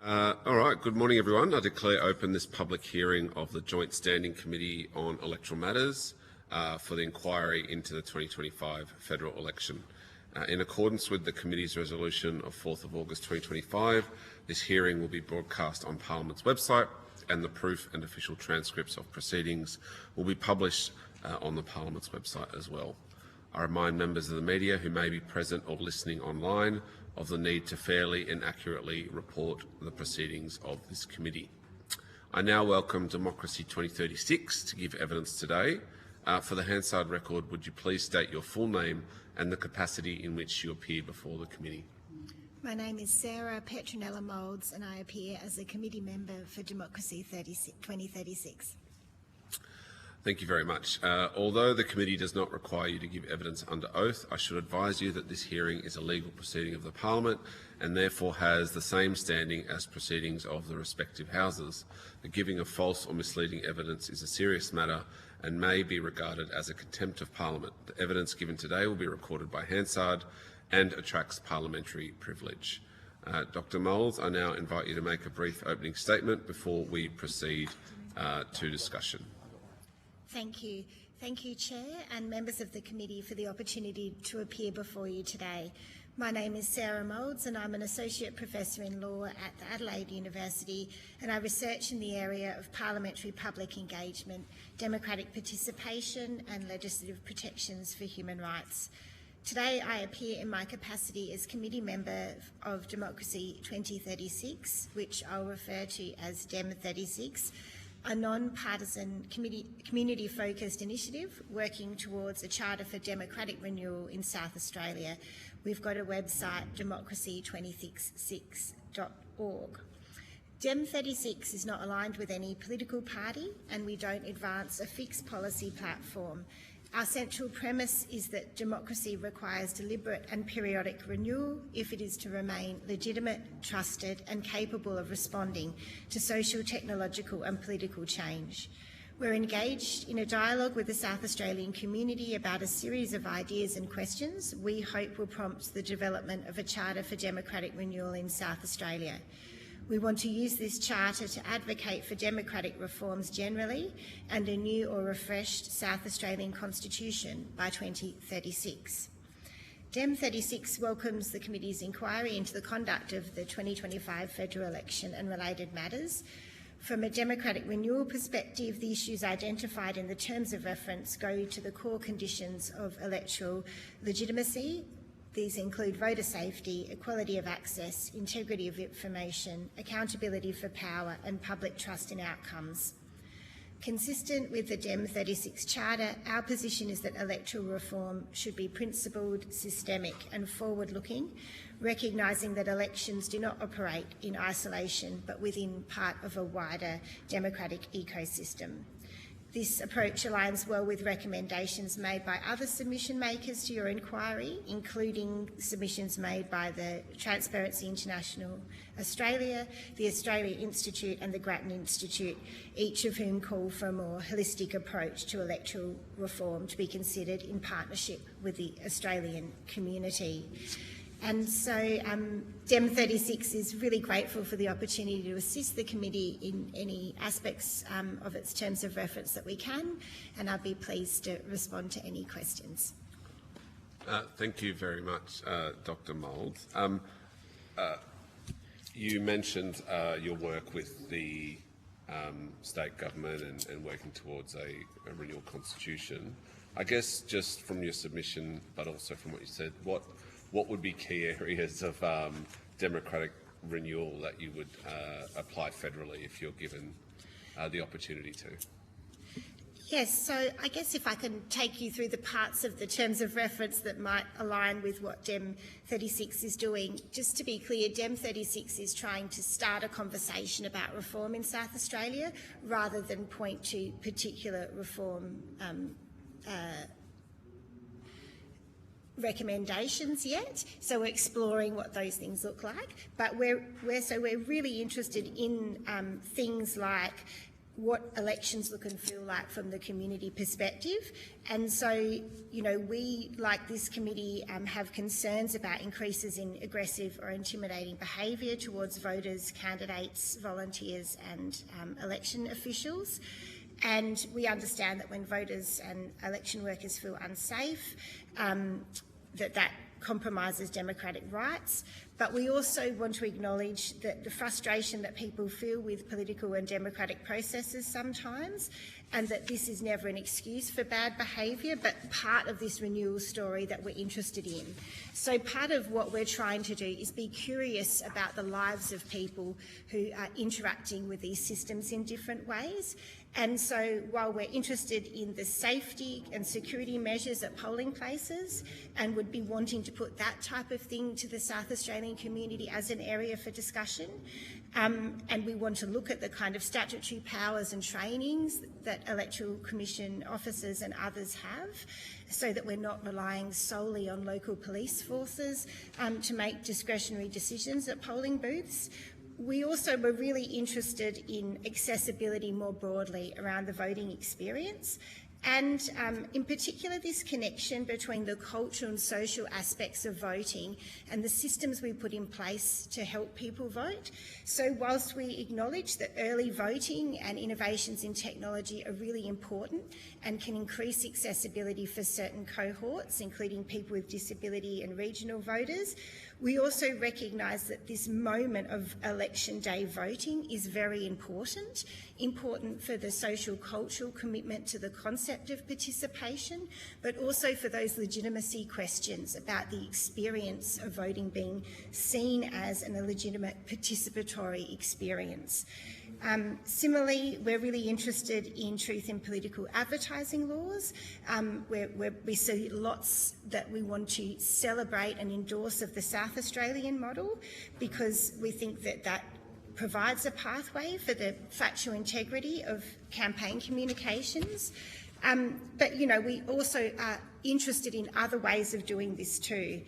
All right, good morning everyone. I declare open this public hearing of the Joint Standing Committee on Electoral Matters for the inquiry into the 2025 federal election. In accordance with the committee's resolution of 4th of August 2025, this hearing will be broadcast on Parliament's website and the proof and official transcripts of proceedings will be published on the Parliament's website as well. I remind members of the media who may be present or listening online of the need to fairly and accurately report the proceedings of this committee. I now welcome Democracy 2036 to give evidence today. For the Hansard record, would you please state your full name and the capacity in which you appear before the committee? My name is Sarah Petronella Moulds and I appear as a committee member for Democracy 2036. Thank you very much. Although the committee does not require you to give evidence under oath, I should advise you that this hearing is a legal proceeding of the Parliament and therefore has the same standing as proceedings of the respective houses. The giving of false or misleading evidence is a serious matter and may be regarded as a contempt of Parliament. The evidence given today will be recorded by Hansard and attracts parliamentary privilege. Dr. Moulds, I now invite you to make a brief opening statement before we proceed to discussion. Thank you. Thank you, Chair and members of the committee for the opportunity to appear before you today. My name is Sarah Moulds and I'm an Associate Professor in Law at the Adelaide University and I research in the area of parliamentary public engagement, democratic participation and legislative protections for human rights. Today I appear in my capacity as committee member of Democracy 2036, which I'll refer to as DEM36, a non-partisan community-focused initiative working towards a charter for democratic renewal in South Australia. We've got a website, democracy236.org. DEM36 is not aligned with any political party and we don't advance a fixed policy platform. Our central premise is that democracy requires deliberate and periodic renewal if it is to remain legitimate, trusted and capable of responding to social, technological and political change. We're engaged in a dialogue with the South Australian community about a series of ideas and questions we hope will prompt the development of a charter for democratic renewal in South Australia. We want to use this charter to advocate for democratic reforms generally and a new or refreshed South Australian constitution by 2036. DEM36 welcomes the committee's inquiry into the conduct of the 2025 federal election and related matters. From a democratic renewal perspective, the issues identified in the terms of reference go to the core conditions of electoral legitimacy. These include voter safety, equality of access, integrity of information, accountability for power and public trust in outcomes. Consistent with the DEM36 Charter, our position is that electoral reform should be principled, systemic and forward-looking, recognising that elections do not operate in isolation but within part of a wider democratic ecosystem. This approach aligns well with recommendations made by other submission makers to your inquiry, including submissions made by the Transparency International Australia, the Australia Institute and the Grattan Institute, each of whom call for a more holistic approach to electoral reform to be considered in partnership with the Australian community. And so DEM36 is really grateful for the opportunity to assist the committee in any aspects of its terms of reference that we can, and I'll be pleased to respond to any questions. Thank you very much, Dr. Moulds. You mentioned your work with the state government and working towards a renewal constitution. I guess just from your submission, but also from what you said, what would be key areas of democratic renewal that you would apply federally if you're given the opportunity to? Yes, so I guess if I can take you through the parts of the terms of reference that might align with what DEM36 is doing. Just to be clear, DEM36 is trying to start a conversation about reform in South Australia rather than point to particular reform recommendations yet, so we're exploring what those things look like. But we're really interested in things like what elections look and feel like from the community perspective. And so, you know, we, like this committee, have concerns about increases in aggressive or intimidating behaviour towards voters, candidates, volunteers and election officials. And we understand that when voters and election workers feel unsafe, that compromises democratic rights. But we also want to acknowledge that the frustration that people feel with political and democratic processes sometimes, and that this is never an excuse for bad behaviour, but part of this renewal story that we're interested in. So part of what we're trying to do is be curious about the lives of people who are interacting with these systems in different ways. And so while we're interested in the safety and security measures at polling places and would be wanting to put that type of thing to the South Australian community as an area for discussion, and we want to look at the kind of statutory powers and trainings that Electoral Commission officers and others have, so that we're not relying solely on local police forces to make discretionary decisions at polling booths. We also were really interested in accessibility more broadly around the voting experience, and in particular this connection between the cultural and social aspects of voting and the systems we put in place to help people vote. So whilst we acknowledge that early voting and innovations in technology are really important and can increase accessibility for certain cohorts, including people with disability and regional voters, we also recognise that this moment of election day voting is very important for the social cultural commitment to the concept of participation, but also for those legitimacy questions about the experience of voting being seen as a legitimate participatory experience. Similarly, we're really interested in truth in political advertising laws, where we see lots that we want to celebrate and endorse of the South Australian model, because we think that that provides a pathway for the factual integrity of campaign communications. But, you know, we also are interested in other ways of doing this too.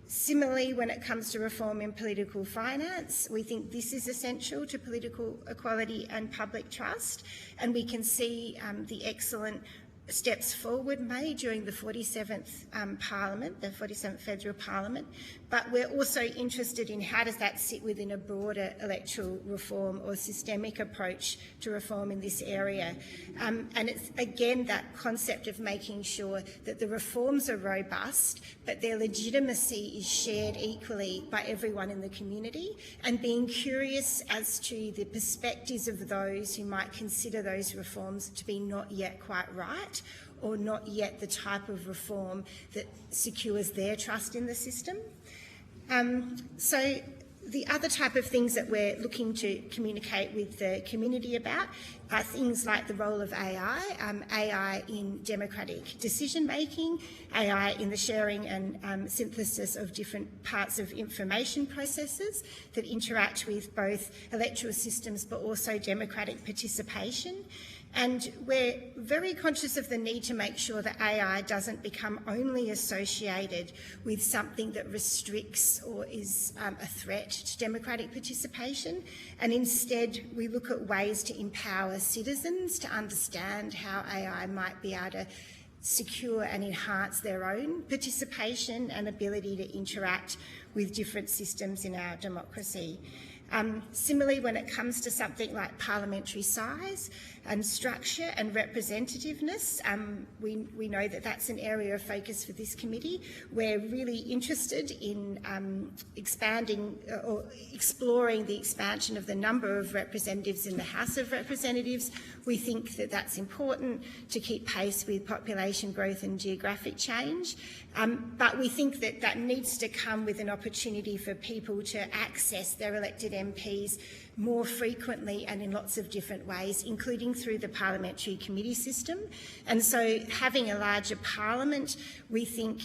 Similarly, when it comes to reform in political finance, we think this is essential to political equality and public trust, and we can see the excellent steps forward made during the 47th Parliament, the 47th Federal Parliament, but we're also interested in how does that sit within a broader electoral reform or systemic approach to reform in this area. And it's again that concept of making sure that the reforms are robust, but their legitimacy is shared equally by everyone in the community, and being curious as to the perspectives of those who might consider those reforms to be not yet quite right, or not yet the type of reform that secures their trust in the system. So the other type of things that we're looking to communicate with the community about are things like the role of AI, AI in democratic decision-making, AI in the sharing and synthesis of different parts of information processes that interact with both electoral systems but also democratic participation. And we're very conscious of the need to make sure that AI doesn't become only associated with something that restricts or is a threat to democratic participation, and instead we look at ways to empower citizens to understand how AI might be able to secure and enhance their own participation and ability to interact with different systems in our democracy. Similarly, when it comes to something like parliamentary size and structure and representativeness, we know that that's an area of focus for this committee. We're really interested in expanding or exploring the expansion of the number of representatives in the House of Representatives. We think that that's important to keep pace with population growth and geographic change. But we think that that needs to come with an opportunity for people to access their elected MPs more frequently and in lots of different ways, including through the parliamentary committee system. And so having a larger parliament, we think,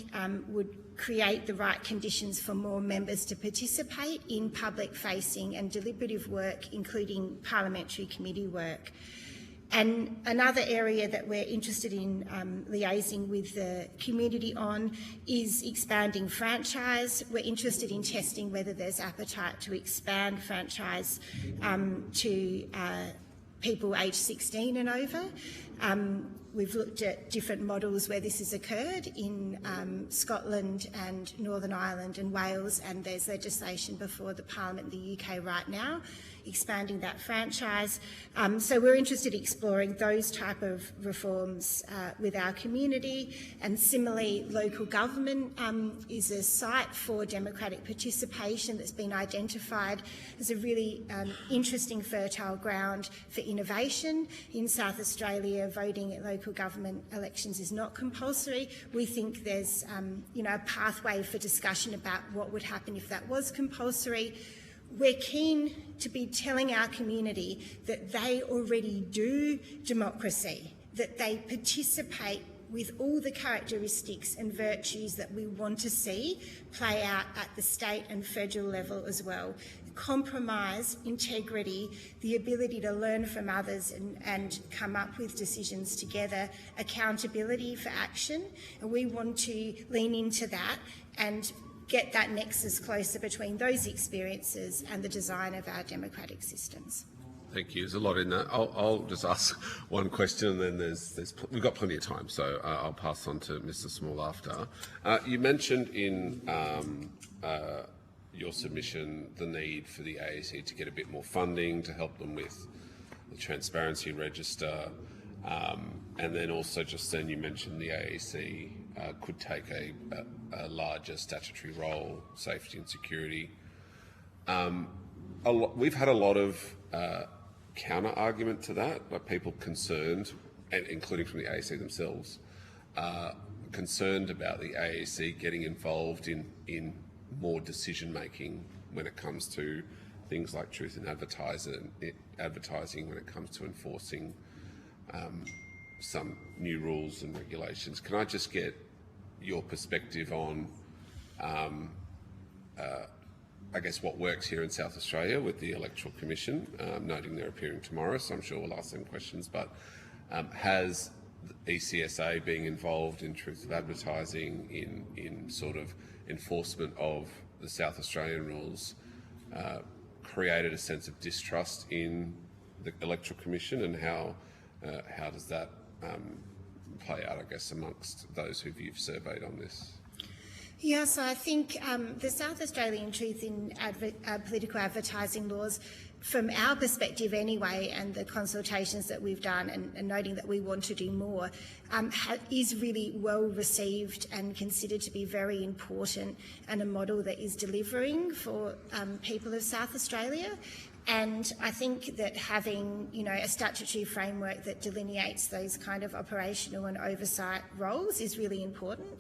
would create the right conditions for more members to participate in public-facing and deliberative work, including parliamentary committee work. And another area that we're interested in liaising with the community on is expanding franchise. We're interested in testing whether there's appetite to expand franchise to people aged 16 and over. We've looked at different models where this has occurred in Scotland and Northern Ireland and Wales, and there's legislation before the Parliament in the UK right now expanding that franchise. So we're interested in exploring those type of reforms with our community. And similarly, local government is a site for democratic participation that's been identified as a really interesting fertile ground for innovation. In South Australia, voting at local government elections is not compulsory. We think there's a pathway for discussion about what would happen if that was compulsory. We're keen to be telling our community that they already do democracy, that they participate with all the characteristics and virtues that we want to see play out at the state and federal level as well. Compromise, integrity, the ability to learn from others and come up with decisions together, accountability for action, and we want to lean into that and get that nexus closer between those experiences and the design of our democratic systems. Thank you. There's a lot in that. I'll just ask one question, and then we've got plenty of time, so I'll pass on to Mr. Small after. You mentioned in your submission the need for the AEC to get a bit more funding to help them with the transparency register, and then also just then you mentioned the AEC could take a larger statutory role, safety and security. We've had a lot of counter-argument to that, like people concerned, and including from the AEC themselves, concerned about the AEC getting involved in more decision-making when it comes to things like truth in advertising, when it comes to enforcing some new rules and regulations. Can I just get your perspective on, I guess, what works here in South Australia with the Electoral Commission, noting they're appearing tomorrow, so I'm sure we'll ask them questions, but has ECSA being involved in truth of advertising, in sort of enforcement of the South Australian rules, created a sense of distrust in the Electoral Commission, and how does that play out, I guess, amongst those who you've surveyed on this? Yeah, so I think the South Australian truth in political advertising laws, from our perspective anyway, and the consultations that we've done, and noting that we want to do more, is really well received and considered to be very important, and a model that is delivering for people of South Australia. And I think that having, a statutory framework that delineates those kind of operational and oversight roles is really important.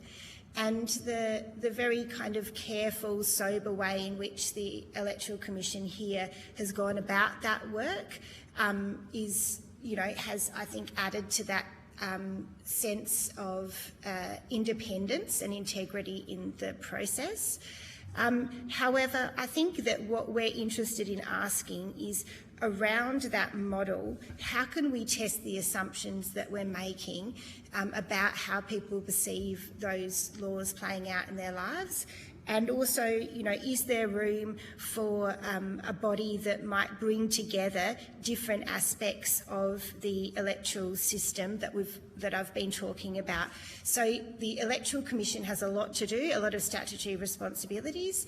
And the very kind of careful, sober way in which the Electoral Commission here has gone about that work has, I think, added to that sense of independence and integrity in the process. However, I think that what we're interested in asking is, around that model, how can we test the assumptions that we're making about how people perceive those laws playing out in their lives? And also, is there room for a body that might bring together different aspects of the electoral system that I've been talking about? So the Electoral Commission has a lot to do, a lot of statutory responsibilities.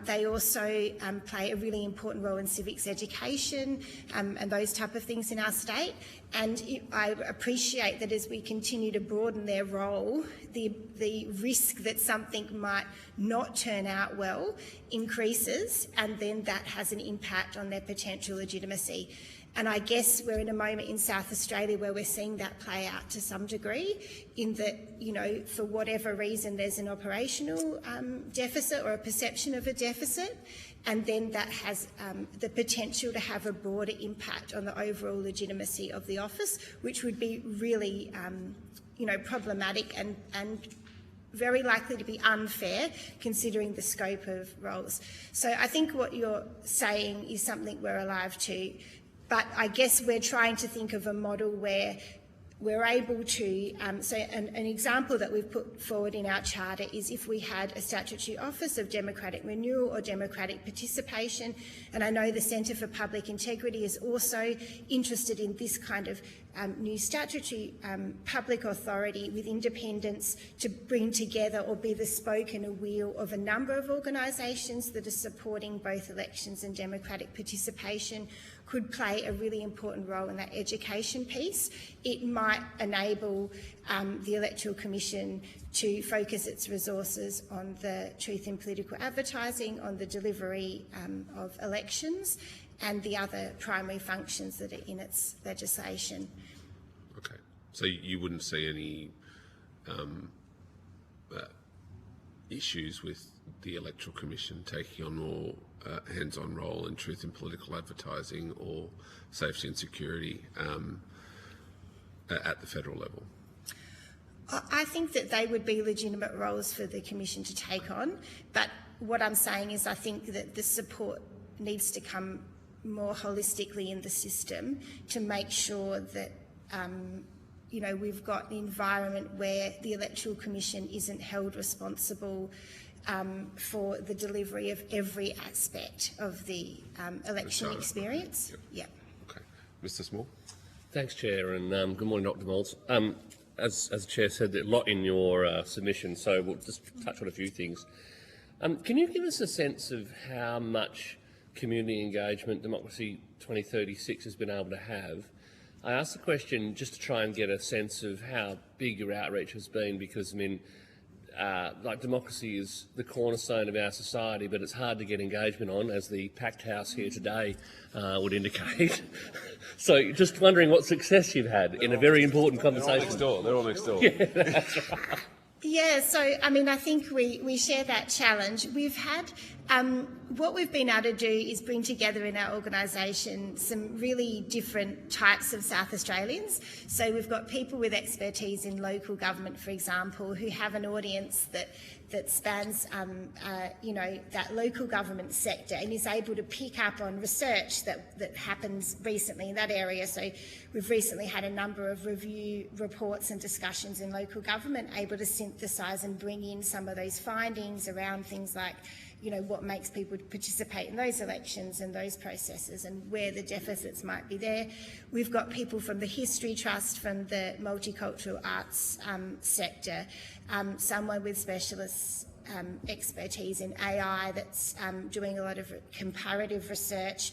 They also play a really important role in civics education and those type of things in our state. And I appreciate that as we continue to broaden their role, the risk that something might not turn out well increases, and then that has an impact on their potential legitimacy. And I guess we're in a moment in South Australia where we're seeing that play out to some degree, in that, for whatever reason, there's an operational deficit or a perception of a deficit, and then that has the potential to have a broader impact on the overall legitimacy of the office, which would be really, problematic and very likely to be unfair considering the scope of roles. So I think what you're saying is something we're alive to, but I guess we're trying to think of a model where we're able to, so an example that we've put forward in our charter is if we had a statutory office of democratic renewal or democratic participation, and I know the Centre for Public Integrity is also interested in this kind of new statutory public authority with independence to bring together or be the spoke in a wheel of a number of organisations that are supporting both elections and democratic participation, could play a really important role in that education piece. It might enable the Electoral Commission to focus its resources on the truth in political advertising, on the delivery of elections, and the other primary functions that are in its legislation. Okay, so you wouldn't see any issues with the Electoral Commission taking on more hands-on role in truth in political advertising or safety and security at the federal level? I think that they would be legitimate roles for the Commission to take on, but what I'm saying is I think that the support needs to come more holistically in the system to make sure that we've got an environment where the Electoral Commission isn't held responsible for the delivery of every aspect of the election experience. Yep. Yeah. Okay. Mr. Small? Thanks, Chair, and good morning, Dr. Moles. As the Chair said, there's a lot in your submission, so we'll just touch on a few things. Can you give us a sense of how much community engagement Democracy 2036 has been able to have? I asked the question just to try and get a sense of how big your outreach has been, because, I mean, democracy is the cornerstone of our society, but it's hard to get engagement on, as the packed house here today would indicate. So just wondering what success you've had in a very important conversation. They're all next door. Yeah, that's right. Yeah, so I mean, I think we share that challenge. We've had, what we've been able to do is bring together in our organisation some really different types of South Australians. So we've got people with expertise in local government, for example, who have an audience that spans, that local government sector and is able to pick up on research that happens recently in that area. So we've recently had a number of review reports and discussions in local government able to synthesise and bring in some of those findings around things like, what makes people participate in those elections and those processes and where the deficits might be there. We've got people from the History Trust, from the multicultural arts sector, someone with specialist expertise in AI that's doing a lot of comparative research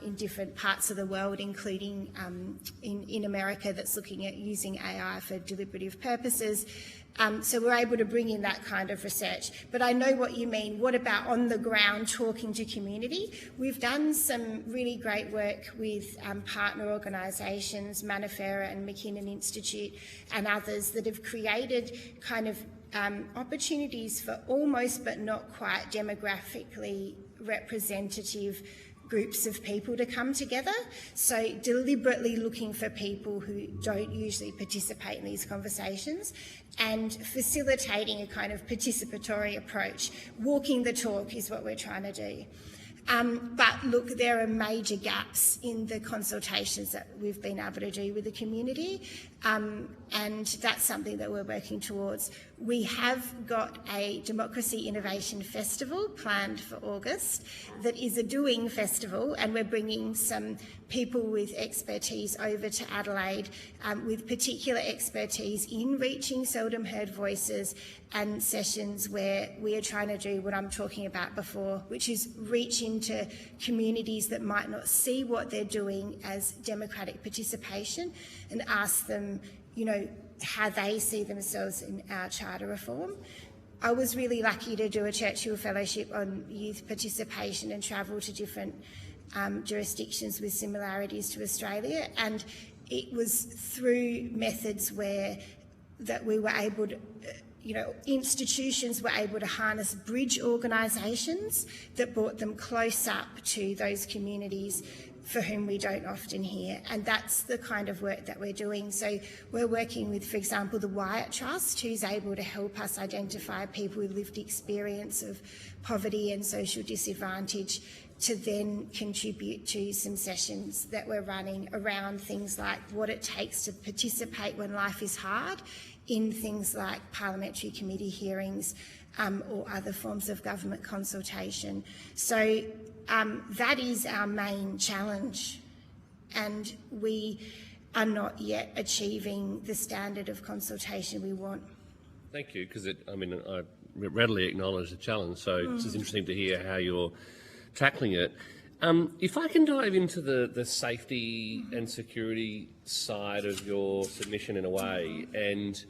in different parts of the world, including in America, that's looking at using AI for deliberative purposes. So we're able to bring in that kind of research. But I know what you mean. What about on the ground talking to community? We've done some really great work with partner organisations, Manifera and McKinnon Institute and others that have created kind of opportunities for almost but not quite demographically representative groups of people to come together. So deliberately looking for people who don't usually participate in these conversations and facilitating a kind of participatory approach. Walking the talk is what we're trying to do. But look, there are major gaps in the consultations that we've been able to do with the community, and that's something that we're working towards. We have got a Democracy Innovation Festival planned for August that is a doing festival, and we're bringing some people with expertise over to Adelaide with particular expertise in reaching seldom heard voices and sessions where we are trying to do what I'm talking about before, which is reach into communities that might not see what they're doing as democratic participation and ask them, how they see themselves in our charter reform. I was really lucky to do a Churchill Fellowship on youth participation and travel to different jurisdictions with similarities to Australia, and it was through methods that we were able to, institutions were able to harness bridge organisations that brought them close up to those communities for whom we don't often hear, and that's the kind of work that we're doing. So we're working with, for example, the Wyatt Trust, who's able to help us identify people with lived experience of poverty and social disadvantage, to then contribute to some sessions that we're running around things like what it takes to participate when life is hard in things like parliamentary committee hearings or other forms of government consultation. So that is our main challenge, and we are not yet achieving the standard of consultation we want. Thank you, because I readily acknowledge the challenge, so it's just interesting to hear how you're tackling it. If I can dive into the safety and security side of your submission in a way, and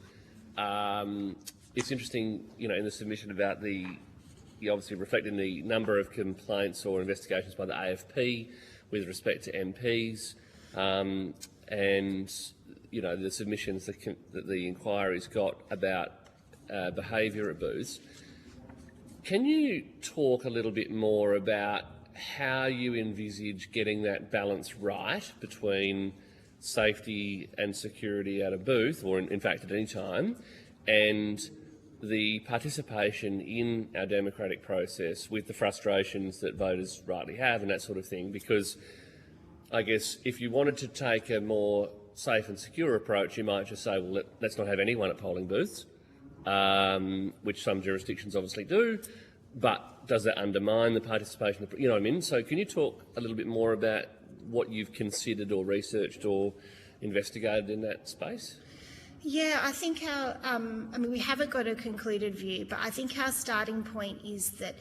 it's interesting, in the submission about you obviously reflecting the number of complaints or investigations by the AFP with respect to MPs, and the submissions that the inquiry's got about behaviour at booths. Can you talk a little bit more about how you envisage getting that balance right between safety and security at a booth, or in fact at any time, and the participation in our democratic process with the frustrations that voters rightly have and that sort of thing? Because I guess if you wanted to take a more safe and secure approach, you might just say, well, let's not have anyone at polling booths, which some jurisdictions obviously do, but does that undermine the participation? You know what I mean? So can you talk a little bit more about what you've considered or researched or investigated in that space? Yeah, I think we haven't got a concluded view, but I think our starting point is that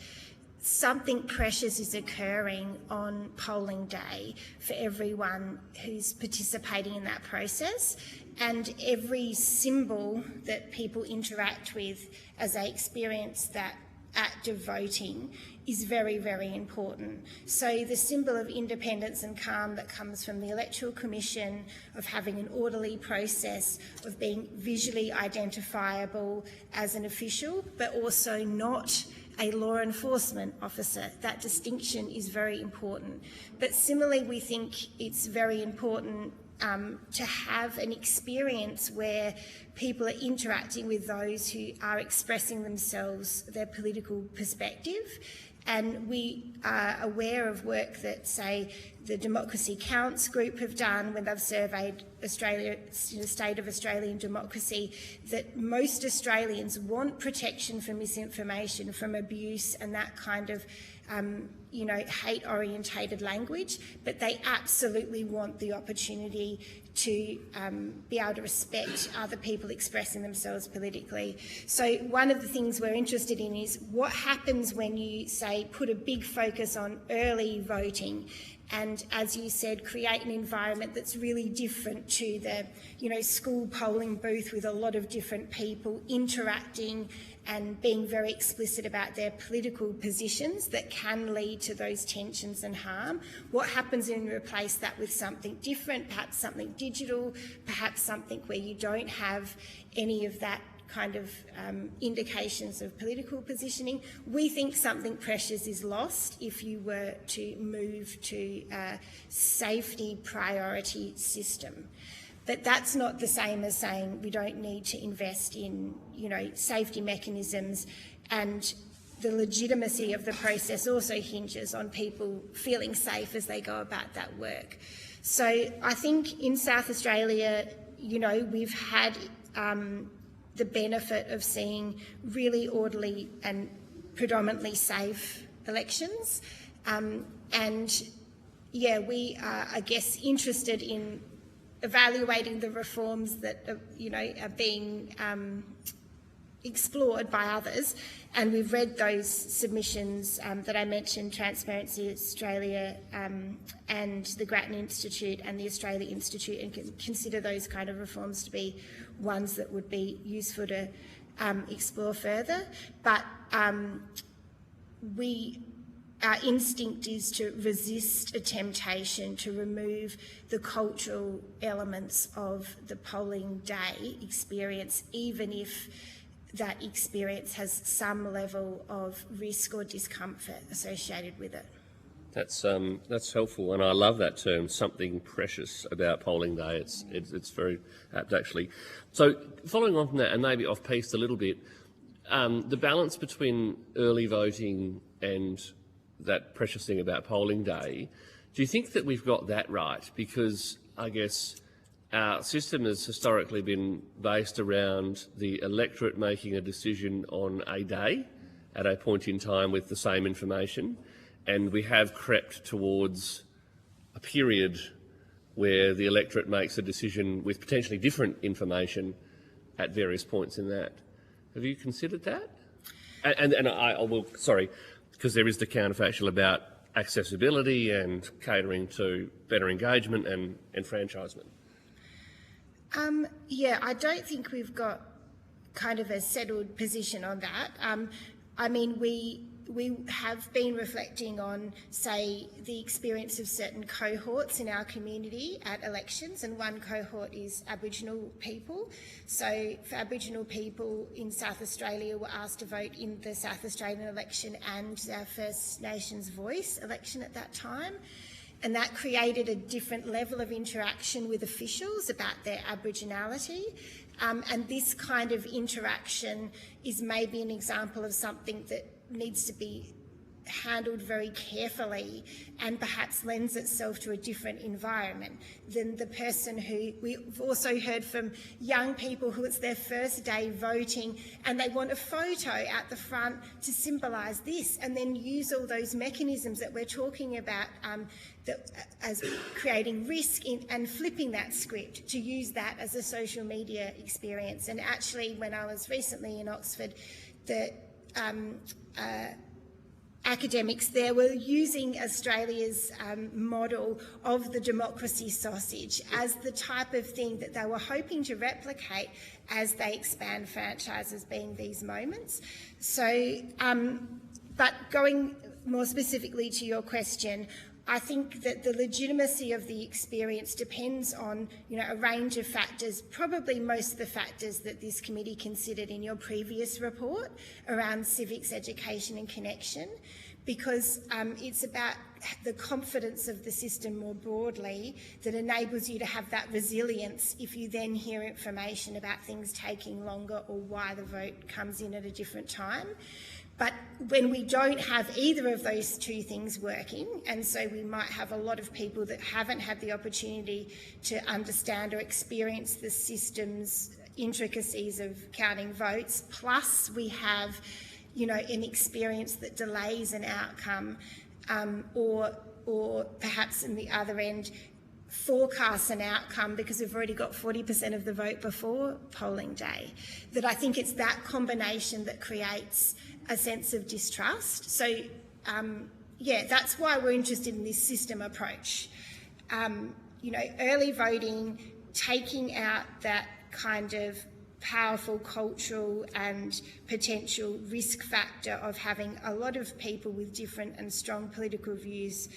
something precious is occurring on polling day for everyone who's participating in that process, and every symbol that people interact with as they experience that act of voting is very, very important. So the symbol of independence and calm that comes from the Electoral Commission, of having an orderly process, of being visually identifiable as an official, but also not a law enforcement officer. That distinction is very important. But similarly, we think it's very important to have an experience where people are interacting with those who are expressing themselves, their political perspective. And we are aware of work that, say, the Democracy Counts group have done when they've surveyed Australia, the state of Australian democracy, that most Australians want protection from misinformation, from abuse and that kind of hate-orientated language, but they absolutely want the opportunity to be able to respect other people expressing themselves politically. So one of the things we're interested in is what happens when you, say, put a big focus on early voting and, as you said, create an environment that's really different to the, school polling booth with a lot of different people interacting and being very explicit about their political positions that can lead to those tensions and harm. What happens when you replace that with something different, perhaps something digital, perhaps something where you don't have any of that kind of indications of political positioning? We think something precious is lost if you were to move to a safety priority system. But that's not the same as saying we don't need to invest in, safety mechanisms, and the legitimacy of the process also hinges on people feeling safe as they go about that work. So I think in South Australia, we've had the benefit of seeing really orderly and predominantly safe elections. We are, I guess, interested in evaluating the reforms that are being explored by others, and we've read those submissions that I mentioned, Transparency Australia and the Grattan Institute and the Australia Institute, and can consider those kind of reforms to be ones that would be useful to explore further. But our instinct is to resist a temptation to remove the cultural elements of the polling day experience, even if that experience has some level of risk or discomfort associated with it. That's helpful, and I love that term, something precious about polling day. It's very apt, actually. So following on from that, and maybe off-piste a little bit, the balance between early voting and that precious thing about polling day, do you think that we've got that right? Because I guess our system has historically been based around the electorate making a decision on a day at a point in time with the same information, and we have crept towards a period where the electorate makes a decision with potentially different information at various points in that. Have you considered that? And I will, sorry, because there is the counterfactual about accessibility and catering to better engagement and enfranchisement. Yeah, I don't think we've got kind of a settled position on that. I mean, we have been reflecting on, say, the experience of certain cohorts in our community at elections, and one cohort is Aboriginal people. So for Aboriginal people in South Australia were asked to vote in the South Australian election and our First Nations Voice election at that time. And that created a different level of interaction with officials about their Aboriginality. And this kind of interaction is maybe an example of something that needs to be handled very carefully and perhaps lends itself to a different environment than the person who, we've also heard from young people who it's their first day voting and they want a photo at the front to symbolise this, and then use all those mechanisms that we're talking about as creating risk and flipping that script to use that as a social media experience. And actually, when I was recently in Oxford, the academics there were using Australia's model of the democracy sausage as the type of thing that they were hoping to replicate as they expand franchises, being these moments. So, but going more specifically to your question, I think that the legitimacy of the experience depends on, a range of factors, probably most of the factors that this committee considered in your previous report around civics, education and connection, because it's about the confidence of the system more broadly that enables you to have that resilience if you then hear information about things taking longer or why the vote comes in at a different time. But when we don't have either of those two things working, and so we might have a lot of people that haven't had the opportunity to understand or experience the system's intricacies of counting votes, plus we have, an experience that delays an outcome, or perhaps in the other end, forecasts an outcome because we've already got 40% of the vote before polling day, that I think it's that combination that creates a sense of distrust. So, that's why we're interested in this system approach. Early voting, taking out that kind of powerful cultural and potential risk factor of having a lot of people with different and strong political views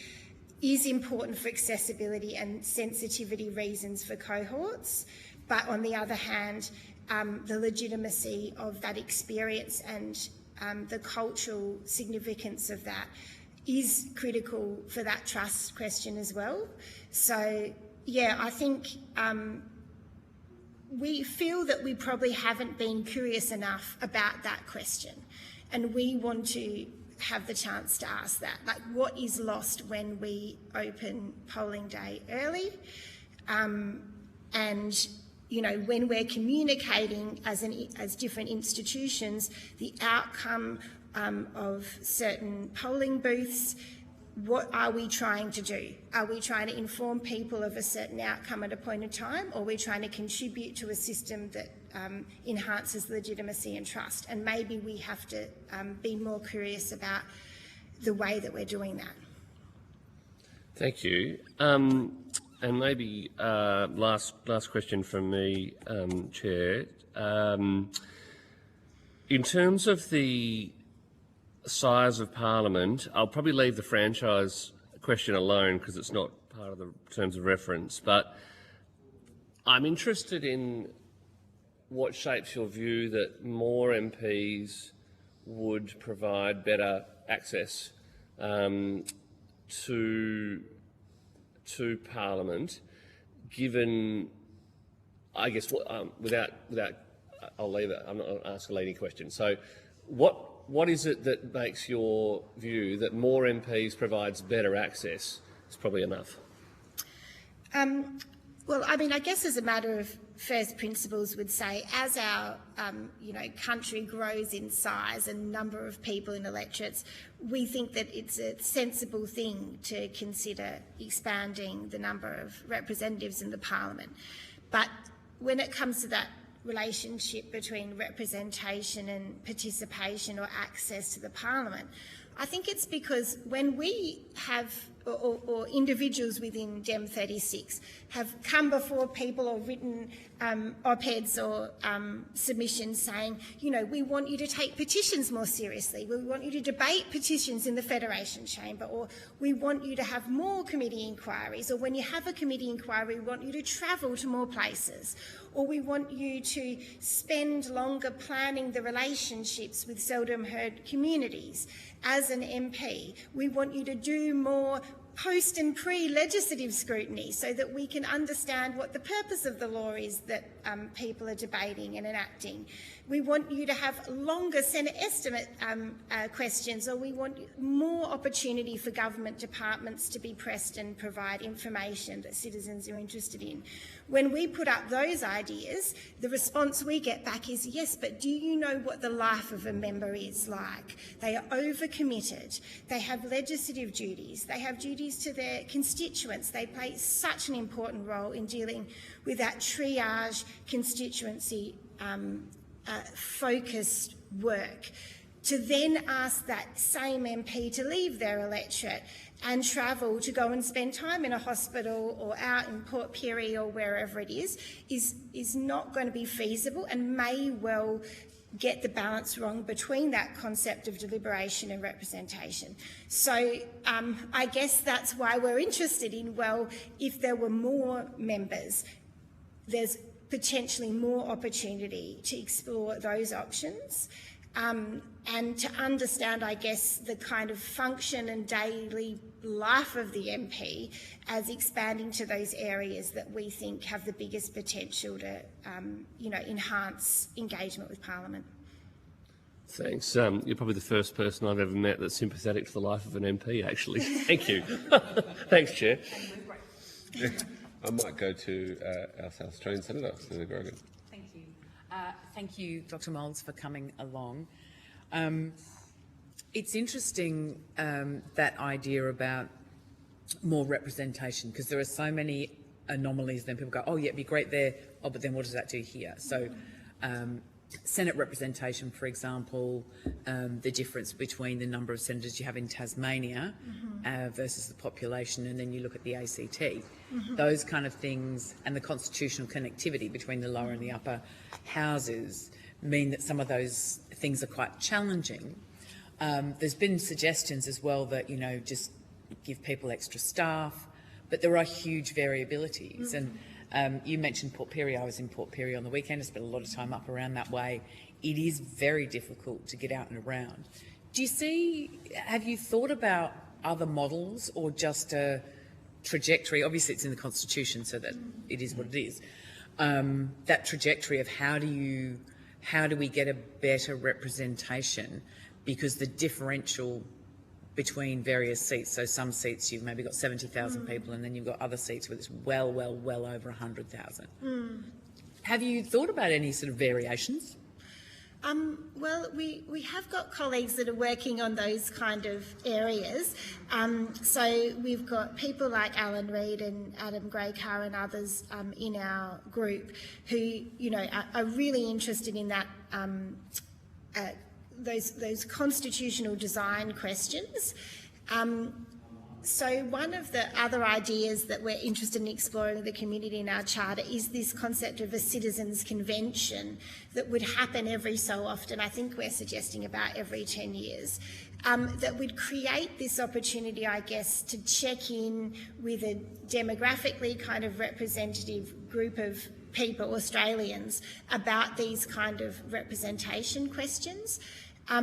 is important for accessibility and sensitivity reasons for cohorts. But on the other hand, the legitimacy of that experience and the cultural significance of that is critical for that trust question as well. So, I think we feel that we probably haven't been curious enough about that question, and we want to have the chance to ask that. Like, what is lost when we open polling day early? And when we're communicating as different institutions, the outcome of certain polling booths, what are we trying to do? Are we trying to inform people of a certain outcome at a point in time, or are we trying to contribute to a system that enhances legitimacy and trust? And maybe we have to be more curious about the way that we're doing that. Thank you. And maybe last question from me, Chair. In terms of the size of Parliament, I'll probably leave the franchise question alone because it's not part of the terms of reference, but I'm interested in what shapes your view that more MPs would provide better access to Parliament, given, I guess, without, I'll leave it. I'm not going to ask a leading question. So, what is it that makes your view that more MPs provides better access is probably enough? Well, I mean, I guess as a matter of first principles would say, as our country grows in size and number of people in electorates, we think that it's a sensible thing to consider expanding the number of representatives in the Parliament. But when it comes to that relationship between representation and participation or access to the Parliament, I think it's because when we have, or individuals within Dem 36 have come before people or written op-eds or submissions saying, we want you to take petitions more seriously, we want you to debate petitions in the Federation Chamber, or we want you to have more committee inquiries, or when you have a committee inquiry, we want you to travel to more places, or we want you to spend longer planning the relationships with seldom heard communities. As an MP, we want you to do more post and pre-legislative scrutiny so that we can understand what the purpose of the law is that people are debating and enacting. We want you to have longer Senate estimate questions, or we want more opportunity for government departments to be pressed and provide information that citizens are interested in. When we put up those ideas, the response we get back is, yes, but do you know what the life of a member is like? They are overcommitted. They have legislative duties. They have duties to their constituents. They play such an important role in dealing with that triage constituency focused work. To then ask that same MP to leave their electorate and travel to go and spend time in a hospital or out in Port Pirie or wherever it is not going to be feasible and may well get the balance wrong between that concept of deliberation and representation. So I guess that's why we're interested in, well, if there were more members, there's potentially more opportunity to explore those options. And to understand, I guess, the kind of function and daily life of the MP as expanding to those areas that we think have the biggest potential to, enhance engagement with Parliament. Thanks. You're probably the first person I've ever met that's sympathetic to the life of an MP, actually. Thank you. Thanks, Chair. I might go to our South Australian Senator, Senator Grogan. Thank you. Thank you, Dr Moulds, for coming along. It's interesting, that idea about more representation, because there are so many anomalies. Then people go, oh, yeah, it'd be great there. Oh, but then what does that do here? So Senate representation, for example, the difference between the number of senators you have in Tasmania versus the population, and then you look at the ACT. Those kind of things, and the constitutional connectivity between the lower and the upper houses mean that some of those things are quite challenging. There's been suggestions as well that, just give people extra staff, but there are huge variabilities. And you mentioned Port Pirie. I was in Port Pirie on the weekend. I spent a lot of time up around that way. It is very difficult to get out and around. Have you thought about other models or just a trajectory? Obviously it's in the Constitution, so that it is what it is. That trajectory of how do we get a better representation, because the differential between various seats, so some seats you've maybe got 70,000 people, and then you've got other seats where it's well over 100,000. Have you thought about any sort of variations? Well, we have got colleagues that are working on those kind of areas. So we've got people like Alan Reid and Adam Graycar and others in our group who, are really interested in that those constitutional design questions. So one of the other ideas that we're interested in exploring with the community in our charter is this concept of a citizens' convention that would happen every so often. I think we're suggesting about every 10 years. That would create this opportunity, I guess, to check in with a demographically kind of representative group of people, Australians, about these kind of representation questions. I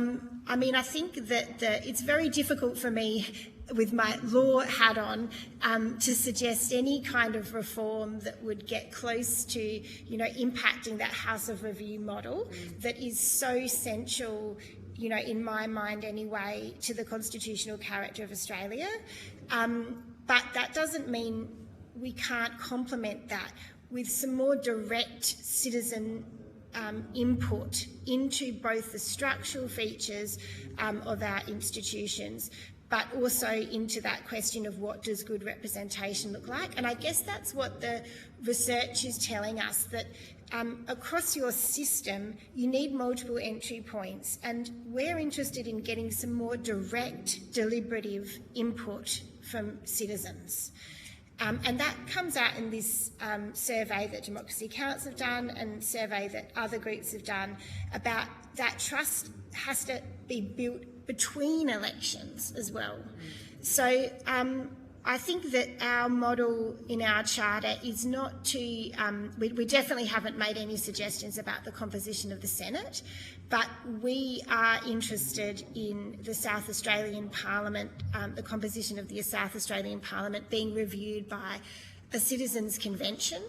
mean, I think that it's very difficult for me with my law hat on, to suggest any kind of reform that would get close to, impacting that House of Review model that is so central, in my mind anyway, to the constitutional character of Australia. But that doesn't mean we can't complement that with some more direct citizen input into both the structural features of our institutions, but also into that question of what does good representation look like. And I guess that's what the research is telling us, that across your system you need multiple entry points, and we're interested in getting some more direct, deliberative input from citizens. And that comes out in this survey that Democracy Counts have done, and survey that other groups have done, about that trust has to be built between elections as well. So I think that our model in our charter is not to, we definitely haven't made any suggestions about the composition of the Senate, but we are interested in the South Australian Parliament, the composition of the South Australian Parliament being reviewed by a Citizens' Convention,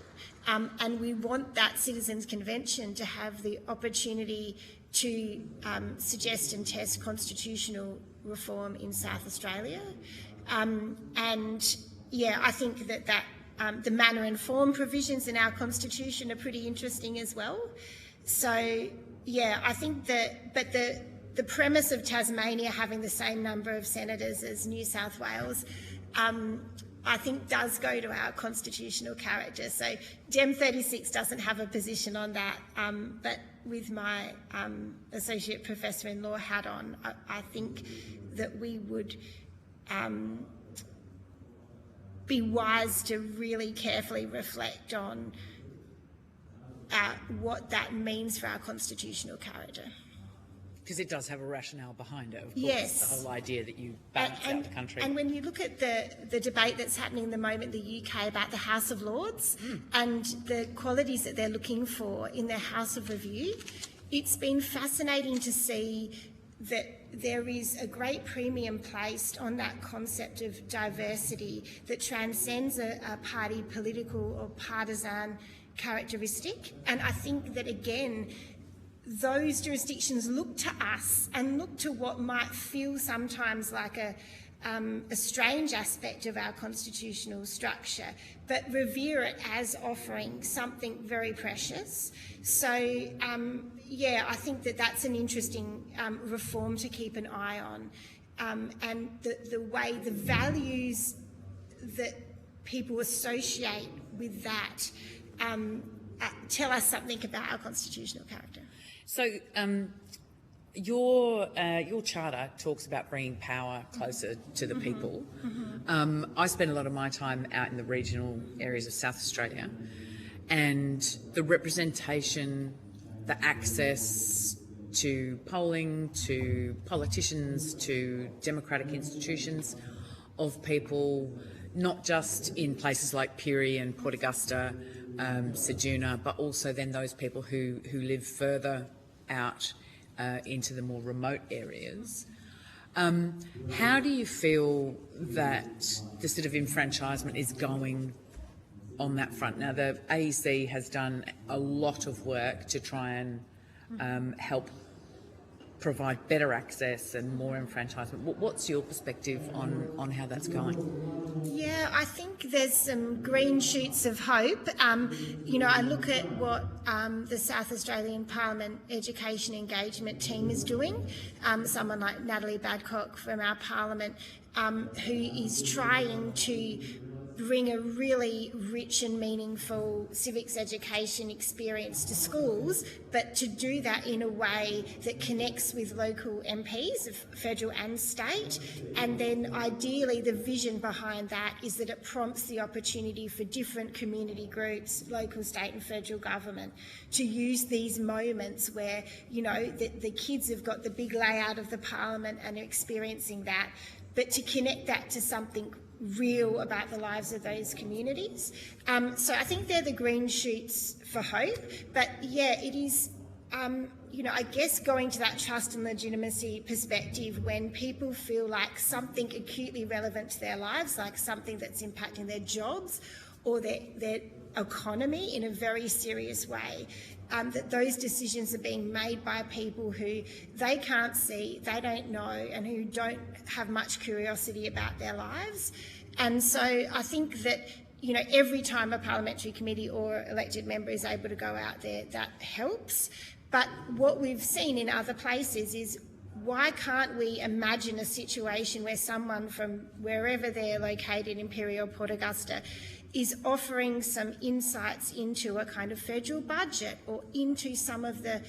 and we want that Citizens' Convention to have the opportunity to suggest and test constitutional reform in South Australia. And yeah, I think that the manner and form provisions in our constitution are pretty interesting as well. So yeah, I think but the premise of Tasmania having the same number of senators as New South Wales, I think does go to our constitutional character. So Dem 36 doesn't have a position on that, but with my Associate Professor in Law hat on, I think that we would be wise to really carefully reflect on what that means for our constitutional character. Because it does have a rationale behind it, of course. Yes. The whole idea that you balance out the country. And when you look at the debate that's happening at the moment in the UK about the House of Lords and the qualities that they're looking for in their House of Review, it's been fascinating to see that there is a great premium placed on that concept of diversity that transcends a party political or partisan characteristic. And I think that, again, those jurisdictions look to us and look to what might feel sometimes like a strange aspect of our constitutional structure, but revere it as offering something very precious. So, yeah, I think that that's an interesting reform to keep an eye on. And the way the values that people associate with that tell us something about our constitutional character. So your charter talks about bringing power closer to the people. I spend a lot of my time out in the regional areas of South Australia, and the representation, the access to polling, to politicians, to democratic institutions of people, not just in places like Pirie and Port Augusta, Ceduna, but also then those people who live further out into the more remote areas. How do you feel that the sort of enfranchisement is going on that front? Now, the AEC has done a lot of work to try and help provide better access and more enfranchisement. What's your perspective on how that's going? Yeah, I think there's some green shoots of hope. You know, I look at what the South Australian Parliament Education Engagement team is doing. Someone like Natalie Badcock from our Parliament, who is trying to bring a really rich and meaningful civics education experience to schools, but to do that in a way that connects with local MPs of federal and state. And then ideally the vision behind that is that it prompts the opportunity for different community groups, local, state and federal government, to use these moments where, you know, the kids have got the big layout of the parliament and are experiencing that, but to connect that to something real about the lives of those communities. So I think they're the green shoots for hope. But yeah, it is I guess going to that trust and legitimacy perspective when people feel like something acutely relevant to their lives, like something that's impacting their jobs or their economy in a very serious way, that those decisions are being made by people who they can't see, they don't know, and who don't have much curiosity about their lives. And so I think that every time a parliamentary committee or elected member is able to go out there, that helps. But what we've seen in other places is, why can't we imagine a situation where someone from wherever they're located, Imperial, Port Augusta, is offering some insights into a kind of federal budget or into some of the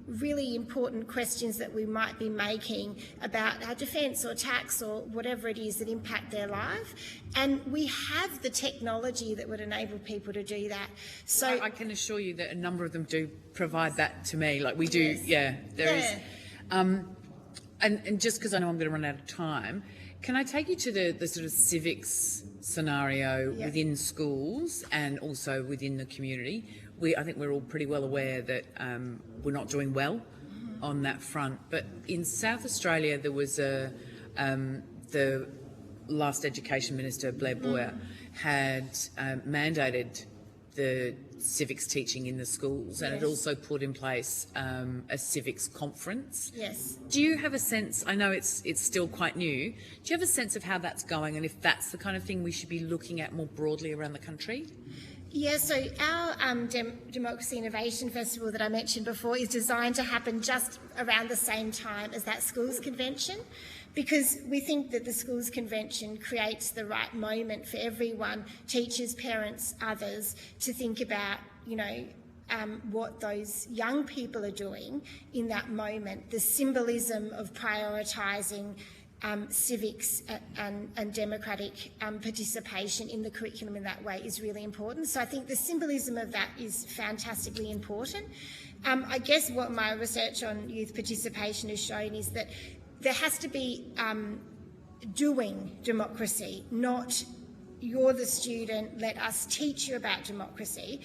really important questions that we might be making about our defence or tax or whatever it is that impact their life. And we have the technology that would enable people to do that. So I can assure you that a number of them do provide that to me. Like we do, yes. There is. And just because I know I'm going to run out of time, can I take you to the sort of civics scenario within schools and also within the community? I think we're all pretty well aware that we're not doing well on that front. But in South Australia, there was the last Education Minister, Blair Boyer, had mandated the civics teaching in the schools, and it also put in place a civics conference. Yes. Do you have a sense, I know it's still quite new, do you have a sense of how that's going and if that's the kind of thing we should be looking at more broadly around the country? Yeah, so our Democracy Innovation Festival that I mentioned before is designed to happen just around the same time as that schools convention, because we think that the schools convention creates the right moment for everyone, teachers, parents, others, to think about, what those young people are doing in that moment, the symbolism of prioritising civics and democratic participation in the curriculum in that way is really important. So I think the symbolism of that is fantastically important. I guess what my research on youth participation has shown is that there has to be doing democracy, not you're the student, let us teach you about democracy.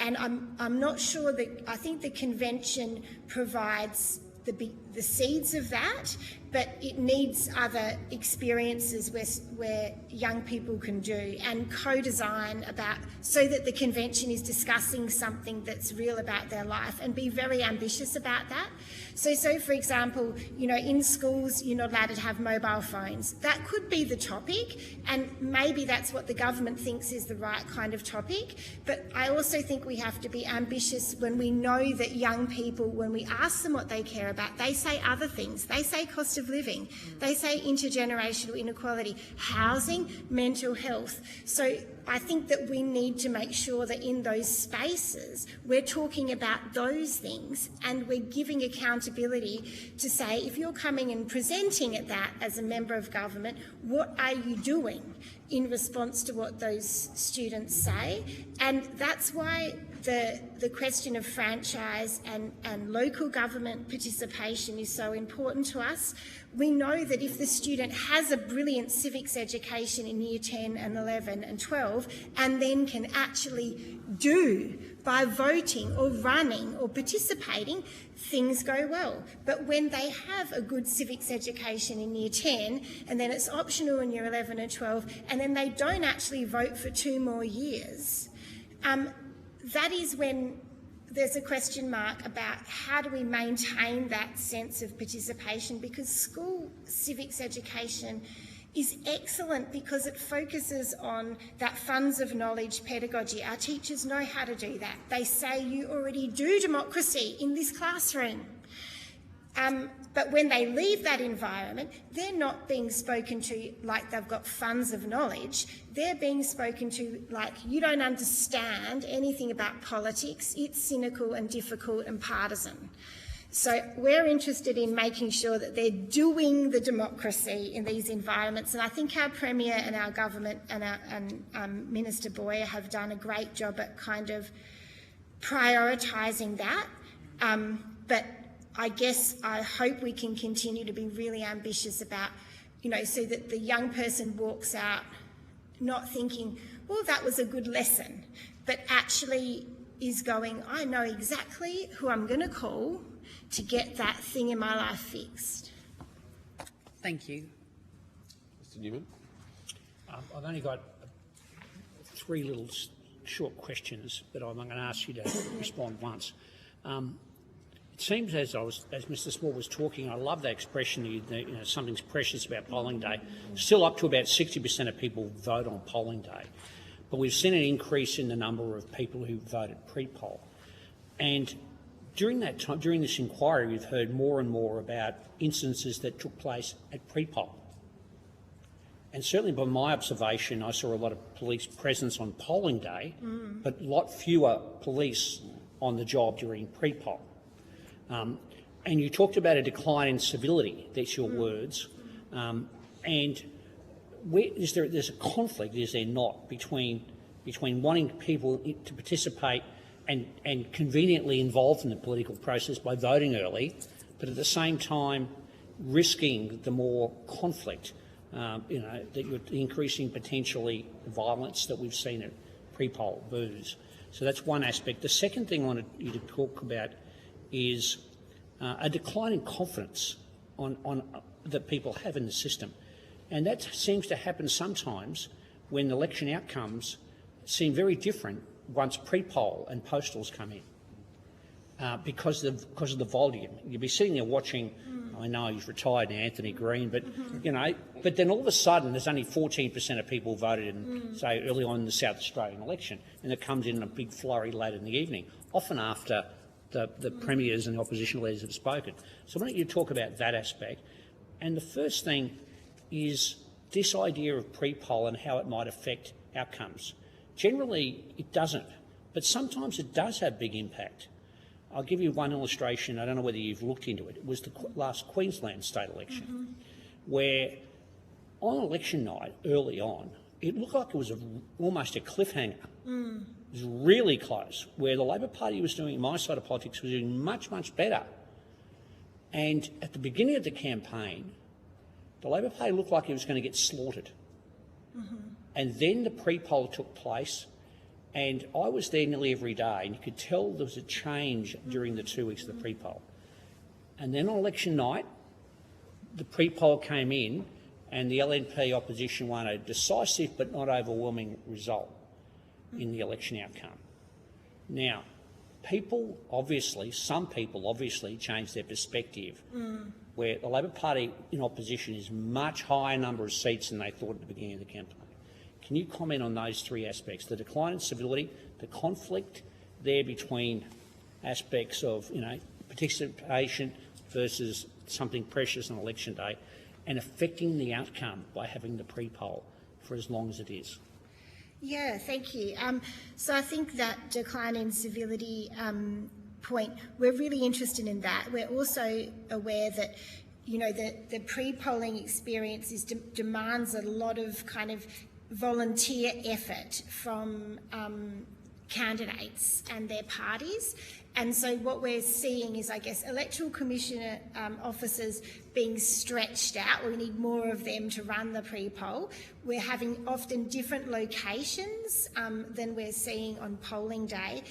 And I'm not sure that, I think the convention provides the seeds of that, but it needs other experiences where young people can do and co-design about, so that the convention is discussing something that's real about their life, and be very ambitious about that. So for example, in schools you're not allowed to have mobile phones. That could be the topic, and maybe that's what the government thinks is the right kind of topic. But I also think we have to be ambitious when we know that young people, when we ask them what they care about, they say other things. They say cost of living. They say intergenerational inequality, housing, mental health. So I think that we need to make sure that in those spaces we're talking about those things, and we're giving accountability to say, if you're coming and presenting at that as a member of government, what are you doing in response to what those students say? And that's why the question of franchise and local government participation is so important to us. We know that if the student has a brilliant civics education in year 10 and 11 and 12, and then can actually do by voting or running or participating, things go well. But when they have a good civics education in year 10 and then it's optional in year 11 and 12, and then they don't actually vote for 2 more years, that is when there's a question mark about how do we maintain that sense of participation, because school civics education is excellent because it focuses on that funds of knowledge pedagogy. Our teachers know how to do that. They say you already do democracy in this classroom. But when they leave that environment, they're not being spoken to like they've got funds of knowledge. They're being spoken to like, you don't understand anything about politics. It's cynical and difficult and partisan. So we're interested in making sure that they're doing the democracy in these environments. And I think our Premier and our government and Minister Boyer have done a great job at kind of prioritising that. But I guess I hope we can continue to be really ambitious about, so that the young person walks out not thinking, well, that was a good lesson, but actually is going, I know exactly who I'm going to call to get that thing in my life fixed. Thank you. Mr. Newman. I've only got 3 little short questions, but I'm going to ask you to respond once. It seems as Mr. Small was talking, I love that expression, something's precious about polling day. Still up to about 60% of people vote on polling day. But we've seen an increase in the number of people who voted pre-poll. And during that time, during this inquiry, we've heard more and more about instances that took place at pre-poll. And certainly by my observation, I saw a lot of police presence on polling day, but a lot fewer police on the job during pre-poll. And you talked about a decline in civility, that's your words. And there's a conflict, is there not, between wanting people to participate and conveniently involved in the political process by voting early, but at the same time risking the more conflict, that you're increasing potentially violence that we've seen at pre-poll booths. So that's one aspect. The second thing I wanted you to talk about is a decline in confidence that people have in the system. And that seems to happen sometimes when election outcomes seem very different once pre-poll and postals come in, because of the volume. You'll be sitting there watching. I know he's retired now, Anthony Green, but but then all of a sudden there's only 14% of people voted in, say, early on in the South Australian election, and it comes in a big flurry later in the evening, often after the premiers and the opposition leaders have spoken. So why don't you talk about that aspect? And the first thing is this idea of pre-poll and how it might affect outcomes. Generally, it doesn't, but sometimes it does have big impact. I'll give you one illustration. I don't know whether you've looked into it. It was the last Queensland state election, where on election night, early on, it looked like it was almost a cliffhanger. It was really close, where the Labor Party was doing, my side of politics was doing much, much better. And at the beginning of the campaign, the Labor Party looked like it was going to get slaughtered. And then the pre-poll took place, and I was there nearly every day, and you could tell there was a change during the 2 weeks of the pre-poll. And then on election night, the pre-poll came in, and the LNP opposition won a decisive but not overwhelming result in the election outcome. Now, some people obviously changed their perspective, where the Labor Party in opposition is much higher number of seats than they thought at the beginning of the campaign. Can you comment on those 3 aspects? The decline in civility, the conflict there between aspects of, participation versus something precious on election day, and affecting the outcome by having the pre-poll for as long as it is. Yeah, thank you. So I think that decline in civility point, we're really interested in that. We're also aware that, the pre-polling experience demands a lot of kind of volunteer effort from candidates and their parties. And so what we're seeing is, I guess, Electoral Commissioner officers being stretched out. We need more of them to run the pre-poll. We're having often different locations than we're seeing on polling day.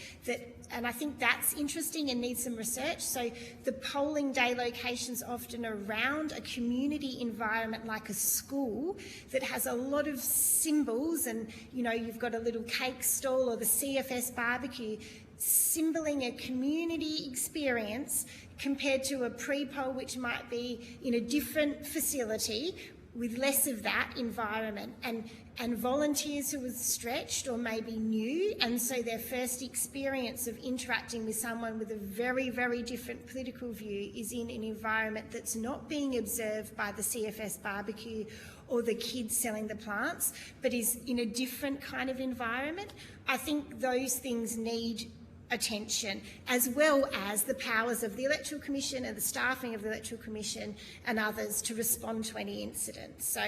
And I think that's interesting and needs some research. So the polling day location's often around a community environment like a school that has a lot of symbols, and, you've got a little cake stall or the CFS barbecue, symboling a community experience compared to a pre-poll which might be in a different facility with less of that environment, and volunteers who are stretched or maybe new, and so their first experience of interacting with someone with a very, very different political view is in an environment that's not being observed by the CFS barbecue or the kids selling the plants, but is in a different kind of environment. I think those things need attention, as well as the powers of the Electoral Commission and the staffing of the Electoral Commission and others to respond to any incident. So,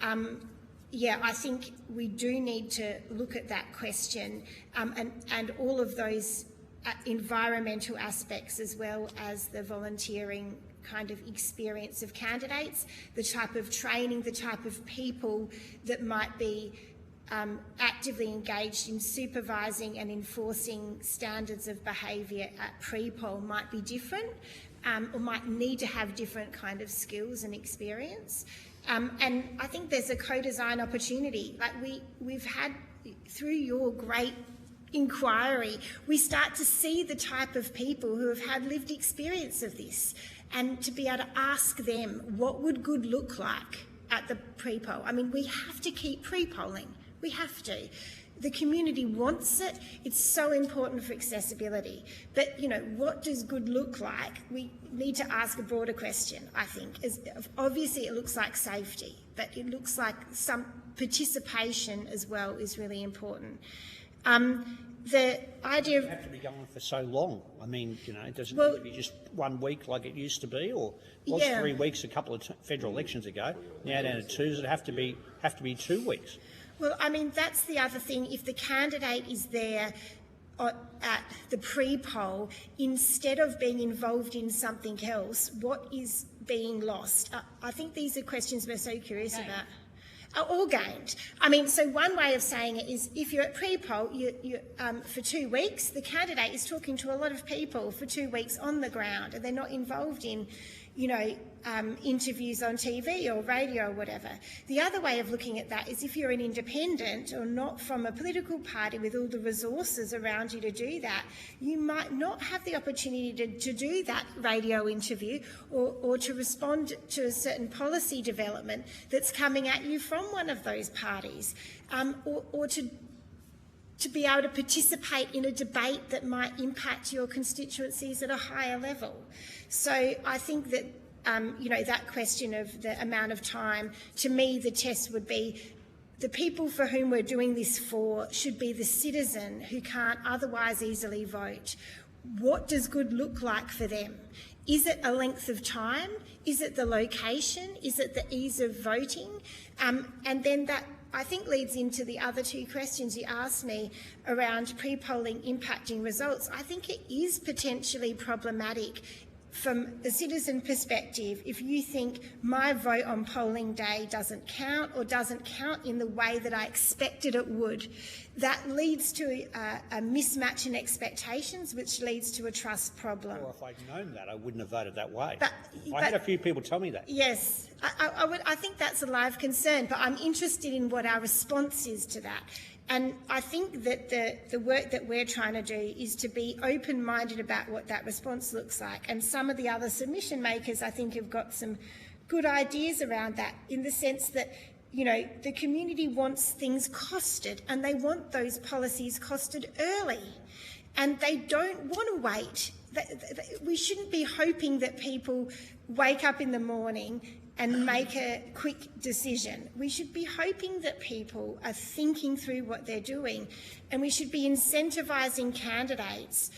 I think we do need to look at that question and all of those environmental aspects, as well as the volunteering kind of experience of candidates, the type of training, the type of people that might be actively engaged in supervising and enforcing standards of behaviour at pre-poll might be different, or might need to have different kind of skills and experience. And I think there's a co-design opportunity. Like we've had, through your great inquiry, we start to see the type of people who have had lived experience of this, and to be able to ask them what would good look like at the pre-poll. I mean, we have to keep pre-polling. We have to. The community wants it. It's so important for accessibility. But, you know, what does good look like? We need to ask a broader question, I think. Obviously, it looks like safety, but it looks like some participation as well is really important. The idea of... It have to be going for so long. I mean, you know, it doesn't have to be just 1 week like it used to be, or was 3 weeks a couple of federal elections ago. Now down to 2, does it have to be 2 weeks? Well, I mean, that's the other thing. If the candidate is there at the pre-poll, instead of being involved in something else, what is being lost? I think these are questions we're so curious about. Or gained. I mean, so one way of saying it is, if you're at pre-poll, for 2 weeks, the candidate is talking to a lot of people for 2 weeks on the ground, and they're not involved in, you know, interviews on TV or radio or whatever. The other way of looking at that is, if you're an independent or not from a political party with all the resources around you to do that, you might not have the opportunity to do that radio interview or to respond to a certain policy development that's coming at you from one of those parties, or to be able to participate in a debate that might impact your constituencies at a higher level. So I think that, you know, that question of the amount of time, to me the test would be the people for whom we're doing this for should be the citizen who can't otherwise easily vote. What does good look like for them? Is it a length of time? Is it the location? Is it the ease of voting? And then that, I think, leads into the other 2 questions you asked me around pre-polling impacting results. I think it is potentially problematic from a citizen perspective if you think my vote on polling day doesn't count, or doesn't count in the way that I expected it would. That leads to a mismatch in expectations, which leads to a trust problem. Or if I'd known that, I wouldn't have voted that way. But I had a few people tell me that. Yes, I think that's a live concern, but I'm interested in what our response is to that. And I think that the work that we're trying to do is to be open-minded about what that response looks like. And some of the other submission makers, I think, have got some good ideas around that, in the sense that, you know, the community wants things costed, and they want those policies costed early, and they don't want to wait. We shouldn't be hoping that people wake up in the morning and make a quick decision. We should be hoping that people are thinking through what they're doing, and we should be incentivising candidates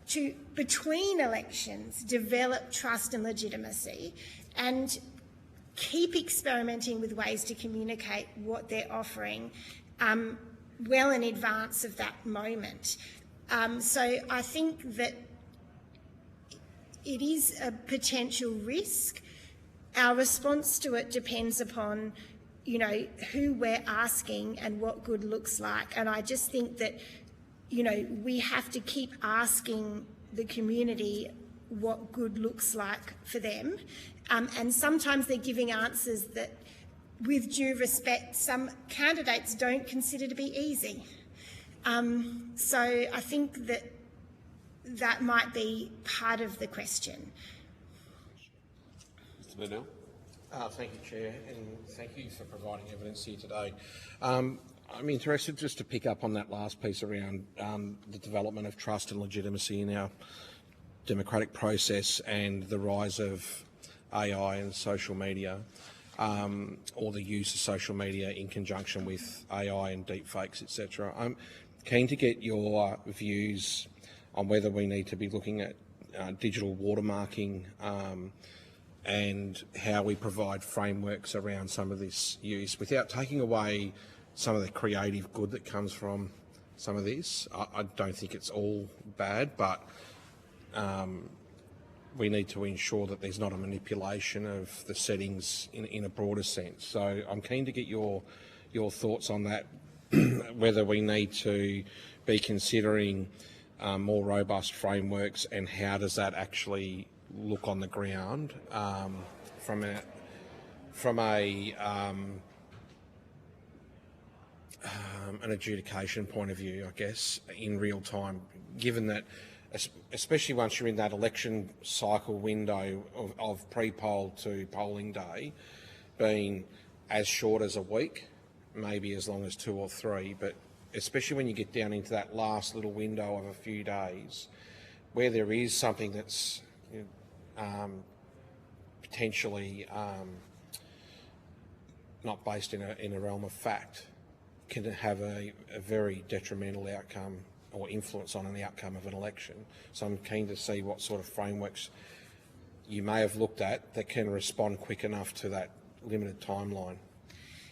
to, between elections, develop trust and legitimacy, and keep experimenting with ways to communicate what they're offering well in advance of that moment. So I think that it is a potential risk. Our response to it depends upon, you know, who we're asking and what good looks like. And I just think that, you know, we have to keep asking the community what good looks like for them. And sometimes they're giving answers that, with due respect, some candidates don't consider to be easy. So I think that that might be part of the question. Mr. Burnell. Thank you, Chair, and thank you for providing evidence here today. I'm interested just to pick up on that last piece around the development of trust and legitimacy in our democratic process, and the rise of AI and social media, or the use of social media in conjunction with AI and deepfakes, etc. I'm keen to get your views on whether we need to be looking at digital watermarking, and how we provide frameworks around some of this use without taking away some of the creative good that comes from some of this. I don't think it's all bad, but we need to ensure that there's not a manipulation of the settings in a broader sense. So I'm keen to get your thoughts on that whether we need to be considering more robust frameworks, and how does that actually look on the ground from an adjudication point of view, I guess, in real time, given that, especially once you're in that election cycle window of pre-poll to polling day, being as short as a week, maybe as long as 2 or 3, but especially when you get down into that last little window of a few days, where there is something that's potentially not based in a realm of fact, can have a very detrimental outcome or influence on the outcome of an election. So I'm keen to see what sort of frameworks you may have looked at that can respond quick enough to that limited timeline.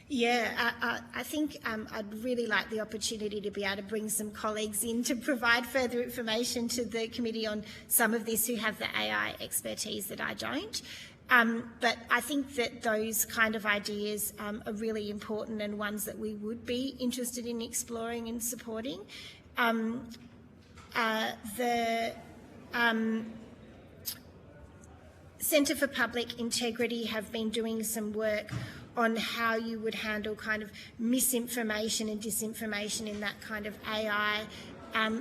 Yeah, I think I'd really like the opportunity to be able to bring some colleagues in to provide further information to the committee on some of this who have the AI expertise that I don't. But I think that those kind of ideas are really important and ones that we would be interested in exploring and supporting. The Centre for Public Integrity have been doing some work on how you would handle kind of misinformation and disinformation in that kind of AI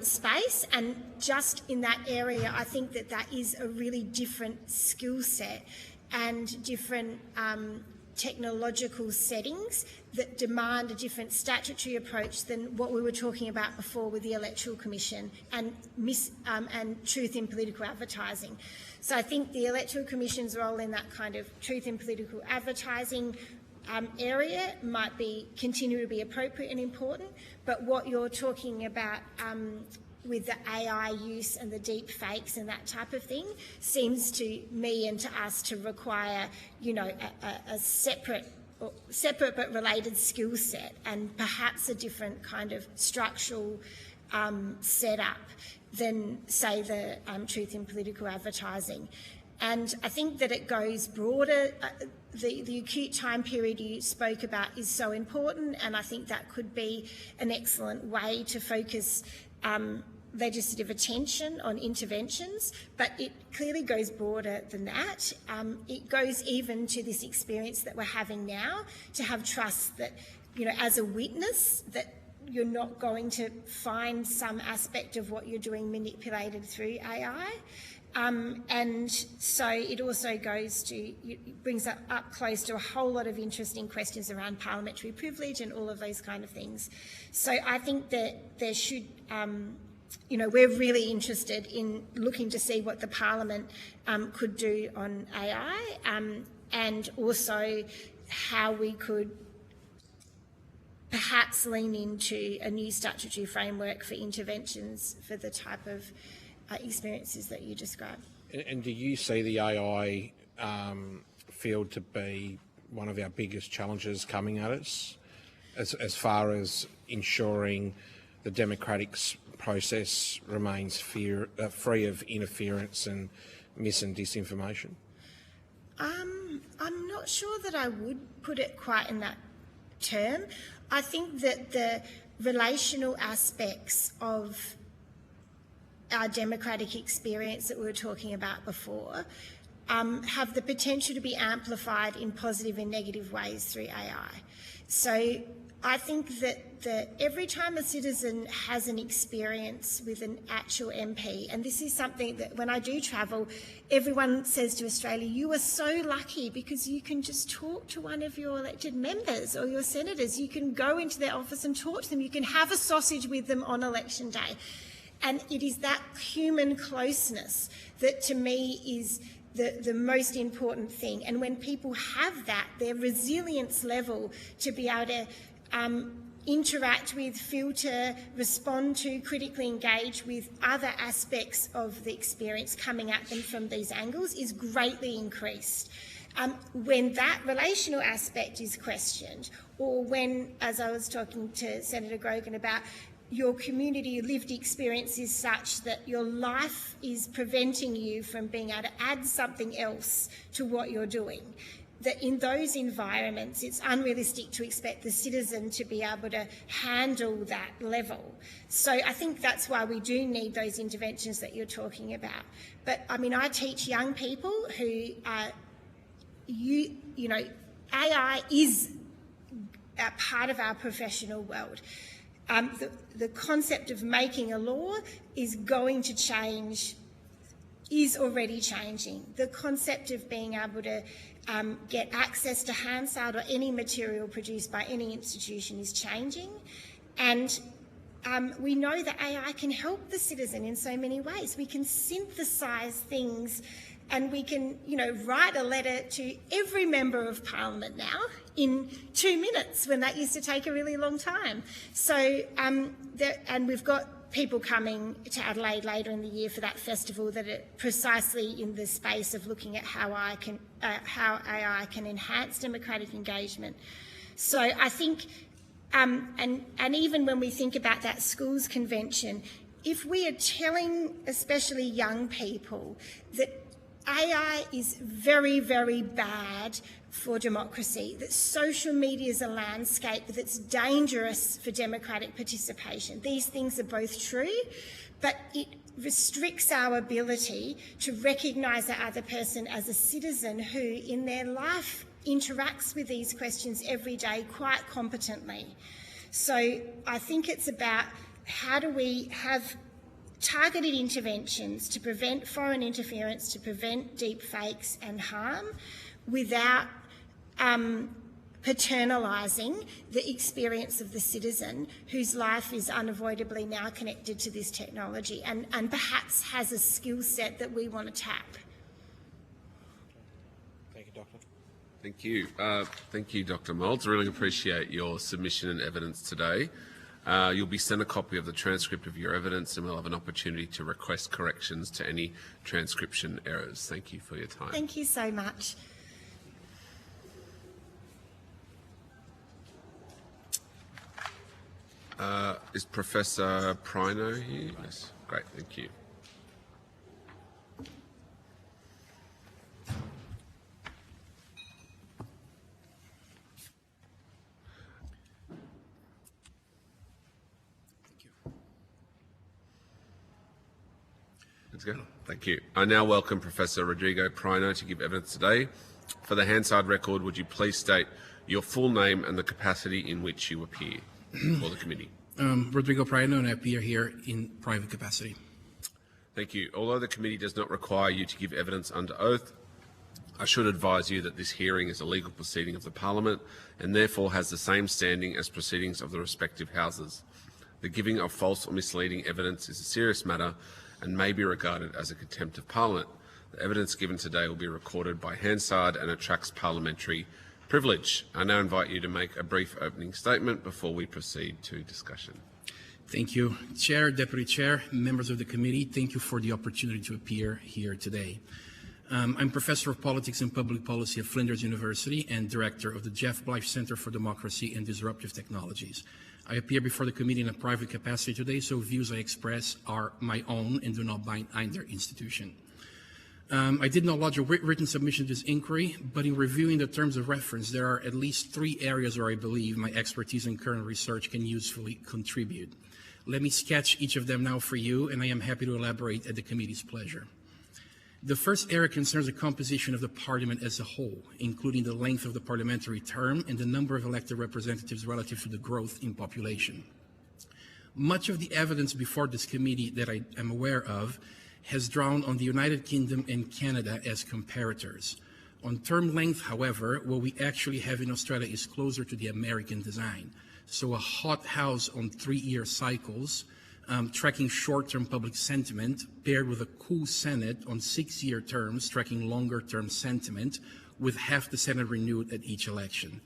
space. And just in that area, I think that that is a really different skill set and different technological settings that demand a different statutory approach than what we were talking about before with the Electoral Commission and truth in political advertising. So I think the Electoral Commission's role in that kind of truth in political advertising area might continue to be appropriate and important, but what you're talking about with the AI use and the deep fakes and that type of thing seems to me and to us to require, you know, a separate but related skill set and perhaps a different kind of structural setup than, say, the truth in political advertising. And I think that it goes broader. The acute time period you spoke about is so important, and I think that could be an excellent way to focus legislative attention on interventions, but it clearly goes broader than that. It goes even to this experience that we're having now, to have trust that, you know, as a witness, that you're not going to find some aspect of what you're doing manipulated through AI. And so it also brings up close to a whole lot of interesting questions around parliamentary privilege and all of those kind of things. So I think that there should, you know, we're really interested in looking to see what the Parliament could do on AI, and also how we could perhaps lean into a new statutory framework for interventions for the type of experiences that you described. And do you see the AI field to be one of our biggest challenges coming at us as far as ensuring the democratic process remains free of interference and mis and disinformation? I'm not sure that I would put it quite in that term. I think that the relational aspects of our democratic experience that we were talking about before have the potential to be amplified in positive and negative ways through AI. So I think that every time a citizen has an experience with an actual MP, and this is something that when I do travel, everyone says to Australia, you are so lucky because you can just talk to one of your elected members or your senators. You can go into their office and talk to them. You can have a sausage with them on election day. And it is that human closeness that to me is the most important thing. And when people have that, their resilience level to be able to interact with, filter, respond to, critically engage with other aspects of the experience coming at them from these angles is greatly increased. When that relational aspect is questioned, or when, as I was talking to Senator Grogan about, your community lived experience is such that your life is preventing you from being able to add something else to what you're doing, that in those environments, it's unrealistic to expect the citizen to be able to handle that level. So I think that's why we do need those interventions that you're talking about. But I mean, I teach young people who are, you know, AI is a part of our professional world. The concept of making a law is going to change, is already changing. The concept of being able to get access to Hansard or any material produced by any institution is changing. And we know that AI can help the citizen in so many ways. We can synthesise things, and we can, you know, write a letter to every member of Parliament now in 2 minutes, when that used to take a really long time. So, and we've got people coming to Adelaide later in the year for that festival that are precisely in the space of looking at how AI can enhance democratic engagement. So I think, and even when we think about that schools convention, if we are telling especially young people that AI is very, very bad for democracy, that social media is a landscape that's dangerous for democratic participation. These things are both true, but it restricts our ability to recognise that other person as a citizen who in their life interacts with these questions every day quite competently. So I think it's about how do we have targeted interventions to prevent foreign interference, to prevent deep fakes and harm, without paternalising the experience of the citizen whose life is unavoidably now connected to this technology and perhaps has a skill set that we want to tap. Thank you, Doctor. Thank you. Thank you, Dr. Moulds. Really appreciate your submission and evidence today. You'll be sent a copy of the transcript of your evidence, and we'll have an opportunity to request corrections to any transcription errors. Thank you for your time. Thank you so much. Is Professor Prino here? Yes. Great, thank you. Let's go. Thank you. I now welcome Professor Rodrigo Prino to give evidence today. For the Hansard record, would you please state your full name and the capacity in which you appear for the committee? Rodrigo Prino, and I appear here in private capacity. Thank you. Although the committee does not require you to give evidence under oath, I should advise you that this hearing is a legal proceeding of the Parliament and therefore has the same standing as proceedings of the respective houses. The giving of false or misleading evidence is a serious matter and may be regarded as a contempt of Parliament. The evidence given today will be recorded by Hansard and attracts parliamentary privilege. I now invite you to make a brief opening statement before we proceed to discussion. Thank you. Chair, Deputy Chair, members of the committee, thank you for the opportunity to appear here today. I'm Professor of Politics and Public Policy at Flinders University and Director of the Jeff Blythe Center for Democracy and Disruptive Technologies. I appear before the committee in a private capacity today, so views I express are my own and do not bind either institution. I did not lodge a written submission to this inquiry, but in reviewing the terms of reference, there are at least 3 areas where I believe my expertise and current research can usefully contribute. Let me sketch each of them now for you, and I am happy to elaborate at the committee's pleasure. The first area concerns the composition of the Parliament as a whole, including the length of the parliamentary term and the number of elected representatives relative to the growth in population. Much of the evidence before this committee that I am aware of has drawn on the United Kingdom and Canada as comparators. On term length, however, what we actually have in Australia is closer to the American design. So a hot house on 3-year cycles, tracking short-term public sentiment, paired with a cool Senate on 6-year terms, tracking longer-term sentiment, with half the Senate renewed at each election.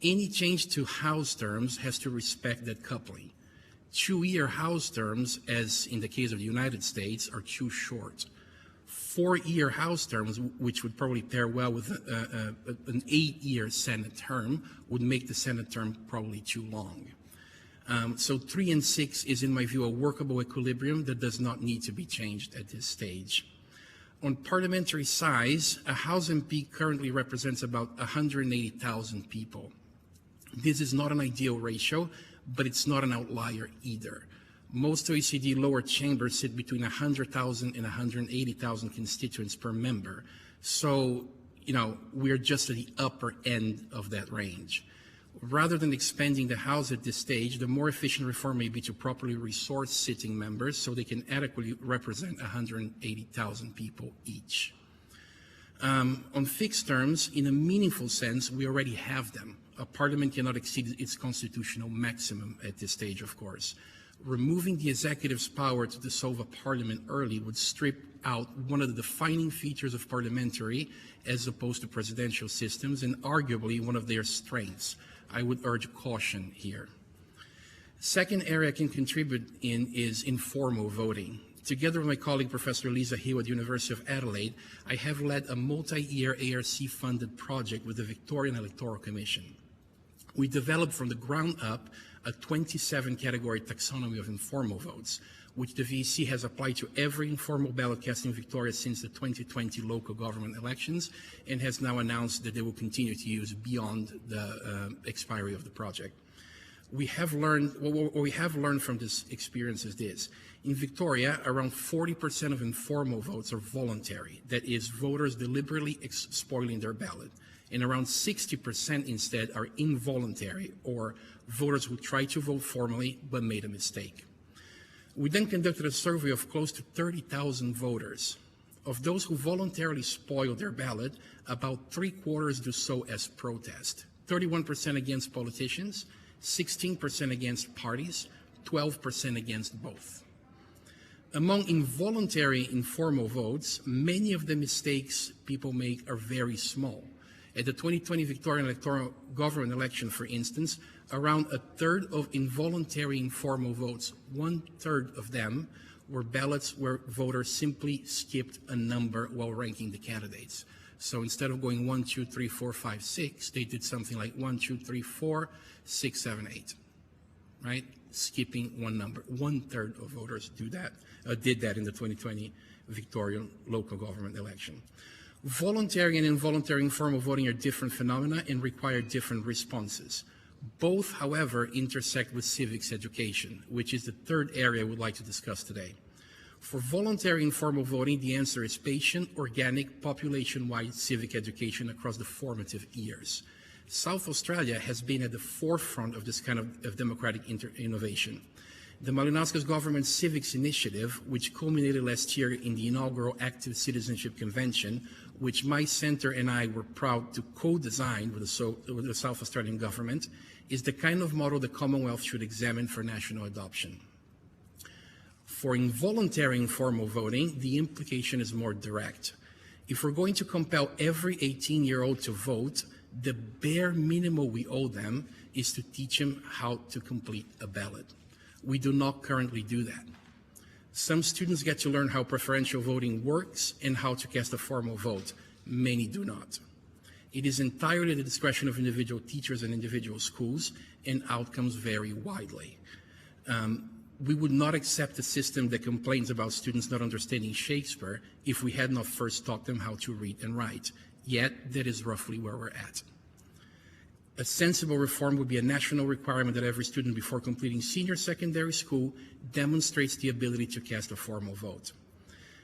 Any change to house terms has to respect that coupling. 2-year house terms, as in the case of the United States, are too short. 4-year house terms, which would probably pair well with an 8-year Senate term, would make the Senate term probably too long. So 3 and 6 is, in my view, a workable equilibrium that does not need to be changed at this stage. On parliamentary size, a House MP currently represents about 180,000 people. This is not an ideal ratio, but it's not an outlier either. Most OECD lower chambers sit between 100,000 and 180,000 constituents per member. So, we're just at the upper end of that range. Rather than expanding the House at this stage, the more efficient reform may be to properly resource sitting members so they can adequately represent 180,000 people each. On fixed terms, in a meaningful sense, we already have them. A parliament cannot exceed its constitutional maximum at this stage, of course. Removing the executive's power to dissolve a parliament early would strip out one of the defining features of parliamentary as opposed to presidential systems, and arguably one of their strengths. I would urge caution here. Second area I can contribute in is informal voting. Together with my colleague, Professor Lisa Hill at the University of Adelaide, I have led a multi-year ARC-funded project with the Victorian Electoral Commission. We developed from the ground up a 27-category taxonomy of informal votes, which the VEC has applied to every informal ballot cast in Victoria since the 2020 local government elections, and has now announced that they will continue to use beyond the expiry of the project. What we have learned from this experience is this. In Victoria, around 40% of informal votes are voluntary, that is, voters deliberately spoiling their ballot, and around 60% instead are involuntary, or voters who tried to vote formally but made a mistake. We then conducted a survey of close to 30,000 voters. Of those who voluntarily spoiled their ballot, about 3/4 do so as protest, 31% against politicians, 16% against parties, 12% against both. Among involuntary informal votes, many of the mistakes people make are very small. At the 2020 Victorian electoral government election, for instance, around 1/3 of involuntary informal votes, 1/3 of them were ballots where voters simply skipped a number while ranking the candidates. So instead of going 1, 2, 3, 4, 5, 6, they did something like 1, 2, 3, 4, 6, 7, 8, right? Skipping one number. 1/3 of voters did that in the 2020 Victorian local government election. Voluntary and involuntary informal voting are different phenomena and require different responses. Both, however, intersect with civics education, which is the third area I would like to discuss today. For voluntary informal voting, the answer is patient, organic, population-wide civic education across the formative years. South Australia has been at the forefront of this kind of democratic innovation. The Malinowska's government civics initiative, which culminated last year in the inaugural Active Citizenship Convention, which my center and I were proud to co-design with the South Australian government, is the kind of model the Commonwealth should examine for national adoption. For involuntary informal voting, the implication is more direct. If we're going to compel every 18-year-old to vote, the bare minimum we owe them is to teach them how to complete a ballot. We do not currently do that. Some students get to learn how preferential voting works and how to cast a formal vote. Many do not. It is entirely the discretion of individual teachers and individual schools, and outcomes vary widely. We would not accept a system that complains about students not understanding Shakespeare if we had not first taught them how to read and write. Yet, that is roughly where we're at. A sensible reform would be a national requirement that every student before completing senior secondary school demonstrates the ability to cast a formal vote.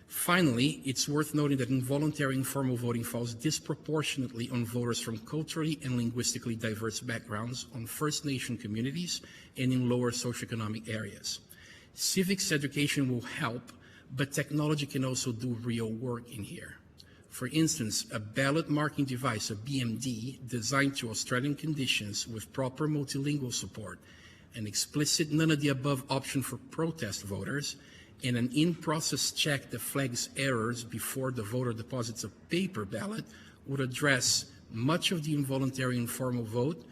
Finally, it's worth noting that involuntary informal voting falls disproportionately on voters from culturally and linguistically diverse backgrounds, on First Nation communities, and in lower socioeconomic areas. Civics education will help, but technology can also do real work in here. For instance, a ballot marking device, a BMD, designed to Australian conditions with proper multilingual support, an explicit none-of-the-above option for protest voters, and an in-process check that flags errors before the voter deposits a paper ballot would address much of the involuntary informal vote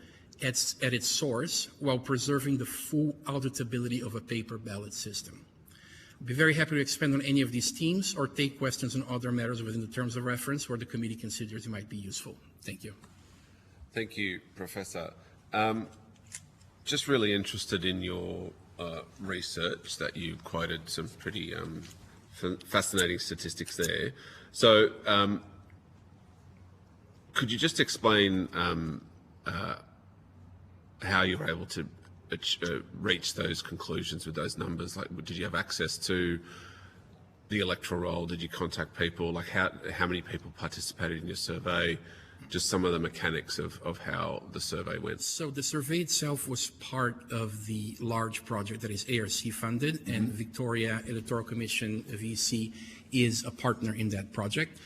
at its source while preserving the full auditability of a paper ballot system. I'd be very happy to expand on any of these themes or take questions on other matters within the terms of reference where the committee considers it might be useful. Thank you. Thank you, Professor. Just really interested in your research that you quoted some pretty fascinating statistics there. So, could you just explain how you were able to reach those conclusions with those numbers? Like, did you have access to the electoral roll? Did you contact people? Like, how many people participated in your survey? Just some of the mechanics of how the survey went. So the survey itself was part of the large project that is ARC funded, and Victoria Electoral Commission, VC, is a partner in that project.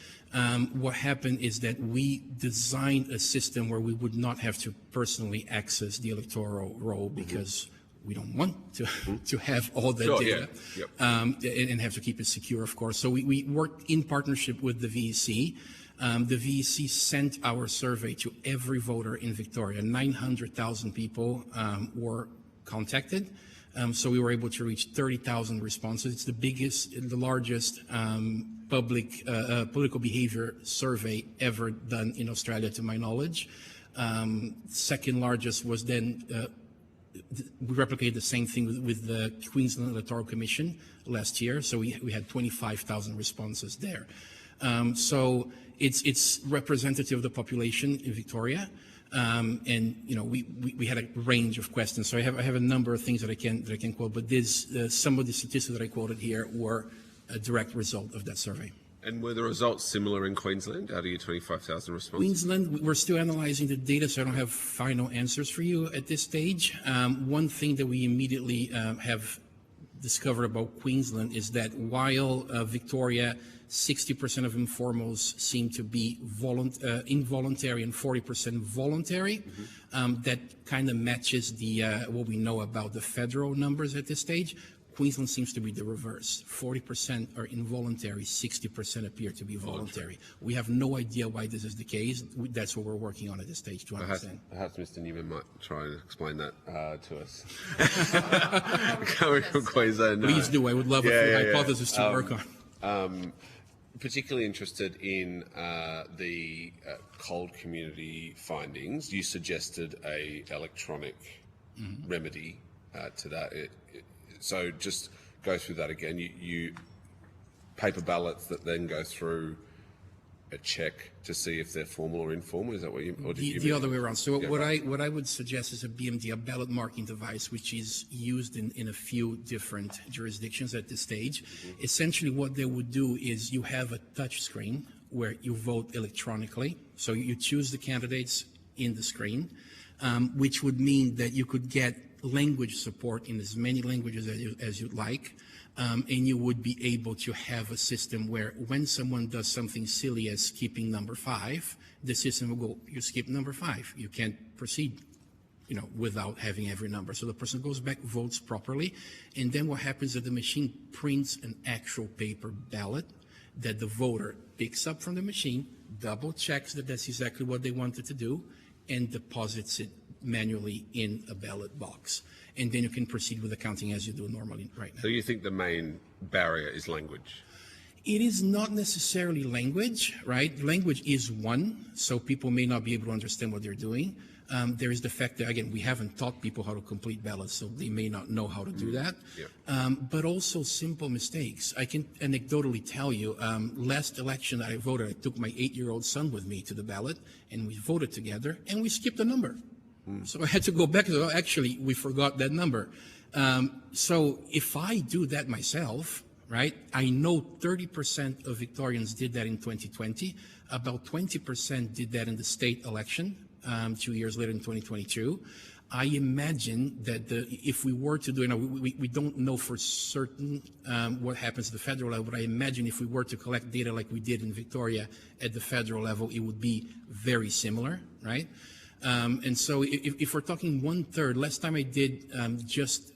What happened is that we designed a system where we would not have to personally access the electoral roll because we don't want to have all that data and have to keep it secure, of course. So we worked in partnership with the VEC. The VEC sent our survey to every voter in Victoria. 900,000 people were contacted. So we were able to reach 30,000 responses. It's the largest political behavior survey ever done in Australia, to my knowledge. Second largest was then, we replicated the same thing with the Queensland Electoral Commission last year. So we had 25,000 responses there. So it's representative of the population in Victoria. And we had a range of questions. So I have a number of things that I can quote, but some of the statistics that I quoted here were a direct result of that survey. And were the results similar in Queensland out of your 25,000 responses? Queensland, we're still analyzing the data, so I don't have final answers for you at this stage. One thing that we immediately have discovered about Queensland is that while Victoria, 60% of informals seem to be involuntary and 40% voluntary. That kind of matches what we know about the federal numbers at this stage. Queensland seems to be the reverse. 40% are involuntary, 60% appear to be voluntary. We have no idea why this is the case. That's what we're working on at this stage to understand. Perhaps Mr. Newman might try and explain that to us. Coming from Queensland. Please do. I would love a few hypotheses to work on. Particularly interested in the cold community findings. You suggested a electronic remedy to that. So just go through that again. You paper ballots that then go through a check to see if they're formal or informal. Is that what you? Or did you the other way around. So what I would suggest is a BMD, a ballot marking device, which is used in a few different jurisdictions at this stage. Essentially, what they would do is you have a touch screen where you vote electronically. So you choose the candidates in the screen, which would mean that you could get language support in as many languages as you'd like. And you would be able to have a system where when someone does something silly as skipping number 5, the system will go, you skip number 5. You can't proceed, without having every number. So the person goes back, votes properly. And then what happens is that the machine prints an actual paper ballot that the voter picks up from the machine, double checks that that's exactly what they wanted to do, and deposits it manually in a ballot box. And then you can proceed with the counting as you do normally right now. So you think the main barrier is language? It is not necessarily language, right? Language is one, so people may not be able to understand what they're doing. There is the fact that, again, we haven't taught people how to complete ballots, so they may not know how to do that. But also simple mistakes. I can anecdotally tell you, last election that I voted, I took my 8-year-old son with me to the ballot, and we voted together, and we skipped a number. So I had to go back and say, actually, we forgot that number. So if I do that myself, right, I know 30% of Victorians did that in 2020. About 20% did that in the state election 2 years later in 2022. I imagine that if we were to do, we don't know for certain what happens at the federal level, but I imagine if we were to collect data like we did in Victoria at the federal level, it would be very similar, right? And so if we're talking 1/3, last time I did, just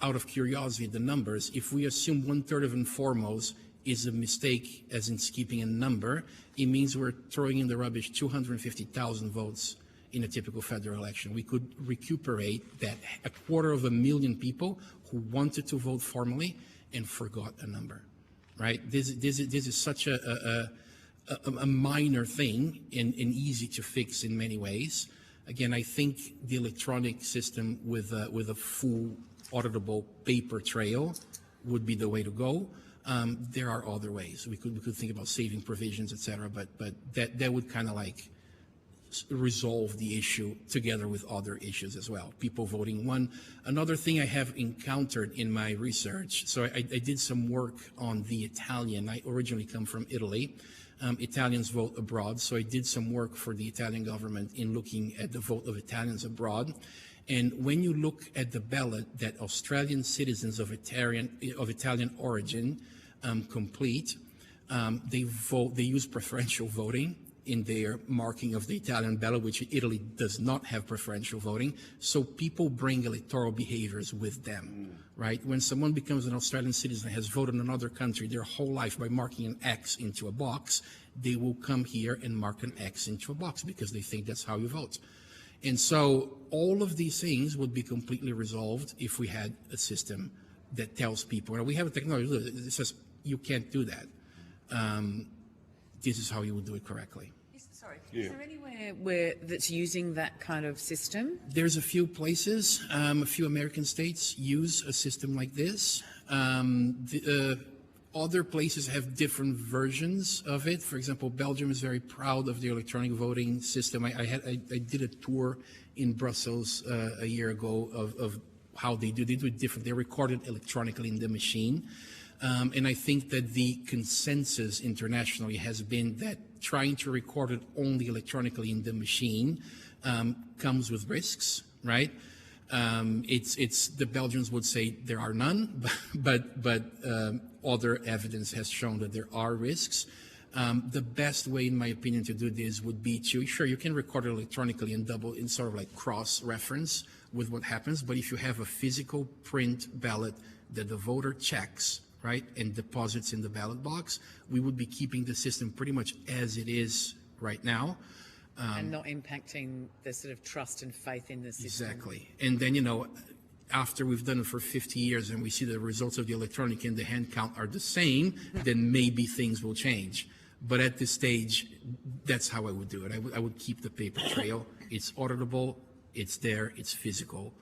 out of curiosity, the numbers, if we assume 1/3 of informals is a mistake, as in skipping a number, it means we're throwing in the rubbish 250,000 votes in a typical federal election. We could recuperate that 250,000 people who wanted to vote formally and forgot a number, right? This is such a minor thing and easy to fix in many ways. Again, I think the electronic system with a full auditable paper trail would be the way to go. There are other ways. We could think about saving provisions, et cetera, but that would kind of like resolve the issue together with other issues as well. People voting another thing I have encountered in my research, so I did some work on the Italian. I originally come from Italy. Italians vote abroad, so I did some work for the Italian government in looking at the vote of Italians abroad. And when you look at the ballot that Australian citizens of Italian origin complete, they use preferential voting in their marking of the Italian ballot, which Italy does not have preferential voting. So people bring electoral behaviors with them, right? When someone becomes an Australian citizen and has voted in another country their whole life by marking an X into a box, they will come here and mark an X into a box because they think that's how you vote. And so all of these things would be completely resolved if we had a system that tells people, we have a technology that says you can't do that. This is how you would do it correctly. Is there anywhere that's using that kind of system? There's a few places, a few American states use a system like this. Other places have different versions of it. For example, Belgium is very proud of the electronic voting system. I did a tour in Brussels a year ago of how they do it different. They record it electronically in the machine. And I think that the consensus internationally has been that trying to record it only electronically in the machine comes with risks, right? The Belgians would say there are none, but other evidence has shown that there are risks. The best way, in my opinion, to do this would be sure, you can record it electronically and sort of like cross-reference with what happens, but if you have a physical print ballot that the voter checks, right, and deposits in the ballot box, we would be keeping the system pretty much as it is right now. And not impacting the sort of trust and faith in the system. Exactly. And then, after we've done it for 50 years and we see the results of the electronic and the hand count are the same, then maybe things will change. But at this stage, that's how I would do it. I would keep the paper trail. It's auditable, it's there, it's physical,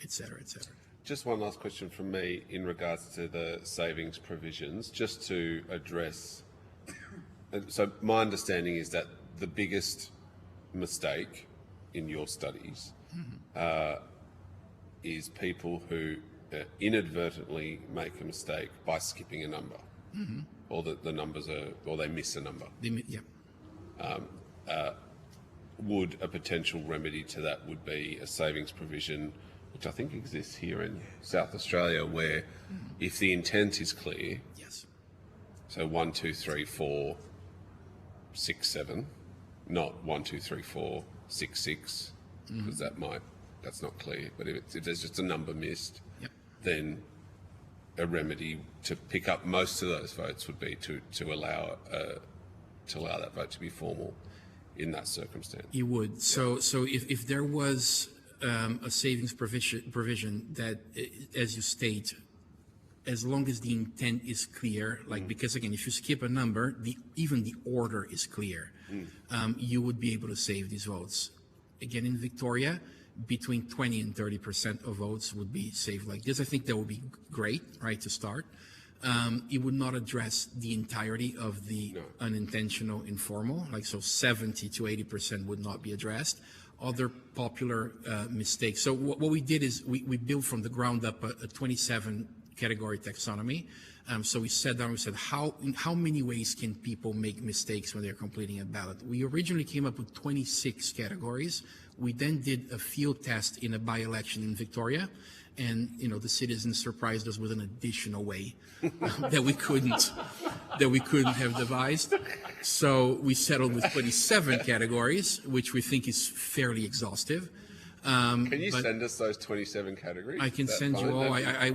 et cetera, et cetera. Just one last question from me in regards to the savings provisions, just to address. So my understanding is that the biggest mistake in your studies is people who inadvertently make a mistake by skipping a number, or that the numbers or they miss a number. Would a potential remedy to that would be a savings provision, which I think exists here in South Australia, where if the intent is clear, yes. So 1, 2, 3, 4, 6, 7, not 1, 2, 3, 4, 6, 6, because that's not clear. But if there's just a number missed, then a remedy to pick up most of those votes would be to allow that vote to be formal in that circumstance. You would. So if there was a savings provision that, as you state, as long as the intent is clear, because again, if you skip a number, even the order is clear, you would be able to save these votes. Again, in Victoria, between 20 and 30% of votes would be saved like this. I think that would be great, right, to start. It would not address the entirety of the unintentional informal, so 70 to 80% would not be addressed. Other popular mistakes. So what we did is we built from the ground up a 27 category taxonomy. So we sat down and we said, in how many ways can people make mistakes when they're completing a ballot? We originally came up with 26 categories. We then did a field test in a by-election in Victoria, and the citizens surprised us with an additional way that we couldn't have devised. So we settled with 27 categories, which we think is fairly exhaustive. Can you send us those 27 categories? I can send you all. I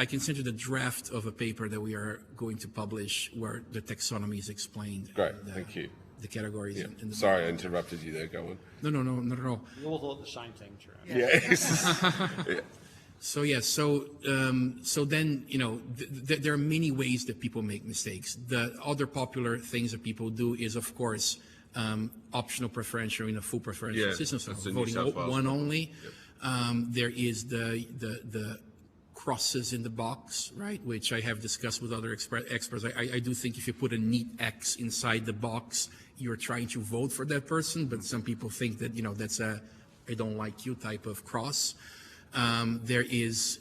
can send you the draft of a paper that we are going to publish where the taxonomy is explained. Great, thank you. The categories. Yeah. In the Sorry, I interrupted you there. Go on. No, not at all. We all thought the same thing, Gerard. Yeah. So then, there are many ways that people make mistakes. The other popular things that people do is, of course, optional preferential in a full preferential system, so voting one only. There is the crosses in the box, right, which I have discussed with other experts. I do think if you put a neat X inside the box, you're trying to vote for that person, but some people think that, that's a I don't like you type of cross. There is,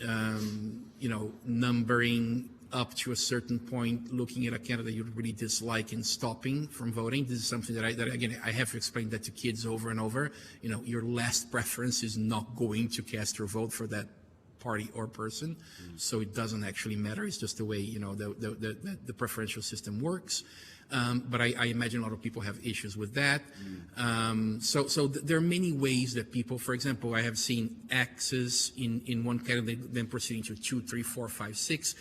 numbering up to a certain point, looking at a candidate you really dislike and stopping from voting. This is something that I have to explain that to kids over and over. Your last preference is not going to cast your vote for that party or person, so it doesn't actually matter. It's just the way the preferential system works. But I imagine a lot of people have issues with that. So there are many ways that people, for example, I have seen X's in one candidate, then proceeding to 2, 3, 4, 5, 6.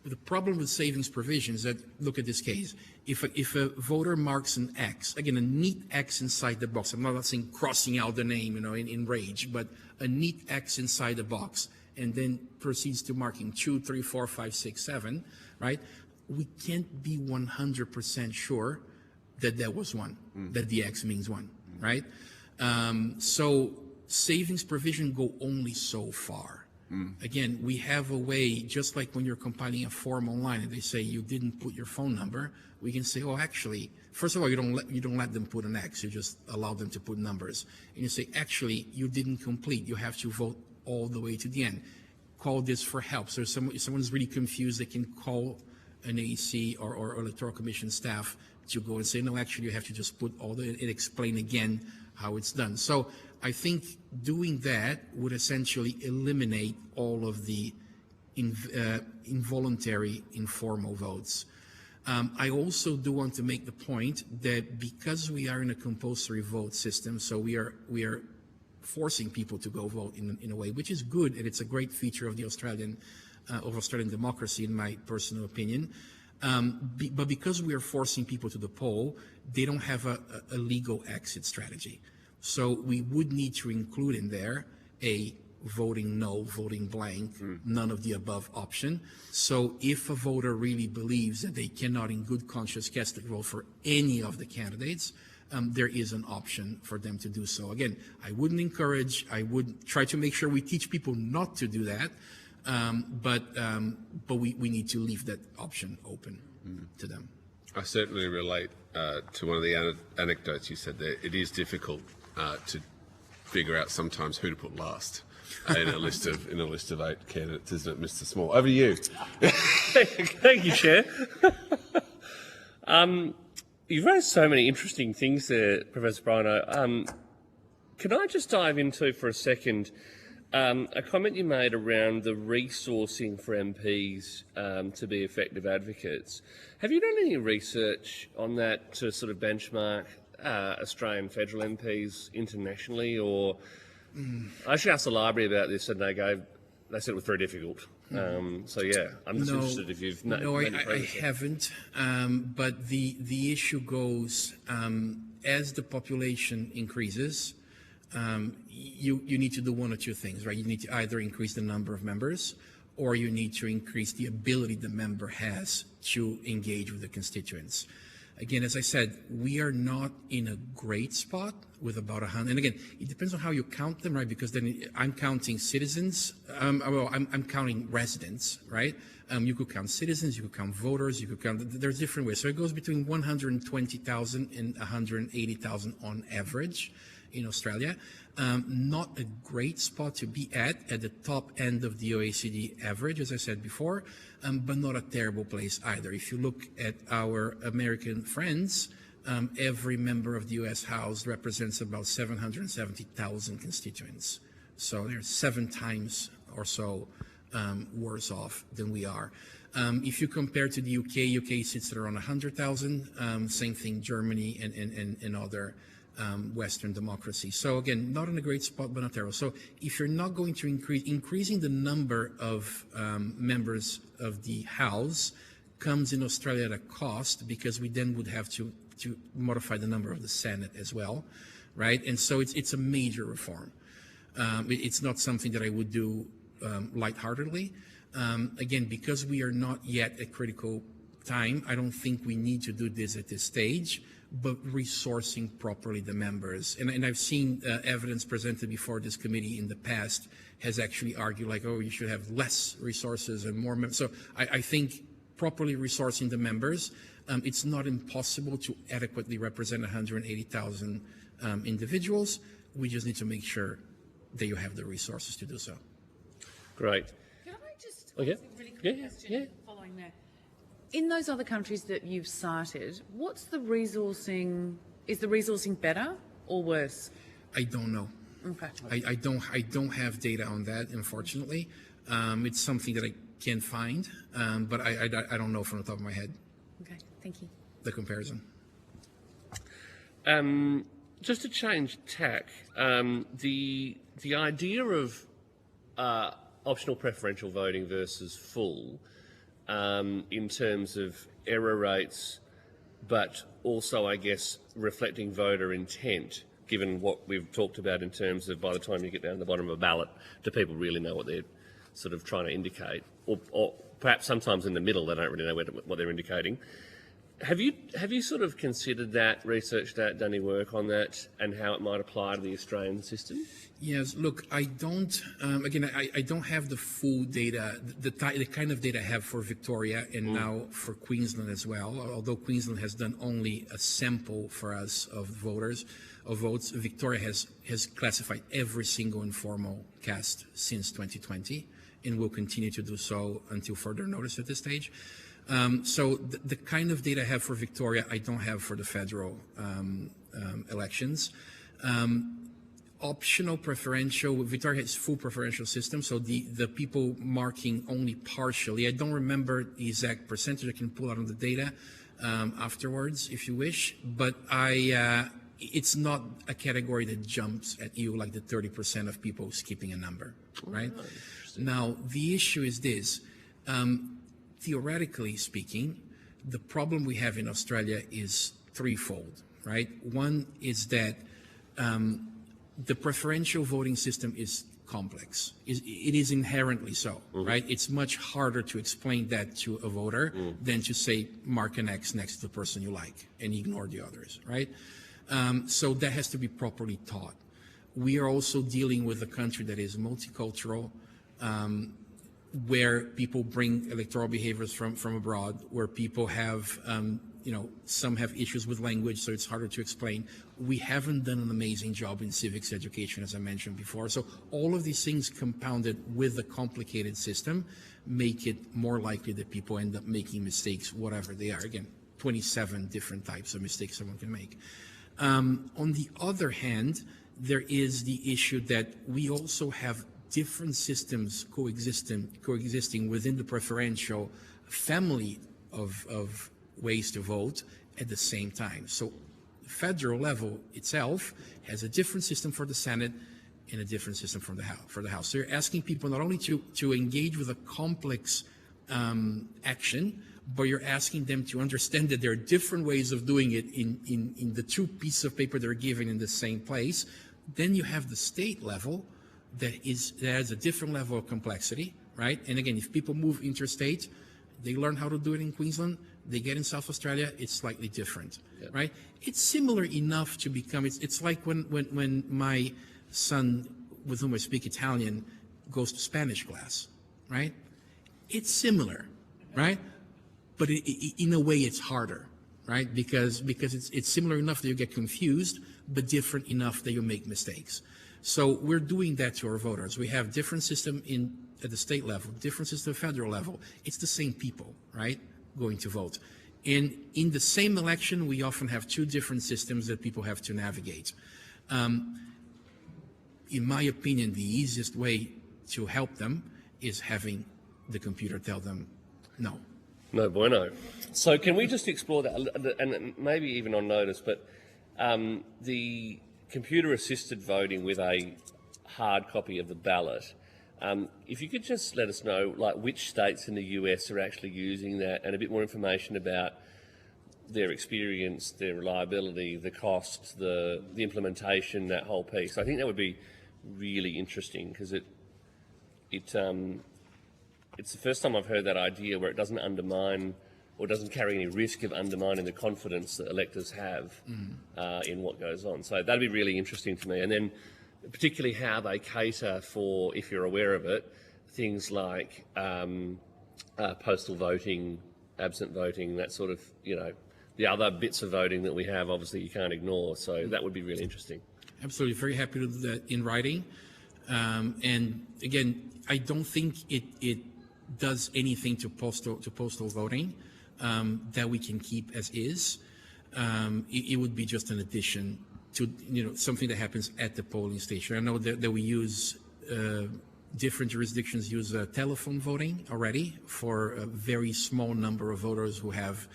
The problem with savings provisions that, look at this case, if a voter marks an X, again, a neat X inside the box, I'm not saying crossing out the name, in rage, but a neat X inside the box, and then proceeds to marking 2, 3, 4, 5, 6, 7, right? We can't be 100% sure that that was one, that the X means one, right? So savings provision go only so far. Again, we have a way, just like when you're compiling a form online and they say you didn't put your phone number, we can say, oh, actually, first of all, you don't let them put an X, you just allow them to put numbers. And you say, actually, you didn't complete, you have to vote all the way to the end. Call this for help. So if someone's really confused, they can call an AEC or Electoral Commission staff to go and say, no, actually, you have to just put all and explain again how it's done. So I think doing that would essentially eliminate all of the involuntary informal votes. I also do want to make the point that because we are in a compulsory vote system, so we are forcing people to go vote in a way, which is good, and it's a great feature of the Australian democracy, in my personal opinion. But because we are forcing people to the poll, they don't have a legal exit strategy. So we would need to include in there a voting no, voting blank, none of the above option. So if a voter really believes that they cannot in good conscience cast a vote for any of the candidates, there is an option for them to do so. Again, I wouldn't encourage, I would try to make sure we teach people not to do that, but we need to leave that option open to them. I certainly relate to one of the anecdotes you said there. It is difficult to figure out sometimes who to put last in a list of 8 candidates, isn't it, Mr. Small? Over to you. Thank you, Chair. You've raised so many interesting things there, Professor Brino. Can I just dive into for a second a comment you made around the resourcing for MPs to be effective advocates? Have you done any research on that to sort of benchmark Australian federal MPs internationally, or I actually asked the library about this and they said it was very difficult. So yeah, I'm just interested if you've I haven't. But the issue goes as the population increases, you need to do one or two things, right? You need to either increase the number of members, or you need to increase the ability the member has to engage with the constituents. Again, as I said, we are not in a great spot with about 100. And again, it depends on how you count them, right? Because then I'm counting citizens. I'm counting residents, right? You could count citizens, you could count voters, you could count. There's different ways. So it goes between 120,000 and 180,000 on average in Australia. Not a great spot to be at the top end of the OECD average, as I said before, but not a terrible place either. If you look at our American friends, every member of the US House represents about 770,000 constituents. So they're 7 times or so worse off than we are. If you compare to the UK sits at around 100,000, same thing Germany and other Western democracies. So again, not in a great spot, but not terrible. So if you're not going to increasing the number of members of the House comes in Australia at a cost, because we then would have to modify the number of the Senate as well, right? And so it's a major reform. It's not something that I would do lightheartedly. Again, because we are not yet at critical time, I don't think we need to do this at this stage. but resourcing properly the members. And I've seen evidence presented before this committee in the past has actually argued like, oh, you should have less resources and more members. So I think properly resourcing the members, it's not impossible to adequately represent 180,000 individuals. We just need to make sure that you have the resources to do so. Great. Can I just Okay. ask a really quick question following that? In those other countries that you've cited, what's the resourcing? Is the resourcing better or worse? I don't know. Okay. I don't have data on that, unfortunately. It's something that I can find, but I don't know from the top of my head Okay. Thank you. the comparison. Just to change tack, the idea of optional preferential voting versus full, in terms of error rates, but also, I guess, reflecting voter intent, given what we've talked about in terms of by the time you get down to the bottom of a ballot, do people really know what they're sort of trying to indicate? Or perhaps sometimes in the middle they don't really know what they're indicating. Have you sort of considered that, researched that, done any work on that, and how it might apply to the Australian system? Yes, look, I don't, again, I don't have the full data, the kind of data I have for Victoria and now for Queensland as well, although Queensland has done only a sample for us of votes. Victoria has classified every single informal cast since 2020 and will continue to do so until further notice at this stage. So the kind of data I have for Victoria, I don't have for the federal elections. Optional preferential, Victoria has full preferential system, so the people marking only partially, I don't remember the exact percentage, I can pull out on the data afterwards if you wish, but it's not a category that jumps at you like the 30% of people skipping a number, right? Now, the issue is this. Theoretically speaking, the problem we have in Australia is threefold, right? One is that the preferential voting system is complex. It is inherently so, right? It's much harder to explain that to a voter than to say mark an X next to the person you like and ignore the others, right? So that has to be properly taught. We are also dealing with a country that is multicultural, where people bring electoral behaviors from abroad, where people have, some have issues with language, so it's harder to explain. We haven't done an amazing job in civics education, as I mentioned before. So all of these things compounded with a complicated system make it more likely that people end up making mistakes, whatever they are. Again, 27 different types of mistakes someone can make. On the other hand, there is the issue that we also have different systems coexisting within the preferential family of ways to vote at the same time. So the federal level itself has a different system for the Senate and a different system for the House. So you're asking people not only to engage with a complex action, but you're asking them to understand that there are different ways of doing it in the two pieces of paper they're given in the same place. Then you have the state level that has a different level of complexity, right? And again, if people move interstate, they learn how to do it in Queensland, they get in South Australia, it's slightly different, right? It's similar enough to become, it's like when my son, with whom I speak Italian, goes to Spanish class, right? It's similar, right? But in a way it's harder, right? Because it's similar enough that you get confused, but different enough that you make mistakes. So we're doing that to our voters. We have different system at the state level, different system at the federal level. It's the same people, right, going to vote. And in the same election, we often have two different systems that people have to navigate. In my opinion, the easiest way to help them is having the computer tell them no. No bueno. So can we just explore that, and maybe even on notice, but the computer-assisted voting with a hard copy of the ballot, if you could just let us know, like, which states in the US are actually using that, and a bit more information about their experience, their reliability, the cost, the implementation, that whole piece. I think that would be really interesting because it's the first time I've heard that idea where it doesn't undermine or doesn't carry any risk of undermining the confidence that electors have in what goes on. So that'd be really interesting to me. And then particularly how they cater for, if you're aware of it, things like postal voting, absent voting, that sort of, the other bits of voting that we have, obviously you can't ignore. So that would be really interesting. Absolutely. Very happy to do that in writing. And again, I don't think it does anything to postal voting that we can keep as is. It would be just an addition to something that happens at the polling station. I know that we use different jurisdictions use telephone voting already for a very small number of voters who have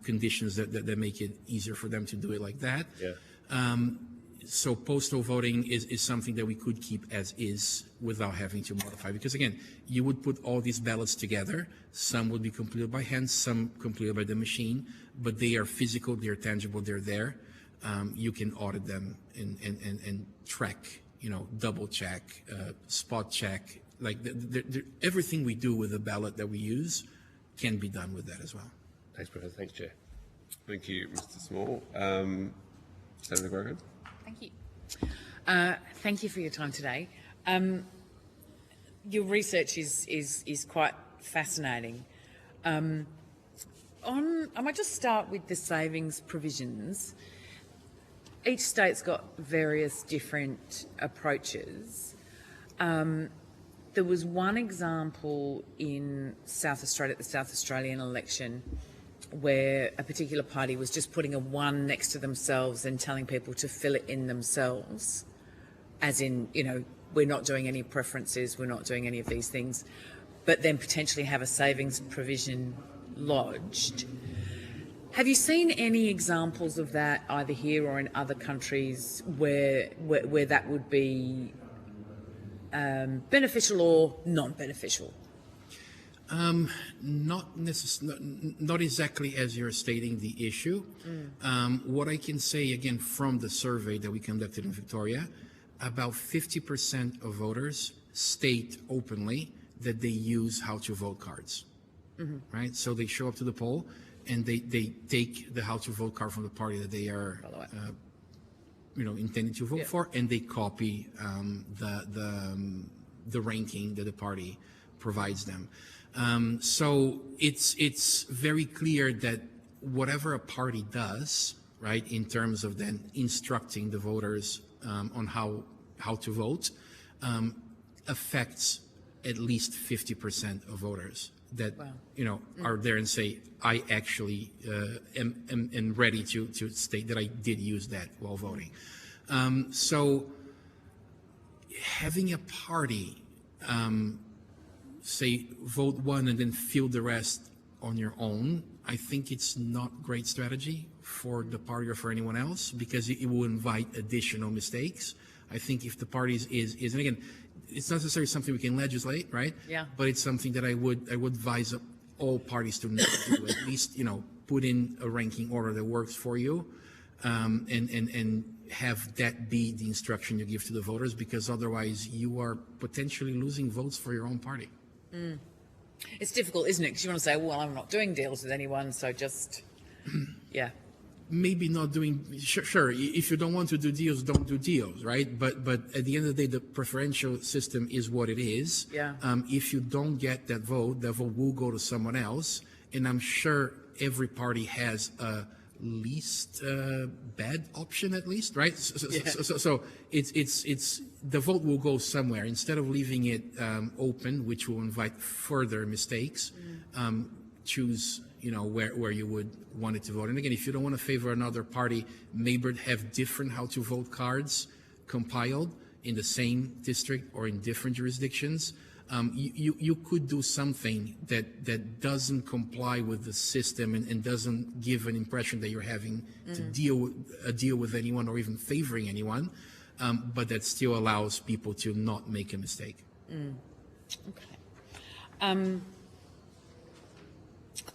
conditions that make it easier for them to do it like that. So postal voting is something that we could keep as is without having to modify, because again, you would put all these ballots together. Some would be completed by hand, some completed by the machine, but they are physical, they're tangible, they're there. You can audit them and track, double check, spot check, like everything we do with the ballot that we use can be done with that as well. Thanks, Professor. Thanks, Chair. Thank you, Mr. Small. Senator Grogan. Thank you. Thank you for your time today. Your research is quite fascinating. I might just start with the savings provisions. Each state's got various different approaches. There was one example in South Australia, at the South Australian election, where a particular party was just putting a 1 next to themselves and telling people to fill it in themselves, as in, we're not doing any preferences, we're not doing any of these things, but then potentially have a savings provision lodged. Have you seen any examples of that either here or in other countries where that would be beneficial or non-beneficial? Not exactly as you're stating the issue. What I can say, again, from the survey that we conducted in Victoria, about 50% of voters state openly that they use how-to-vote cards, right? So they show up to the poll and they take the how-to-vote card from the party that they are, intended to vote for, and they copy the ranking that the party provides them. So it's very clear that whatever a party does, right, in terms of then instructing the voters on how to vote, affects at least 50% of voters that are there and say, I actually am ready to state that I did use that while voting. So having a party say vote 1 and then fill the rest on your own, I think it's not great strategy for the party or for anyone else, because it will invite additional mistakes. I think if the party is and again, it's not necessarily something we can legislate, right? Yeah. But it's something that I would advise all parties to not do. At least put in a ranking order that works for you, and have that be the instruction you give to the voters, because otherwise you are potentially losing votes for your own party. It's difficult, isn't it? Because you want to say, well, I'm not doing deals with anyone, so just, Maybe not doing, sure, if you don't want to do deals, don't do deals, right? But at the end of the day, the preferential system is what it is. Yeah. If you don't get that vote will go to someone else, and I'm sure every party has a least bad option, at least, right? So it's the vote will go somewhere. Instead of leaving it open, which will invite further mistakes, choose where you would want it to vote. And again, if you don't want to favor another party, maybe have different how to vote cards compiled in the same district or in different jurisdictions. You could do something that doesn't comply with the system and doesn't give an impression that you're having to deal with anyone or even favoring anyone, but that still allows people to not make a mistake. Okay.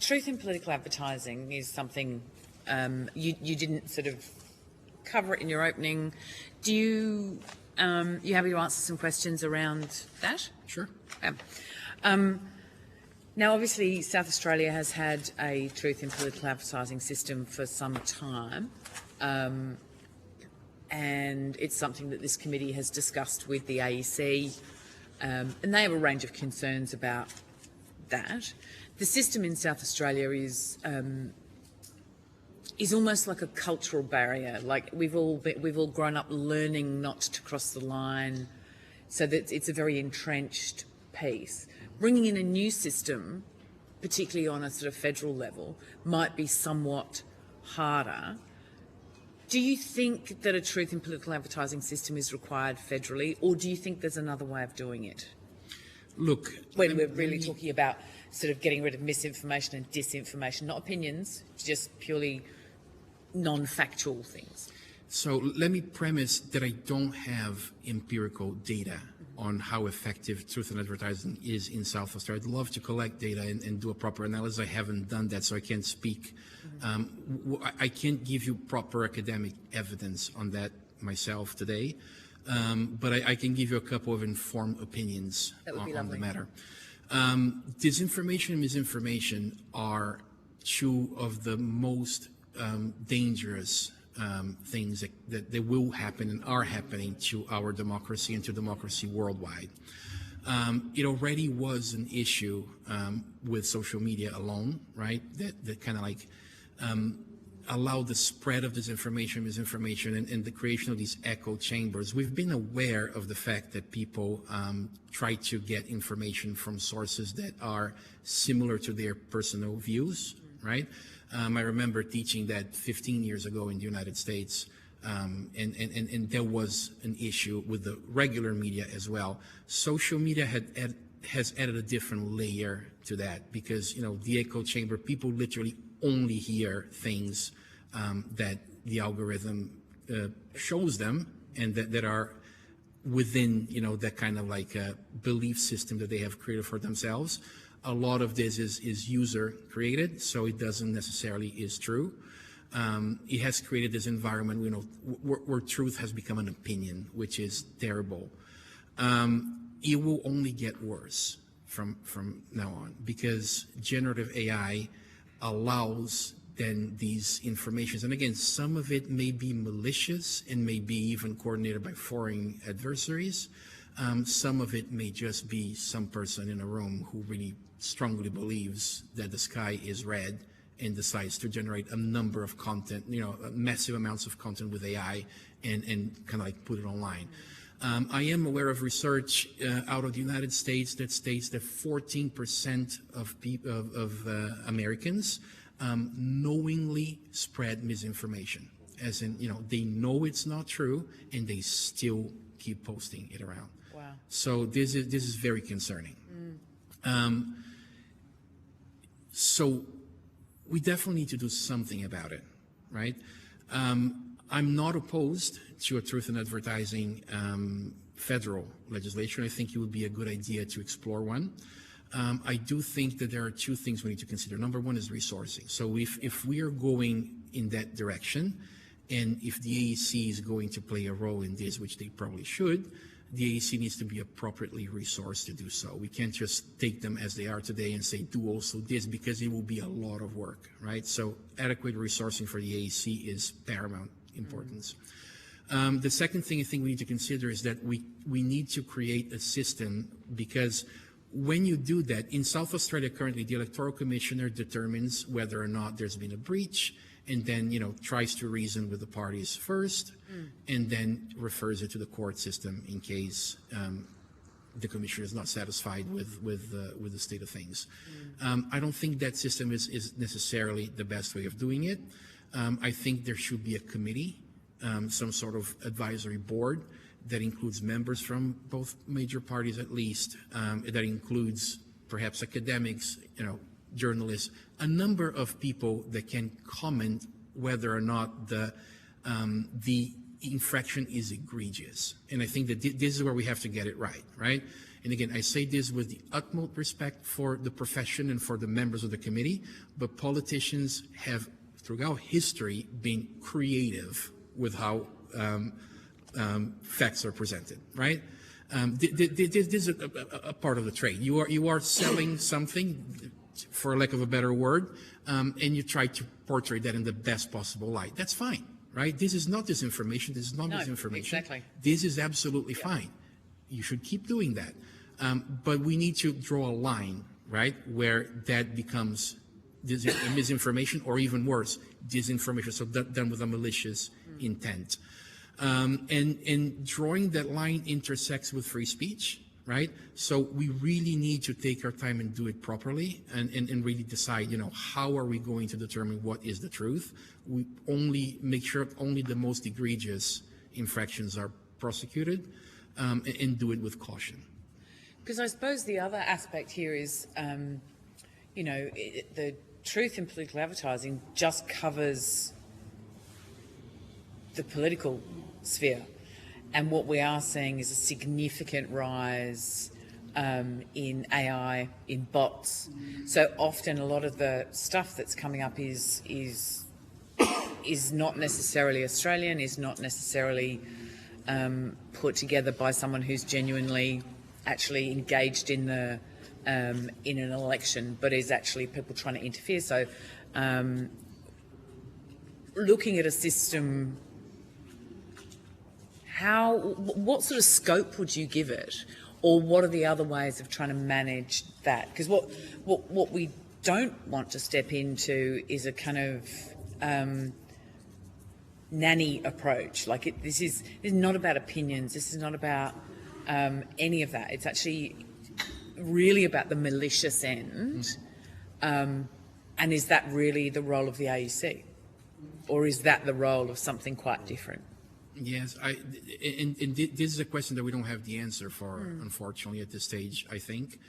Truth in political advertising is something you didn't sort of cover it in your opening. Do you happy to answer some questions around that? Sure. Yeah. Now, obviously, South Australia has had a truth in political advertising system for some time, and it's something that this committee has discussed with the AEC, and they have a range of concerns about that. The system in South Australia is almost like a cultural barrier. Like we've all grown up learning not to cross the line, so that it's a very entrenched piece. Bringing in a new system, particularly on a sort of federal level, might be somewhat harder. Do you think that a truth in political advertising system is required federally, or do you think there's another way of doing it? Look, When we're really talking about sort of getting rid of misinformation and disinformation, not opinions, just purely non-factual things. So let me premise that I don't have empirical data on how effective truth in advertising is in South Australia. I'd love to collect data and do a proper analysis. I haven't done that, so I can't speak. I can't give you proper academic evidence on that myself today, but I can give you a couple of informed opinions on the matter. Disinformation and misinformation are two of the most dangerous things that will happen and are happening to our democracy and to democracy worldwide. It already was an issue with social media alone, right? That kind of like allowed the spread of disinformation, misinformation, and the creation of these echo chambers. We've been aware of the fact that people try to get information from sources that are similar to their personal views, right? I remember teaching that 15 years ago in the United States, and there was an issue with the regular media as well. Social media has added a different layer to that because, you know, the echo chamber, people literally only hear things that the algorithm shows them and that are within, you know, that kind of like a belief system that they have created for themselves. A lot of this is user created, so it doesn't necessarily is true. It has created this environment, you know, where truth has become an opinion, which is terrible. It will only get worse from now on because generative AI allows then these informations, and again, some of it may be malicious and may be even coordinated by foreign adversaries. Some of it may just be some person in a room who really strongly believes that the sky is red and decides to generate a number of content, you know, massive amounts of content with AI and kind of like put it online. I am aware of research out of the United States that states that 14% of Americans knowingly spread misinformation, as in, you know, they know it's not true and they still keep posting it around. Wow. So this is very concerning. So we definitely need to do something about it, right? I'm not opposed to a truth in advertising federal legislation. I think it would be a good idea to explore one. I do think that there are two things we need to consider. Number one is resourcing. So if we are going in that direction, and if the AEC is going to play a role in this, which they probably should, the AEC needs to be appropriately resourced to do so. We can't just take them as they are today and say, do also this, because it will be a lot of work, right? So adequate resourcing for the AEC is paramount importance. The second thing I think we need to consider is that we need to create a system, because when you do that, in South Australia currently, the Electoral Commissioner determines whether or not there's been a breach, and then, you know, tries to reason with the parties first, and then refers it to the court system in case the commissioner is not satisfied with the state of things. I don't think that system is necessarily the best way of doing it. I think there should be a committee, some sort of advisory board that includes members from both major parties at least, that includes perhaps academics, you know, journalists, a number of people that can comment whether or not the infraction is egregious. And I think that this is where we have to get it right, right? And again, I say this with the utmost respect for the profession and for the members of the committee, but politicians have throughout history been creative with how facts are presented, right? This is a part of the trade. You are selling something, for lack of a better word, and you try to portray that in the best possible light. That's fine, right? This is not disinformation. This is not misinformation. Exactly. This is absolutely fine. You should keep doing that. But we need to draw a line, right, where that becomes misinformation, or even worse, disinformation, so done with a malicious intent. And drawing that line intersects with free speech, right? So we really need to take our time and do it properly, and really decide, how are we going to determine what is the truth? We only make sure only the most egregious infractions are prosecuted, and do it with caution. Because I suppose the other aspect here is, the truth in political advertising just covers the political sphere. And what we are seeing is a significant rise in AI, in bots. So often a lot of the stuff that's coming up is not necessarily Australian, is not necessarily put together by someone who's genuinely actually engaged in the in an election, but is actually people trying to interfere. So looking at a system, what sort of scope would you give it, or what are the other ways of trying to manage that? Because what we don't want to step into is a kind of nanny approach. Like this is not about opinions. This is not about any of that. It's actually really about the malicious end. And is that really the role of the AEC, or is that the role of something quite different? Yes, and this is a question that we don't have the answer for, unfortunately, at this stage, I think.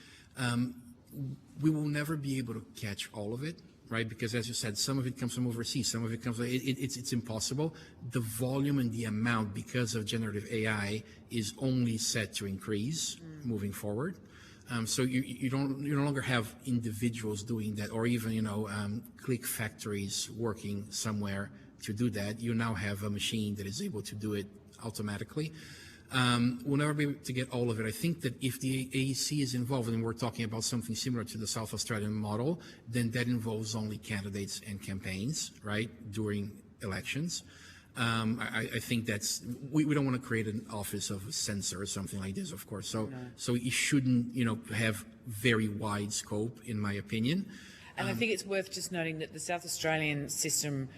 We will never be able to catch all of it, right? Because as you said, some of it comes from overseas, some of it comes, it's impossible. The volume and the amount, because of generative AI, is only set to increase moving forward. So you no longer have individuals doing that, or even, click factories working somewhere to do that. You now have a machine that is able to do it automatically. We'll never be able to get all of it. I think that if the AEC is involved, and we're talking about something similar to the South Australian model, then that involves only candidates and campaigns, right, during elections. I think that's, we don't want to create an office of a censor or something like this, of course. So it shouldn't, have very wide scope, in my opinion. And I think it's worth just noting that the South Australian system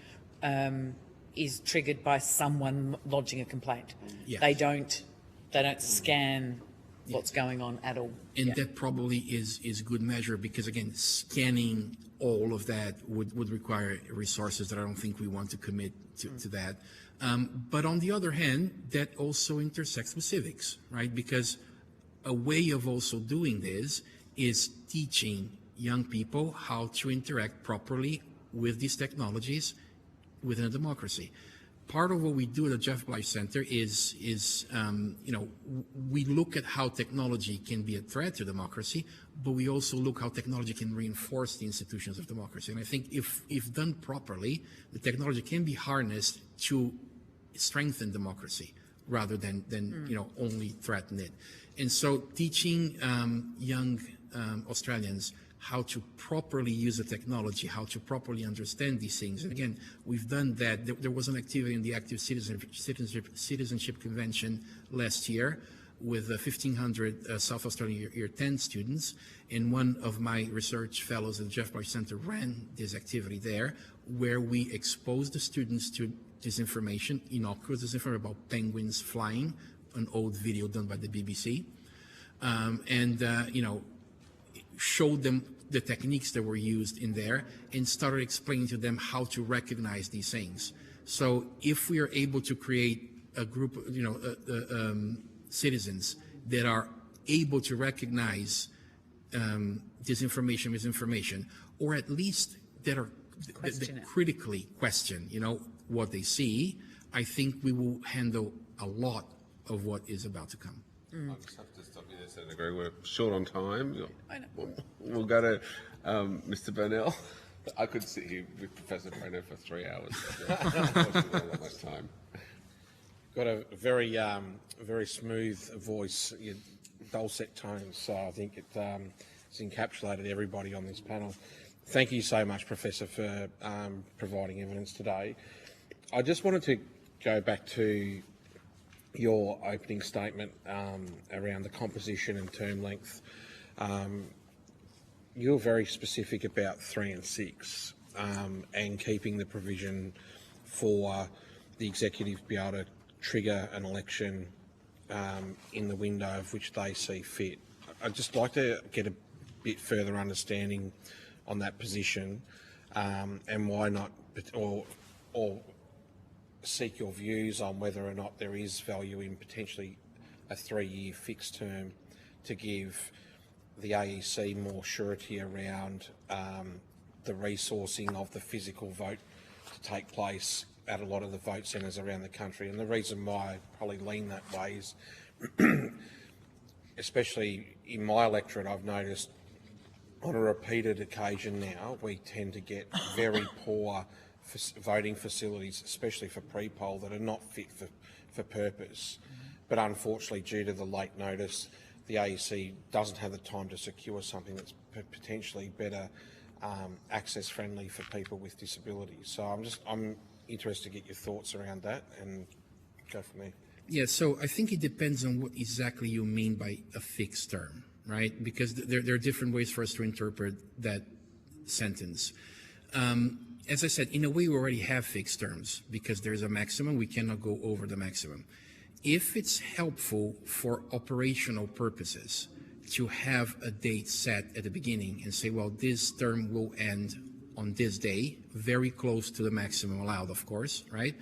is triggered by someone lodging a complaint. Yes. They don't scan what's going on at all. And that probably is good measure, because again, scanning all of that would require resources that I don't think we want to commit to that. But on the other hand, that also intersects with civics, right? Because a way of also doing this is teaching young people how to interact properly with these technologies within a democracy. Part of what we do at the Jeff Blyth Center is we look at how technology can be a threat to democracy, but we also look how technology can reinforce the institutions of democracy. And I think if done properly, the technology can be harnessed to strengthen democracy rather than only threaten it. And so teaching young Australians how to properly use the technology, how to properly understand these things. And again, we've done that. There was an activity in the Active Citizenship Convention last year with 1,500 South Australian Year 10 students. And one of my research fellows at the Jeff Blyth Center ran this activity there, where we exposed the students to disinformation, innocuous disinformation about penguins flying, an old video done by the BBC. Showed them the techniques that were used in there and started explaining to them how to recognize these things. So if we are able to create a group of, citizens that are able to recognize disinformation, misinformation, or at least that are that critically question, what they see, I think we will handle a lot of what is about to come. I just have to stop you there, Senator Gregg. We're short on time. I know. We'll go to Mr. Burnell. I could sit here with Professor Burnell for 3 hours. Unfortunately, not that much time. got a very, very smooth voice, your dulcet tones. So I think it's encapsulated everybody on this panel. Thank you so much, Professor, for providing evidence today. I just wanted to go back to your opening statement around the composition and term length. You're very specific about 3 and 6 and keeping the provision for the executive to be able to trigger an election in the window of which they see fit. I'd just like to get a bit further understanding on that position and why not, or seek your views on whether or not there is value in potentially a 3-year fixed term to give the AEC more surety around the resourcing of the physical vote to take place at a lot of the vote centres around the country. And the reason why I probably lean that way is, especially in my electorate, I've noticed on a repeated occasion now, we tend to get very poor voting facilities, especially for pre-poll, that are not fit for purpose. But unfortunately, due to the late notice, the AEC doesn't have the time to secure something that's potentially better access friendly for people with disabilities. So I'm interested to get your thoughts around that and go from there. Yeah, so I think it depends on what exactly you mean by a fixed term, right? Because there are different ways for us to interpret that sentence. As I said, in a way, we already have fixed terms because there's a maximum. We cannot go over the maximum. If it's helpful for operational purposes to have a date set at the beginning and say, well, this term will end on this day, very close to the maximum allowed, of course, right?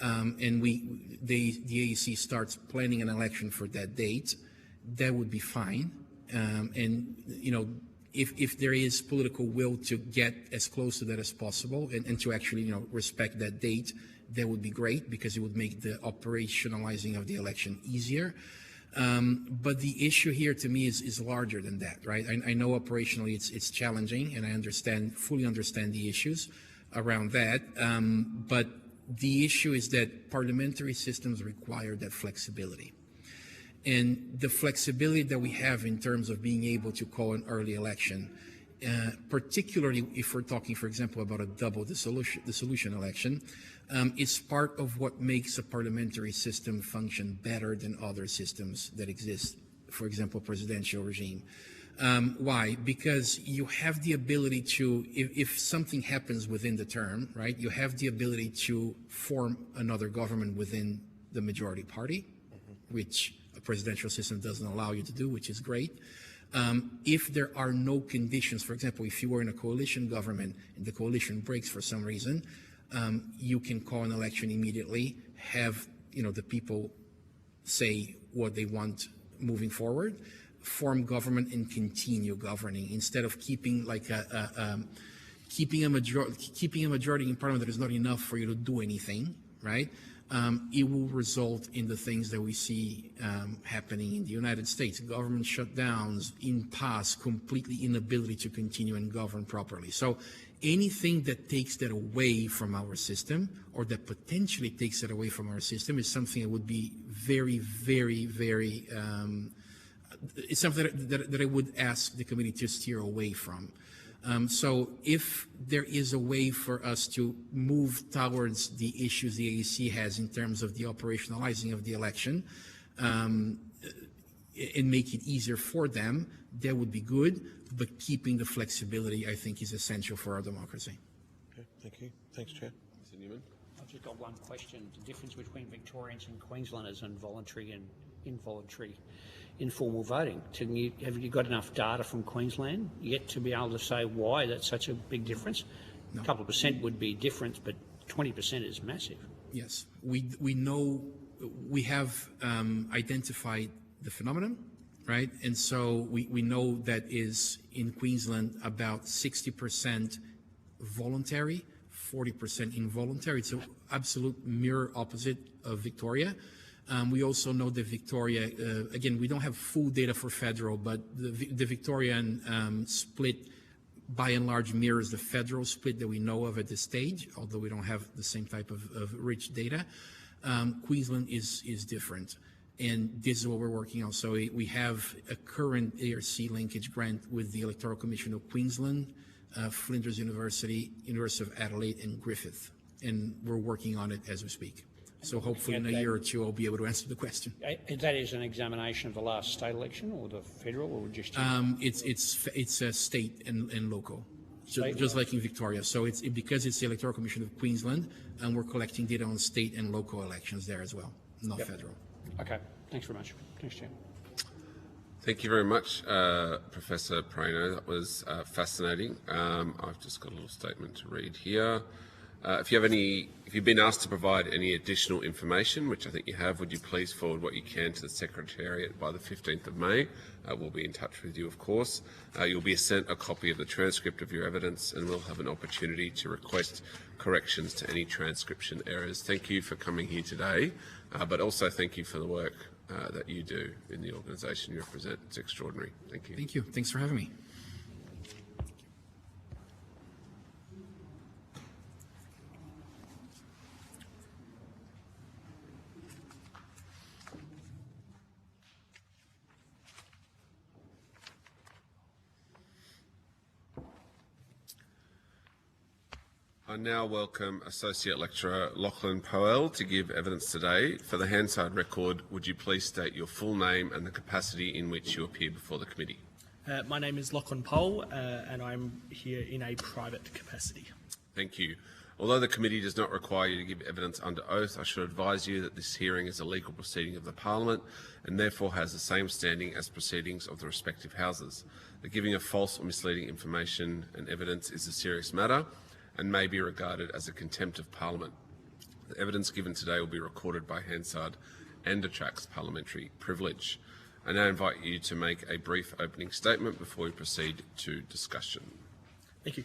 And the AEC starts planning an election for that date, that would be fine. And, you know, if there is political will to get as close to that as possible and to actually, you know, respect that date, that would be great because it would make the operationalizing of the election easier. But the issue here to me is larger than that, right? I know operationally it's challenging, and I fully understand the issues around that. But the issue is that parliamentary systems require that flexibility. And the flexibility that we have in terms of being able to call an early election, particularly if we're talking, for example, about a double dissolution election, is part of what makes a parliamentary system function better than other systems that exist, for example, presidential regime. Why? Because you have the ability to, if something happens within the term, right, you have the ability to form another government within the majority party, which a presidential system doesn't allow you to do, which is great. If there are no conditions, for example, if you were in a coalition government and the coalition breaks for some reason, you can call an election immediately, have, you know, the people say what they want moving forward, form government and continue governing instead of keeping like keeping a majority in parliament that is not enough for you to do anything, right? It will result in the things that we see happening in the United States: government shutdowns, impasse, completely inability to continue and govern properly. So anything that takes that away from our system, or that potentially takes it away from our system, is something that would be very, very, very, it's something that I would ask the committee to steer away from. So if there is a way for us to move towards the issues the AEC has in terms of the operationalizing of the election and make it easier for them, that would be good. But keeping the flexibility, I think, is essential for our democracy. Okay, thank you. Thanks, Chair. Mr. Newman. I've just got one question. The difference between Victorians and Queenslanders and voluntary and involuntary informal voting. Have you got enough data from Queensland yet to be able to say why that's such a big difference? No. A couple of percent would be difference, but 20% is massive. Yes, we know, we have identified the phenomenon, right? And so we know that is in Queensland about 60% voluntary, 40% involuntary. It's an absolute mirror opposite of Victoria. We also know that Victoria, again, we don't have full data for federal, but the Victorian split by and large mirrors the federal split that we know of at this stage, although we don't have the same type of rich data. Queensland is different. And this is what we're working on. So we have a current ARC linkage grant with the Electoral Commission of Queensland, Flinders University, University of Adelaide, and Griffith. And we're working on it as we speak. So hopefully in a year or two, I'll be able to answer the question. That is an examination of the last state election or the federal or just... It's a state and local, just like in Victoria. So because it's the Electoral Commission of Queensland, and we're collecting data on state and local elections there as well, not federal. Okay, thanks very much. Thanks, Chair. Thank you very much, Professor Perino. That was fascinating. I've just got a little statement to read here. If you've been asked to provide any additional information, which I think you have, would you please forward what you can to the Secretariat by the 15th of May? We'll be in touch with you, of course. You'll be sent a copy of the transcript of your evidence, and we'll have an opportunity to request corrections to any transcription errors. Thank you for coming here today, but also thank you for the work that you do in the organisation you represent. It's extraordinary. Thank you. Thank you. Thanks for having me. I now welcome Associate Lecturer Lachlan Powell to give evidence today. For the Hansard record, would you please state your full name and the capacity in which you appear before the committee? My name is Lachlan Powell, and I'm here in a private capacity. Thank you. Although the committee does not require you to give evidence under oath, I should advise you that this hearing is a legal proceeding of the Parliament and therefore has the same standing as proceedings of the respective houses. The giving of false or misleading information and evidence is a serious matter and may be regarded as a contempt of Parliament. The evidence given today will be recorded by Hansard and attracts parliamentary privilege. I now invite you to make a brief opening statement before we proceed to discussion. Thank you.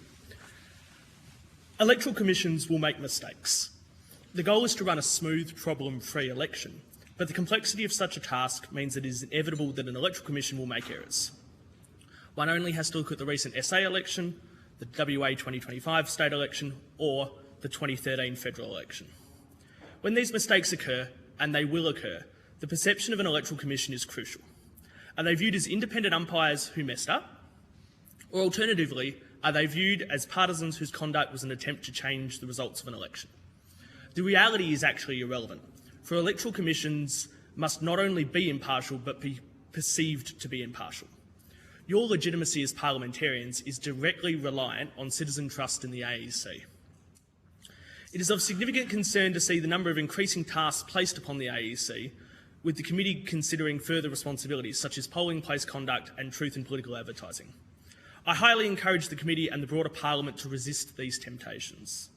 Electoral commissions will make mistakes. The goal is to run a smooth, problem-free election, but the complexity of such a task means it is inevitable that an electoral commission will make errors. One only has to look at the recent SA election, the WA 2025 state election, or the 2013 federal election. When these mistakes occur, and they will occur, the perception of an electoral commission is crucial. Are they viewed as independent umpires who messed up? Or alternatively, are they viewed as partisans whose conduct was an attempt to change the results of an election? The reality is actually irrelevant, for electoral commissions must not only be impartial, but be perceived to be impartial. Your legitimacy as parliamentarians is directly reliant on citizen trust in the AEC. It is of significant concern to see the number of increasing tasks placed upon the AEC, with the committee considering further responsibilities such as polling place conduct and truth and political advertising. I highly encourage the committee and the broader Parliament to resist these temptations.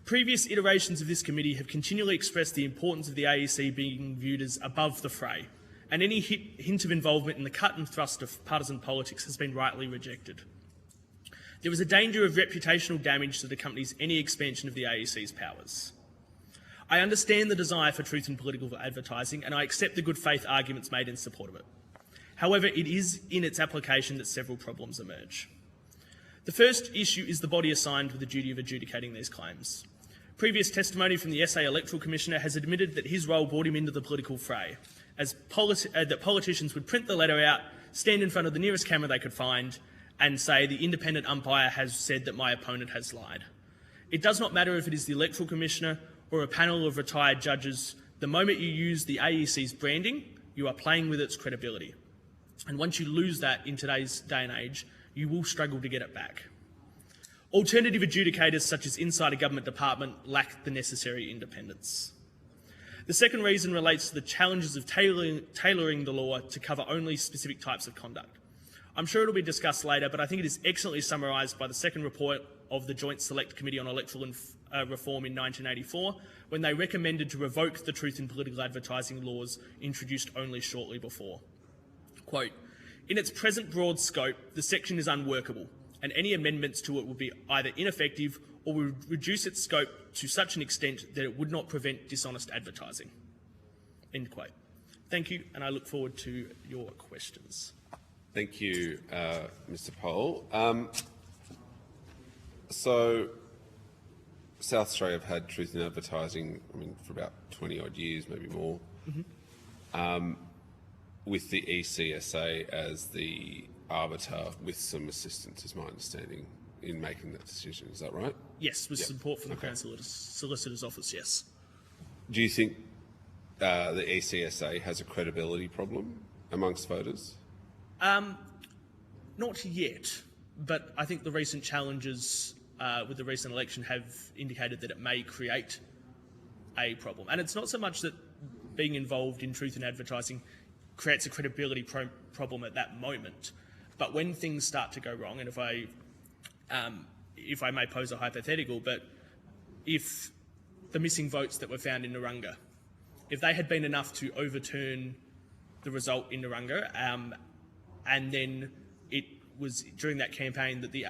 Previous iterations of this committee have continually expressed the importance of the AEC being viewed as above the fray, and any hint of involvement in the cut and thrust of partisan politics has been rightly rejected. There is a danger of reputational damage that accompanies any expansion of the AEC's powers. I understand the desire for truth and political advertising, and I accept the good faith arguments made in support of it. However, it is in its application that several problems emerge. The first issue is the body assigned with the duty of adjudicating these claims. Previous testimony from the SA Electoral Commissioner has admitted that his role brought him into the political fray, as that politicians would print the letter out, stand in front of the nearest camera they could find, and say the independent umpire has said that my opponent has lied. It does not matter if it is the Electoral Commissioner or a panel of retired judges. The moment you use the AEC's branding, you are playing with its credibility. And once you lose that in today's day and age, you will struggle to get it back. Alternative adjudicators such as inside a government department lack the necessary independence. The second reason relates to the challenges of tailoring the law to cover only specific types of conduct. I'm sure it will be discussed later, but I think it is excellently summarised by the second report of the Joint Select Committee on Electoral Reform in 1984, when they recommended to revoke the truth in political advertising laws introduced only shortly before. Quote, "In its present broad scope, the section is unworkable, and any amendments to it would be either ineffective or would reduce its scope to such an extent that it would not prevent dishonest advertising." End quote. Thank you, and I look forward to your questions. Thank you, Mr. Powell. So South Australia have had truth in advertising, I mean, for about 20 odd years, maybe more, with the ECSA as the arbiter with some assistance, is my understanding, in making that decision. Is that right? Yes, with support from the Crown Solicitor's Office, yes. Do you think the ECSA has a credibility problem amongst voters? Not yet, but I think the recent challenges with the recent election have indicated that it may create a problem. And it's not so much that being involved in truth in advertising creates a credibility problem at that moment, but when things start to go wrong, and if I may pose a hypothetical, but if the missing votes that were found in Narungga, if they had been enough to overturn the result in Narungga, and then it was during that campaign that the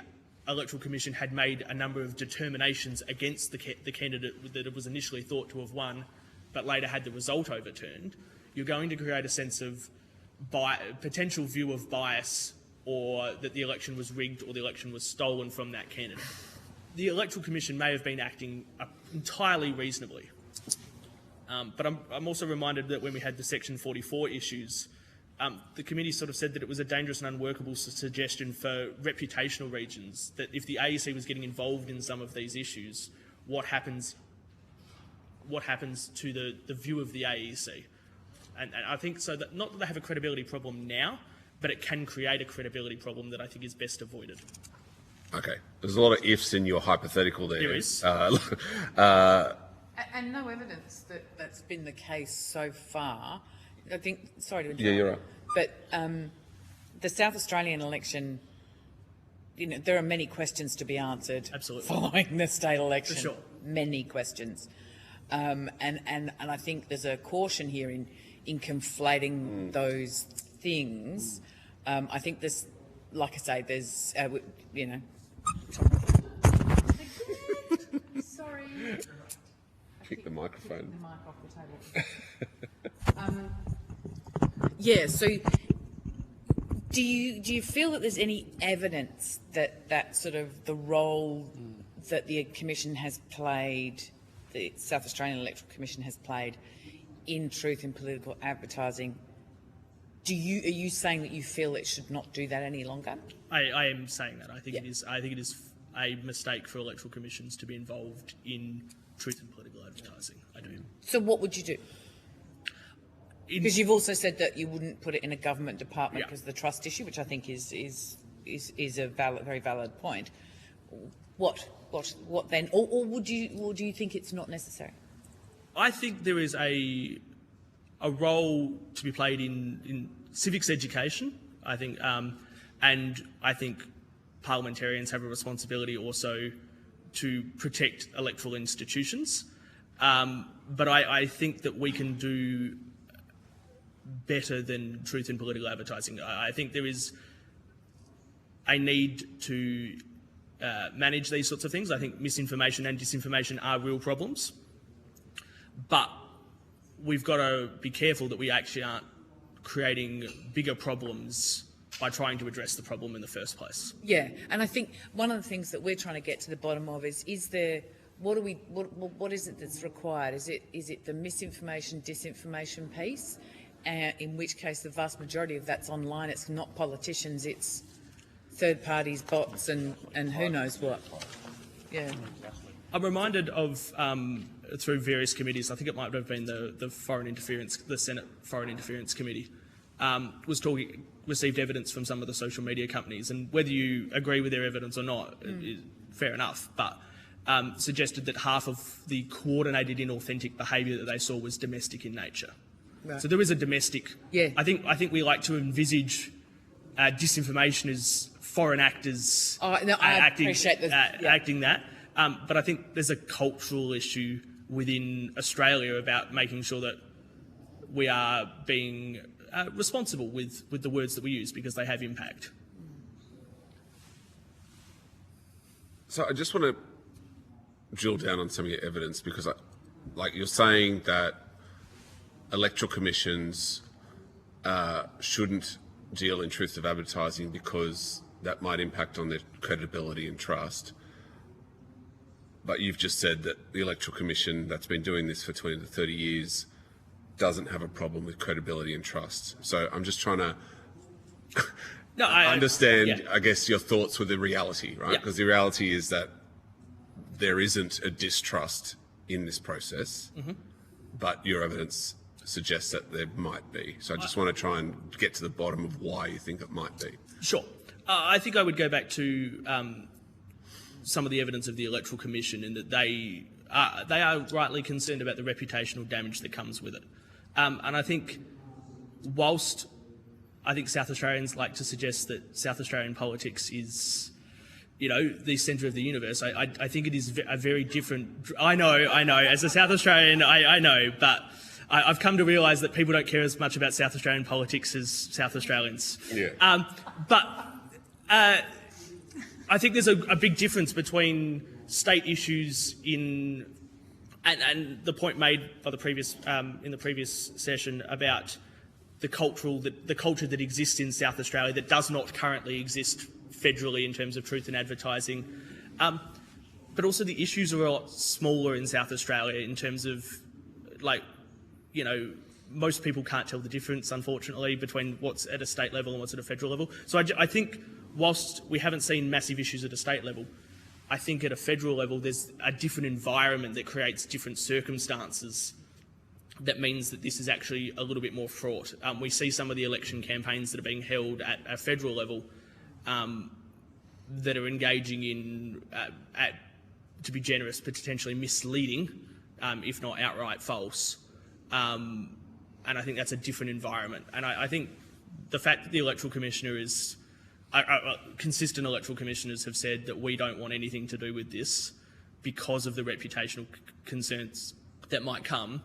Electoral Commission had made a number of determinations against the candidate that it was initially thought to have won, but later had the result overturned, you're going to create a sense of potential view of bias, or that the election was rigged or the election was stolen from that candidate. The Electoral Commission may have been acting entirely reasonably. But I'm also reminded that when we had the Section 44 issues, the committee sort of said that it was a dangerous and unworkable suggestion for reputational reasons, that if the AEC was getting involved in some of these issues, what happens to the view of the AEC? And I think so that not that they have a credibility problem now, but it can create a credibility problem that I think is best avoided. Okay. There's a lot of ifs in your hypothetical there. There is. And no evidence that that's been the case so far. I think, sorry to interrupt. Yeah, you're right. But the South Australian election, there are many questions to be answered. Absolutely. Following the state election. For sure. Many questions. And I think there's a caution here in conflating those things. I think there's, like I say, there's, Sorry. Kick the microphone. The mic off the table. Yeah, so do you feel that there's any evidence that sort of the role that the Commission has played, the South Australian Electoral Commission has played in truth in political advertising, are you saying that you feel it should not do that any longer? I am saying that. I think it is a mistake for electoral commissions to be involved in truth in political advertising. I do. So what would you do? Because you've also said that you wouldn't put it in a government department because of the trust issue, which I think is a very valid point. What then? Or do you think it's not necessary? I think there is a role to be played in civics education. I think, and I think parliamentarians have a responsibility also to protect electoral institutions. But I think that we can do better than truth in political advertising. I think there is a need to manage these sorts of things. I think misinformation and disinformation are real problems, but we've got to be careful that we actually aren't creating bigger problems by trying to address the problem in the first place. Yeah, and I think one of the things that we're trying to get to the bottom of is there, what is it that's required? Is it the misinformation, disinformation piece? In which case the vast majority of that's online. It's not politicians, it's third parties, bots, and who knows what. Yeah. I'm reminded of through various committees. I think it might have been the Senate Foreign Interference Committee received evidence from some of the social media companies, and whether you agree with their evidence or not, is fair enough. But suggested that half of the coordinated inauthentic behaviour that they saw was domestic in nature. Right. So there is a domestic. Yeah. I think we like to envisage disinformation as foreign actors acting that. But I think there's a cultural issue within Australia about making sure that we are being responsible with the words that we use, because they have impact. So I just want to drill down on some of your evidence, because like you're saying that electoral commissions shouldn't deal in truth of advertising because that might impact on their credibility and trust. but you've just said that the Electoral Commission that's been doing this for 20 to 30 years doesn't have a problem with credibility and trust. So I'm just trying to understand, I guess, your thoughts with the reality, right? Because the reality is that there isn't a distrust in this process, but your evidence suggests that there might be. So I just want to try and get to the bottom of why you think it might be. Sure. I think I would go back to some of the evidence of the Electoral Commission in that they are rightly concerned about the reputational damage that comes with it. And I think whilst I think South Australians like to suggest that South Australian politics is, you know, the centre of the universe, I think it is a very different... I know, as a South Australian, I know, but I've come to realise that people don't care as much about South Australian politics as South Australians. Yeah. But I think there's a big difference between state issues and the point made by the previous in the previous session about the culture that exists in South Australia that does not currently exist federally in terms of truth in advertising, but also the issues are a lot smaller in South Australia in terms of, like, you know, most people can't tell the difference, unfortunately, between what's at a state level and what's at a federal level. So I think whilst we haven't seen massive issues at a state level, I think at a federal level there's a different environment that creates different circumstances that means that this is actually a little bit more fraught. We see some of the election campaigns that are being held at a federal level that are engaging in, to be generous, potentially misleading, if not outright false. And I think that's a different environment. And I think the fact that the Electoral Commissioner is... consistent electoral commissioners have said that we don't want anything to do with this because of the reputational concerns that might come,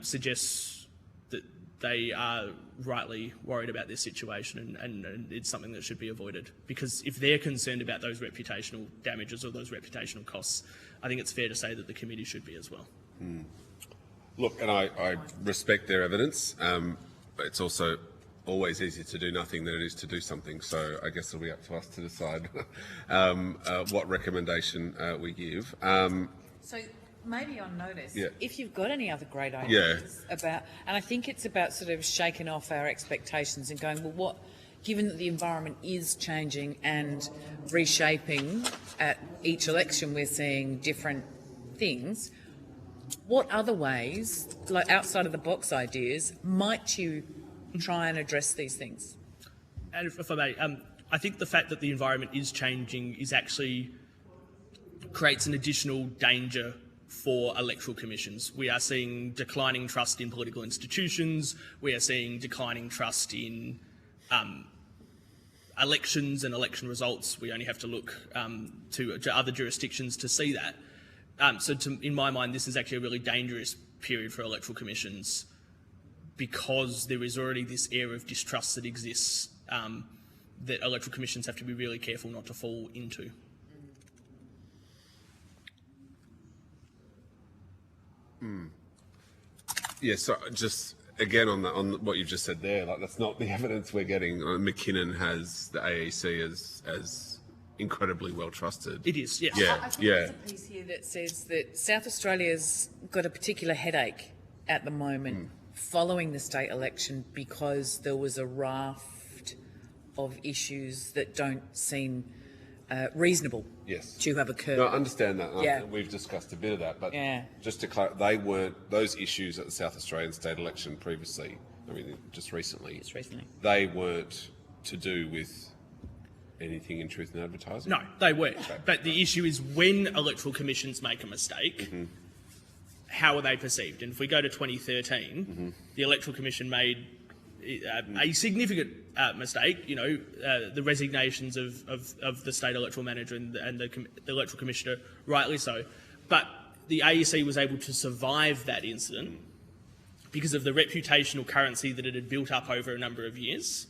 suggests that they are rightly worried about this situation and it's something that should be avoided. Because if they're concerned about those reputational damages or those reputational costs, I think it's fair to say that the committee should be as well. Look, and I respect their evidence, but it's also always easier to do nothing than it is to do something. So I guess it'll be up to us to decide what recommendation we give. So maybe on notice, Yeah. if you've got any other great ideas about, and I think it's about sort of shaking off our expectations and going, well, what, given that the environment is changing and reshaping at each election, we're seeing different things, what other ways, like outside of the box ideas, might you try and address these things? And if I may, I think the fact that the environment is changing is actually creates an additional danger for electoral commissions. We are seeing declining trust in political institutions. We are seeing declining trust in elections and election results. We only have to look to other jurisdictions to see that. In my mind, this is actually a really dangerous period for electoral commissions because there is already this air of distrust that exists that electoral commissions have to be really careful not to fall into. Yeah, so just again on what you've just said there, like that's not the evidence we're getting. McKinnon has the AEC as incredibly well trusted. It is, yes. Yeah, I think there's a piece here that says that South Australia's got a particular headache at the moment following the state election because there was a raft of issues that don't seem reasonable to have occurred. No, I understand that. Yeah. We've discussed a bit of that, but Yeah. just to clarify, those issues at the South Australian state election previously, I mean, just recently, they weren't to do with anything in truth in advertising? No, they weren't. Okay. But the issue is when electoral commissions make a mistake, how are they perceived? And if we go to 2013, the Electoral Commission made a significant mistake, you know, the resignations of the state electoral manager and the electoral commissioner, rightly so. But the AEC was able to survive that incident because of the reputational currency that it had built up over a number of years.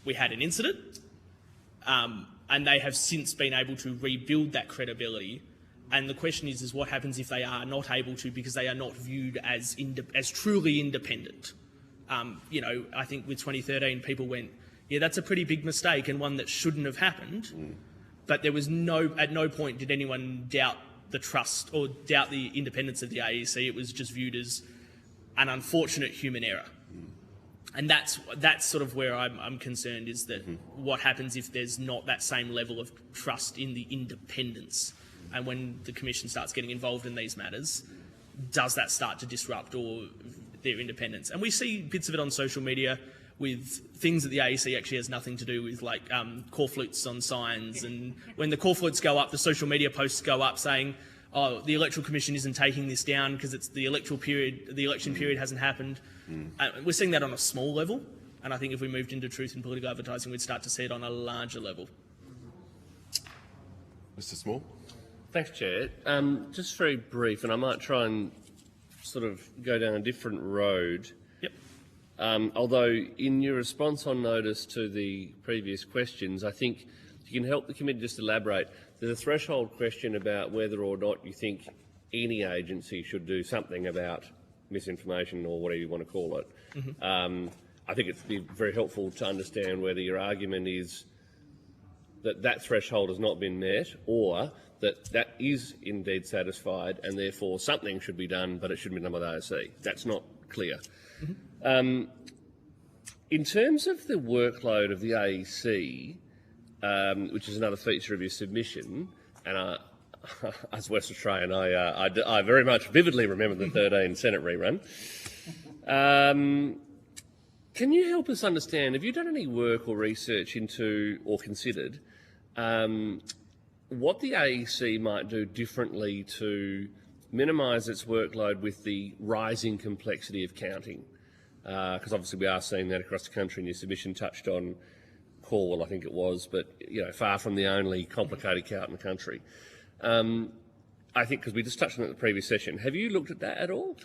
We had an incident, and they have since been able to rebuild that credibility. And the question is what happens if they are not able to because they are not viewed as truly independent? You know, I think with 2013, people went, yeah, that's a pretty big mistake and one that shouldn't have happened. But there was at no point did anyone doubt the trust or doubt the independence of the AEC. It was just viewed as an unfortunate human error. And that's sort of where I'm concerned, is that what happens if there's not that same level of trust in the independence, and when the Commission starts getting involved in these matters, does that start to disrupt their independence? And we see bits of it on social media with things that the AEC actually has nothing to do with, like corflutes on signs, and when the corflutes go up, the social media posts go up saying, oh, the Electoral Commission isn't taking this down because it's the election period hasn't happened. We're seeing that on a small level, and I think if we moved into truth in political advertising, we'd start to see it on a larger level. Mr. Small. Thanks, Chair. Just very brief, and I might try and sort of go down a different road. Yep. Although in your response on notice to the previous questions, I think you can help the committee just elaborate. There's a threshold question about whether or not you think any agency should do something about misinformation or whatever you want to call it. I think it'd be very helpful to understand whether your argument is that that threshold has not been met, or that is indeed satisfied and therefore something should be done, but it shouldn't be done by the AEC. That's not clear. In terms of the workload of the AEC, which is another feature of your submission, and as West Australian, I very much vividly remember the 13 Senate rerun. Can you help us understand, have you done any work or research into, or considered, what the AEC might do differently to minimise its workload with the rising complexity of counting? Because obviously we are seeing that across the country, and your submission touched on Cornwall, I think it was, but far from the only complicated count in the country. I think because we just touched on it in the previous session. Have you looked at that at all?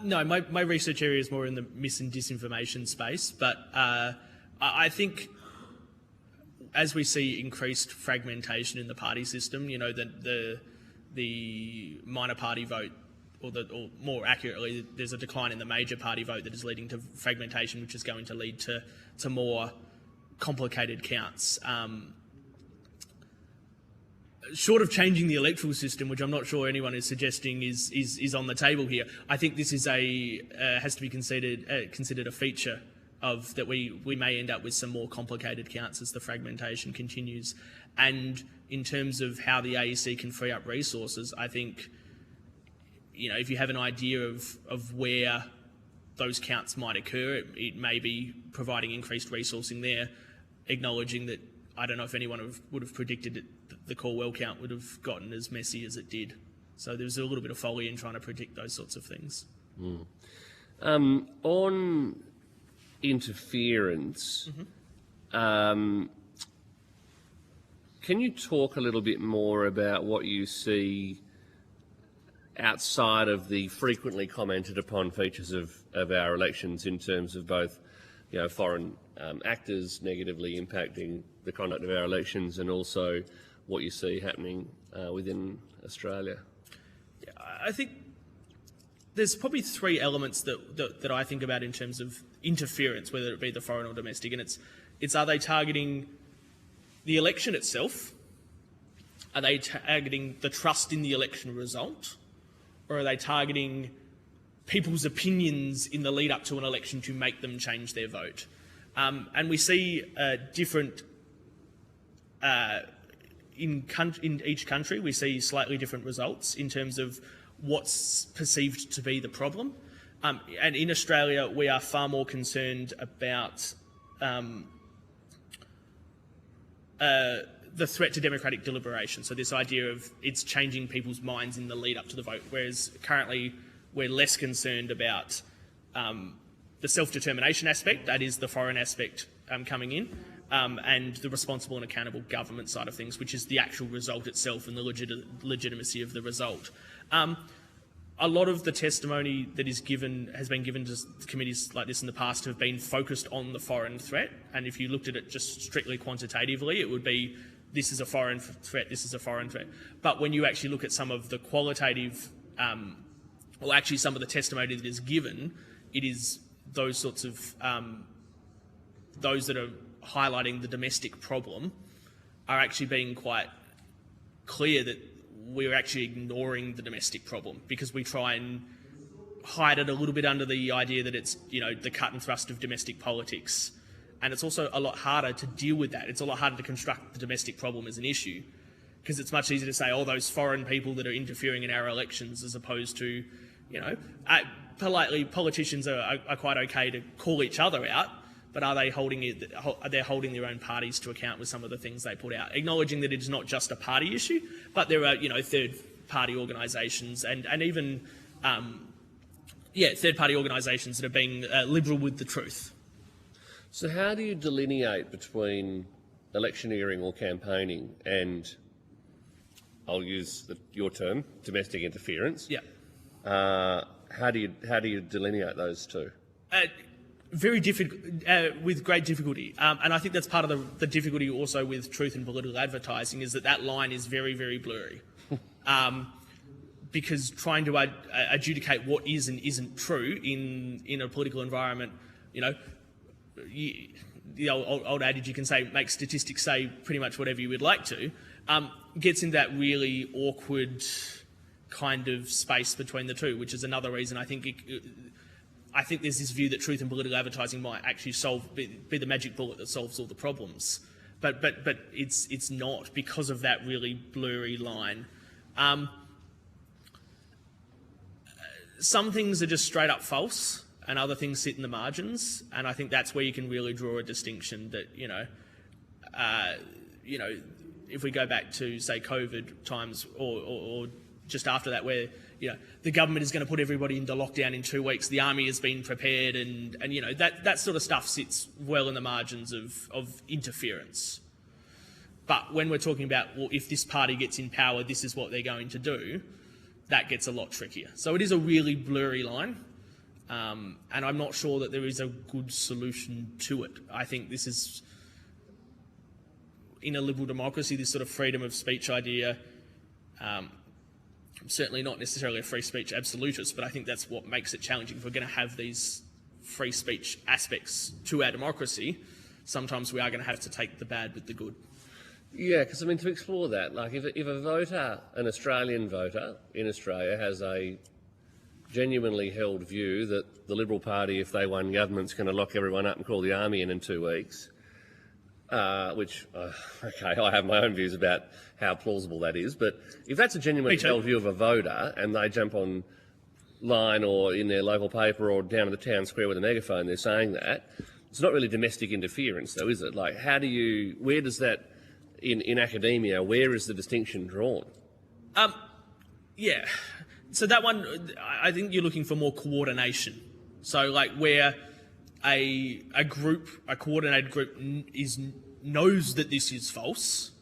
No, my research area is more in the mis and disinformation space, but I think as we see increased fragmentation in the party system, the minor party vote, or more accurately, there's a decline in the major party vote that is leading to fragmentation, which is going to lead to more complicated counts. Short of changing the electoral system, which I'm not sure anyone is suggesting is on the table here, I think this is has to be considered a feature of that we may end up with some more complicated counts as the fragmentation continues. And in terms of how the AEC can free up resources, I think if you have an idea of where those counts might occur, it may be providing increased resourcing there, acknowledging that I don't know if anyone would have predicted that the Cornwall count would have gotten as messy as it did. So there's a little bit of folly in trying to predict those sorts of things. On interference, can you talk a little bit more about what you see outside of the frequently commented upon features of our elections in terms of both foreign actors negatively impacting the conduct of our elections, and also what you see happening within Australia? Yeah, I think there's probably three elements that I think about in terms of interference, whether it be the foreign or domestic, and it's are they targeting the election itself? Are they targeting the trust in the election result? Or are they targeting people's opinions in the lead up to an election to make them change their vote? And we see different, in each country, we see slightly different results in terms of what's perceived to be the problem. And in Australia, we are far more concerned about the threat to democratic deliberation. So this idea of it's changing people's minds in the lead up to the vote, whereas currently we're less concerned about the self-determination aspect, that is the foreign aspect coming in, and the responsible and accountable government side of things, which is the actual result itself and the legitimacy of the result. A lot of the testimony that is given has been given to committees like this in the past have been focused on the foreign threat, and if you looked at it just strictly quantitatively, it would be this is a foreign threat, this is a foreign threat. But when you actually look at some of the qualitative, or actually some of the testimony that is given, it is those sorts of, those that are highlighting the domestic problem are actually being quite clear that we're actually ignoring the domestic problem because we try and hide it a little bit under the idea that it's, the cut and thrust of domestic politics. And it's also a lot harder to deal with that. It's a lot harder to construct the domestic problem as an issue because it's much easier to say, those foreign people that are interfering in our elections, as opposed to, politely, politicians are quite okay to call each other out, but are they holding their own parties to account with some of the things they put out, acknowledging that it's not just a party issue, but there are, third-party organisations and even, third-party organisations that are being liberal with the truth. So how do you delineate between electioneering or campaigning and, I'll use your term, domestic interference? Yeah. How do you delineate those two? Very difficult, with great difficulty. And I think that's part of the difficulty also with truth and political advertising, is that line is very, very blurry. Because trying to adjudicate what is and isn't true in a political environment, the old adage, you can say, make statistics say pretty much whatever you would like to, gets into that really awkward kind of space between the two, which is another reason I think there's this view that truth and political advertising might actually be the magic bullet that solves all the problems, but it's not, because of that really blurry line. Some things are just straight up false, and other things sit in the margins, and I think that's where you can really draw a distinction that, if we go back to, say, COVID times or just after that, where, the government is going to put everybody into lockdown in 2 weeks, the army has been prepared, and that sort of stuff sits well in the margins of interference. But when we're talking about, if this party gets in power, this is what they're going to do, that gets a lot trickier. So it is a really blurry line. And I'm not sure that there is a good solution to it. I think this is, in a liberal democracy, this sort of freedom of speech idea, certainly not necessarily a free speech absolutist, but I think that's what makes it challenging. If we're going to have these free speech aspects to our democracy, sometimes we are going to have to take the bad with the good. Yeah, because to explore that, like if a voter, an Australian voter in Australia, has a genuinely held view that the Liberal Party, if they won government, is going to lock everyone up and call the army in 2 weeks, which, okay, I have my own views about how plausible that is, but if that's a genuinely held view of a voter and they jump on line or in their local paper or down at the town square with a megaphone, they're saying that, it's not really domestic interference though, is it? Like, where does that, in academia, where is the distinction drawn? Yeah. So that one, I think you're looking for more coordination. So like where a coordinated group knows that this is false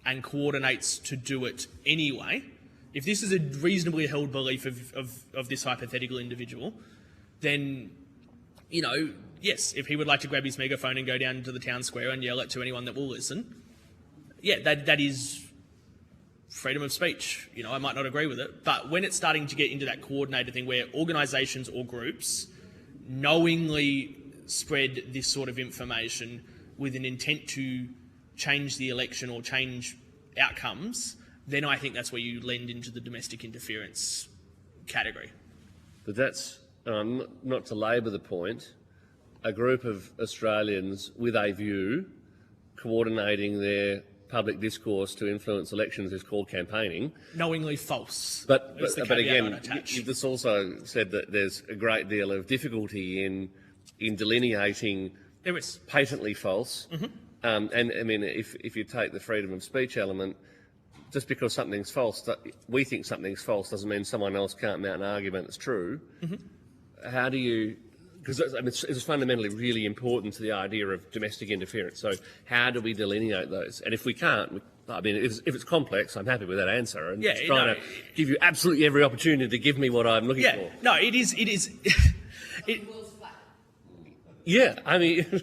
and coordinates to do it anyway. If this is a reasonably held belief of this hypothetical individual, then, yes, if he would like to grab his megaphone and go down to the town square and yell it to anyone that will listen, yeah, that is freedom of speech. I might not agree with it, but when it's starting to get into that coordinated thing where organisations or groups knowingly spread this sort of information with an intent to change the election or change outcomes, then I think that's where you lend into the domestic interference category. But that's, not to labour the point, a group of Australians with a view coordinating their public discourse to influence elections is called campaigning. Knowingly false. But again, you've just also said that there's a great deal of difficulty in delineating there is patently false. Mm-hmm. And I mean, if you take the freedom of speech element, just because something's false, we think something's false doesn't mean someone else can't mount an argument that's true. Mm-hmm. How do you? Because it's fundamentally really important to the idea of domestic interference. So how do we delineate those? And if we can't, if it's complex, I'm happy with that answer. And just trying to give you absolutely every opportunity to give me what I'm looking for. No, it is. Yeah, I mean...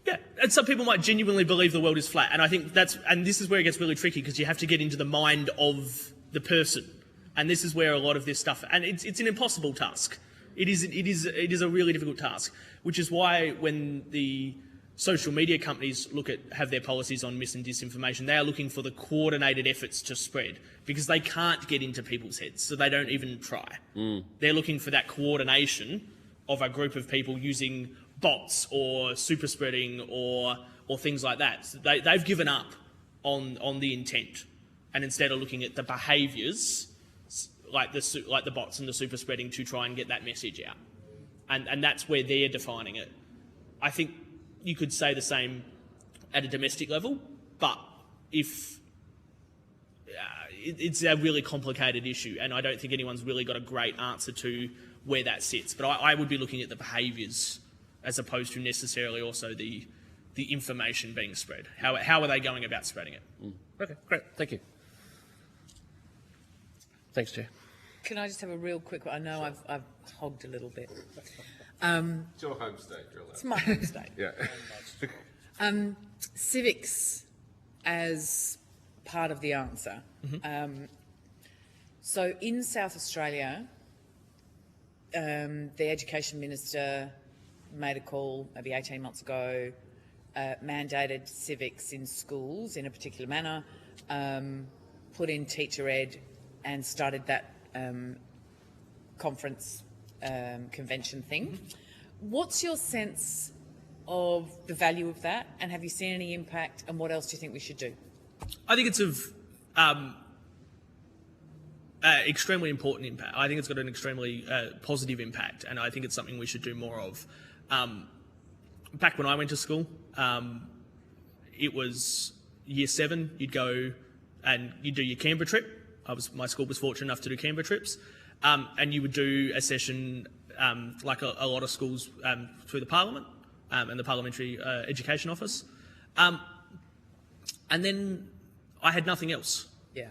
Yeah, and some people might genuinely believe the world is flat, and I think this is where it gets really tricky, because you have to get into the mind of the person, and this is where a lot of this stuff, and it's an impossible task. It is a really difficult task, which is why when the social media companies have their policies on mis and disinformation, they are looking for the coordinated efforts to spread, because they can't get into people's heads, so they don't even try. They're looking for that coordination of a group of people using bots or super spreading or things like that. So they've given up on the intent, and instead are looking at the behaviours like the bots and the super spreading to try and get that message out. And that's where they're defining it. I think you could say the same at a domestic level, but it's a really complicated issue, and I don't think anyone's really got a great answer to where that sits. But I would be looking at the behaviours as opposed to necessarily also the information being spread. How are they going about spreading it? Okay, great. Thank you. Thanks, Chair. Can I just have a real quick one? I know I've hogged a little bit. It's your home state, you're allowed. It's my home state. Yeah. Civics as part of the answer. So in South Australia, the Education Minister made a call maybe 18 months ago, mandated civics in schools in a particular manner, put in teacher ed and started that conference convention thing. What's your sense of the value of that, and have you seen any impact, and what else do you think we should do? I think it's of extremely important impact. I think it's got an extremely positive impact, and I think it's something we should do more of. Back when I went to school, it was year 7, you'd go and you'd do your Canberra trip. My school was fortunate enough to do Canberra trips, and you would do a session like a lot of schools through the Parliament and the Parliamentary Education Office. And then I had nothing else. Yeah.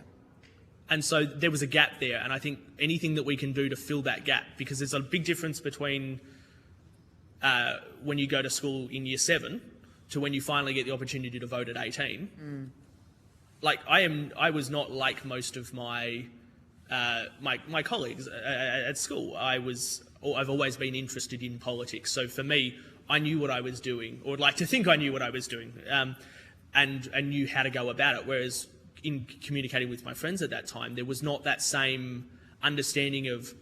And so there was a gap there, and I think anything that we can do to fill that gap, because there's a big difference between when you go to school in year 7 to when you finally get the opportunity to vote at 18. Like I was not like most of my my colleagues at school. I've always been interested in politics. So for me, I knew what I was doing, or would like to think I knew what I was doing, and knew how to go about it. Whereas in communicating with my friends at that time, there was not that same understanding of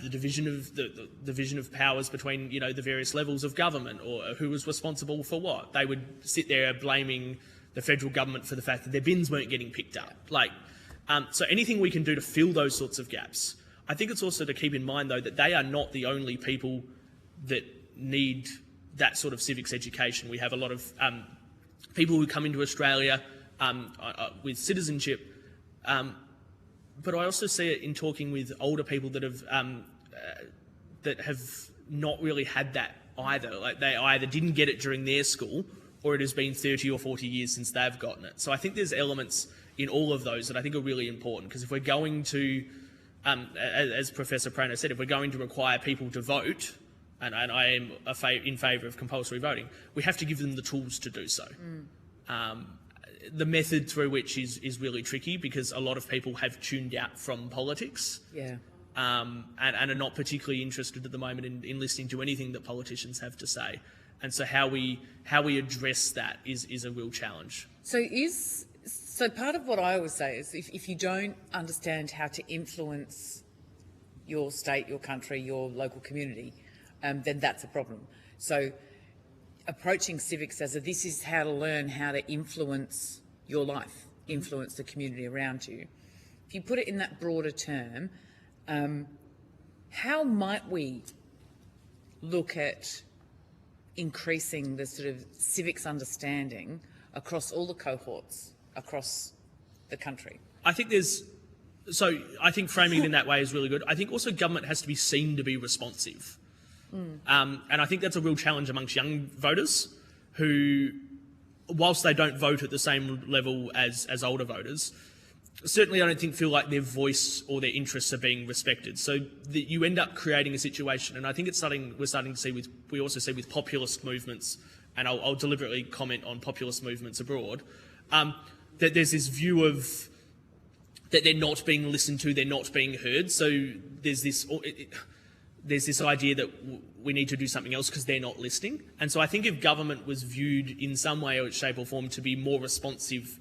the division of the division of powers between the various levels of government, or who was responsible for what. They would sit there blaming the federal government for the fact that their bins weren't getting picked up. So anything we can do to fill those sorts of gaps. I think it's also to keep in mind, though, that they are not the only people that need that sort of civics education. We have a lot of people who come into Australia with citizenship, but I also see it in talking with older people that have not really had that either. Like, they either didn't get it during their school, or it has been 30 or 40 years since they've gotten it. So I think there's elements in all of those that I think are really important, because if we're going to, as Professor Prano said, if we're going to require people to vote, and I am in favour of compulsory voting, we have to give them the tools to do so. The method through which is really tricky, because a lot of people have tuned out from politics. Yeah. And are not particularly interested at the moment in listening to anything that politicians have to say. And so how we address that is a real challenge. So part of what I always say is, if you don't understand how to influence your state, your country, your local community, then that's a problem. So approaching civics as this is how to learn how to influence your life, influence the community around you. If you put it in that broader term, how might we look at increasing the sort of civics understanding across all the cohorts across the country? I think framing it in that way is really good. I think also government has to be seen to be responsive. And I think that's a real challenge amongst young voters who, whilst they don't vote at the same level as older voters, certainly I don't feel like their voice or their interests are being respected. So you end up creating a situation, and I think we're starting to see with populist movements, and I'll deliberately comment on populist movements abroad, that there's this view of that they're not being listened to, they're not being heard. So there's this, there's this idea that we need to do something else because they're not listening. And so I think if government was viewed in some way or shape or form to be more responsive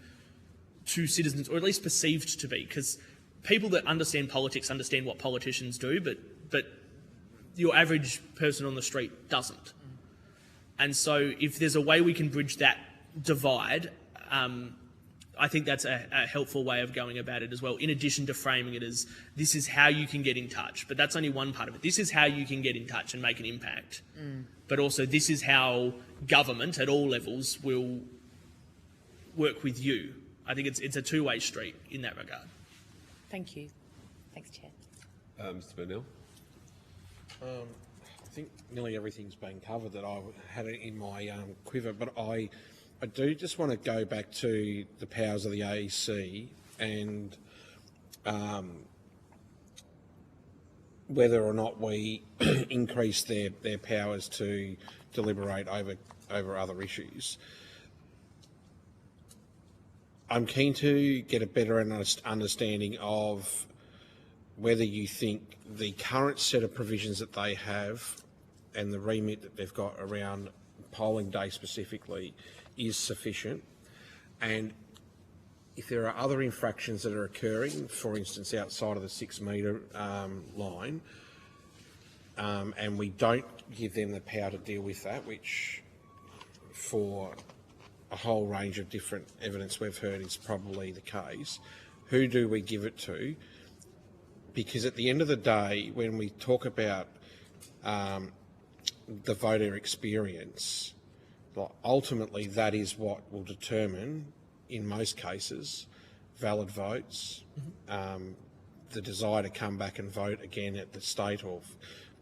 to citizens, or at least perceived to be, because people that understand politics understand what politicians do, but your average person on the street doesn't. And so if there's a way we can bridge that divide, I think that's a helpful way of going about it as well, in addition to framing it as this is how you can get in touch. But that's only one part of it. This is how you can get in touch and make an impact. But also this is how government at all levels will work with you. I think it's a two-way street in that regard. Thank you. Thanks, Chair. Mr. Burnell? I think nearly everything's been covered that I had in my quiver, but I do just want to go back to the powers of the AEC and whether or not we increase their powers to deliberate over other issues. I'm keen to get a better understanding of whether you think the current set of provisions that they have and the remit that they've got around polling day specifically is sufficient, and if there are other infractions that are occurring, for instance outside of the 6 metre line, and we don't give them the power to deal with that, which for a whole range of different evidence we've heard is probably the case, who do we give it to? Because at the end of the day, when we talk about the voter experience, ultimately that is what will determine, in most cases, valid votes, the desire to come back and vote again at the state or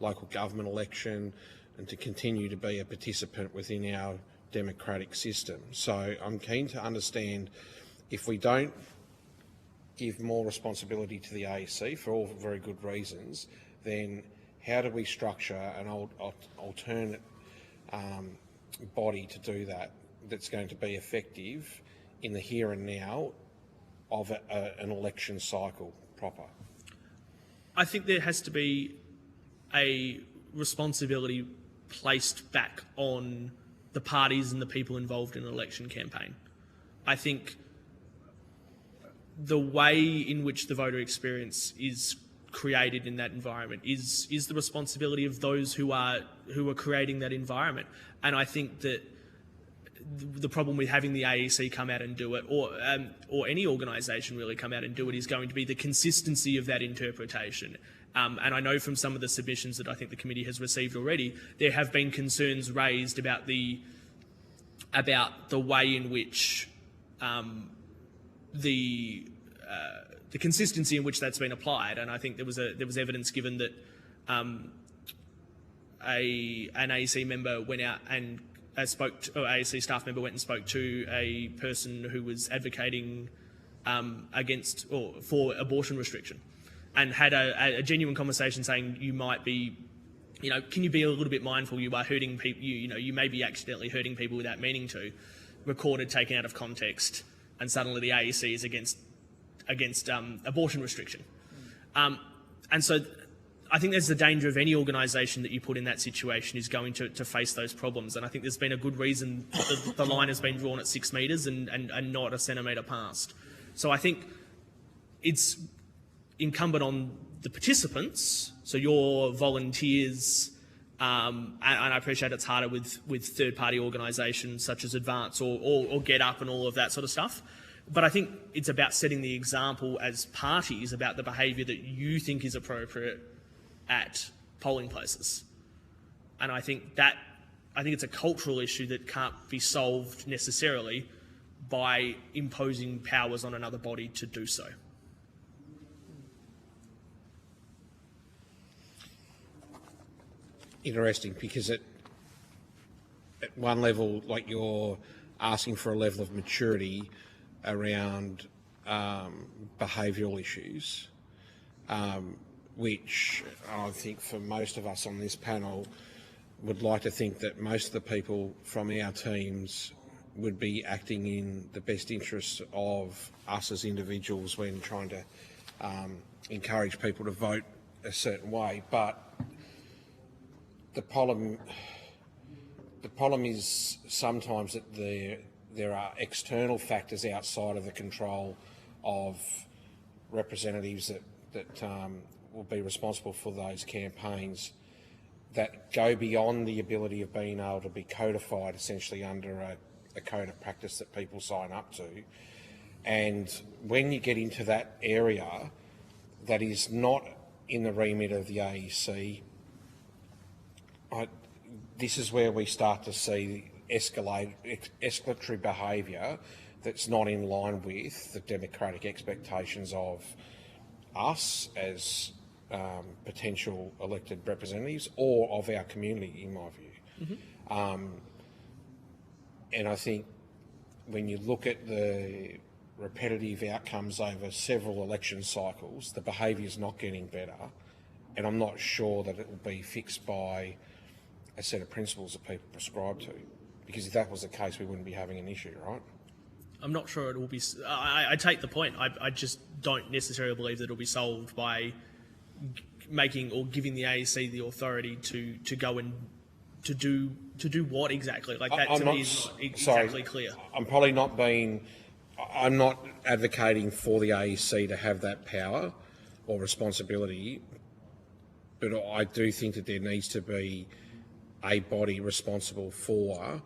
local government election, and to continue to be a participant within our democratic system. So I'm keen to understand, if we don't give more responsibility to the AEC for all very good reasons, then how do we structure an alternate body to do that, that's going to be effective in the here and now of an election cycle proper? I think there has to be a responsibility placed back on the parties and the people involved in an election campaign. I think the way in which the voter experience is created in that environment is the responsibility of those who are creating that environment. And I think that the problem with having the AEC come out and do it, or any organisation really come out and do it, is going to be the consistency of that interpretation. And I know from some of the submissions that I think the committee has received already, there have been concerns raised about the way in which the consistency in which that's been applied. And I think there was evidence given that an AEC member went out and AEC staff member went and spoke to a person who was advocating against or for abortion restriction, and had a genuine conversation saying, you might be, can you be a little bit mindful, you are hurting people, you may be accidentally hurting people without meaning to, recorded, taken out of context, and suddenly the AEC is against abortion restriction. And so I think there's the danger of any organisation that you put in that situation is going to face those problems. And I think there's been a good reason that the line has been drawn at 6 metres and not a centimetre past. So I think it's incumbent on the participants, so your volunteers, and I appreciate it's harder with third-party organisations such as Advance or Get Up and all of that sort of stuff. But I think it's about setting the example as parties about the behaviour that you think is appropriate at polling places. And I think it's a cultural issue that can't be solved necessarily by imposing powers on another body to do so. Interesting, because at one level, like, you're asking for a level of maturity around behavioural issues, which I think for most of us on this panel would like to think that most of the people from our teams would be acting in the best interests of us as individuals when trying to encourage people to vote a certain way. But the problem is sometimes that there are external factors outside of the control of representatives that will be responsible for those campaigns that go beyond the ability of being able to be codified essentially under a code of practice that people sign up to. And when you get into that area that is not in the remit of the AEC, this is where we start to see escalatory behaviour that's not in line with the democratic expectations of us as potential elected representatives or of our community, in my view. And I think when you look at the repetitive outcomes over several election cycles, the behaviour is not getting better, and I'm not sure that it will be fixed by a set of principles that people prescribe to, because if that was the case, we wouldn't be having an issue, right? I'm not sure it will be. I take the point. I just don't necessarily believe that it will be solved by making or giving the AEC the authority to go and to do what exactly. Like that to me is not exactly clear. I'm not advocating for the AEC to have that power or responsibility, but I do think that there needs to be a body responsible for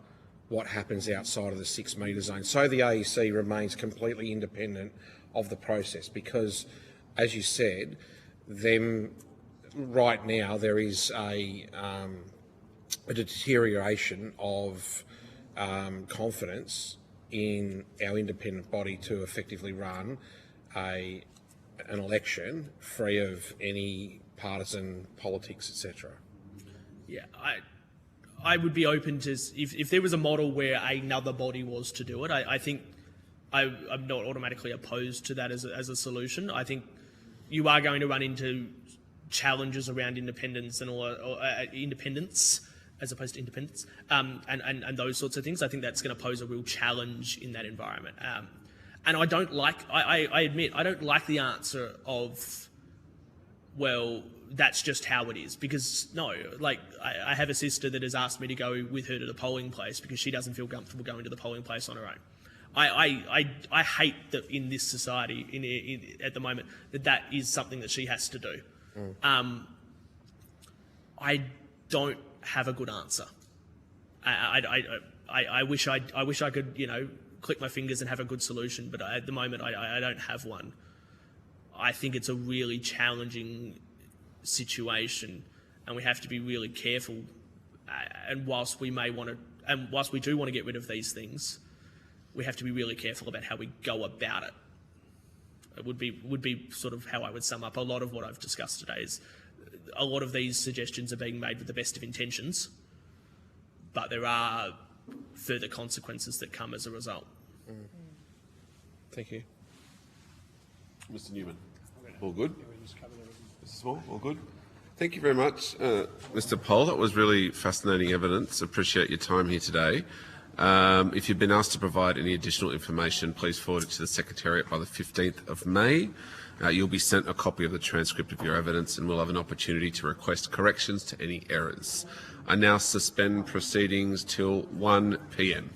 what happens outside of the 6 metre zone, so the AEC remains completely independent of the process, because, as you said, right now there is a deterioration of confidence in our independent body to effectively run an election free of any partisan politics, etc. Yeah, I would be open to, if there was a model where another body was to do it, I think I'm not automatically opposed to that as a solution. I think you are going to run into challenges around independence and independence as opposed to independence, and those sorts of things. I think that's going to pose a real challenge in that environment. And I don't like, I admit, I don't like the answer of, well, that's just how it is. Because, no, like, I have a sister that has asked me to go with her to the polling place because she doesn't feel comfortable going to the polling place on her own. I hate that in this society, at the moment, that is something that she has to do. I don't have a good answer. I wish I could, click my fingers and have a good solution, but at the moment I don't have one. I think it's a really challenging situation, and we have to be really careful. And whilst we do want to get rid of these things, we have to be really careful about how we go about it. It would be sort of how I would sum up a lot of what I've discussed today. Is a lot of these suggestions are being made with the best of intentions, but there are further consequences that come as a result. Thank you. Mr. Newman, all good? Mr. Small, all good? Thank you very much, Mr. Poll. That was really fascinating evidence. Appreciate your time here today. If you've been asked to provide any additional information, please forward it to the Secretariat by the 15th of May. You'll be sent a copy of the transcript of your evidence, and we'll have an opportunity to request corrections to any errors. I now suspend proceedings till 1 p.m.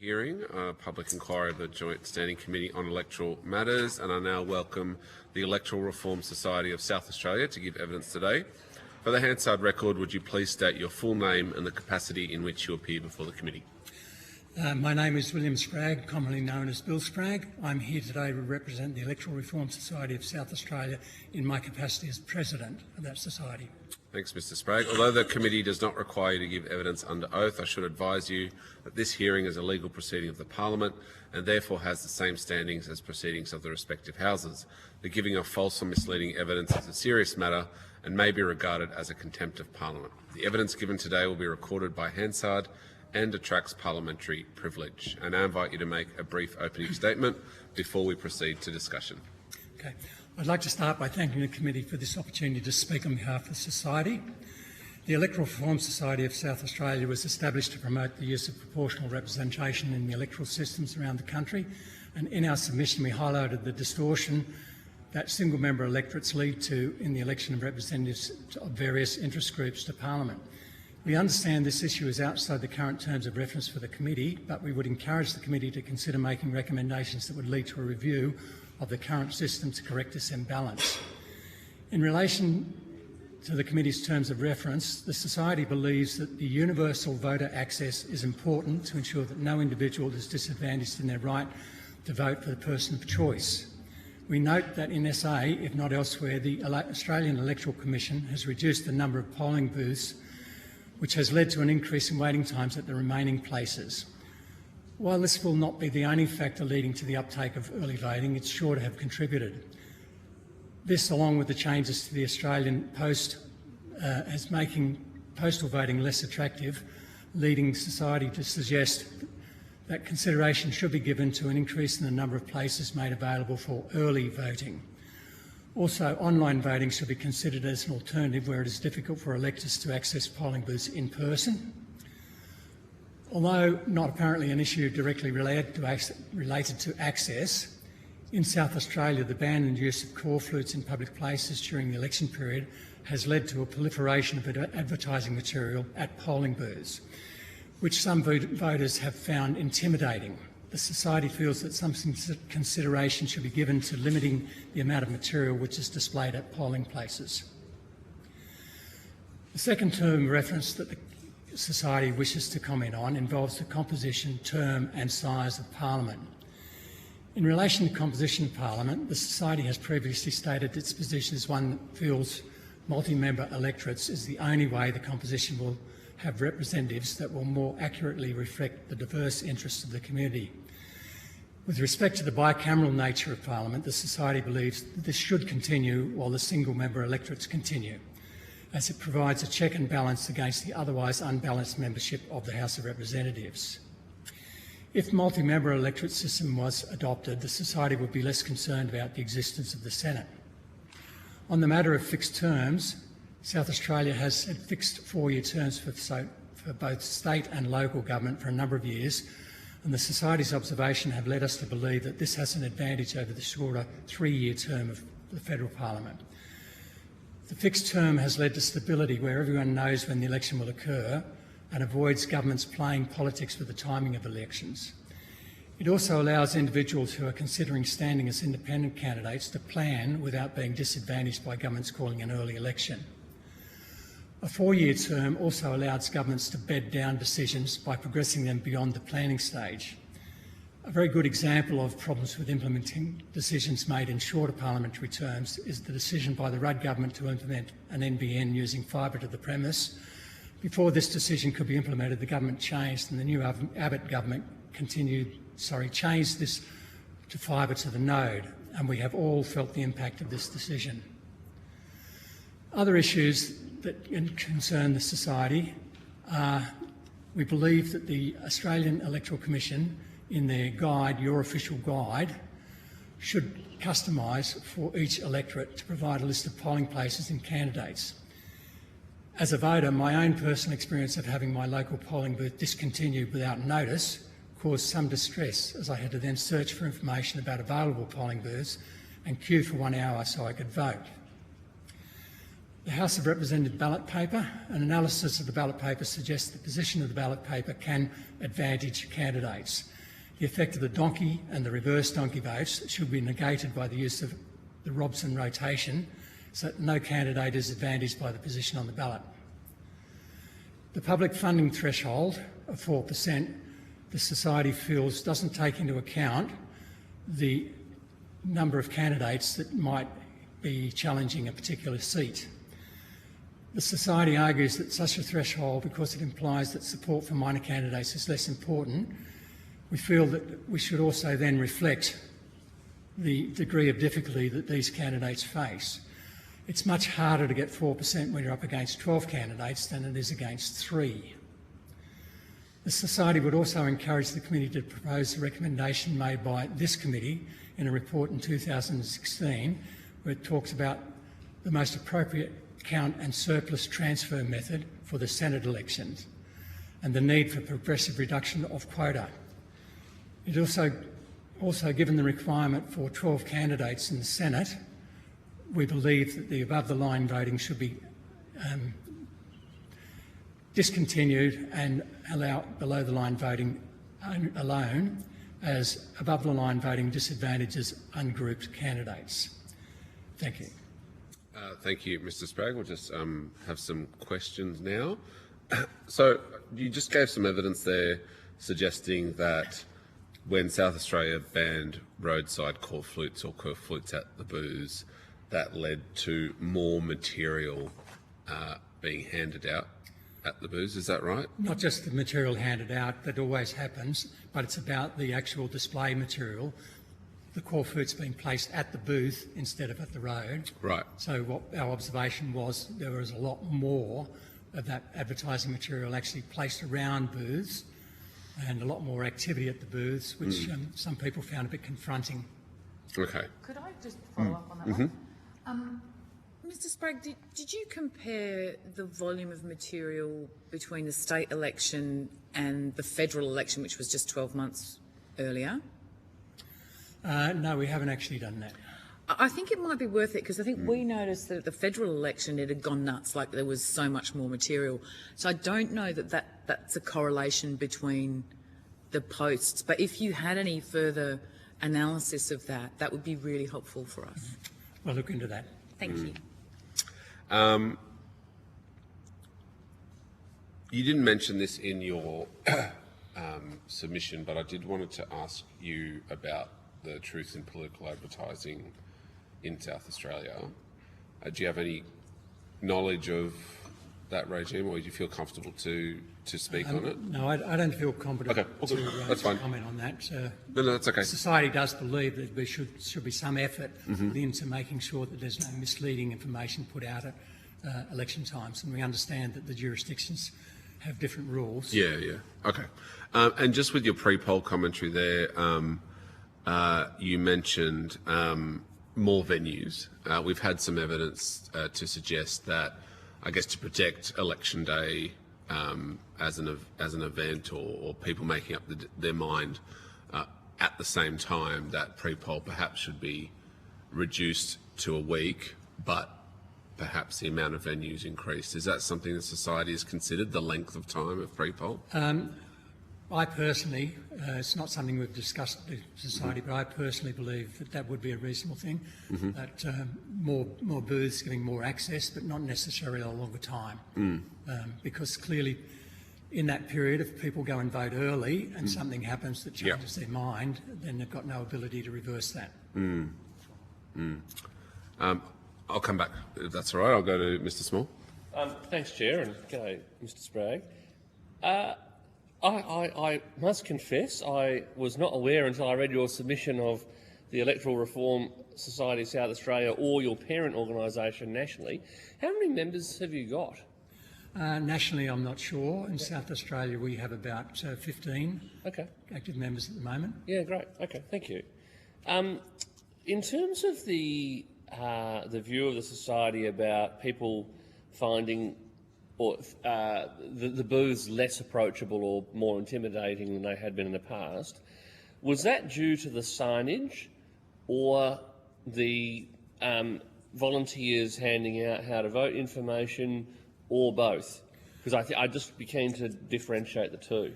Hearing a public inquiry of the Joint Standing Committee on Electoral Matters, and I now welcome the Electoral Reform Society of South Australia to give evidence today. For the Hansard record, would you please state your full name and the capacity in which you appear before the committee? My name is William Spragg, commonly known as Bill Spragg. I'm here today to represent the Electoral Reform Society of South Australia in my capacity as President of that society. Thanks, Mr. Spragg. Although the committee does not require you to give evidence under oath, I should advise you that this hearing is a legal proceeding of the Parliament and therefore has the same standings as proceedings of the respective houses. The giving of false or misleading evidence is a serious matter and may be regarded as a contempt of Parliament. The evidence given today will be recorded by Hansard and attracts parliamentary privilege. And I invite you to make a brief opening statement before we proceed to discussion. Okay. I'd like to start by thanking the committee for this opportunity to speak on behalf of the Society. The Electoral Reform Society of South Australia was established to promote the use of proportional representation in the electoral systems around the country, and in our submission we highlighted the distortion that single-member electorates lead to in the election of representatives of various interest groups to Parliament. We understand this issue is outside the current terms of reference for the committee, but we would encourage the committee to consider making recommendations that would lead to a review of the current system to correct this imbalance. In relation to the committee's terms of reference, the Society believes that the universal voter access is important to ensure that no individual is disadvantaged in their right to vote for the person of choice. We note that in SA, if not elsewhere, the Australian Electoral Commission has reduced the number of polling booths, which has led to an increase in waiting times at the remaining places. While this will not be the only factor leading to the uptake of early voting, it's sure to have contributed. This, along with the changes to the Australian Post, is making postal voting less attractive, leading society to suggest that consideration should be given to an increase in the number of places made available for early voting. Also, online voting should be considered as an alternative where it is difficult for electors to access polling booths in person. Although not apparently an issue directly related to access, in South Australia the ban and use of call flutes in public places during the election period has led to a proliferation of advertising material at polling booths, which some voters have found intimidating. The Society feels that some consideration should be given to limiting the amount of material which is displayed at polling places. The second term reference that the Society wishes to comment on involves the composition, term and size of Parliament. In relation to composition of Parliament, the Society has previously stated its position as one that feels multi-member electorates is the only way the composition will have representatives that will more accurately reflect the diverse interests of the community. With respect to the bicameral nature of Parliament, the Society believes that this should continue while the single-member electorates continue, as it provides a check and balance against the otherwise unbalanced membership of the House of Representatives. If multi-member electorate system was adopted, the Society would be less concerned about the existence of the Senate. On the matter of fixed terms, South Australia has had fixed 4-year terms for both state and local government for a number of years, and the Society's observation have led us to believe that this has an advantage over the shorter 3-year term of the federal parliament. The fixed term has led to stability where everyone knows when the election will occur and avoids governments playing politics with the timing of elections. It also allows individuals who are considering standing as independent candidates to plan without being disadvantaged by governments calling an early election. A 4-year term also allows governments to bed down decisions by progressing them beyond the planning stage. A very good example of problems with implementing decisions made in shorter parliamentary terms is the decision by the Rudd government to implement an NBN using fibre to the premise. Before this decision could be implemented, the government changed, and the new Abbott government changed this to fibre to the node, and we have all felt the impact of this decision. Other issues that concern the Society are, we believe that the Australian Electoral Commission, in their guide, Your Official Guide, should customise for each electorate to provide a list of polling places and candidates. As a voter, my own personal experience of having my local polling booth discontinued without notice caused some distress, as I had to then search for information about available polling booths and queue for 1 hour so I could vote. The House of Representatives ballot paper. An analysis of the ballot paper suggests the position of the ballot paper can advantage candidates. The effect of the donkey and the reverse donkey votes should be negated by the use of the Robson rotation, so that no candidate is advantaged by the position on the ballot. The public funding threshold of 4%, the Society feels doesn't take into account the number of candidates that might be challenging a particular seat. The Society argues that such a threshold, because it implies that support for minor candidates is less important, we feel that we should also then reflect the degree of difficulty that these candidates face. It's much harder to get 4% when you're up against 12 candidates than it is against 3. The Society would also encourage the committee to propose the recommendation made by this committee in a report in 2016, where it talks about the most appropriate count and surplus transfer method for the Senate elections and the need for progressive reduction of quota. It also given the requirement for 12 candidates in the Senate, we believe that the above-the-line voting should be discontinued and allow below-the-line voting alone, as above-the-line voting disadvantages ungrouped candidates. Thank you. Thank you, Mr. Sprague. We'll just have some questions now. So you just gave some evidence there suggesting that when South Australia banned roadside core flutes or core flutes at the booths, that led to more material being handed out at the booths. Is that right? Not just the material handed out, that always happens, but it's about the actual display material. The core flutes being placed at the booth instead of at the road. Right. So what our observation was, there was a lot more of that advertising material actually placed around booths and a lot more activity at the booths, which some people found a bit confronting. Okay. Could I just follow up on that one? Mr. Sprague, did you compare the volume of material between the state election and the federal election, which was just 12 months earlier? No, we haven't actually done that. I think it might be worth it, because I think we noticed that at the federal election it had gone nuts, like there was so much more material. So I don't know that's a correlation between the posts, but if you had any further analysis of that, that would be really helpful for us. We'll look into that. Thank you. You didn't mention this in your submission, but I did wanted to ask you about the truth in political advertising in South Australia. Do you have any knowledge of that regime, or do you feel comfortable to speak on it? No, I don't feel competent Okay, that's to fine. comment on that. No, that's okay. Society does believe that there should be some effort put into making sure that there's no misleading information put out at election times, and we understand that the jurisdictions have different rules. Yeah. Okay. And just with your pre-poll commentary there, you mentioned more venues. We've had some evidence to suggest that, I guess, to protect election day as an event, or people making up their mind at the same time, that pre-poll perhaps should be reduced to a week, but perhaps the amount of venues increased. Is that something the society has considered, the length of time of pre-poll? I personally, it's not something we've discussed with the society, but I personally believe that would be a reasonable thing, that more booths giving more access, but not necessarily a longer time. Because clearly in that period, if people go and vote early and something happens that changes their mind, then they've got no ability to reverse that. I'll come back, if that's all right. I'll go to Mr. Small. Thanks, Chair, and g'day, Mr. Sprague. I must confess I was not aware until I read your submission of the Electoral Reform Society South Australia, or your parent organisation nationally. How many members have you got? Nationally, I'm not sure. In South Australia, we have about 15 active members at the moment. Yeah, great. Okay, thank you. In terms of the view of the society about people finding the booths less approachable or more intimidating than they had been in the past, was that due to the signage or the volunteers handing out how to vote information, or both? Because I just be keen to differentiate the two.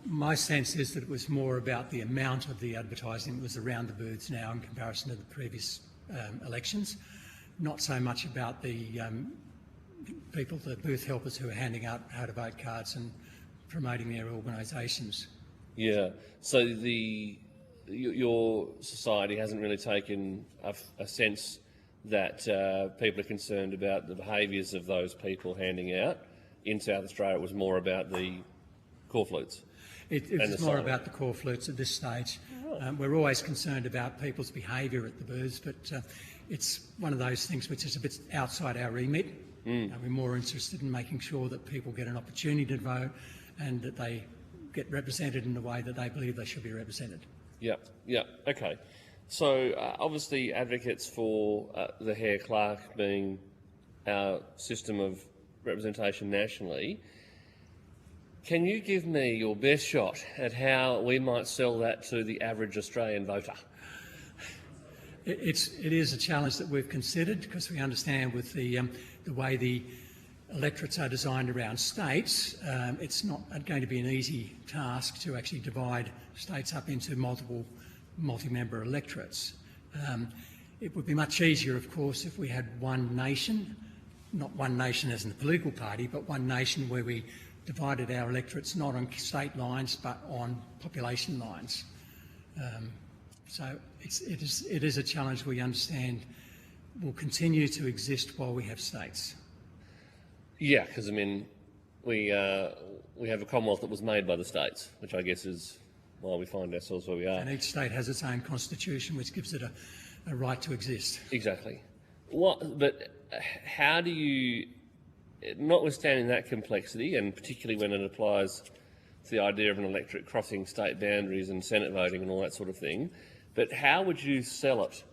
My sense is that it was more about the amount of the advertising that was around the booths now in comparison to the previous elections, not so much about the people, the booth helpers who are handing out how to vote cards and promoting their organisations. Yeah. So your society hasn't really taken a sense that people are concerned about the behaviours of those people handing out. In South Australia, it was more about the corflutes. It was more about the corflutes at this stage. We're always concerned about people's behaviour at the booths, but it's one of those things which is a bit outside our remit. We're more interested in making sure that people get an opportunity to vote and that they get represented in the way that they believe they should be represented. Yep, okay. So obviously advocates for the Hare Clark being our system of representation nationally. Can you give me your best shot at how we might sell that to the average Australian voter? It is a challenge that we've considered because we understand with the way the electorates are designed around states, it's not going to be an easy task to actually divide states up into multi-member electorates. It would be much easier, of course, if we had one nation, not one nation as in the political party, but one nation where we divided our electorates not on state lines but on population lines. So it is a challenge we understand will continue to exist while we have states. Yeah, because I mean, we have a Commonwealth that was made by the states, which I guess is why we find ourselves where we are. And each state has its own constitution, which gives it a right to exist. Exactly. But how do you, notwithstanding that complexity, and particularly when it applies to the idea of an electorate crossing state boundaries and Senate voting and all that sort of thing, but how would you sell it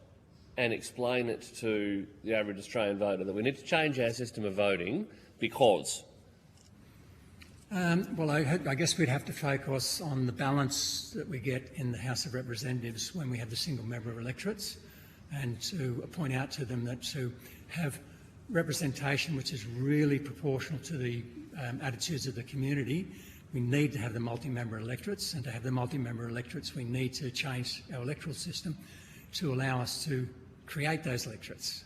and explain it to the average Australian voter that we need to change our system of voting because? Well, I guess we'd have to focus on the balance that we get in the House of Representatives when we have the single member electorates, and to point out to them that to have representation which is really proportional to the attitudes of the community, we need to have the multi-member electorates, and to have the multi-member electorates we need to change our electoral system to allow us to create those electorates.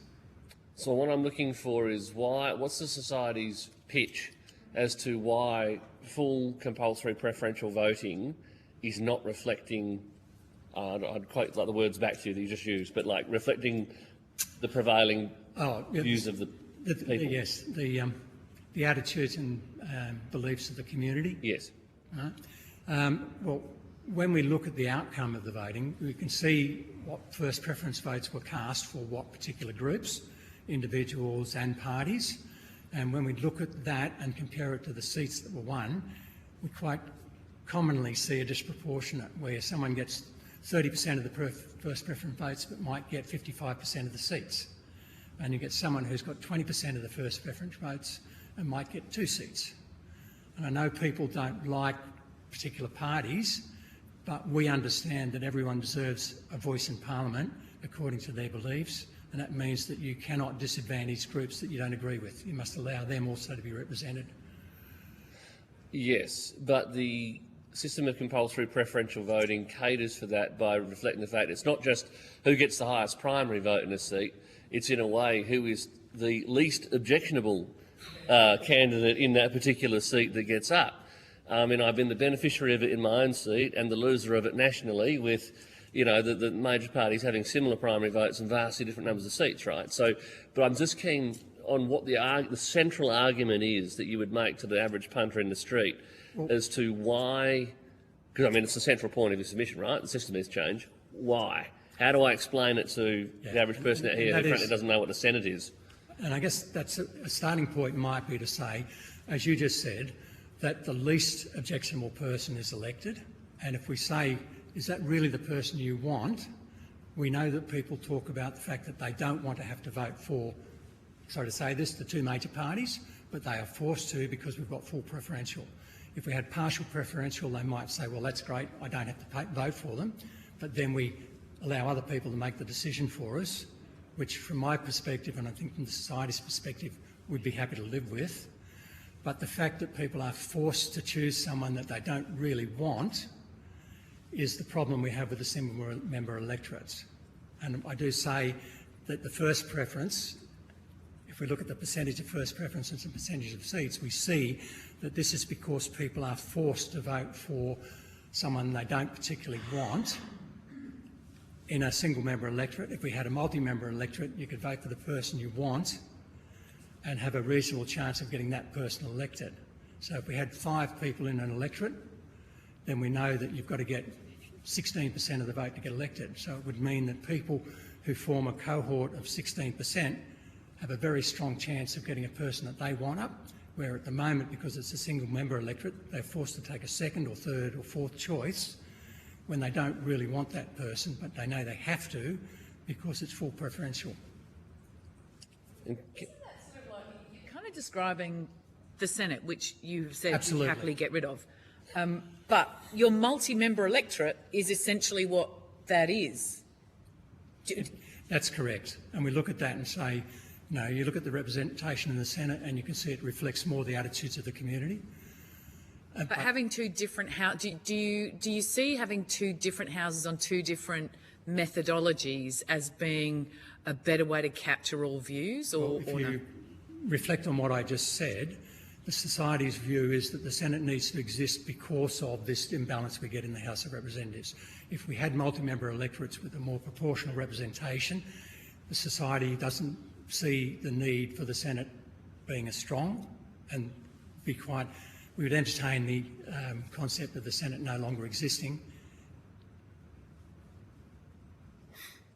So what I'm looking for is what's the society's pitch as to why full compulsory preferential voting is not reflecting, I'd quote like the words back to you that you just used, but like reflecting the prevailing views of the people. Yes, the attitudes and beliefs of the community. Yes. Well, when we look at the outcome of the voting, we can see what first preference votes were cast for what particular groups, individuals and parties. And when we look at that and compare it to the seats that were won, we quite commonly see a disproportionate where someone gets 30% of the first preference votes but might get 55% of the seats. And you get someone who's got 20% of the first preference votes and might get 2 seats. And I know people don't like particular parties, but we understand that everyone deserves a voice in Parliament according to their beliefs, and that means that you cannot disadvantage groups that you don't agree with. You must allow them also to be represented. Yes, but the system of compulsory preferential voting caters for that by reflecting the fact it's not just who gets the highest primary vote in a seat, it's in a way who is the least objectionable candidate in that particular seat that gets up. I mean, I've been the beneficiary of it in my own seat and the loser of it nationally with, you know, the major parties having similar primary votes and vastly different numbers of seats, right? So, but I'm just keen on what the central argument is that you would make to the average punter in the street as to why, because I mean, it's the central point of your submission, right? The system is change. Why? How do I explain it to the average person out here who currently doesn't know what the Senate is? And I guess that's a starting point might be to say, as you just said, that the least objectionable person is elected. And if we say, is that really the person you want? We know that people talk about the fact that they don't want to have to vote for, sorry to say this, the 2 major parties, but they are forced to because we've got full preferential. If we had partial preferential, they might say, well, that's great, I don't have to vote for them, but then we allow other people to make the decision for us. which from my perspective, and I think from the society's perspective, we'd be happy to live with. But the fact that people are forced to choose someone that they don't really want is the problem we have with the single member electorates. And I do say that the first preference, if we look at the percentage of first preferences and percentage of seats, we see that this is because people are forced to vote for someone they don't particularly want in a single member electorate. If we had a multi-member electorate, you could vote for the person you want and have a reasonable chance of getting that person elected. So if we had 5 people in an electorate, then we know that you've got to get 16% of the vote to get elected. So it would mean that people who form a cohort of 16% have a very strong chance of getting a person that they want up, where at the moment, because it's a single member electorate, they're forced to take a second or third or fourth choice when they don't really want that person, but they know they have to because it's full preferential. Isn't that sort of like, you're kind of describing the Senate, which you've said Absolutely. you'd happily get rid of. But your multi-member electorate is essentially what that is. That's correct. And we look at that and say, no, you look at the representation in the Senate and you can see it reflects more the attitudes of the community. But having two different houses, do you see having two different houses on two different methodologies as being a better way to capture all views, or, If or you no? reflect on what I just said, the society's view is that the Senate needs to exist because of this imbalance we get in the House of Representatives. If we had multi-member electorates with a more proportional representation, the society doesn't see the need for the Senate being as strong and be quite... We would entertain the concept of the Senate no longer existing.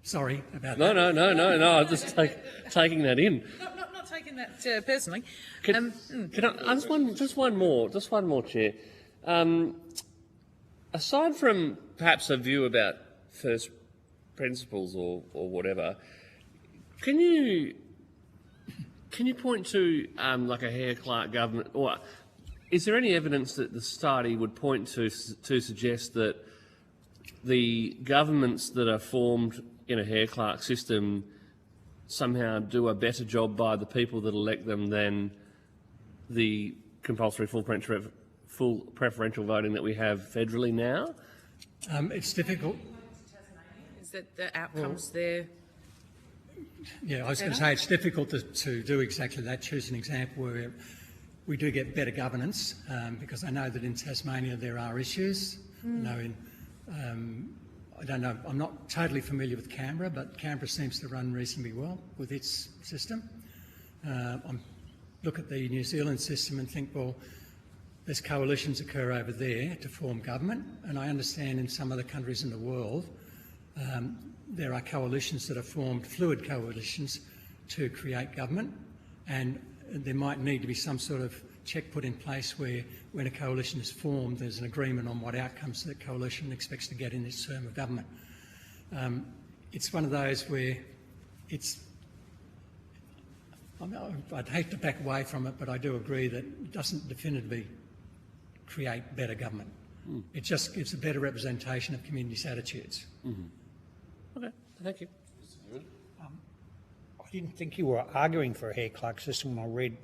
Sorry about that. No. I'm just taking that in. Not taking that personally. Can I, just one more, Chair. Aside from perhaps a view about first principles or whatever, can you point to like a Hare-Clark government, or is there any evidence that the society would point to suggest that the governments that are formed in a Hare-Clark system somehow do a better job by the people that elect them than the compulsory full preferential voting that we have federally now? It's difficult. Is that the outcomes there? Yeah, I was going to say it's difficult to do exactly that, choose an example where we do get better governance, because I know that in Tasmania there are issues. I don't know, I'm not totally familiar with Canberra, but Canberra seems to run reasonably well with its system. I look at the New Zealand system and think, well, there's coalitions occur over there to form government, and I understand in some other countries in the world there are coalitions that are formed, fluid coalitions, to create government, and there might need to be some sort of check put in place where, when a coalition is formed, there's an agreement on what outcomes that coalition expects to get in its term of government. It's one of those where I'd hate to back away from it, but I do agree that it doesn't definitively create better government. It just gives a better representation of communities' attitudes. Okay, thank you. I didn't think you were arguing for a Hare-Clark system when I read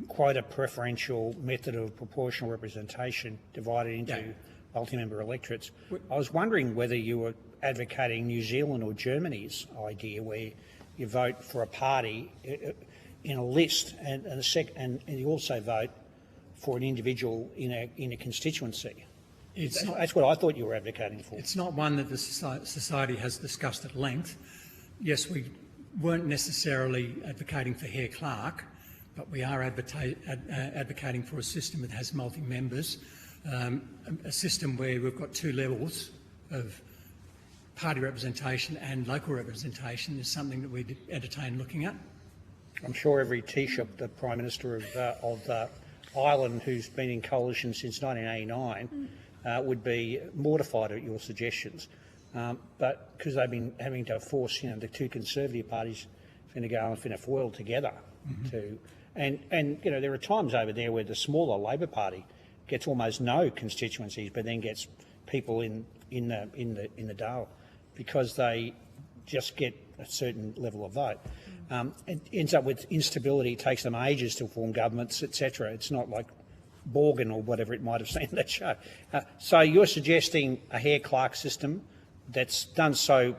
quite a preferential method of proportional representation divided into multi-member electorates. I was wondering whether you were advocating New Zealand or Germany's idea, where you vote for a party in a list and you also vote for an individual in a constituency. That's what I thought you were advocating for. It's not one that the society has discussed at length. Yes, we weren't necessarily advocating for Hare-Clark, but we are advocating for a system that has multi-members, a system where we've got two levels of party representation and local representation is something that we'd entertain looking at. I'm sure every Taoiseach, the Prime Minister of Ireland, who's been in coalition since 1989, would be mortified at your suggestions. But because they've been having to force, the two Conservative parties finna go and finna foil together and there are times over there where the smaller Labor Party gets almost no constituencies, but then gets people in the Dale because they just get a certain level of vote. It ends up with instability. It takes them ages to form governments, etc. It's not like Borgen or whatever it might have seen in that show. So you're suggesting a Hare-Clark system that's done so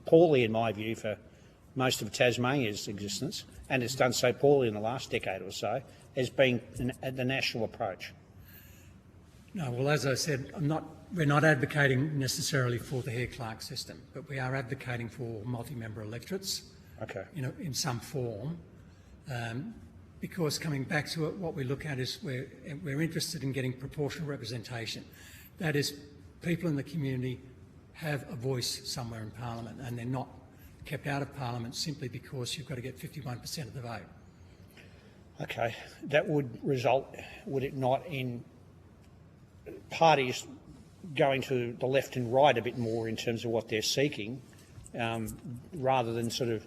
poorly, in my view, for most of Tasmania's existence, and it's done so poorly in the last decade or so, as being the national approach. No, well, as I said, we're not advocating necessarily for the Hare-Clark system, but we are advocating for multi-member electorates, Okay. in some form, because coming back to it, what we look at is we're interested in getting proportional representation. That is, people in the community have a voice somewhere in Parliament, and they're not kept out of Parliament simply because you've got to get 51% of the vote. Okay. That would result, would it not, in parties going to the left and right a bit more in terms of what they're seeking, rather than sort of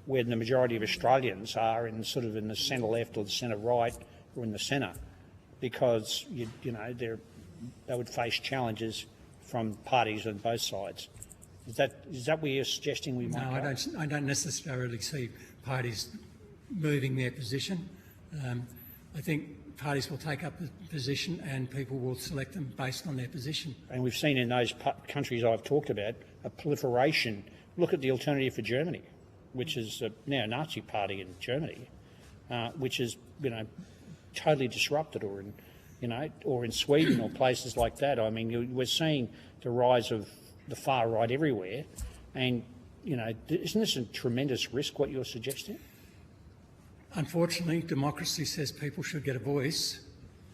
where the majority of Australians are in sort of in the centre left or the centre right or in the centre, because you know they would face challenges from parties on both sides. Is that where you're suggesting we might go? No, I don't necessarily see parties moving their position. I think parties will take up the position and people will select them based on their position. And we've seen in those countries I've talked about a proliferation. Look at the alternative for Germany, which is a neo-Nazi party in Germany, which is totally disrupted, or in Sweden or places like that. I mean, we're seeing the rise of the far right everywhere, and isn't this a tremendous risk? What you're suggesting? Unfortunately, democracy says people should get a voice.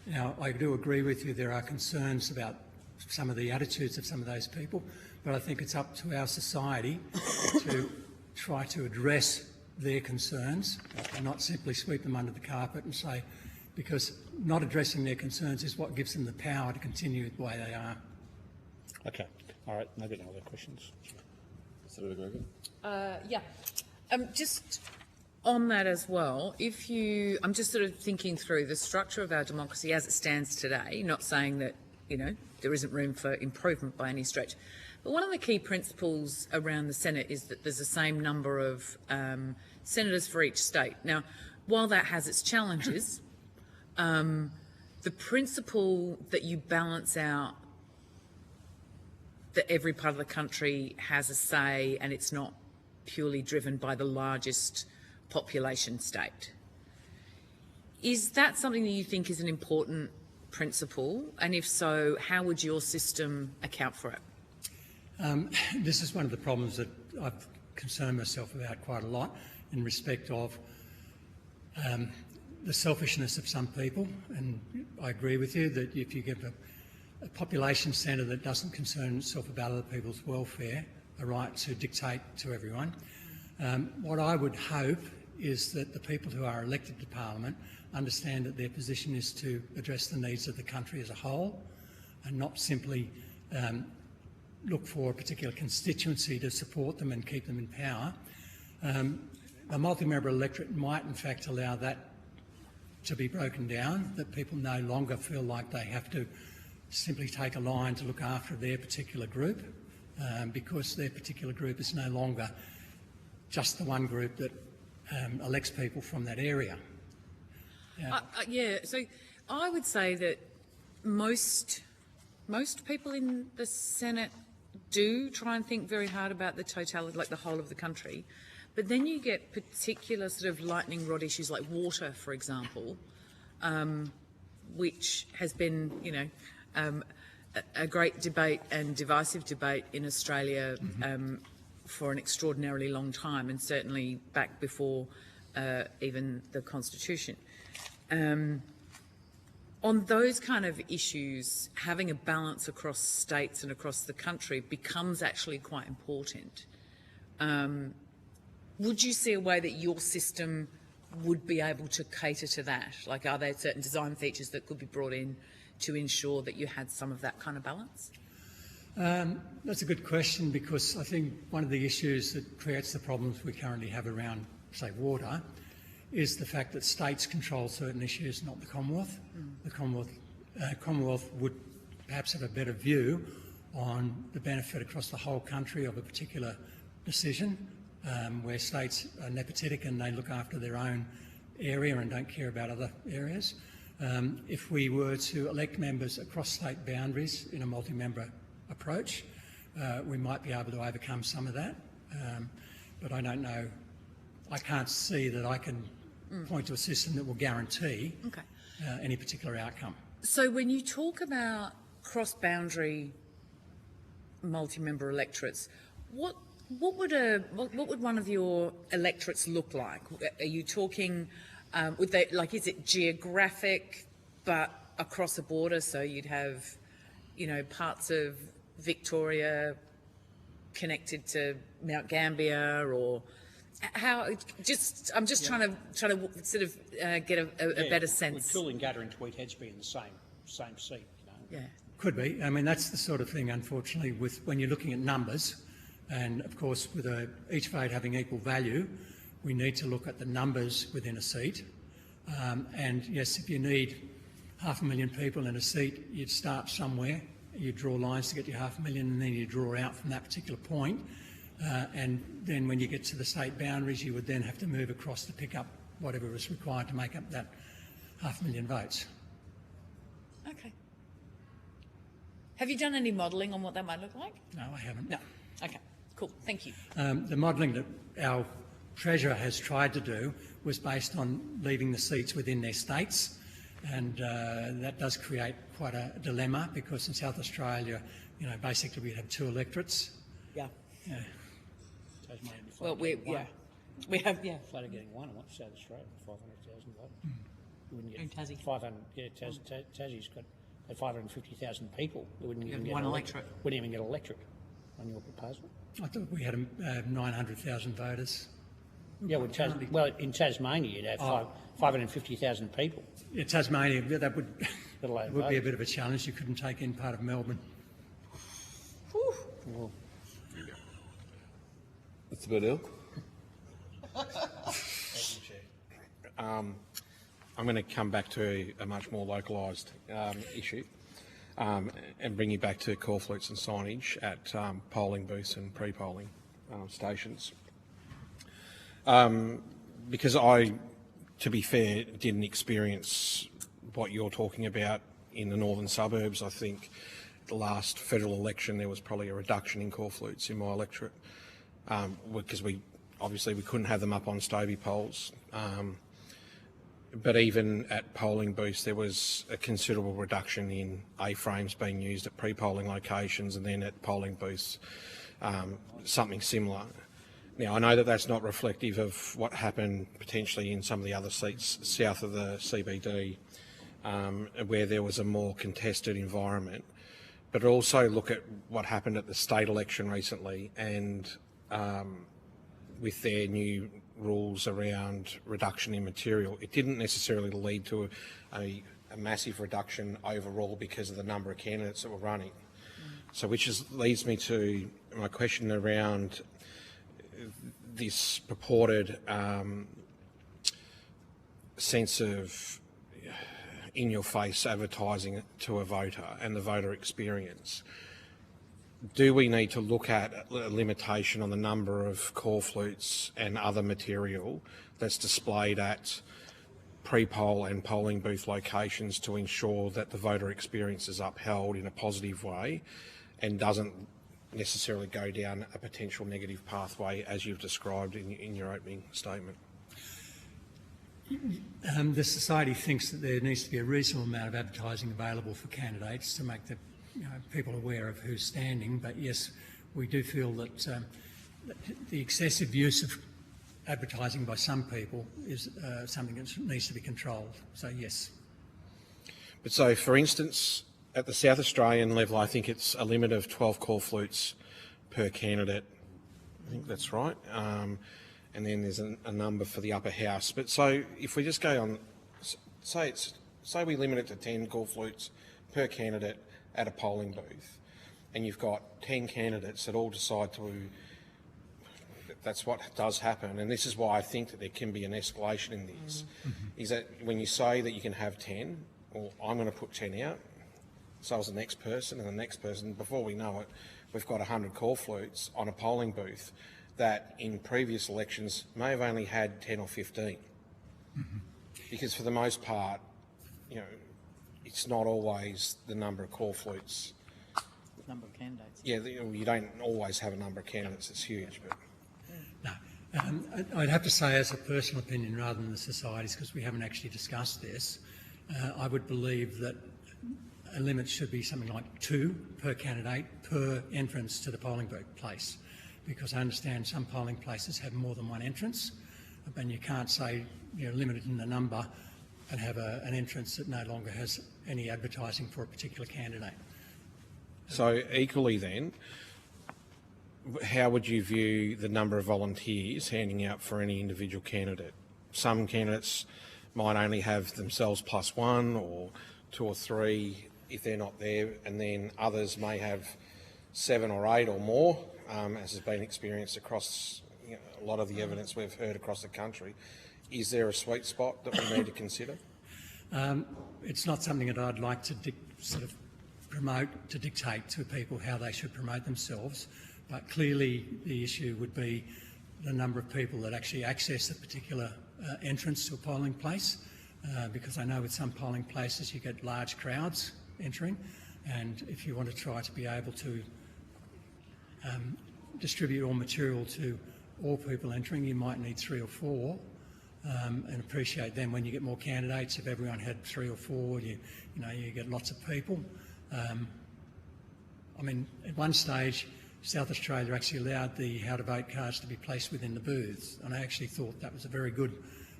Now, I do agree with you. There are concerns about some of the attitudes of some of those people, but I think it's up to our society to try to address their concerns and not simply sweep them under the carpet and say, because not addressing their concerns is what gives them the power to continue the way they are. Okay. All right. Maybe no other questions. Senator Grogan? Yeah. Just on that as well, I'm just sort of thinking through the structure of our democracy as it stands today, not saying that, there isn't room for improvement by any stretch. But one of the key principles around the Senate is that there's the same number of senators for each state. Now, while that has its challenges, the principle that you balance out that every part of the country has a say and it's not purely driven by the largest population state. Is that something that you think is an important principle? And if so, how would your system account for it? This is one of the problems that I've concerned myself about quite a lot in respect of the selfishness of some people, and I agree with you that if you give a population centre that doesn't concern itself about other people's welfare a right to dictate to everyone, what I would hope is that the people who are elected to Parliament understand that their position is to address the needs of the country as a whole and not simply look for a particular constituency to support them and keep them in power. A multi-member electorate might in fact allow that to be broken down, that people no longer feel like they have to simply take a line to look after their particular group, because their particular group is no longer just the one group that elects people from that area. Yeah, so I would say that most people in the Senate do try and think very hard about the totality, like the whole of the country. But then you get particular sort of lightning rod issues like water, for example, which has been, a great debate and divisive debate in Australia for an extraordinarily long time, and certainly back before even the Constitution. On those kind of issues, having a balance across states and across the country becomes actually quite important. Would you see a way that your system would be able to cater to that? Like, are there certain design features that could be brought in to ensure that you had some of that kind of balance? That's a good question, because I think one of the issues that creates the problems we currently have around, say, water, is the fact that states control certain issues, not the Commonwealth. The Commonwealth would perhaps have a better view on the benefit across the whole country of a particular decision, where states are nepotistic and they look after their own area and don't care about other areas. If we were to elect members across state boundaries in a multi-member approach, we might be able to overcome some of that. But I don't know, I can't see that I can point to a system that will guarantee any particular outcome. So when you talk about cross-boundary multi-member electorates, what would one of your electorates look like? Are you talking, would they, like, is it geographic but across a border? So you'd have, you know, parts of Victoria connected to Mount Gambier, or how? I'm just trying to sort of get a better sense. Would Coolangatta and Tweed Heads be in the same seat? You know? Yeah. Could be. I mean, that's the sort of thing, unfortunately, with when you're looking at numbers, and of course, with each vote having equal value, we need to look at the numbers within a seat. And yes, if you need 500,000 people in a seat, you'd start somewhere. You draw lines to get your 500,000, and then you draw out from that particular point. And then when you get to the state boundaries, you would then have to move across to pick up whatever is required to make up that 500,000 votes. Okay. Have you done any modelling on what that might look like? No, I haven't. No. Okay. Cool. Thank you. The modelling that our Treasurer has tried to do was based on leaving the seats within their states, and that does create quite a dilemma, because in South Australia, you know, basically we'd have two electorates. Yeah. Yeah. Well, we have Flat are getting one. I want South Australia 500,000 votes. We wouldn't get In Tassie. 500. Yeah, Tassie's got 550,000 people. We wouldn't even get one an electorate. Wouldn't even get an electorate on your proposal. I thought we had 900,000 voters. Yeah, well, in Tasmania you'd have 550,000 people. Yeah, Tasmania, that would Adelaide would be a voters. bit of a challenge. You couldn't take in part of Melbourne. Well, Mr. Burdell? I'm going to come back to a much more localised issue and bring you back to call flutes and signage at polling booths and pre-polling stations. Because I, to be fair, didn't experience what you're talking about in the northern suburbs. I think the last federal election there was probably a reduction in call flutes in my electorate, because we couldn't have them up on Stobie polls. But even at polling booths, there was a considerable reduction in A-frames being used at pre-polling locations, and then at polling booths, something similar. Now, I know that that's not reflective of what happened potentially in some of the other seats south of the CBD, where there was a more contested environment. But also look at what happened at the state election recently, and with their new rules around reduction in material, it didn't necessarily lead to a massive reduction overall because of the number of candidates that were running. So which leads me to my question around this purported sense of in-your-face advertising to a voter and the voter experience. Do we need to look at a limitation on the number of call flutes and other material that's displayed at pre-poll and polling booth locations to ensure that the voter experience is upheld in a positive way and doesn't necessarily go down a potential negative pathway as you've described in your opening statement? The Society thinks that there needs to be a reasonable amount of advertising available for candidates to make the people aware of who's standing. But yes, we do feel that the excessive use of advertising by some people is something that needs to be controlled. So yes. But so, for instance, at the South Australian level, I think it's a limit of 12 call flutes per candidate. I think that's right. And then there's a number for the upper house. But so if we just go on, say we limit it to 10 call flutes per candidate at a polling booth, and you've got 10 candidates that all decide to, that's what does happen, and this is why I think that there can be an escalation in this, is that when you say that you can have 10, well, I'm going to put 10 out, so is the next person and the next person, before we know it, we've got 100 call flutes on a polling booth. that in previous elections may have only had 10 or 15. Because for the most part, you know, it's not always the number of call flutes. Number of candidates. Yeah, you don't always have a number of candidates that's huge. But No, I'd have to say as a personal opinion rather than the society's, because we haven't actually discussed this, I would believe that a limit should be something like 2 per candidate per entrance to the polling place, because I understand some polling places have more than one entrance, and you can't say you're limited in the number and have an entrance that no longer has any advertising for a particular candidate. so equally then, how would you view the number of volunteers handing out for any individual candidate? Some candidates might only have themselves +1 or 2 or 3 if they're not there, and then others may have 7 or 8 or more, as has been experienced across a lot of the evidence we've heard across the country. Is there a sweet spot that we need to consider? It's not something that I'd like to sort of promote, to dictate to people how they should promote themselves, but clearly the issue would be the number of people that actually access a particular entrance to a polling place, because I know with some polling places you get large crowds entering, and if you want to try to be able to distribute all material to all people entering, you might need 3 or 4, and appreciate then when you get more candidates. If everyone had 3 or 4, you get lots of people. I mean, at one stage, South Australia actually allowed the how to vote cards to be placed within the booths, and I actually thought that was a very good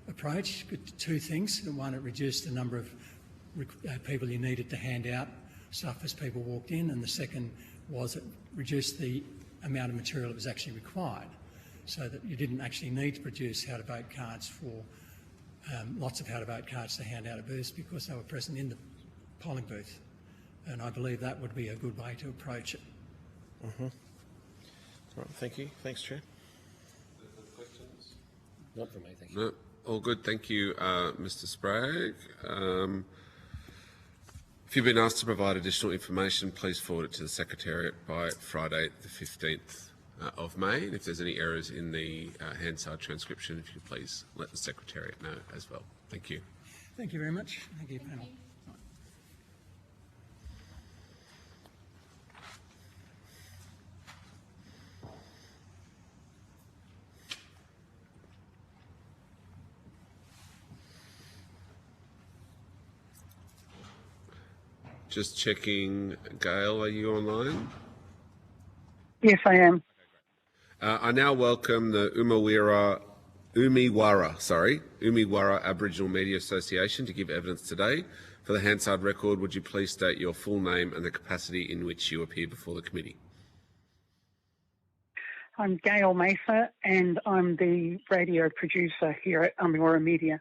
approach. Good 2 things. One, it reduced the number of people you needed to hand out stuff as people walked in, and the second was it reduced the amount of material that was actually required, so that you didn't actually need to produce how to vote cards for lots of how to vote cards to hand out at booths, because they were present in the polling booth, and I believe that would be a good way to approach it. All right, thank you. Thanks, Chair. Questions? Not for me, thank you. No, all good. Thank you, Mr. Sprague. If you've been asked to provide additional information, please forward it to the Secretariat by Friday the 15th of May. And if there's any errors in the Hansard transcription, if you could please let the Secretariat know as well. Thank you. Thank you very much. Thank you, panel. Just checking, Gail, are you online? Yes, I am. I now welcome the Umiwara Aboriginal Media Association to give evidence today. For the Hansard record, would you please state your full name and the capacity in which you appear before the committee? I'm Gail Mesa, and I'm the radio producer here at Umiwara Media.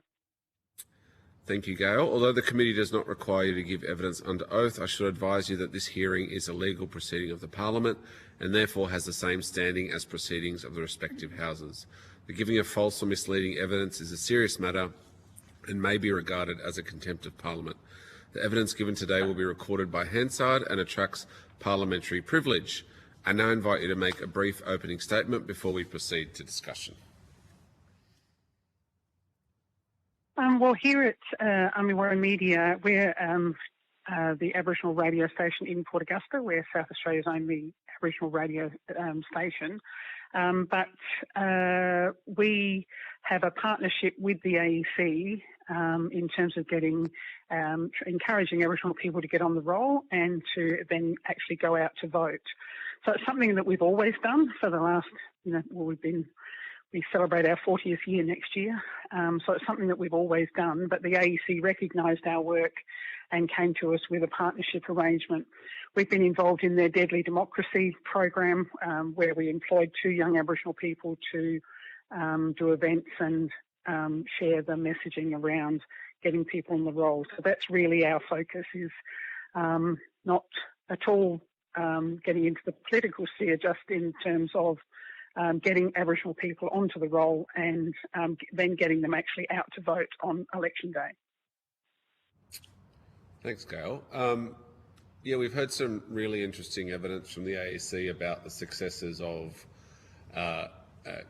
Thank you, Gail. Although the committee does not require you to give evidence under oath, I should advise you that this hearing is a legal proceeding of the Parliament and therefore has the same standing as proceedings of the respective houses. The giving of false or misleading evidence is a serious matter and may be regarded as a contempt of Parliament. The evidence given today will be recorded by Hansard and attracts parliamentary privilege. I now invite you to make a brief opening statement before we proceed to discussion. Well, here at Umiwara Media, we're the Aboriginal radio station in Port Augusta. We're South Australia's only Aboriginal radio station. But we have a partnership with the AEC in terms of encouraging Aboriginal people to get on the roll and to then actually go out to vote. So it's something that we've always done for the last, we celebrate our 40th year next year. So it's something that we've always done, but the AEC recognised our work and came to us with a partnership arrangement. We've been involved in their Deadly Democracy program, where we employed 2 young Aboriginal people to do events and share the messaging around getting people on the roll. So that's really our focus, is not at all getting into the political sphere, just in terms of getting Aboriginal people onto the roll and then getting them actually out to vote on election day. Thanks, Gail. Yeah, we've heard some really interesting evidence from the AEC about the successes of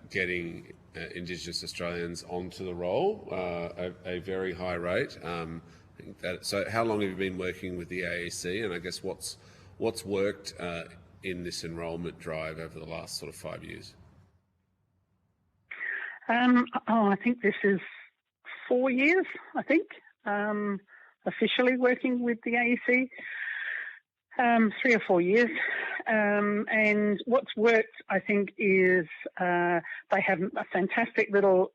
getting Indigenous Australians onto the roll, a very high rate. So how long have you been working with the AEC, and I guess what's worked in this enrolment drive over the last sort of 5 years? I think this is 4 years, I think, officially working with the AEC. 3 or 4 years. And what's worked, I think, is they have a fantastic little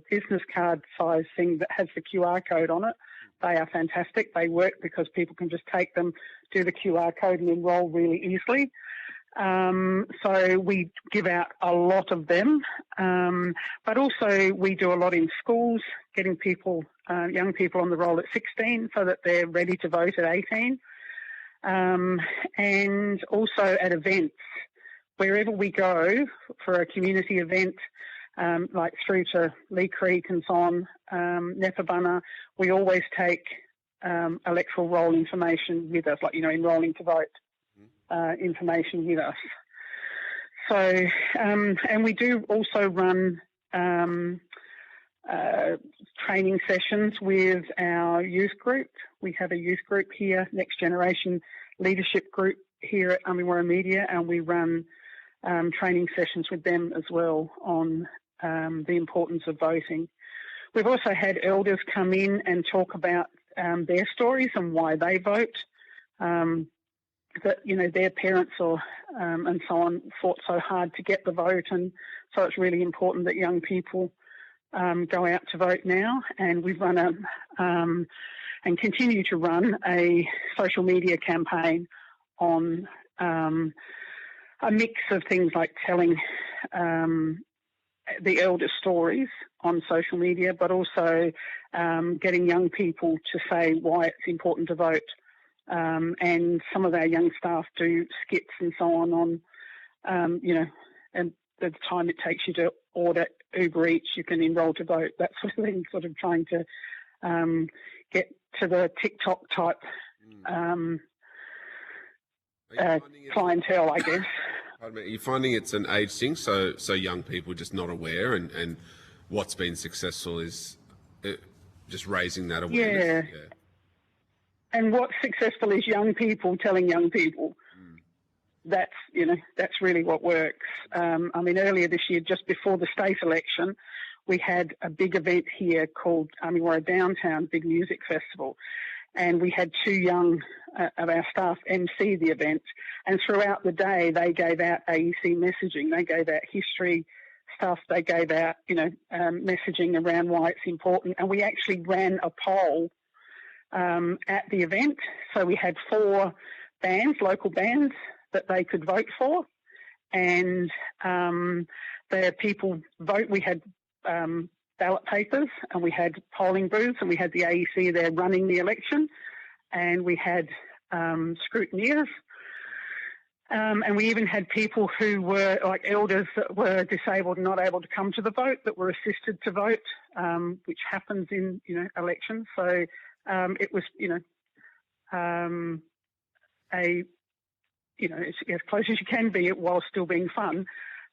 business card size thing that has the QR code on it. They are fantastic. They work because people can just take them, do the QR code and enrol really easily. So we give out a lot of them. But also we do a lot in schools, getting people, young people on the roll at 16 so that they're ready to vote at 18. And also at events, wherever we go for a community event, like through to Lee Creek and so on, Nepabunna, we always take electoral roll information with us, like, enrolling to vote information with us. So, and we do also run training sessions with our youth group. We have a youth group here, Next Generation Leadership Group here at Amiwara Media, and we run training sessions with them as well on the importance of voting. We've also had elders come in and talk about their stories and why they vote, that, their parents or and so on fought so hard to get the vote, and so it's really important that young people go out to vote now. And we've run and continue to run a social media campaign on a mix of things like telling the elder stories on social media, but also getting young people to say why it's important to vote. And some of our young staff do skits and so on, and the time it takes you to order Uber Eats, you can enrol to vote, that sort of thing, sort of trying to get to the TikTok type clientele, I guess. Pardon me, are you finding it's an age thing, so young people just not aware, and what's been successful is just raising that awareness? Yeah. And what's successful is young people telling young people. That's really what works. Earlier this year, just before the state election, we had a big event here called Amiwara Downtown, big music festival. And we had 2 young of our staff MC the event. And throughout the day, they gave out AEC messaging. They gave out history stuff. They gave out, messaging around why it's important. And we actually ran a poll at the event. So we had 4 bands, local bands, that they could vote for. And the people vote. We had ballot papers, and we had polling booths, and we had the AEC there running the election, and we had scrutineers, and we even had people who were like elders that were disabled and not able to come to the vote that were assisted to vote, which happens in elections. So it was as close as you can be while still being fun,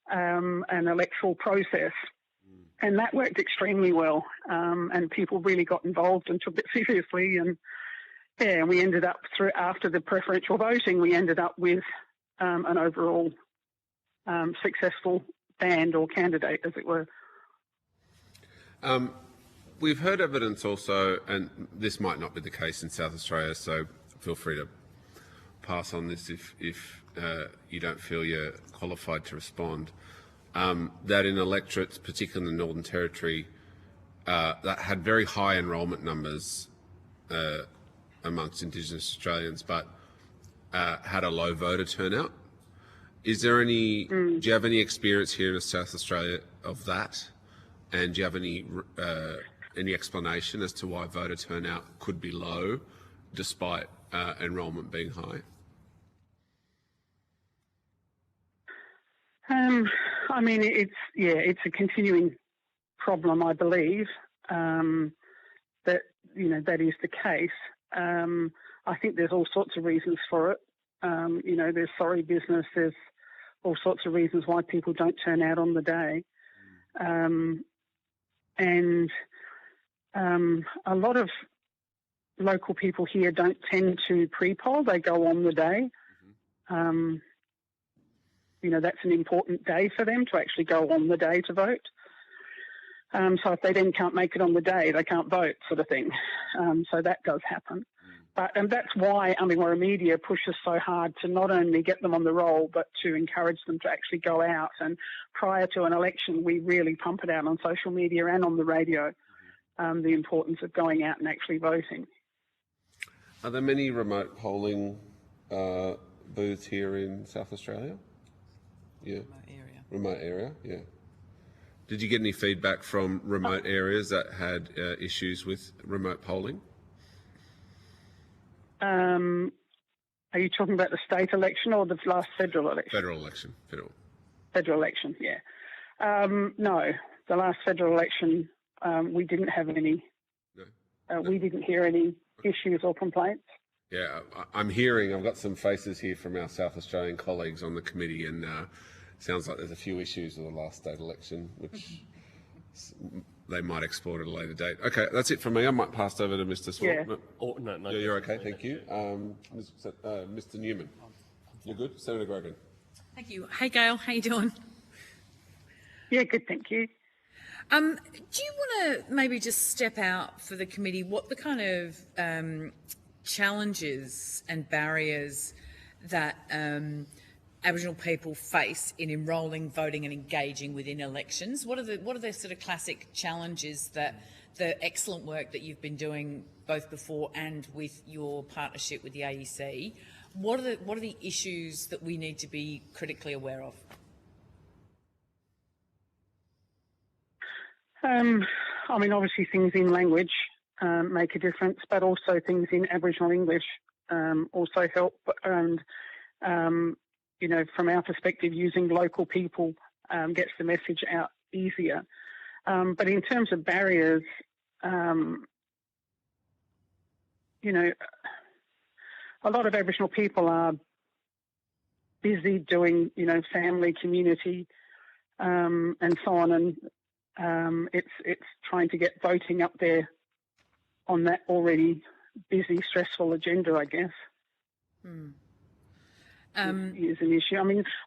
an electoral process. And that worked extremely well, and people really got involved and took it seriously. And we ended up after the preferential voting, we ended up with an overall successful band or candidate, as it were. We've heard evidence also, and this might not be the case in South Australia, so feel free to pass on this if you don't feel you're qualified to respond. That in electorates, particularly in the Northern Territory, that had very high enrolment numbers amongst Indigenous Australians, but had a low voter turnout. Is there any? Do you have any experience here in South Australia of that? And do you have any explanation as to why voter turnout could be low, despite enrolment being high? It's a continuing problem, I believe, that is the case. I think there's all sorts of reasons for it. There's sorry business, there's all sorts of reasons why people don't turn out on the day. And a lot of local people here don't tend to pre-poll, they go on the day. That's an important day for them to actually go on the day to vote. So if they then can't make it on the day, they can't vote, sort of thing. So that does happen. And that's why Ummiwara Media pushes so hard to not only get them on the roll, but to encourage them to actually go out. And prior to an election, we really pump it out on social media and on the radio, the importance of going out and actually voting. Are there many remote polling booths here in South Australia? Yeah. Remote area, yeah. Did you get any feedback from remote areas that had issues with remote polling? Are you talking about the state election or the last federal election? Federal election, Federal election, yeah. No, the last federal election, we didn't have any. No. We didn't hear any issues or complaints. Yeah, I've got some faces here from our South Australian colleagues on the committee, and sounds like there's a few issues with the last state election, which they might explore at a later date. Okay, that's it from me. I might pass over to Mr. Small. Yeah. No, you're okay, thank you. Mr. Newman, you're good? Senator Grogan. Thank you. Hey, Gail, how you doing? Yeah, good, thank you. Do you want to maybe just step out for the committee what the kind of challenges and barriers that Aboriginal people face in enrolling, voting and engaging within elections? What are the sort of classic challenges that the excellent work that you've been doing both before and with your partnership with the AEC, what are the issues that we need to be critically aware of? Obviously things in language make a difference, but also things in Aboriginal English also help. And, from our perspective, using local people gets the message out easier. But in terms of barriers, a lot of Aboriginal people are busy doing, family, community, and so on. And it's trying to get voting up there on that already busy, stressful agenda, I guess. Is an issue.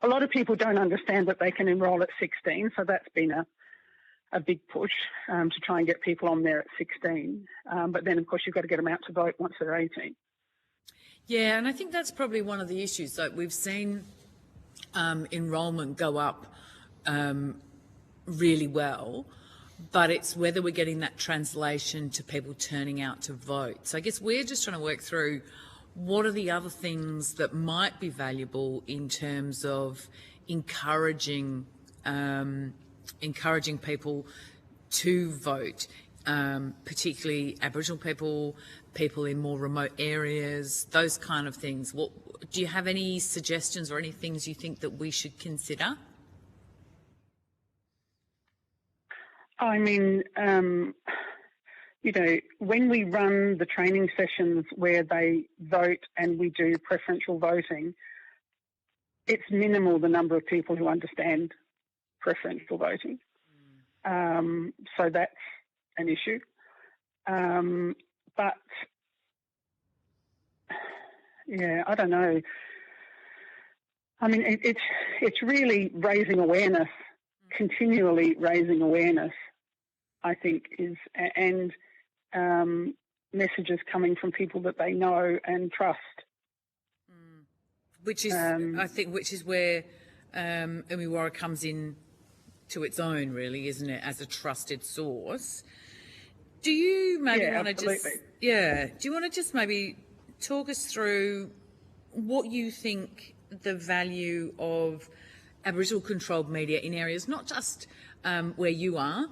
A lot of people don't understand that they can enrol at 16, so that's been a big push to try and get people on there at 16. But then, of course, you've got to get them out to vote once they're 18. Yeah, and I think that's probably one of the issues. Like we've seen enrolment go up really well, but it's whether we're getting that translation to people turning out to vote. So I guess we're just trying to work through what are the other things that might be valuable in terms of encouraging people to vote, particularly Aboriginal people, people in more remote areas, those kind of things. Do you have any suggestions or any things you think that we should consider? When we run the training sessions where they vote and we do preferential voting, it's minimal the number of people who understand preferential voting. So that's an issue. But, yeah, I don't know. It's really raising awareness, continually raising awareness, I think, and messages coming from people that they know and trust. Which is, I think, where Ummiwara comes in to its own, really, isn't it, as a trusted source? Do you maybe want to just maybe talk us through what you think the value of Aboriginal controlled media in areas, not just where you are,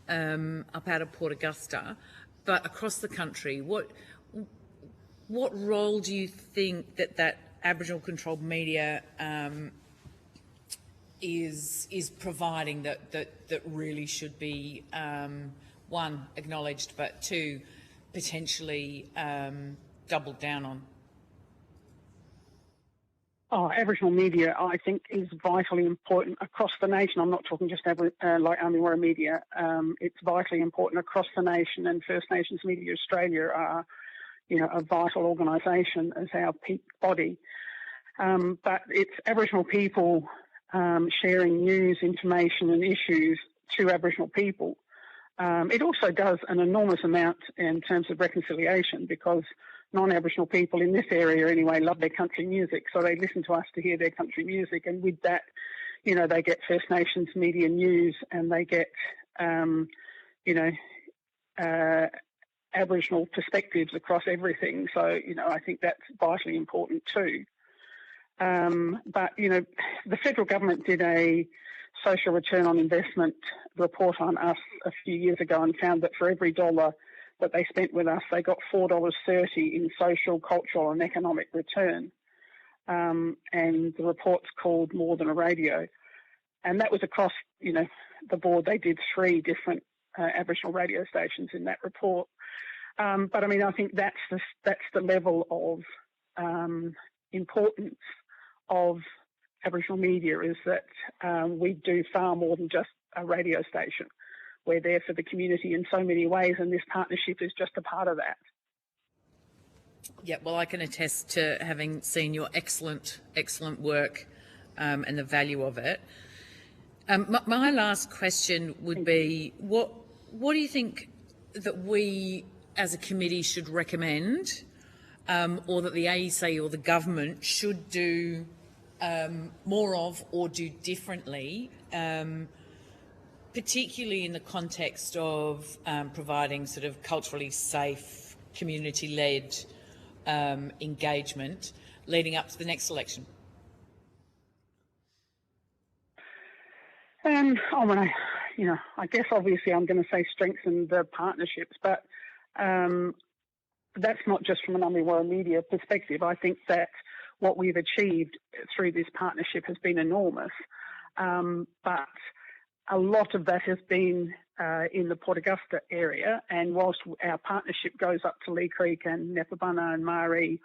up out of Port Augusta, but across the country? What role do you think that Aboriginal controlled media is providing that really should be one, acknowledged, but two, potentially doubled down on? Aboriginal media, I think, is vitally important across the nation. I'm not talking just like Armyworra Media. It's vitally important across the nation, and First Nations Media Australia are, a vital organisation as our peak body. But it's Aboriginal people sharing news, information and issues to Aboriginal people. It also does an enormous amount in terms of reconciliation, because non-Aboriginal people in this area anyway love their country music, so they listen to us to hear their country music, and with that, they get First Nations media news, and they get, Aboriginal perspectives across everything. So, I think that's vitally important too. But, the federal government did a social return on investment report on us a few years ago and found that for every dollar that they spent with us, they got $4.30 in social, cultural and economic return. And the report's called More Than a Radio. And that was across, the board. They did 3 different Aboriginal radio stations in that report. But I think that's the level of importance of Aboriginal media, is that we do far more than just a radio station. We're there for the community in so many ways, and this partnership is just a part of that. Yeah, well, I can attest to having seen your excellent work and the value of it. My last question would be, what do you think that we as a committee should recommend, or that the AEC or the government should do more of or do differently, particularly in the context of providing sort of culturally safe, community-led engagement leading up to the next election? I guess obviously I'm going to say strengthen the partnerships, but that's not just from an Armyworra Media perspective. I think that what we've achieved through this partnership has been enormous, but a lot of that has been in the Port Augusta area, and whilst our partnership goes up to Lee Creek and Nepabunna and Maree,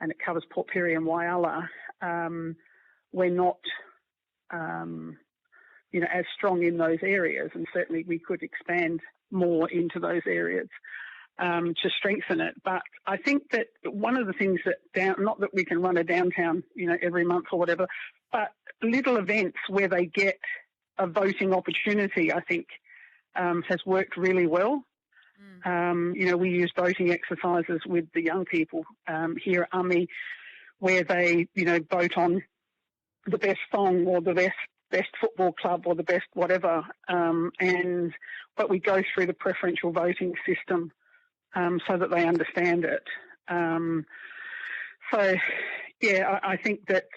and it covers Port Pirie and Whyalla, we're not as strong in those areas, and certainly we could expand more into those areas to strengthen it. But I think that one of the things that not that we can run a downtown, every month or whatever, but little events where they get a voting opportunity, I think, has worked really well. We use voting exercises with the young people here at AMI, where they, vote on the best song or the best football club or the best whatever, but we go through the preferential voting system so that they understand it. I think that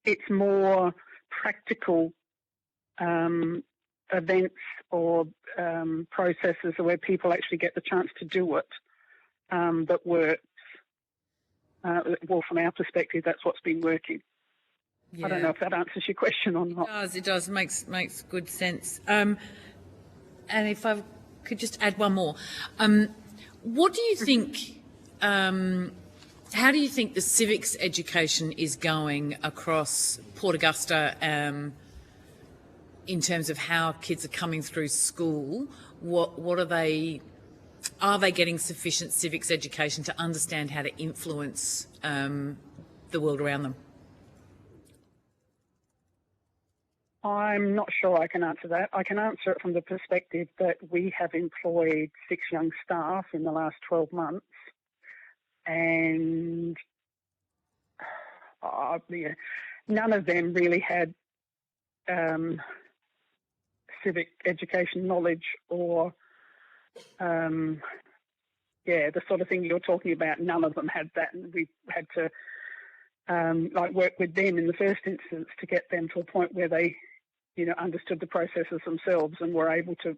it's more practical events or processes where people actually get the chance to do it that works. Well, from our perspective, that's what's been working. Yeah. I don't know if that answers your question or not. It does. Makes good sense. And if I could just add one more. What do you think, how do you think the civics education is going across Port Augusta in terms of how kids are coming through school? What are they getting sufficient civics education to understand how to influence the world around them? I'm not sure I can answer that. I can answer it from the perspective that we have employed 6 young staff in the last 12 months, and none of them really had civic education knowledge or, the sort of thing you're talking about. None of them had that, and we had to work with them in the first instance to get them to a point where they understood the processes themselves and were able to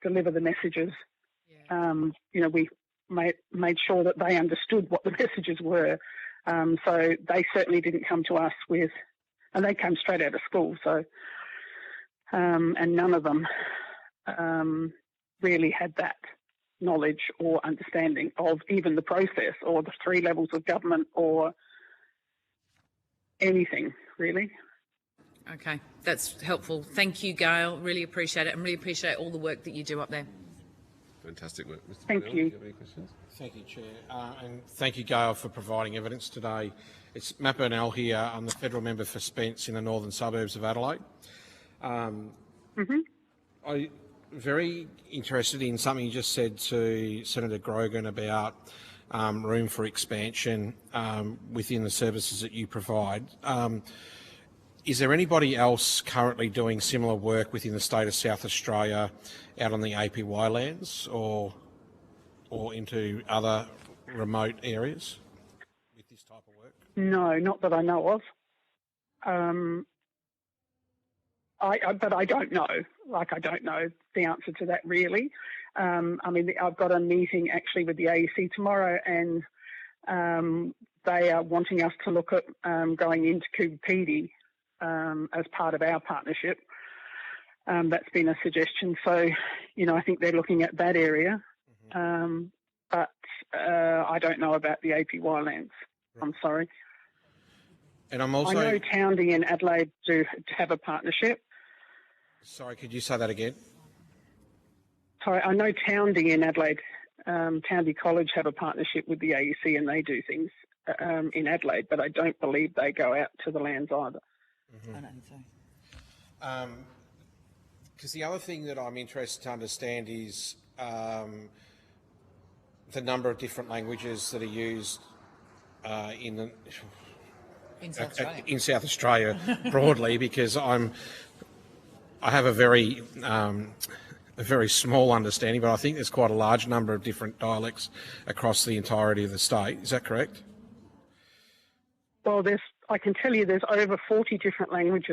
deliver the messages. Yeah. We made sure that they understood what the messages were. So they certainly didn't come to us with, and they came straight out of school. So, and none of them really had that knowledge or understanding of even the process or the 3 levels of government or anything, really. Okay, that's helpful. Thank you, Gail. Really appreciate it, and really appreciate all the work that you do up there. Fantastic work. Mr. Thank Purnell, you. do you have any questions? Thank you, Chair. And thank you, Gail, for providing evidence today. It's Matt Burnell here. I'm the federal member for Spence in the northern suburbs of Adelaide. I'm very interested in something you just said to Senator Grogan about room for expansion within the services that you provide. Is there anybody else currently doing similar work within the state of South Australia out on the APY lands or into other remote areas with this type of work? No, not that I know of. But I don't know. I don't know the answer to that really. I've got a meeting actually with the AEC tomorrow, and they are wanting us to look at going into Coopedi as part of our partnership. That's been a suggestion. So, I think they're looking at that area. But I don't know about the APY lands. I'm sorry. And I'm also... I know Towndy and Adelaide do have a partnership. Sorry, could you say that again? Sorry, I know Towndy and Adelaide, Towndy College have a partnership with the AEC and they do things in Adelaide, but I don't believe they go out to the lands either. I don't think so. Because the other thing that I'm interested to understand is the number of different languages that are used in South Australia broadly, because I have a very small understanding, but I think there's quite a large number of different dialects across the entirety of the state. Is that correct? Well, I can tell you there's over 40 different language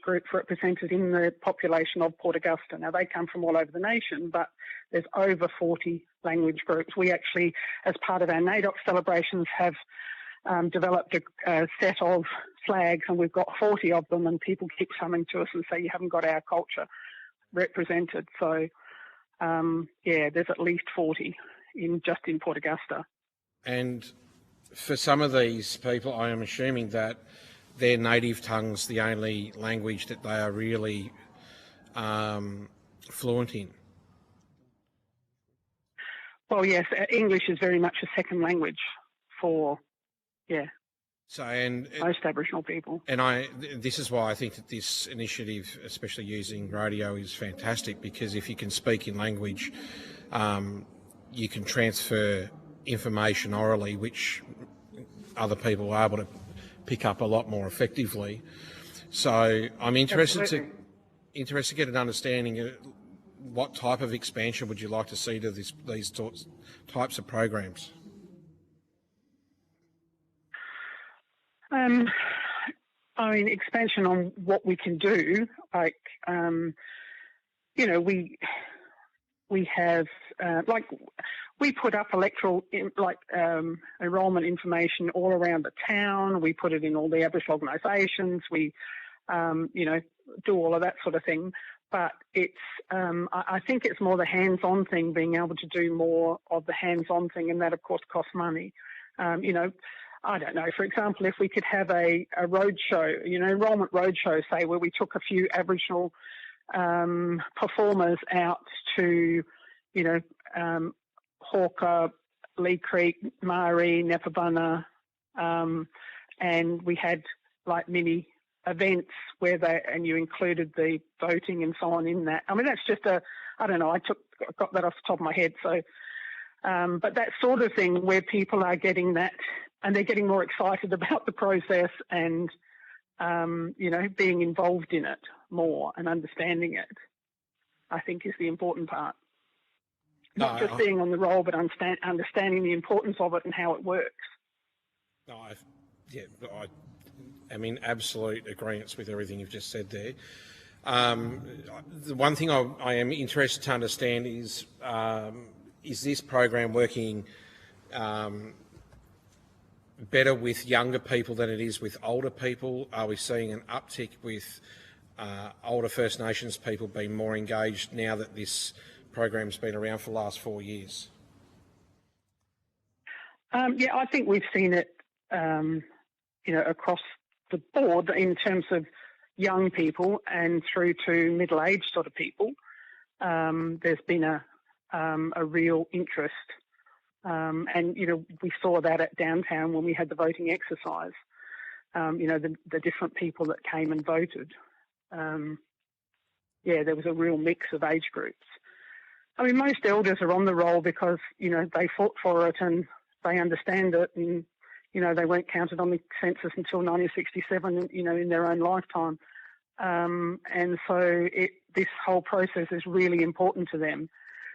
groups represented in the population of Port Augusta. Now, they come from all over the nation, but there's over 40 language groups. We actually, as part of our NAIDOC celebrations, have developed a set of flags, and we've got 40 of them, and people keep coming to us and say, you haven't got our culture represented. So, there's at least 40 just in Port Augusta. And for some of these people, I am assuming that their native tongue's the only language that they are really fluent in. Well, yes, English is very much a second language for, most Aboriginal people. And this is why I think that this initiative, especially using radio, is fantastic, because if you can speak in language, you can transfer information orally, which other people are able to pick up a lot more effectively. So I'm interested to get an understanding of what type of expansion would you like to see to these types of programs? Expansion on what we can do, we have, we put up electoral, enrolment information all around the town. We put it in all the Aboriginal organisations. We, do all of that sort of thing. But it's, I think it's more the hands-on thing, being able to do more of the hands-on thing, and that, of course, costs money. I don't know, for example, if we could have a roadshow, enrolment roadshow, say, where we took a few Aboriginal performers out to, Hawker, Lee Creek, Marie, Nepabunna, and we had mini events where and you included the voting and so on in that. That's just I don't know, I got that off the top of my head. So, but that sort of thing where people are getting that, and they're getting more excited about the process and, being involved in it more and understanding it, I think is the important part. Not just being on the roll, but understanding the importance of it and how it works. I'm in absolute agreement with everything you've just said there. The one thing I am interested to understand is this program working better with younger people than it is with older people? Are we seeing an uptick with older First Nations people being more engaged now that this program's been around for the last 4 years? Yeah, I think we've seen it, across the board in terms of young people and through to middle-aged sort of people. There's been a real interest, and we saw that at downtown when we had the voting exercise. The different people that came and voted. There was a real mix of age groups. I mean, most elders are on the roll because they fought for it and they understand it, and they weren't counted on the census until 1967. In their own lifetime. And so this whole process is really important to them.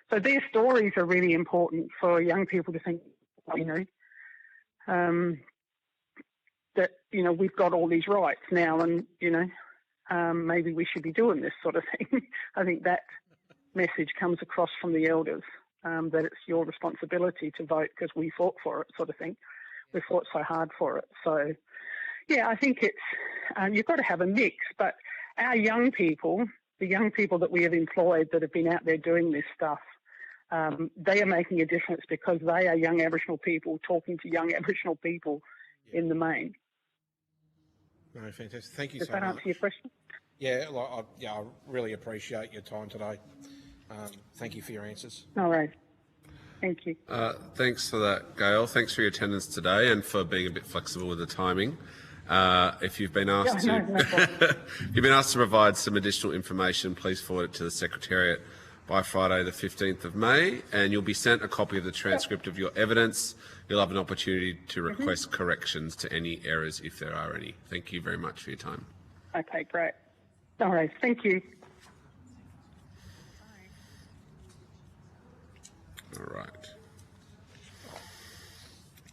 So their stories are really important for young people to think, that, we've got all these rights now and, maybe we should be doing this sort of thing. I think that message comes across from the elders, that it's your responsibility to vote because we fought for it sort of thing. We fought so hard for it. So, yeah, I think it's, you've got to have a mix, but our young people, the young people that we have employed that have been out there doing this stuff, they are making a difference because they are young Aboriginal people talking to young Aboriginal people in the main. No, fantastic. Thank you Does so that much. answer your question? Yeah, I really appreciate your time today. Thank you for your answers. All right. Thank you. Thanks for that, Gail. Thanks for your attendance today and for being a bit flexible with the timing. If you've been asked you've been asked to provide some additional information, please forward it to the Secretariat by Friday the 15th of May, and you'll be sent a copy of the transcript of your evidence. You'll have an opportunity to request corrections to any errors if there are any. Thank you very much for your time. Okay, great. All right. Thank you. All right.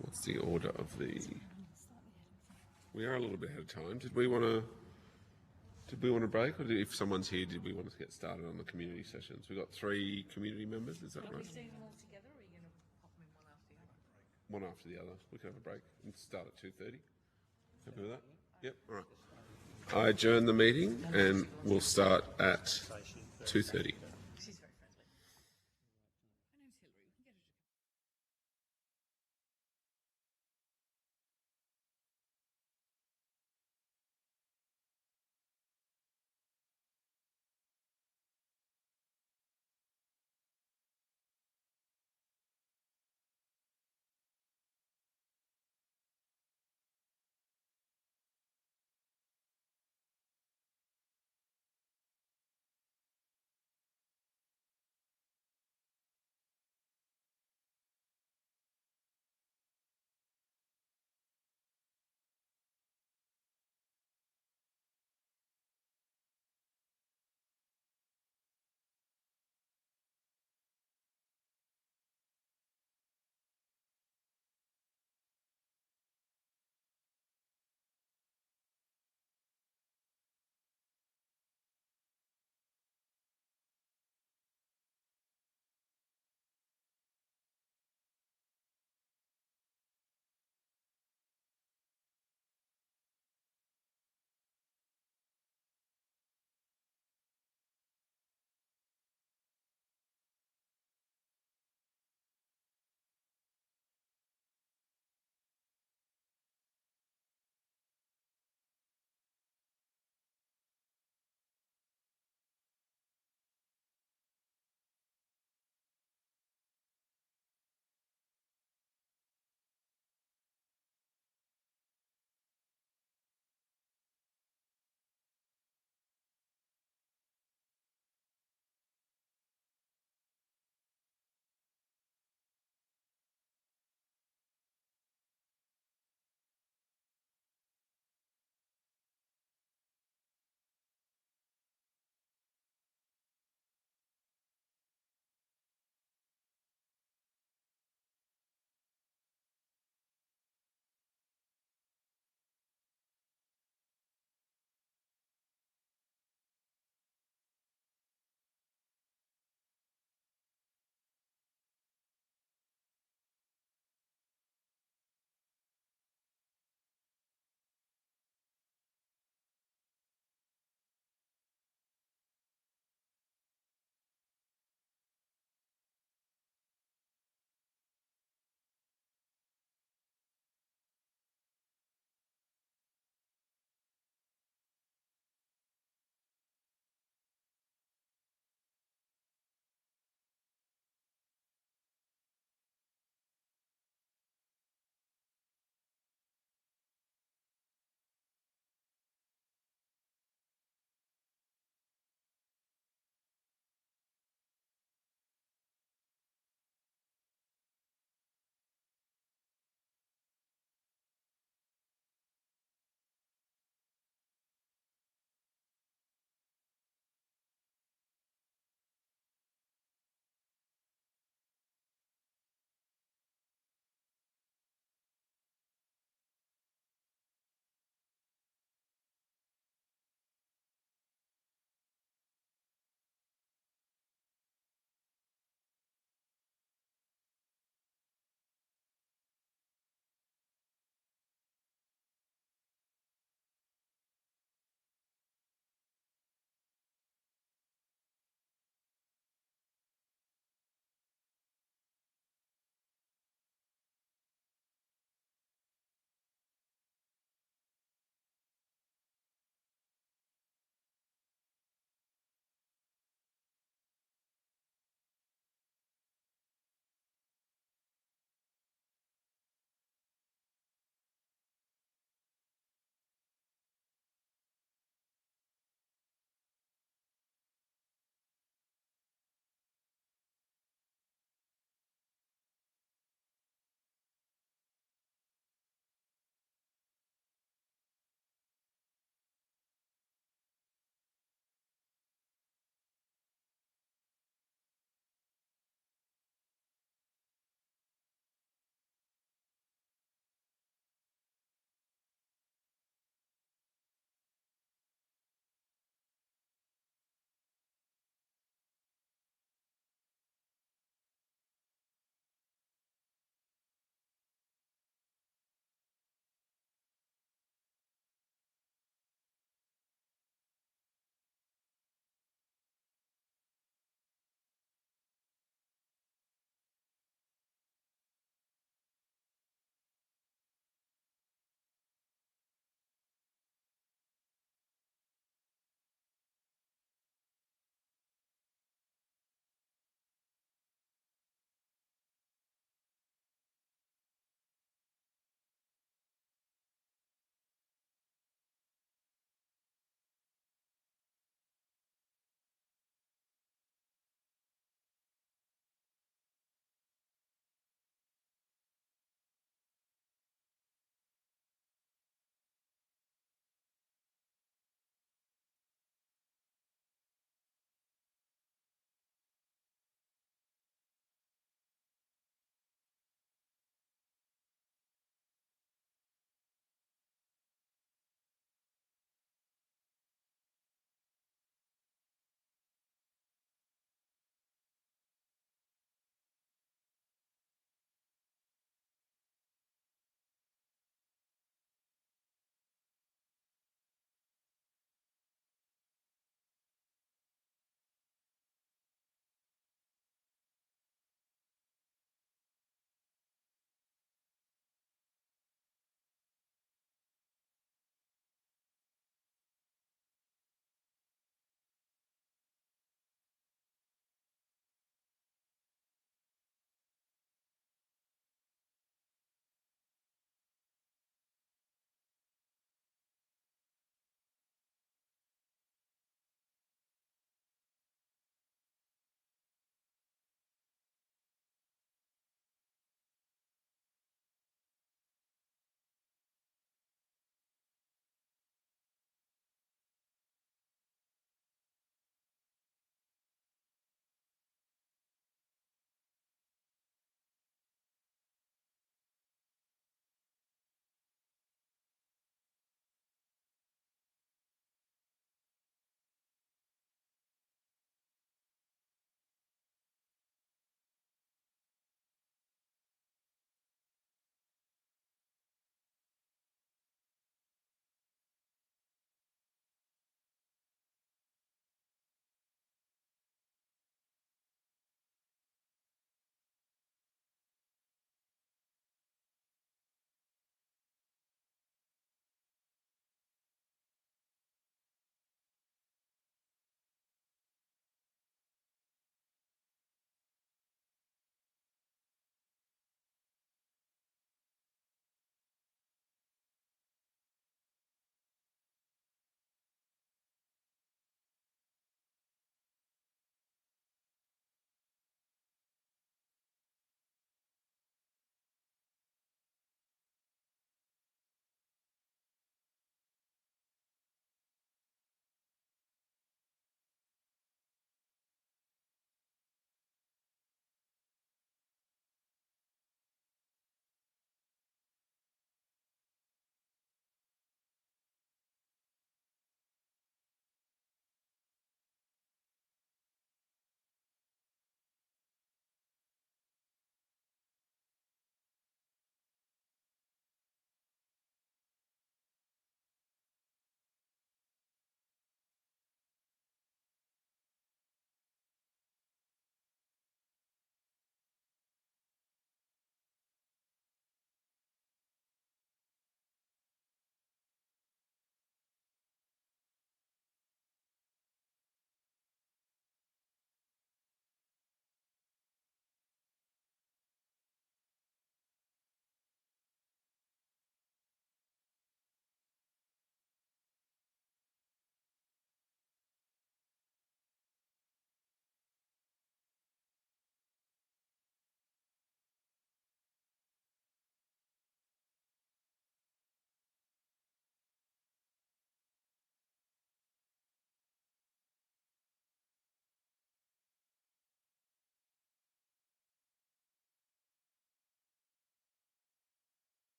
What's the order of the... We are a little bit ahead of time. Did we want to break, or if someone's here, did we want to get started on the community sessions? We've got 3 community members, is that right? One after the other. We can have a break and start at 2:30. Happy with that? Yep, all right. I adjourn the meeting and we'll start at 2:30.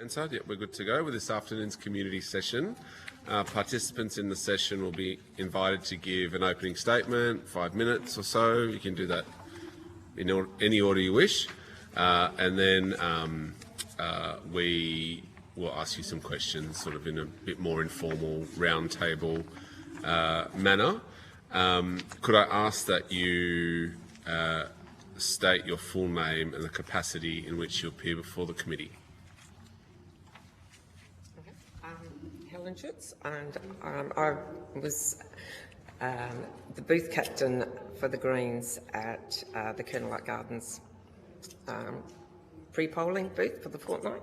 Hansard, yep, we're good to go with this afternoon's community session. Participants in the session will be invited to give an opening statement, 5 minutes or so. You can do that in any order you wish. And then we will ask you some questions sort of in a bit more informal round table manner. Could I ask that you state your full name and the capacity in which you appear before the committee? Helen Schutz, and I was the booth captain for the Greens at the Colonel Gardens pre-polling booth for the fortnight.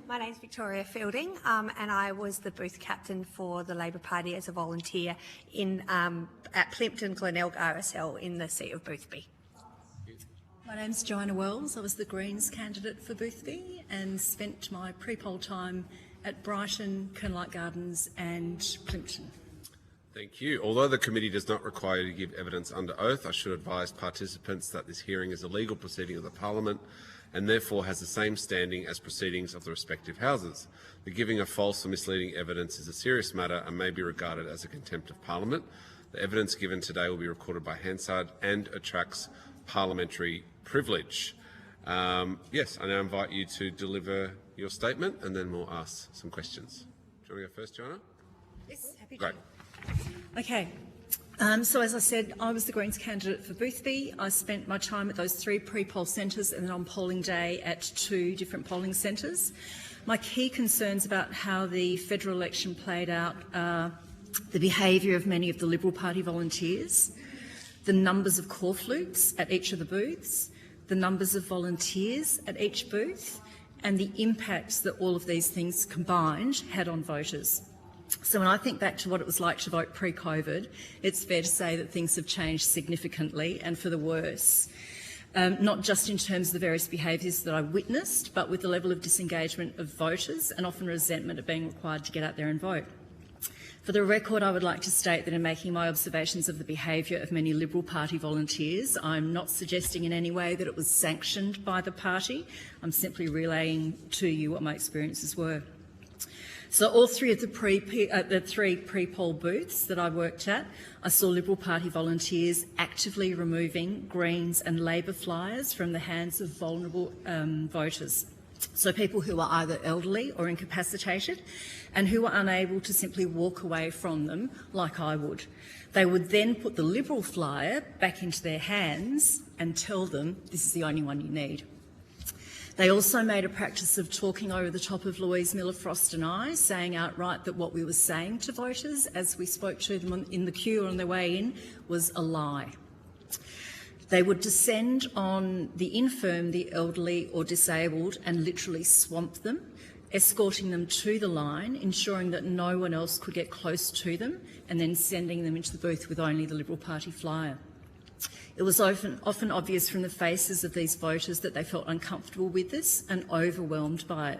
My name's Victoria Fielding, and I was the booth captain for the Labor Party as a volunteer at Plimpton Glenelg RSL in the seat of Boothby. My name's Joanna Wells. I was the Greens candidate for Boothby and spent my pre-poll time at Brighton, Colonel Gardens and Plimpton. Thank you. Although the committee does not require you to give evidence under oath, I should advise participants that this hearing is a legal proceeding of the Parliament and therefore has the same standing as proceedings of the respective houses. The giving of false or misleading evidence is a serious matter and may be regarded as a contempt of Parliament. The evidence given today will be recorded by Hansard and attracts parliamentary privilege. Yes, I now invite you to deliver your statement and then we'll ask some questions. Do you want to go first, Joanna? Yes, happy to. Great. Okay. So as I said, I was the Greens candidate for Boothby. I spent my time at those 3 pre-poll centres and then on polling day at 2 different polling centres. My key concerns about how the federal election played out are the behaviour of many of the Liberal Party volunteers, the numbers of corflukes at each of the booths, the numbers of volunteers at each booth, and the impacts that all of these things combined had on voters. So when I think back to what it was like to vote pre-COVID, it's fair to say that things have changed significantly and for the worse. Not just in terms of the various behaviours that I witnessed, but with the level of disengagement of voters and often resentment of being required to get out there and vote. For the record, I would like to state that in making my observations of the behaviour of many Liberal Party volunteers, I'm not suggesting in any way that it was sanctioned by the party. I'm simply relaying to you what my experiences were. So all 3 of the 3 pre-poll booths that I worked at, I saw Liberal Party volunteers actively removing Greens and Labor flyers from the hands of vulnerable voters. So people who are either elderly or incapacitated and who are unable to simply walk away from them like I would. They would then put the Liberal flyer back into their hands and tell them this is the only one you need. They also made a practice of talking over the top of Louise Miller-Frost and I, saying outright that what we were saying to voters as we spoke to them in the queue on their way in was a lie. They would descend on the infirm, the elderly or disabled and literally swamp them, escorting them to the line, ensuring that no one else could get close to them, and then sending them into the booth with only the Liberal Party flyer. It was often obvious from the faces of these voters that they felt uncomfortable with this and overwhelmed by it.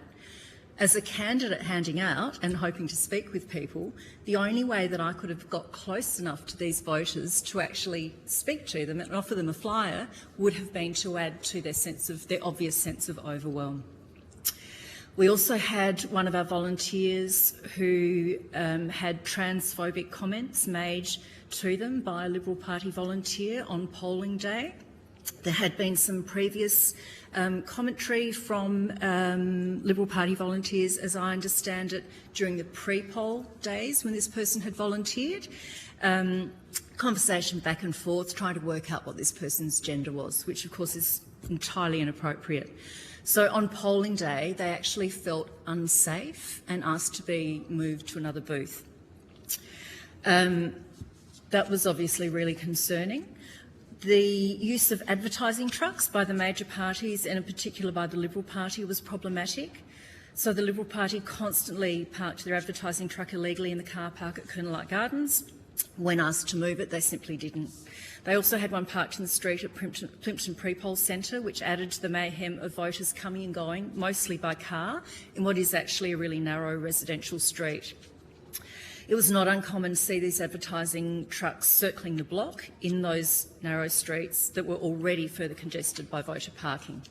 As a candidate handing out and hoping to speak with people, the only way that I could have got close enough to these voters to actually speak to them and offer them a flyer would have been to add to their obvious sense of overwhelm. We also had one of our volunteers who had transphobic comments made to them by a Liberal Party volunteer on polling day. There had been some previous commentary from Liberal Party volunteers, as I understand it, during the pre-poll days when this person had volunteered. Conversation back and forth, trying to work out what this person's gender was, which of course is entirely inappropriate. So on polling day, they actually felt unsafe and asked to be moved to another booth. That was obviously really concerning. The use of advertising trucks by the major parties, and in particular by the Liberal Party, was problematic. So the Liberal Party constantly parked their advertising truck illegally in the car park at Colonel Gardens. When asked to move it, they simply didn't. They also had one parked in the street at Plimpton Pre-Poll Centre, which added to the mayhem of voters coming and going, mostly by car, in what is actually a really narrow residential street. It was not uncommon to see these advertising trucks circling the block in those narrow streets that were already further congested by voter parking.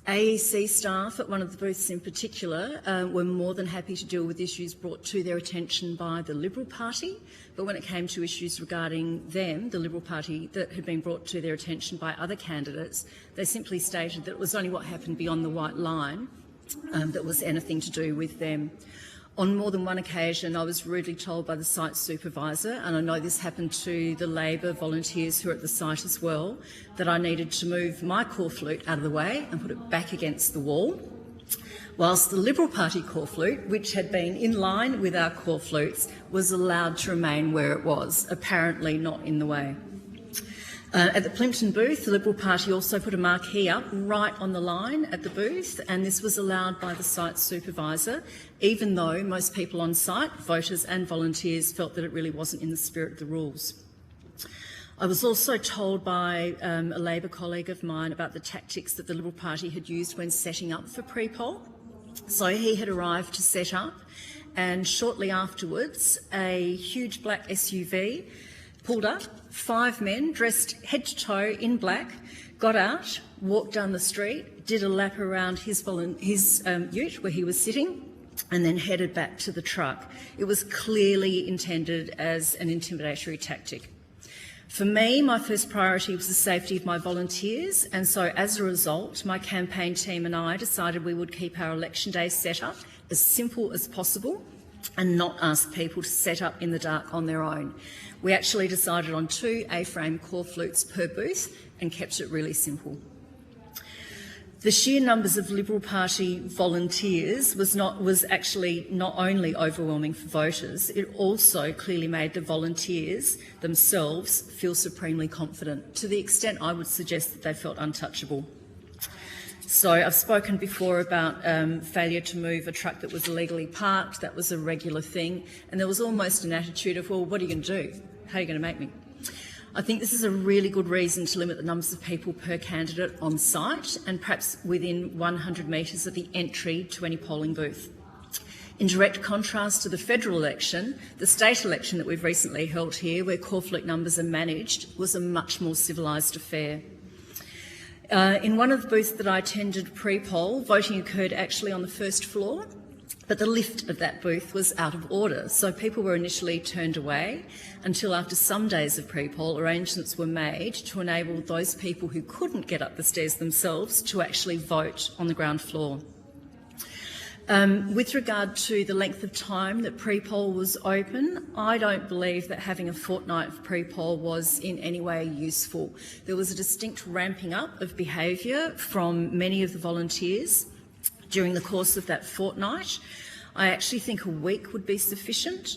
AEC staff at one of the booths in particular were more than happy to deal with issues brought to their attention by the Liberal Party, but when it came to issues regarding them, the Liberal Party, that had been brought to their attention by other candidates, they simply stated that it was only what happened beyond the white line that was anything to do with them. On more than one occasion, I was rudely told by the site supervisor, and I know this happened to the Labor volunteers who were at the site as well, that I needed to move my corflute out of the way and put it back against the wall, whilst the Liberal Party corflute, which had been in line with our corflutes, was allowed to remain where it was, apparently not in the way. At the Plimpton booth, the Liberal Party also put a marquee up right on the line at the booth, and this was allowed by the site supervisor, even though most people on site, voters and volunteers, felt that it really wasn't in the spirit of the rules. I was also told by a Labor colleague of mine about the tactics that the Liberal Party had used when setting up for pre-poll. So he had arrived to set up, and shortly afterwards, a huge black SUV pulled up. 5 men dressed head to toe in black got out, walked down the street, did a lap around his ute where he was sitting, and then headed back to the truck. It was clearly intended as an intimidatory tactic. For me, my first priority was the safety of my volunteers, and so as a result, my campaign team and I decided we would keep our election day setup as simple as possible and not ask people to set up in the dark on their own. We actually decided on 2 A-frame corflutes per booth and kept it really simple. The sheer numbers of Liberal Party volunteers was actually not only overwhelming for voters, it also clearly made the volunteers themselves feel supremely confident, to the extent I would suggest that they felt untouchable. So I've spoken before about failure to move a truck that was illegally parked. That was a regular thing. And there was almost an attitude of, well, what are you going to do? How are you going to make me? I think this is a really good reason to limit the numbers of people per candidate on site and perhaps within 100 metres of the entry to any polling booth. In direct contrast to the federal election, the state election that we've recently held here, where corflute numbers are managed, was a much more civilised affair. In one of the booths that I attended pre-poll, voting occurred actually on the first floor, but the lift of that booth was out of order, so people were initially turned away until after some days of pre-poll, arrangements were made to enable those people who couldn't get up the stairs themselves to actually vote on the ground floor. With regard to the length of time that pre-poll was open, I don't believe that having a fortnight of pre-poll was in any way useful. There was a distinct ramping up of behaviour from many of the volunteers during the course of that fortnight. I actually think a week would be sufficient,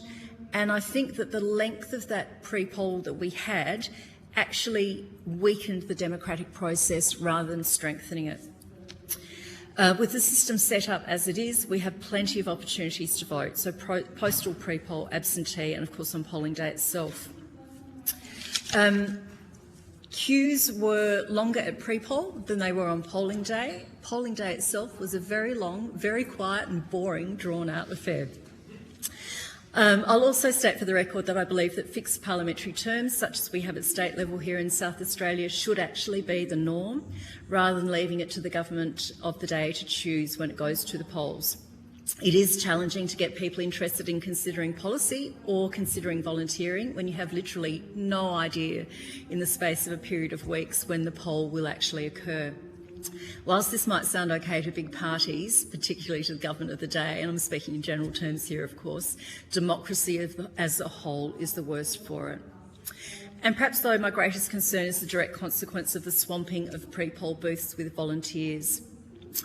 and I think that the length of that pre-poll that we had actually weakened the democratic process rather than strengthening it. With the system set up as it is, we have plenty of opportunities to vote, so postal, pre-poll, absentee, and of course on polling day itself. Queues were longer at pre-poll than they were on polling day. Polling day itself was a very long, very quiet and boring, drawn-out affair. I'll also state for the record that I believe that fixed parliamentary terms, such as we have at state level here in South Australia, should actually be the norm, rather than leaving it to the government of the day to choose when it goes to the polls. It is challenging to get people interested in considering policy or considering volunteering when you have literally no idea in the space of a period of weeks when the poll will actually occur. Whilst this might sound okay to big parties, particularly to the government of the day, and I'm speaking in general terms here, of course, democracy as a whole is the worst for it. And perhaps, though, my greatest concern is the direct consequence of the swamping of pre-poll booths with volunteers.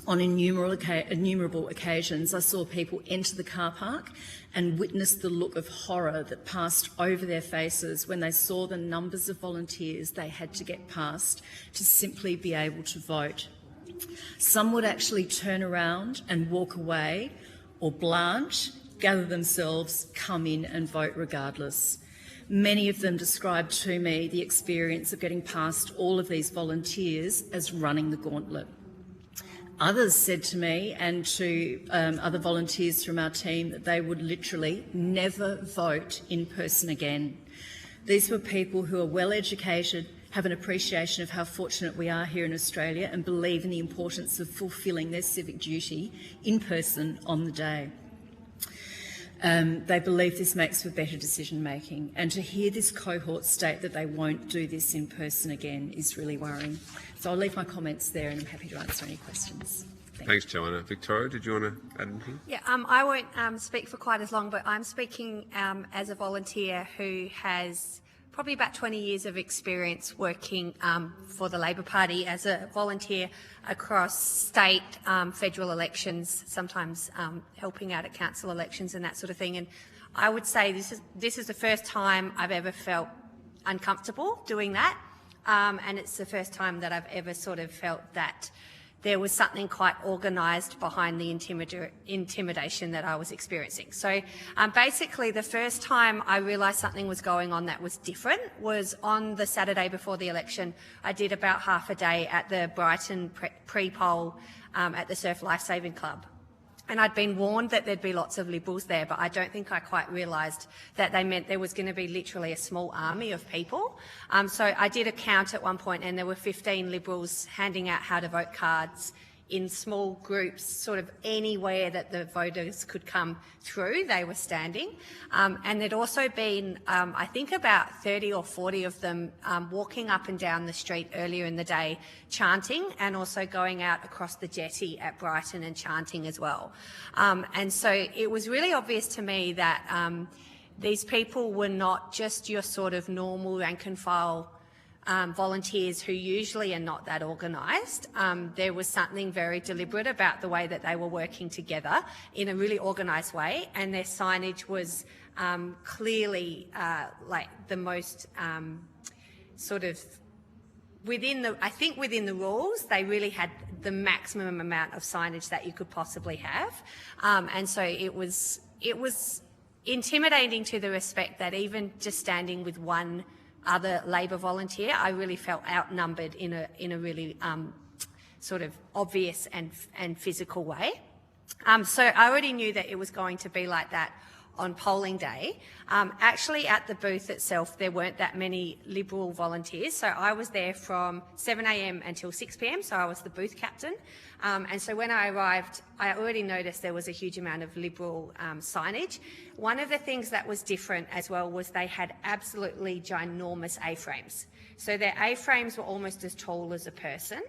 On innumerable occasions, I saw people enter the car park and witness the look of horror that passed over their faces when they saw the numbers of volunteers they had to get past to simply be able to vote. Some would actually turn around and walk away, or blanch, gather themselves, come in and vote regardless. Many of them described to me the experience of getting past all of these volunteers as running the gauntlet. Others said to me and to other volunteers from our team that they would literally never vote in person again. These were people who are well educated, have an appreciation of how fortunate we are here in Australia and believe in the importance of fulfilling their civic duty in person on the day. They believe this makes for better decision making, and to hear this cohort state that they won't do this in person again is really worrying. So I'll leave my comments there and I'm happy to answer any questions. Thanks, Joanna. Victoria, did you want to add anything? Yeah, I won't speak for quite as long, but I'm speaking as a volunteer who has probably about 20 years of experience working for the Labor Party as a volunteer across state, federal elections, sometimes helping out at council elections and that sort of thing. And I would say this is the first time I've ever felt uncomfortable doing that, and it's the first time that I've ever sort of felt that there was something quite organised behind the intimidation that I was experiencing. So basically the first time I realised something was going on that was different was on the Saturday before the election. I did about half a day at the Brighton pre-poll at the Surf Lifesaving Club. And I'd been warned that there'd be lots of Liberals there, but I don't think I quite realised that they meant there was going to be literally a small army of people. So I did a count at one point and there were 15 Liberals handing out how to vote cards in small groups, sort of anywhere that the voters could come through, they were standing. And there'd also been, I think about 30 or 40 of them walking up and down the street earlier in the day chanting, and also going out across the jetty at Brighton and chanting as well. And so it was really obvious to me that these people were not just your sort of normal rank and file volunteers who usually are not that organised. There was something very deliberate about the way that they were working together in a really organised way, and their signage was clearly like the most sort of within the rules. They really had the maximum amount of signage that you could possibly have, and so it was intimidating to the respect that even just standing with one other Labor volunteer, I really felt outnumbered in a really sort of obvious and physical way. So I already knew that it was going to be like that on polling day. Actually, at the booth itself, there weren't that many Liberal volunteers, so I was there from 7 a.m. until 6 p.m, so I was the booth captain. And so when I arrived, I already noticed there was a huge amount of Liberal signage. One of the things that was different as well was they had absolutely ginormous A-frames. So their A-frames were almost as tall as a person,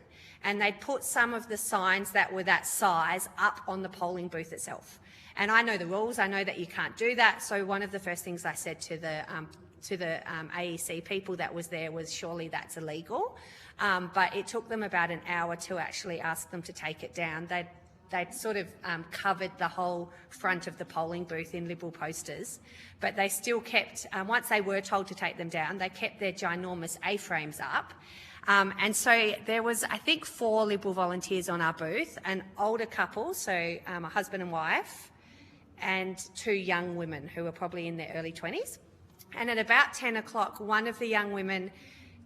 and they'd put some of the signs that were that size up on the polling booth itself. And I know the rules, I know that you can't do that, so one of the first things I said to the AEC people that was there was, surely that's illegal. But it took them about an hour to actually ask them to take it down. They'd sort of covered the whole front of the polling booth in Liberal posters, but they still kept, once they were told to take them down, they kept their ginormous A-frames up. And so there was, I think, 4 Liberal volunteers on our booth, an older couple, so a husband and wife, and 2 young women who were probably in their early 20s. And at about 10 o'clock, one of the young women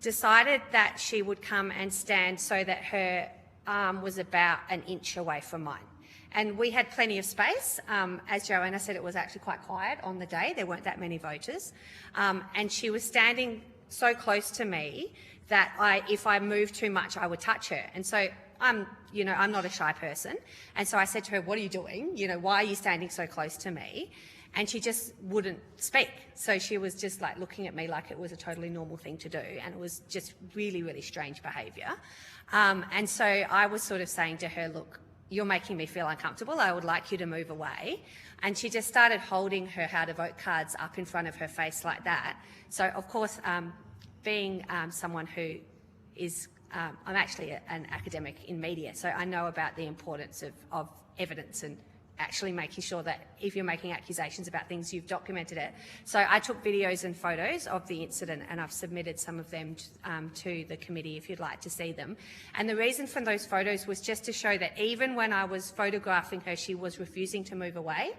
decided that she would come and stand so that her arm was about an inch away from mine. And we had plenty of space. As Joanna said, it was actually quite quiet on the day. There weren't that many voters. And she was standing so close to me that if I moved too much, I would touch her. And so I'm not a shy person. And so I said to her, "What are you doing? Why are you standing so close to me?" And she just wouldn't speak. So she was just like looking at me like it was a totally normal thing to do. And it was just really, really strange behaviour. And so I was sort of saying to her, "Look, you're making me feel uncomfortable. I would like you to move away." And she just started holding her how to vote cards up in front of her face like that. So of course, being someone who is, I'm actually an academic in media, so I know about the importance of evidence and actually making sure that if you're making accusations about things, you've documented it. So I took videos and photos of the incident, and I've submitted some of them to the committee if you'd like to see them. And the reason for those photos was just to show that even when I was photographing her, she was refusing to move away.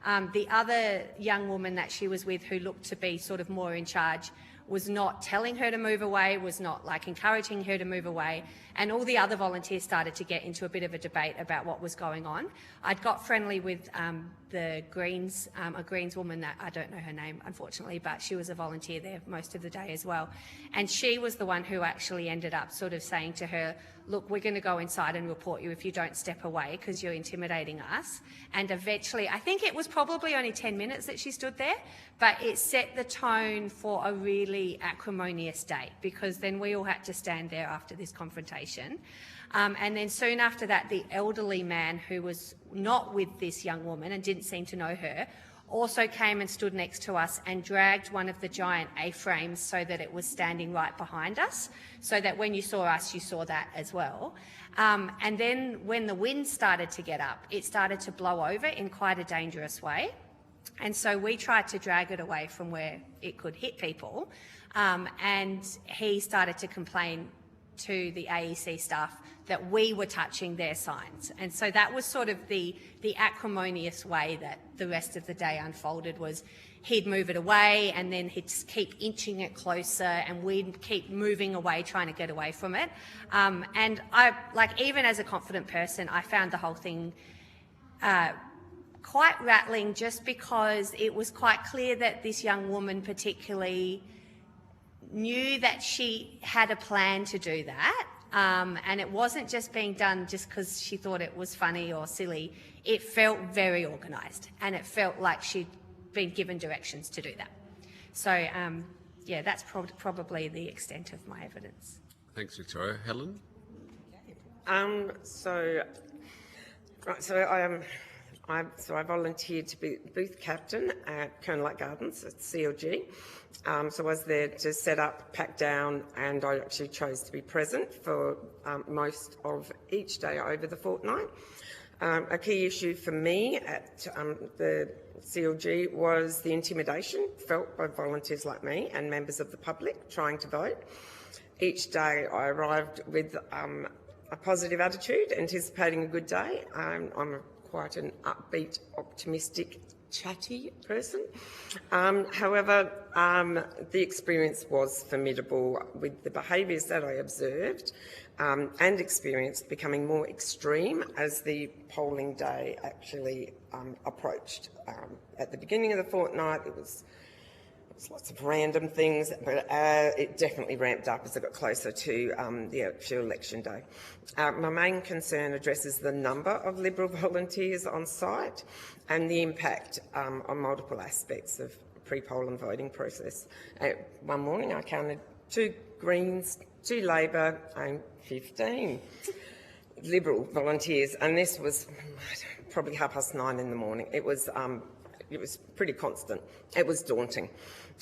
The other young woman that she was with, who looked to be sort of more in charge, was not telling her to move away, was not like encouraging her to move away, and all the other volunteers started to get into a bit of a debate about what was going on. I'd got friendly with the Greens, a Greens woman that I don't know her name unfortunately, but she was a volunteer there most of the day as well, and she was the one who actually ended up sort of saying to her, look, we're going to go inside and report you if you don't step away because you're intimidating us. And eventually, I think it was probably only 10 minutes that she stood there, but it set the tone for a really acrimonious day, because then we all had to stand there after this confrontation. And then soon after that, the elderly man who was not with this young woman and didn't seem to know her also came and stood next to us and dragged one of the giant A-frames so that it was standing right behind us, so that when you saw us, you saw that as well. And then when the wind started to get up, it started to blow over in quite a dangerous way. And so we tried to drag it away from where it could hit people. And he started to complain to the AEC staff that we were touching their signs. And so that was sort of the acrimonious way that the rest of the day unfolded. Was he'd move it away and then he'd keep inching it closer and we'd keep moving away, trying to get away from it. And I, like, even as a confident person, I found the whole thing quite rattling, just because it was quite clear that this young woman particularly knew that she had a plan to do that. And it wasn't just being done just because she thought it was funny or silly. It felt very organised, and it felt like she'd been given directions to do that. So, yeah, that's probably the extent of my evidence. Thanks, Victoria. Helen? So I volunteered to be booth captain at Colonel Gardens at CLG. So I was there to set up, pack down, and I actually chose to be present for most of each day over the fortnight. A key issue for me at the CLG was the intimidation felt by volunteers like me and members of the public trying to vote. Each day I arrived with a positive attitude, anticipating a good day. I'm quite an upbeat, optimistic, chatty person. However, the experience was formidable, with the behaviours that I observed and experienced becoming more extreme as the polling day actually approached. At the beginning of the fortnight, it was lots of random things, but it definitely ramped up as I got closer to the actual election day. My main concern addresses the number of Liberal volunteers on site and the impact on multiple aspects of pre-poll and voting process. One morning I counted 2 Greens, 2 Labor and 15 Liberal volunteers, and this was probably 9:30 in the morning. It was pretty constant. It was daunting.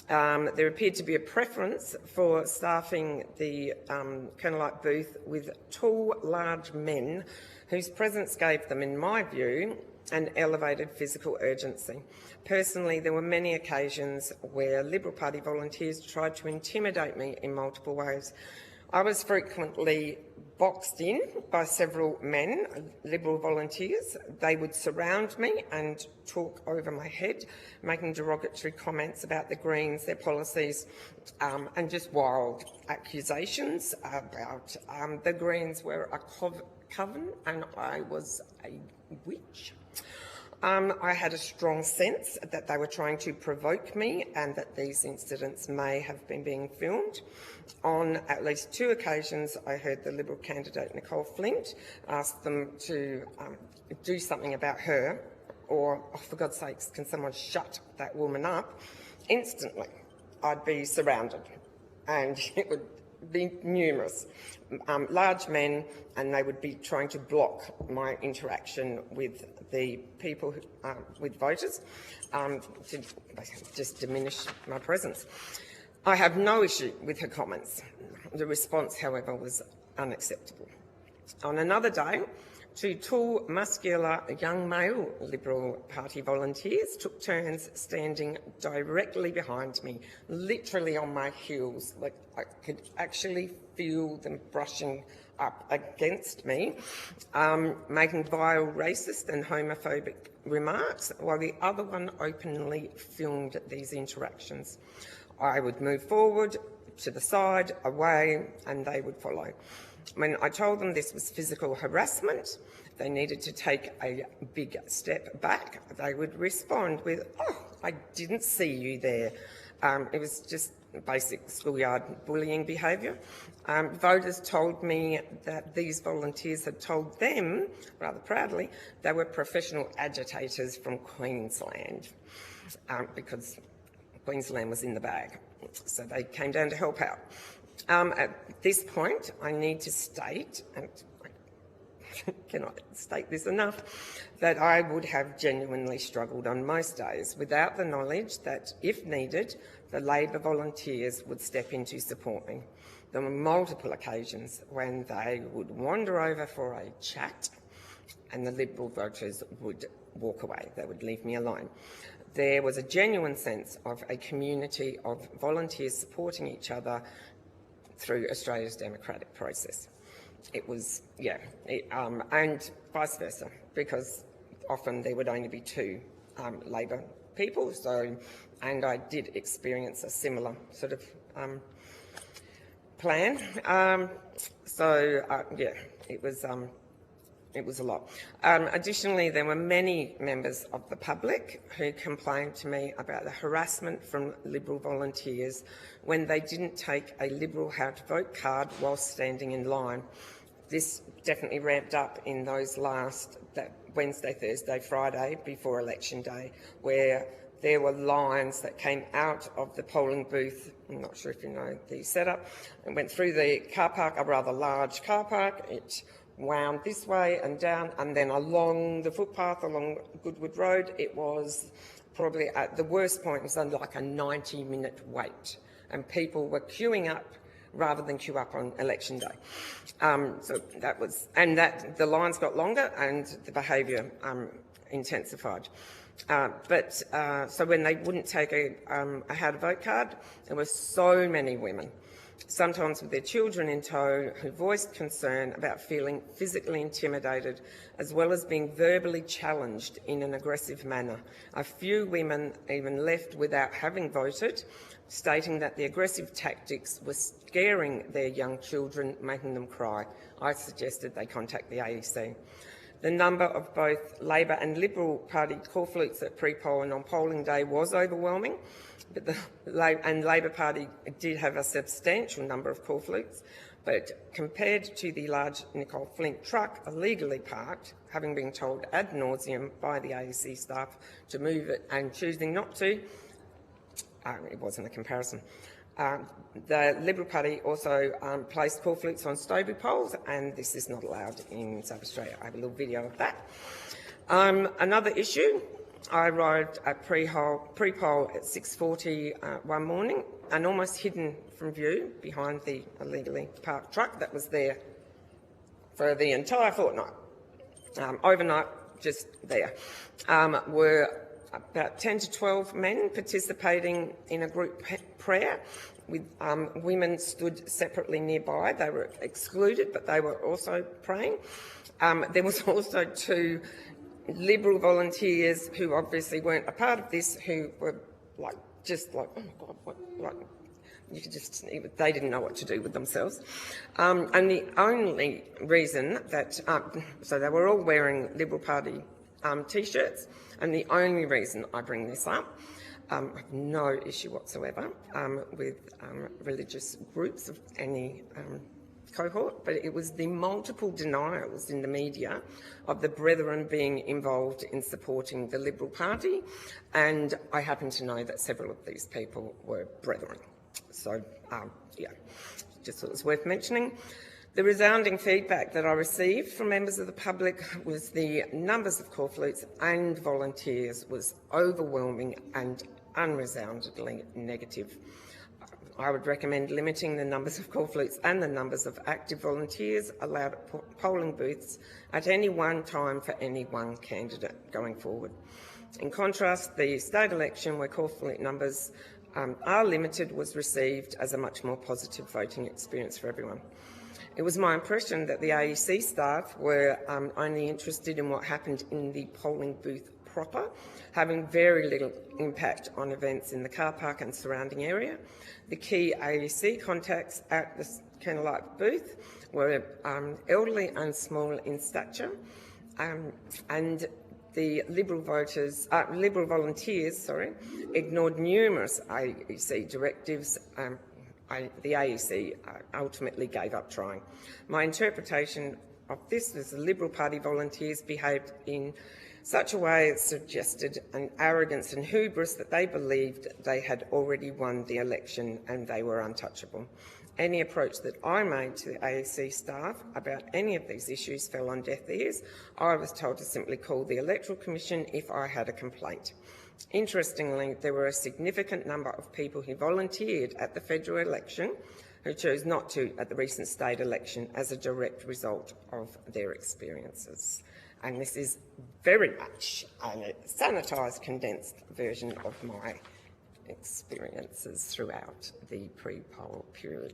There appeared to be a preference for staffing the Colonelite booth with tall, large men whose presence gave them, in my view, an elevated physical urgency. Personally, there were many occasions where Liberal Party volunteers tried to intimidate me in multiple ways. I was frequently boxed in by several men, Liberal volunteers. They would surround me and talk over my head, making derogatory comments about the Greens, their policies, and just wild accusations about the Greens were a coven and I was a witch. I had a strong sense that they were trying to provoke me and that these incidents may have been being filmed. On at least 2 occasions, I heard the Liberal candidate Nicole Flint ask them to do something about her, or, oh, for God's sakes, can someone shut that woman up? Instantly, I'd be surrounded, and it would be numerous large men, and they would be trying to block my interaction with the people, with voters, to just diminish my presence. I have no issue with her comments. The response, however, was unacceptable. On another day, 2 tall, muscular, young male Liberal Party volunteers took turns standing directly behind me, literally on my heels. Like, I could actually feel them brushing up against me, making vile racist and homophobic remarks, while the other one openly filmed these interactions. I would move forward, to the side, away, and they would follow. When I told them this was physical harassment, they needed to take a big step back, they would respond with, "Oh, I didn't see you there." It was just basic schoolyard bullying behaviour. Voters told me that these volunteers had told them, rather proudly, they were professional agitators from Queensland, because Queensland was in the bag. So they came down to help out. At this point, I need to state, and I cannot state this enough, that I would have genuinely struggled on most days without the knowledge that, if needed, the Labor volunteers would step in to support me. There were multiple occasions when they would wander over for a chat and the Liberal voters would walk away. They would leave me alone. There was a genuine sense of a community of volunteers supporting each other through Australia's democratic process. It was, and vice versa, because often there would only be two Labor people, and I did experience a similar sort of plan. It was a lot. Additionally, there were many members of the public who complained to me about the harassment from Liberal volunteers when they didn't take a Liberal how to vote card while standing in line. This definitely ramped up in those that Wednesday, Thursday, Friday before election day, where there were lines that came out of the polling booth. I'm not sure if you know the setup, and went through the car park, a rather large car park. It wound this way and down, and then along the footpath along Goodwood Road. It was probably at the worst point, it was like a 90-minute wait, and people were queuing up rather than queue up on election day. So that was, and that the lines got longer and the behaviour intensified. So when they wouldn't take a how to vote card, there were so many women, sometimes with their children in tow, who voiced concern about feeling physically intimidated, as well as being verbally challenged in an aggressive manner. A few women even left without having voted, stating that the aggressive tactics were scaring their young children, making them cry. I suggested they contact the AEC. The number of both Labor and Liberal Party corflutes at pre-poll and on polling day was overwhelming, but the Labor Party did have a substantial number of corflutes, but compared to the large Nicole Flint truck illegally parked, having been told ad nauseum by the AEC staff to move it and choosing not to, it wasn't a comparison. The Liberal Party also placed corflutes on Stobie poles, and this is not allowed in South Australia. I have a little video of that. Another issue, I arrived at pre-poll at 6:40 one morning and almost hidden from view behind the illegally parked truck that was there for the entire fortnight. Overnight, just there, were about 10 to 12 men participating in a group prayer, with women stood separately nearby. They were excluded, but they were also praying. There was also two Liberal volunteers who obviously weren't a part of this, who were oh my God, what, you could just, they didn't know what to do with themselves. And the only reason that, so they were all wearing Liberal Party T-shirts, and the only reason I bring this up, I have no issue whatsoever with religious groups of any cohort, but it was the multiple denials in the media of the Brethren being involved in supporting the Liberal Party, and I happen to know that several of these people were Brethren. So, just thought it was worth mentioning. The resounding feedback that I received from members of the public was the numbers of corflutes and volunteers was overwhelming and unresoundingly negative. I would recommend limiting the numbers of corflutes and the numbers of active volunteers allowed at polling booths at any one time for any one candidate going forward. In contrast, the state election, where corflute numbers are limited, was received as a much more positive voting experience for everyone. It was my impression that the AEC staff were only interested in what happened in the polling booth proper, having very little impact on events in the car park and surrounding area. The key AEC contacts at the Colonel Light booth were elderly and small in stature, and the Liberal volunteers ignored numerous AEC directives. The AEC ultimately gave up trying. My interpretation of this was the Liberal Party volunteers behaved in such a way it suggested an arrogance and hubris that they believed they had already won the election and they were untouchable. Any approach that I made to the AEC staff about any of these issues fell on deaf ears. I was told to simply call the Electoral Commission if I had a complaint. Interestingly, there were a significant number of people who volunteered at the federal election who chose not to at the recent state election as a direct result of their experiences. And this is very much a sanitised, condensed version of my experiences throughout the pre-poll period.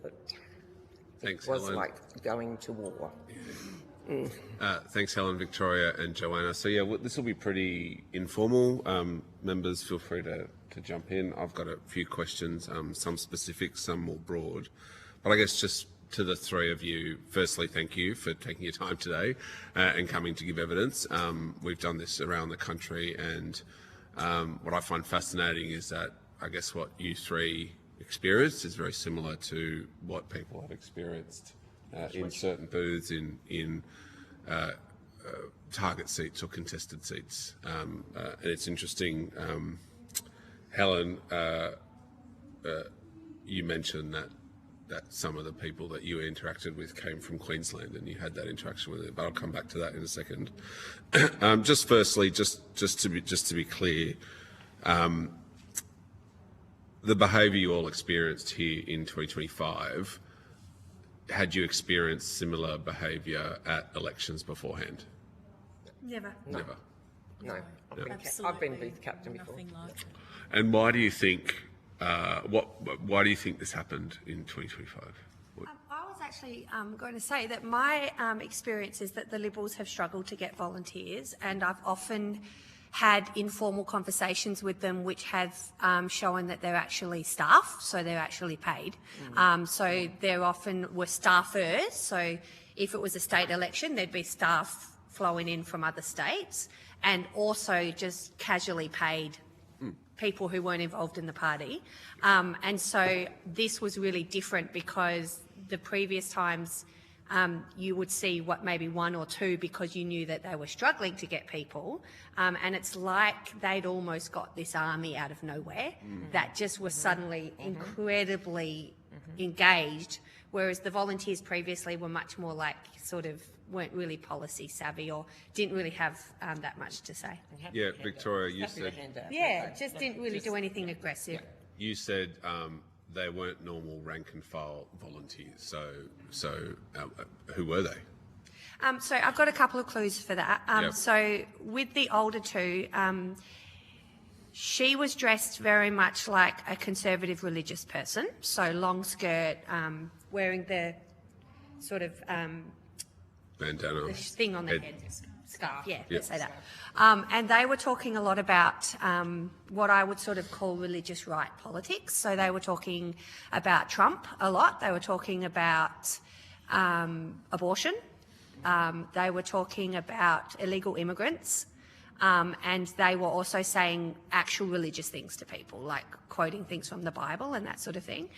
Thanks, it was Helen. like going to war. Thanks, Helen, Victoria and Joanna. So yeah, this will be pretty informal. Members, feel free to jump in. I've got a few questions, some specific, some more broad. But I guess just to the three of you, firstly, thank you for taking your time today and coming to give evidence. We've done this around the country, and what I find fascinating is that I guess what you three experienced is very similar to what people have experienced in certain booths in target seats or contested seats. And it's interesting, Helen, you mentioned that some of the people that you interacted with came from Queensland and you had that interaction with it, but I'll come back to that in a second. Just firstly, just to be clear, the behaviour you all experienced here in 2025, had you experienced similar behaviour at elections beforehand? Never. No. I've been booth captain before. Nothing like it. And why do you think why do you think this happened in 2025? I was actually going to say that my experience is that the Liberals have struggled to get volunteers, and I've often had informal conversations with them which have shown that they're actually staff, so they're actually paid. So there often were staffers, so if it was a state election, there'd be staff flowing in from other states, and also just casually paid people who weren't involved in the party. And so this was really different because the previous times you would see maybe one or two because you knew that they were struggling to get people. And it's like they'd almost got this army out of nowhere that just was suddenly incredibly engaged, whereas the volunteers previously were much more like weren't really policy savvy or didn't really have that much to say. Yeah, Victoria, you said... Yeah, just didn't really do anything aggressive. You said they weren't normal rank and file volunteers. So who were they? So I've got a couple of clues for that. Yep. So with the older two, she was dressed very much like a conservative religious person. So long skirt, wearing the sort of bandana, the thing on the head. Scarf, yeah, Yep. let's say that. And they were talking a lot about what I would sort of call religious right politics. So they were talking about Trump a lot. They were talking about abortion. They were talking about illegal immigrants. And they were also saying actual religious things to people, like quoting things from the Bible and that sort of thing.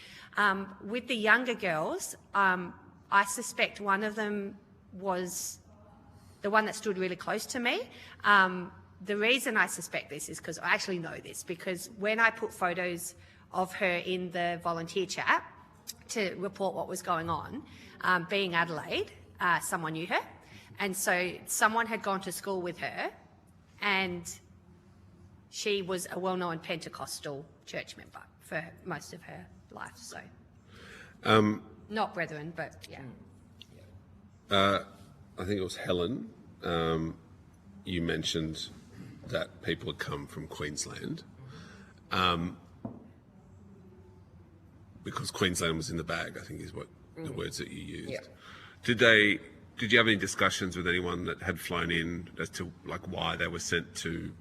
With the younger girls, I suspect one of them was the one that stood really close to me. The reason I suspect this is because I actually know this, because when I put photos of her in the volunteer chat to report what was going on, being Adelaide, someone knew her. And so someone had gone to school with her, and she was a well-known Pentecostal church member for most of her life. So not brethren, but yeah. I think it was Helen. You mentioned that people had come from Queensland because Queensland was in the bag, I think is what the words that you used. Yeah. Did you have any discussions with anyone that had flown in as to like why they were sent to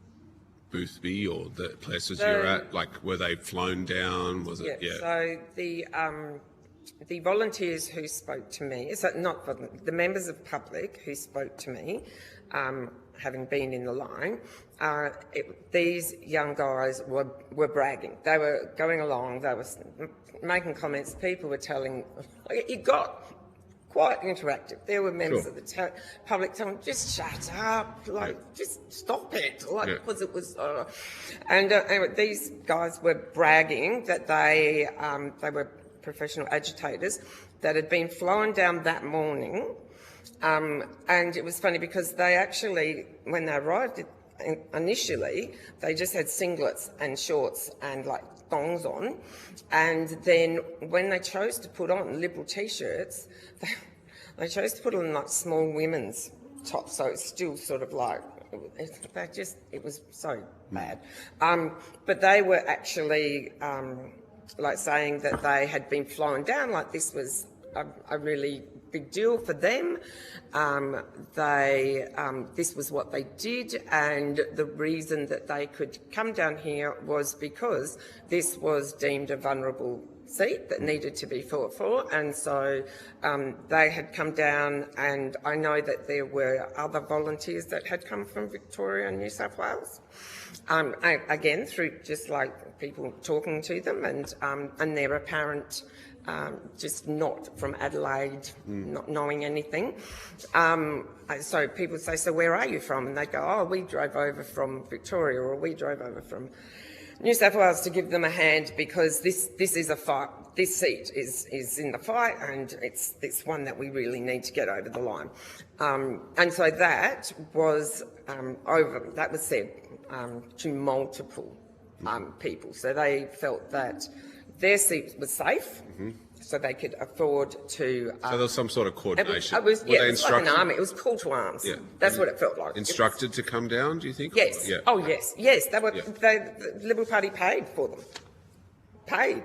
Boothby or the places you're at? Like, were they flown down? Was it? Yeah. So the volunteers who spoke to me, so not the members of public who spoke to me, having been in the line, these young guys were bragging. They were going along. They were making comments. People were telling. It got quite interactive. There were members of the public telling, just shut up, just stop it, because it was... anyway, these guys were bragging that they were professional agitators that had been flown down that morning, and it was funny because they actually, when they arrived initially, they just had singlets and shorts and thongs on, and then when they chose to put on Liberal t-shirts, they chose to put on small women's tops, so it's still sort of it was so bad. But they were actually saying that they had been flown down, like this was a really big deal for them. This was what they did, and the reason that they could come down here was because this was deemed a vulnerable seat that needed to be fought for, and so they had come down, and I know that there were other volunteers that had come from Victoria and New South Wales, again through just people talking to them, and their apparent just not from Adelaide, not knowing anything. So people say, so where are you from? And they go, oh, we drove over from Victoria, or we drove over from New South Wales to give them a hand because this is a fight. This seat is in the fight, and it's one that we really need to get over the line. And so that was that was said to multiple people. So they felt that their seat was safe, so they could afford to... so there was some sort of coordination? It was like an army. It was call to arms. Yeah. That's what it felt like. Instructed to come down, do you think? Yes. Yeah. Oh, yes. Yes, they were. The Liberal Party paid for them. Paid.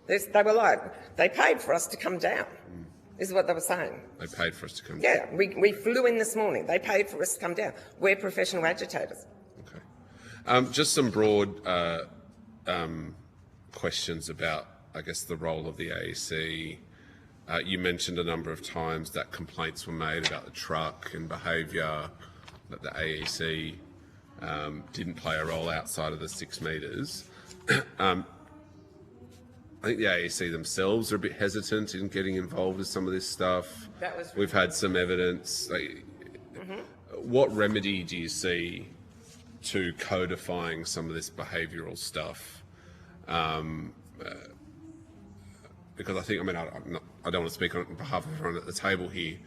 They were they paid for us to come down. This is what they were saying. They paid for us to come down? Yeah. We flew in this morning. They paid for us to come down. We're professional agitators. Okay. Just some broad questions about, I guess, the role of the AEC. You mentioned a number of times that complaints were made about the truck and behaviour, that the AEC didn't play a role outside of the 6 metres. I think the AEC themselves are a bit hesitant in getting involved with some of this stuff. We've had some evidence. What remedy do you see to codifying some of this behavioural stuff? Because I think, I don't want to speak on behalf of everyone at the table here.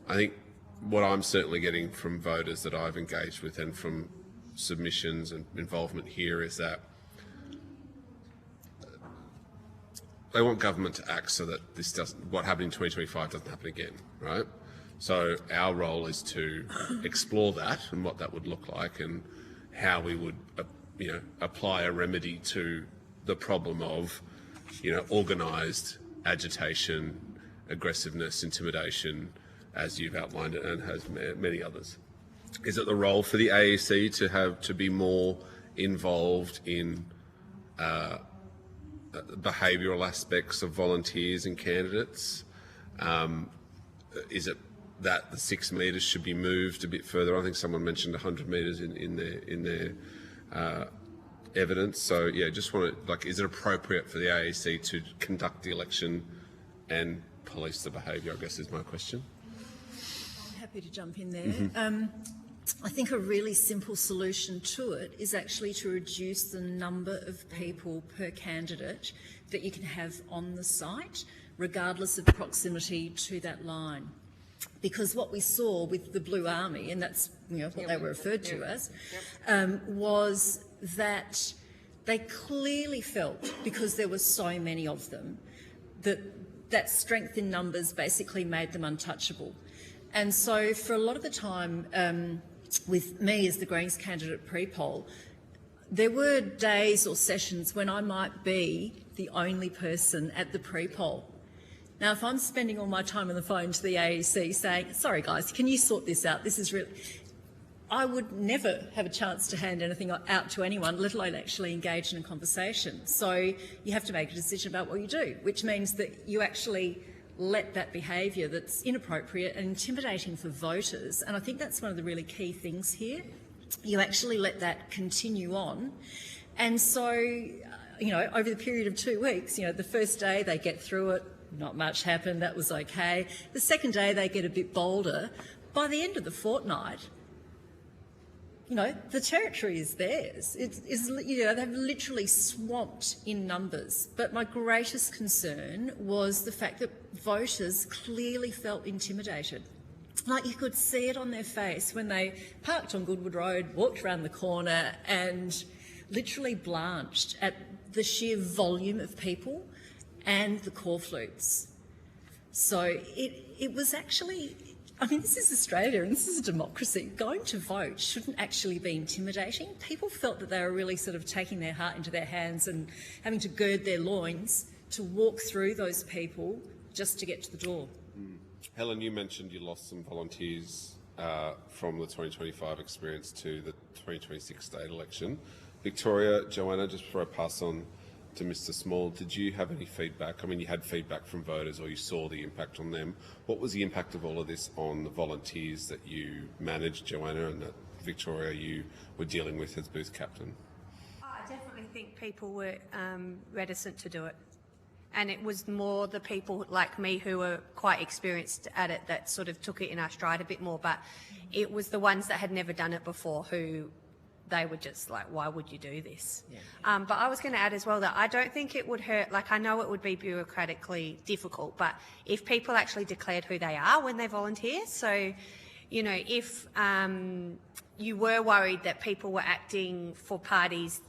I think what I'm certainly getting from voters that I've engaged with and from submissions and involvement here is that they want government to act so that what happened in 2025 doesn't happen again, right? So our role is to explore that and what that would look like and how we would, apply a remedy to the problem of, organised agitation, aggressiveness, intimidation, as you've outlined it, and has many others. Is it the role for the AEC to be more involved in behavioural aspects of volunteers and candidates? Is it that the 6 metres should be moved a bit further? I think someone mentioned 100 metres in their evidence. So yeah, just want to, is it appropriate for the AEC to conduct the election and police the behaviour, I guess is my question. I'm happy to jump in there. I think a really simple solution to it is actually to reduce the number of people per candidate that you can have on the site, regardless of proximity to that line. Because what we saw with the Blue Army, and that's what they were referred to as, was that they clearly felt, because there were so many of them, that strength in numbers basically made them untouchable. And so for a lot of the time, with me as the Greens candidate pre-poll, there were days or sessions when I might be the only person at the pre-poll. Now, if I'm spending all my time on the phone to the AEC saying, sorry guys, can you sort this out? This is really... I would never have a chance to hand anything out to anyone, let alone actually engage in a conversation. So you have to make a decision about what you do, which means that you actually let that behaviour that's inappropriate and intimidating for voters, and I think that's one of the really key things here, you actually let that continue on. And so, over the period of 2 weeks, the first day they get through it, not much happened, that was okay. The second day they get a bit bolder. By the end of the fortnight, the territory is theirs. They've literally swamped in numbers. But my greatest concern was the fact that voters clearly felt intimidated. Like, you could see it on their face when they parked on Goodwood Road, walked around the corner and literally blanched at the sheer volume of people and the corflutes. So it was actually... this is Australia and this is a democracy. Going to vote shouldn't actually be intimidating. People felt that they were really sort of taking their heart into their hands and having to gird their loins to walk through those people just to get to the door. Helen, you mentioned you lost some volunteers from the 2025 experience to the 2026 state election. Victoria, Joanna, just before I pass on to Mr. Small, did you have any feedback? You had feedback from voters or you saw the impact on them. What was the impact of all of this on the volunteers that you managed, Joanna, and that Victoria you were dealing with as booth captain? I definitely think people were reticent to do it. And it was more the people like me who were quite experienced at it that sort of took it in our stride a bit more. But it was the ones that had never done it before who they were just like, why would you do this? Yeah. But I was going to add as well that I don't think it would hurt. I know it would be bureaucratically difficult, but if people actually declared who they are when they volunteer, so, if you were worried that people were acting for parties,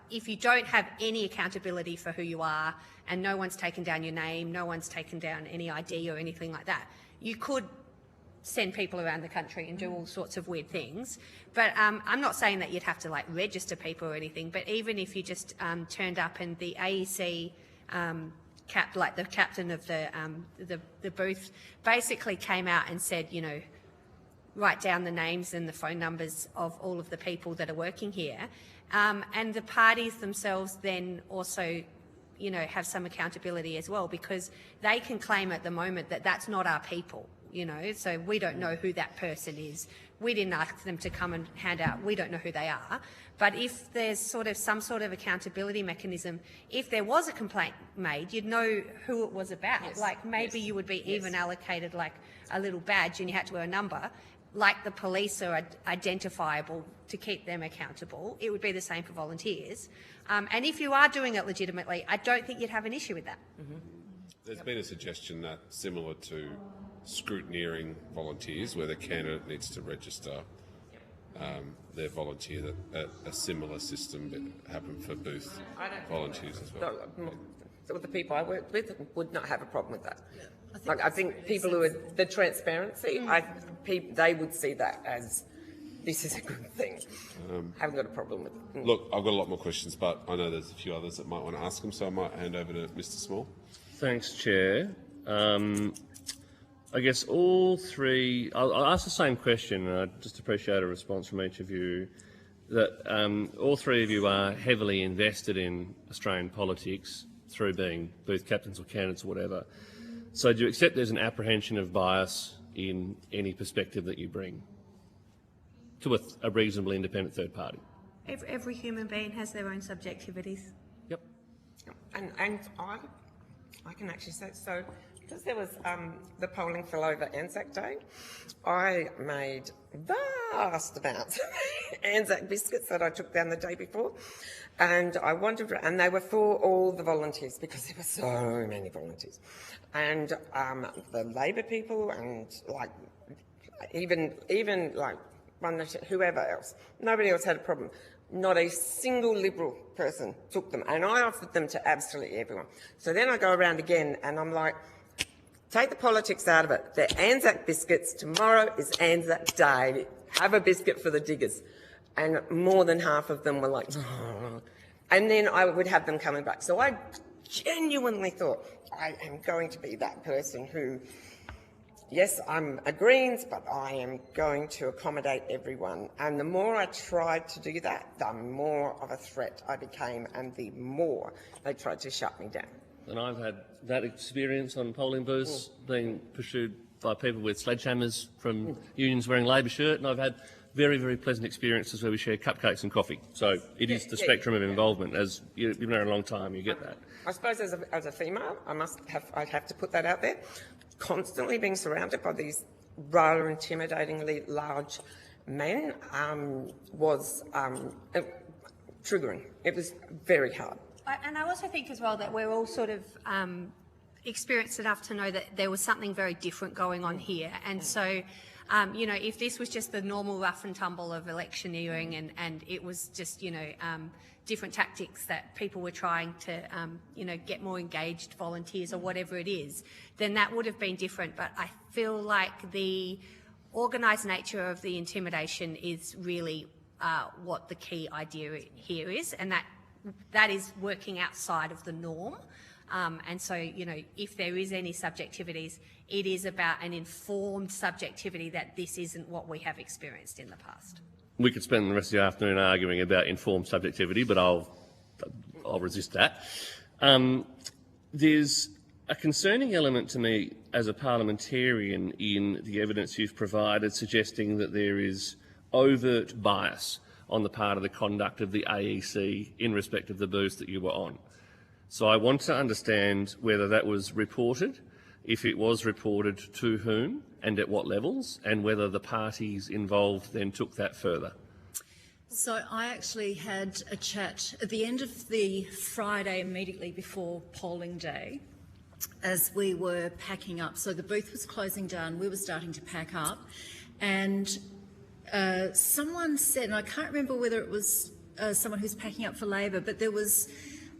if you don't have any accountability for who you are and no one's taken down your name, no one's taken down any ID or anything like that, you could send people around the country and do all sorts of weird things. But I'm not saying that you'd have to register people or anything, but even if you just turned up and the AEC the captain of the booth basically came out and said, write down the names and the phone numbers of all of the people that are working here, and the parties themselves then also have some accountability as well, because they can claim at the moment that that's not our people. So we don't know who that person is. We didn't ask them to come and hand out. We don't know who they are. But if there's some sort of accountability mechanism, if there was a complaint made, you'd know who it was about. Yes. Maybe you would be even allocated a little badge and you had to wear a number. Like the police are identifiable to keep them accountable, it would be the same for volunteers. And if you are doing it legitimately, I don't think you'd have an issue with that. Mm-hmm. There's been a suggestion that similar to scrutineering volunteers, where the candidate needs to register their volunteer, that a similar system that happened for booth volunteers as well. The people I work with would not have a problem with that. I think people who are the transparency, they would see that as this is a good thing. Haven't got a problem with it. Look, I've got a lot more questions, but I know there's a few others that might want to ask them, so I might hand over to Mr. Small. Thanks, Chair. I guess all three... I'll ask the same question, and I just appreciate a response from each of you, that all three of you are heavily invested in Australian politics through being booth captains or candidates or whatever. So do you accept there's an apprehension of bias in any perspective that you bring to a reasonably independent third party? Every human being has their own subjectivities. Yep. And I can actually say, so because there was the polling fell over Anzac Day, I made vast amounts of Anzac biscuits that I took down the day before, and I wanted, and they were for all the volunteers because there were so many volunteers, and the Labor people and even whoever else, nobody else had a problem. Not a single Liberal person took them, and I offered them to absolutely everyone. So then I go around again and I'm like, take the politics out of it. They're Anzac biscuits. Tomorrow is Anzac Day. Have a biscuit for the diggers. And more than half of them were like, oh. And then I would have them coming back. So I genuinely thought, I am going to be that person who yes, I'm a Greens, but I am going to accommodate everyone. And the more I tried to do that, the more of a threat I became, and the more they tried to shut me down. And I've had that experience on polling booths, being pursued by people with sledgehammers from unions wearing Labor shirt, and I've had very, very pleasant experiences where we share cupcakes and coffee. So it is the spectrum of involvement. As you've been there a long time, you get that. I suppose as a female, I'd have to put that out there. Constantly being surrounded by these rather intimidatingly large men was triggering. It was very hard. And I also think as well that we're all sort of experienced enough to know that there was something very different going on here. And so, you know, if this was just the normal rough and tumble of electioneering and it was just, you know, different tactics that people were trying to, you know, get more engaged volunteers or whatever it is, then that would have been different. But I feel like the organised nature of the intimidation is really what the key idea here is, and that is working outside of the norm. And so, you know, if there is any subjectivities, it is about an informed subjectivity that this isn't what we have experienced in the past. We could spend the rest of the afternoon arguing about informed subjectivity, but I'll resist that. There's a concerning element to me as a parliamentarian in the evidence you've provided suggesting that there is overt bias on the part of the conduct of the AEC in respect of the booths that you were on. So I want to understand whether that was reported, if it was reported to whom and at what levels, and whether the parties involved then took that further. So I actually had a chat at the end of the Friday immediately before polling day as we were packing up. So the booth was closing down, we were starting to pack up, and someone said, and I can't remember whether it was someone who's packing up for Labor, but there was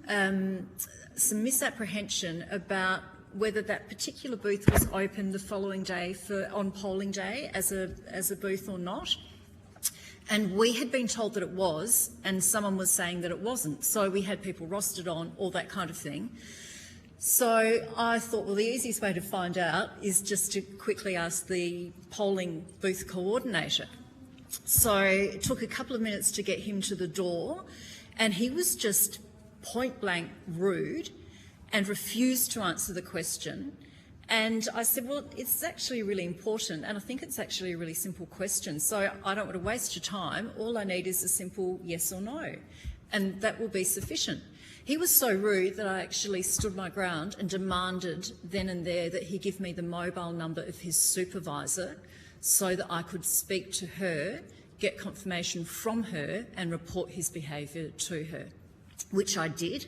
some misapprehension about whether that particular booth was open the following day on polling day as a booth or not. And we had been told that it was, and someone was saying that it wasn't. So we had people rostered on, all that kind of thing. So I thought, well, the easiest way to find out is just to quickly ask the polling booth coordinator. So it took a couple of minutes to get him to the door, and he was just point blank rude and refused to answer the question. And I said, well, it's actually really important, and I think it's actually a really simple question, so I don't want to waste your time. All I need is a simple yes or no, and that will be sufficient. He was so rude that I actually stood my ground and demanded then and there that he give me the mobile number of his supervisor so that I could speak to her, get confirmation from her and report his behaviour to her, which I did.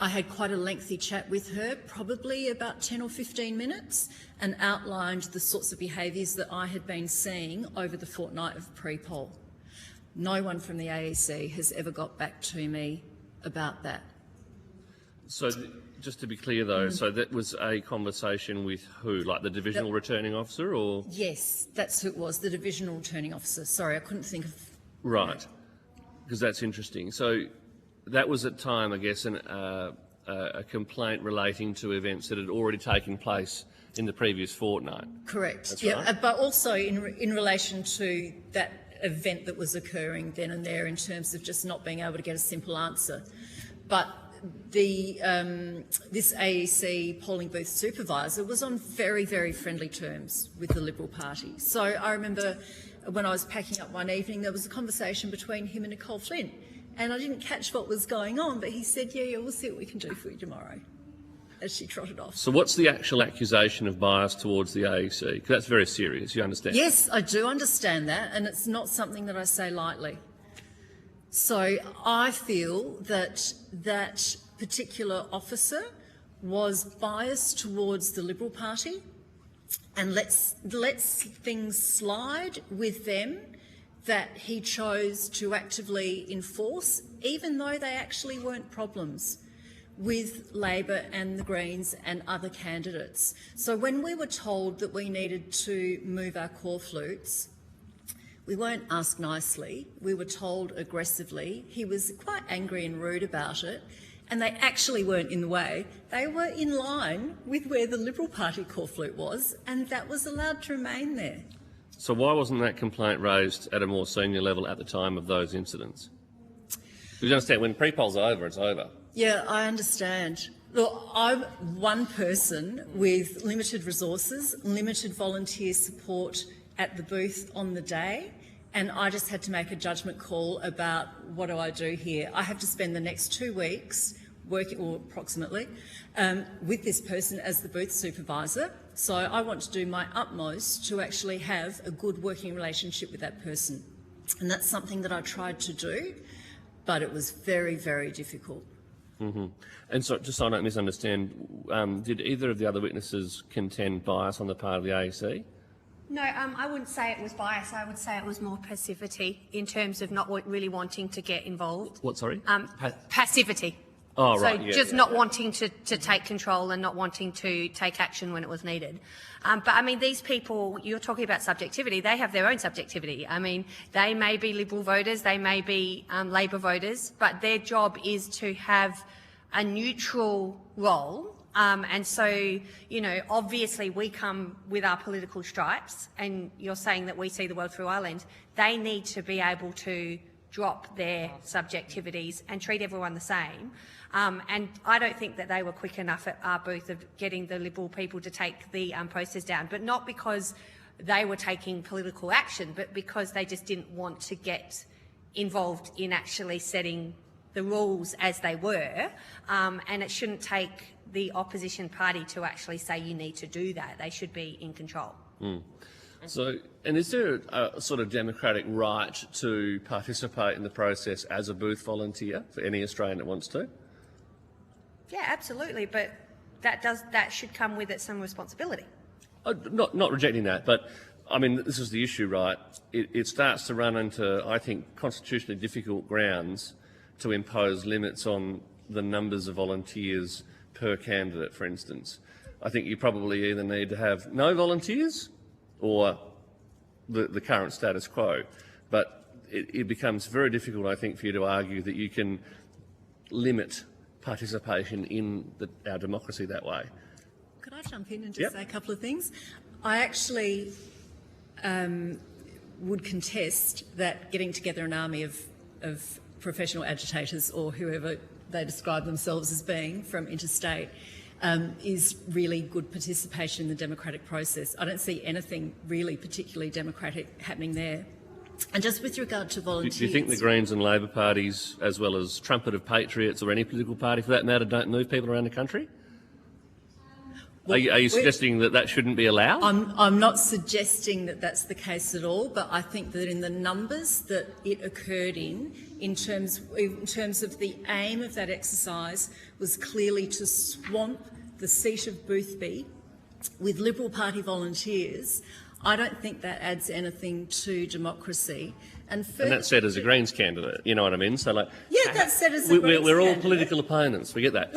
I had quite a lengthy chat with her, probably about 10 or 15 minutes, and outlined the sorts of behaviours that I had been seeing over the fortnight of pre-poll. No one from the AEC has ever got back to me about that. So just to be clear though, so that was a conversation with who, like the divisional returning officer or? Yes, that's who it was, the divisional returning officer. Sorry, I couldn't think of... Right, because that's interesting. So that was at time, I guess, a complaint relating to events that had already taken place in the previous fortnight. Correct. That's yeah, right. But also in relation to that event that was occurring then and there in terms of just not being able to get a simple answer. But this AEC polling booth supervisor was on very, very friendly terms with the Liberal Party. So I remember when I was packing up one evening, there was a conversation between him and Nicole Flynn. And I didn't catch what was going on, but he said, yeah, we'll see what we can do for you tomorrow, as she trotted off. So what's the actual accusation of bias towards the AEC? Because that's very serious, you understand? Yes, I do understand that, and it's not something that I say lightly. So I feel that that particular officer was biased towards the Liberal Party and lets things slide with them that he chose to actively enforce, even though they actually weren't problems with Labor and the Greens and other candidates. So when we were told that we needed to move our core flutes, we weren't asked nicely, we were told aggressively. He was quite angry and rude about it, and they actually weren't in the way. They were in line with where the Liberal Party corflute was, and that was allowed to remain there. So why wasn't that complaint raised at a more senior level at the time of those incidents? Because you understand, when pre-poll's over, it's over. Yeah, I understand. Look, I'm one person with limited resources, limited volunteer support at the booth on the day, and I just had to make a judgment call about what do I do here. I have to spend the next 2 weeks working, or approximately, with this person as the booth supervisor. So I want to do my utmost to actually have a good working relationship with that person. And that's something that I tried to do, but it was very, very difficult. Mm-hmm. And so, just so I don't misunderstand, did either of the other witnesses contend bias on the part of the AEC? No, I wouldn't say it was bias. I would say it was more passivity in terms of not really wanting to get involved. What, sorry? Passivity. Oh, so right, yeah. just not wanting to take control and not wanting to take action when it was needed. But, I mean, these people, you're talking about subjectivity, they have their own subjectivity. I mean, they may be Liberal voters, they may be Labor voters, but their job is to have a neutral role. And so, you know, obviously we come with our political stripes, and you're saying that we see the world through our lens. They need to be able to drop their subjectivities and treat everyone the same. And I don't think that they were quick enough at our booth of getting the Liberal people to take the posters down, but not because they were taking political action, but because they just didn't want to get involved in actually setting the rules as they were. And it shouldn't take the opposition party to actually say you need to do that. They should be in control. Mm. So, and is there a sort of democratic right to participate in the process as a booth volunteer for any Australian that wants to? Yeah, absolutely, but that should come with it some responsibility. Not rejecting that, but I mean, this is the issue, right? It starts to run into, I think, constitutionally difficult grounds to impose limits on the numbers of volunteers per candidate, for instance. I think you probably either need to have no volunteers or the current status quo. But it becomes very difficult, I think, for you to argue that you can limit participation in our democracy that way. Could I jump in and just say a couple of things? I actually would contest that getting together an army of professional agitators, or whoever they describe themselves as being, from interstate is really good participation in the democratic process. I don't see anything really particularly democratic happening there. And just with regard to volunteers... Do you think the Greens and Labor parties, as well as Trumpet of Patriots or any political party for that matter, don't move people around the country? Well, are you suggesting that shouldn't be allowed? I'm not suggesting that that's the case at all, but I think that in the numbers that it occurred in terms of the aim of that exercise was clearly to swamp the seat of Boothby with Liberal Party volunteers. I don't think that adds anything to democracy. And that's said as a Greens candidate, you know what I mean? So, like, yeah, that's said as a Greens we're all candidate. Political opponents. We get that.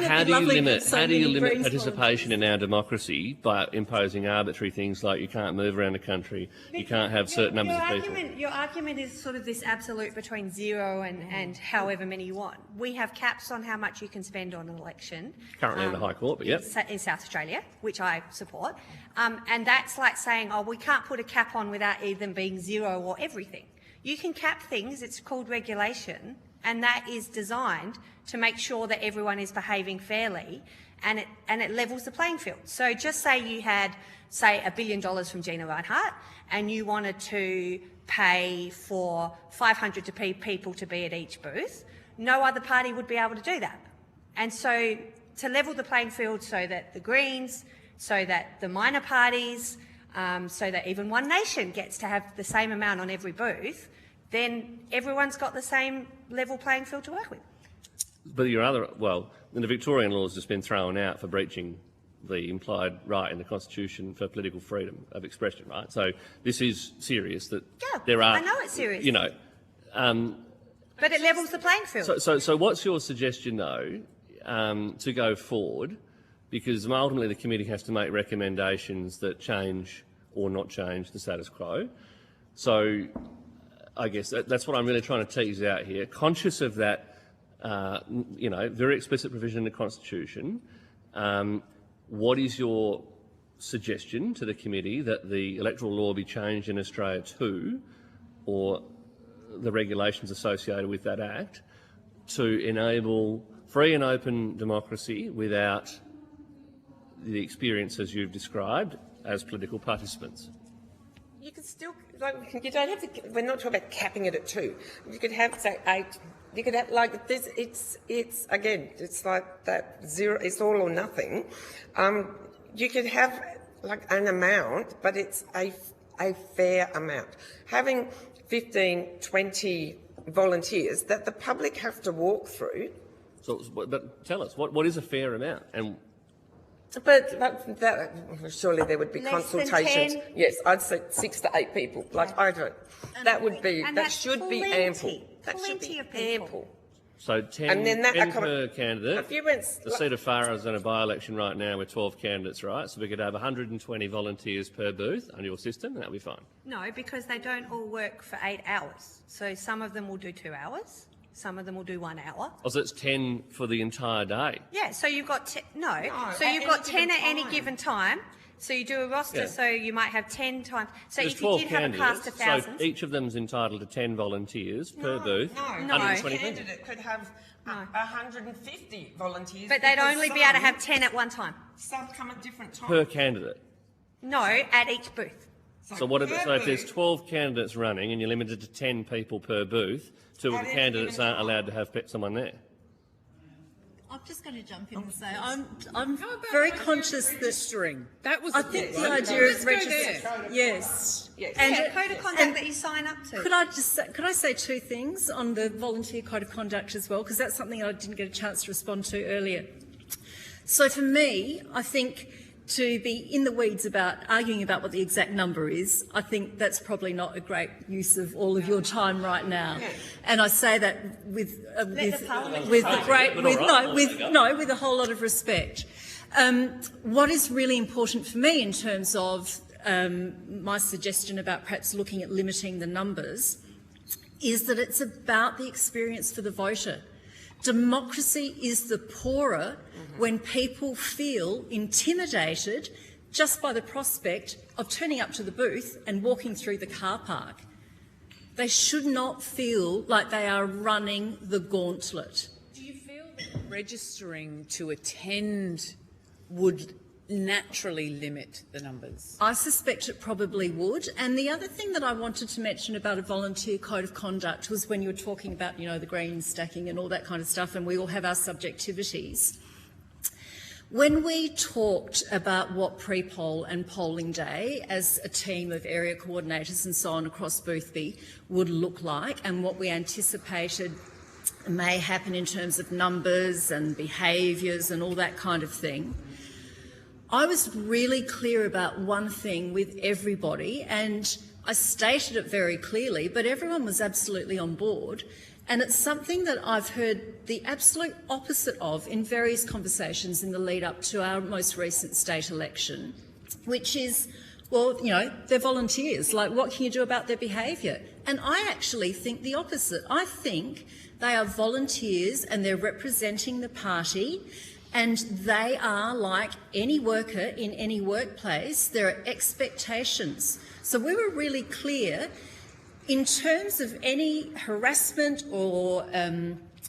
How do you limit participation in our democracy by imposing arbitrary things like you can't move around the country, you can't have certain numbers of people? Your argument is sort of this absolute between 0 and however many you want. We have caps on how much you can spend on an election. Currently in the High Court, but in South Australia, which I support. And that's like saying, oh, we can't put a cap on without either being 0 or everything. You can cap things, it's called regulation, and that is designed to make sure that everyone is behaving fairly, and it levels the playing field. So just say you had, say, $1 billion from Gina Rinehart, and you wanted to pay for 500 people to be at each booth. No other party would be able to do that. And so to level the playing field so that the Greens, so that the minor parties, so that even One Nation gets to have the same amount on every booth, then everyone's got the same level playing field to work with. But the Victorian law has just been thrown out for breaching the implied right in the Constitution for political freedom of expression, right? So this is serious. That there are. I know it's serious. You know. But it levels the playing field. So what's your suggestion, though, to go forward? Because ultimately the committee has to make recommendations that change or not change the status quo. So I guess that's what I'm really trying to tease out here. Conscious of that very explicit provision in the Constitution. What is your suggestion to the committee that the electoral law be changed in Australia to, or the regulations associated with that Act, to enable free and open democracy without the experiences you've described as political participants? You could still, you don't have to, we're not talking about capping it at 2. You could have, say, 8. You could have, like, this, it's again, it's like that 0, it's all or nothing. You could have, like, an amount, but it's a fair amount. Having 15, 20 volunteers that the public have to walk through. So, but tell us, what is a fair amount? And But that, surely there would be Less than consultations. 10? Yes, I'd say 6 to 8 people. Like, I don't. That would be. And That that's should be plenty. ample. That should Plenty be of people. ample. so 10, And then that 10 accom- per candidate. If you went, The seat of Farah is in a by-election right now with 12 candidates, right? So we could have 120 volunteers per booth under your system, and that'll be fine. No, because they don't all work for 8 hours. So some of them will do 2 hours, some of them will do 1 hour. Oh, so it's 10 for the entire day. Yeah, so you've got so at you've got any 10 at given any time. given time. So you do a roster, Yeah. so you might have 10 times. So There's if you 12 did have a cast of candidates, thousands, so each of them's entitled to 10 volunteers per booth. No, 120 each people. candidate could have 150 volunteers. but they'd because only be able to some- have 10 at one time. Some come at different times. Per candidate. No, at each booth. So what if, per so if there's booth, 12 candidates running and you're limited to 10 people per booth, 2 of At the any candidates given aren't time. allowed to have someone there? I'm just going to jump in and say I'm very conscious that Registering. That was I the think bit, the right? idea Let's of go registering. there. Yes. Yes. And Yeah, code of conduct that you sign up to. Could I say 2 things on the volunteer code of conduct as well, because that's something I didn't get a chance to respond to earlier. So for me, I think to be in the weeds about arguing about what the exact number is, I think that's probably not a great use of all of your time right now. And I say that with a whole lot of respect. What is really important for me in terms of my suggestion about perhaps looking at limiting the numbers is that it's about the experience for the voter. Democracy is the poorer when people feel intimidated just by the prospect of turning up to the booth and walking through the car park. They should not feel like they are running the gauntlet. Do you feel that registering to attend would naturally limit the numbers? I suspect it probably would. And the other thing that I wanted to mention about a volunteer code of conduct was when you were talking about, the green stacking and all that kind of stuff, and we all have our subjectivities. When we talked about what pre-poll and polling day as a team of area coordinators and so on across Boothby would look like, and what we anticipated may happen in terms of numbers and behaviours and all that kind of thing, I was really clear about one thing with everybody, and I stated it very clearly, but everyone was absolutely on board. And it's something that I've heard the absolute opposite of in various conversations in the lead up to our most recent state election, which is, well, they're volunteers. Like, what can you do about their behaviour? And I actually think the opposite. I think they are volunteers and they're representing the party, and they are like any worker in any workplace. There are expectations. So we were really clear in terms of any harassment or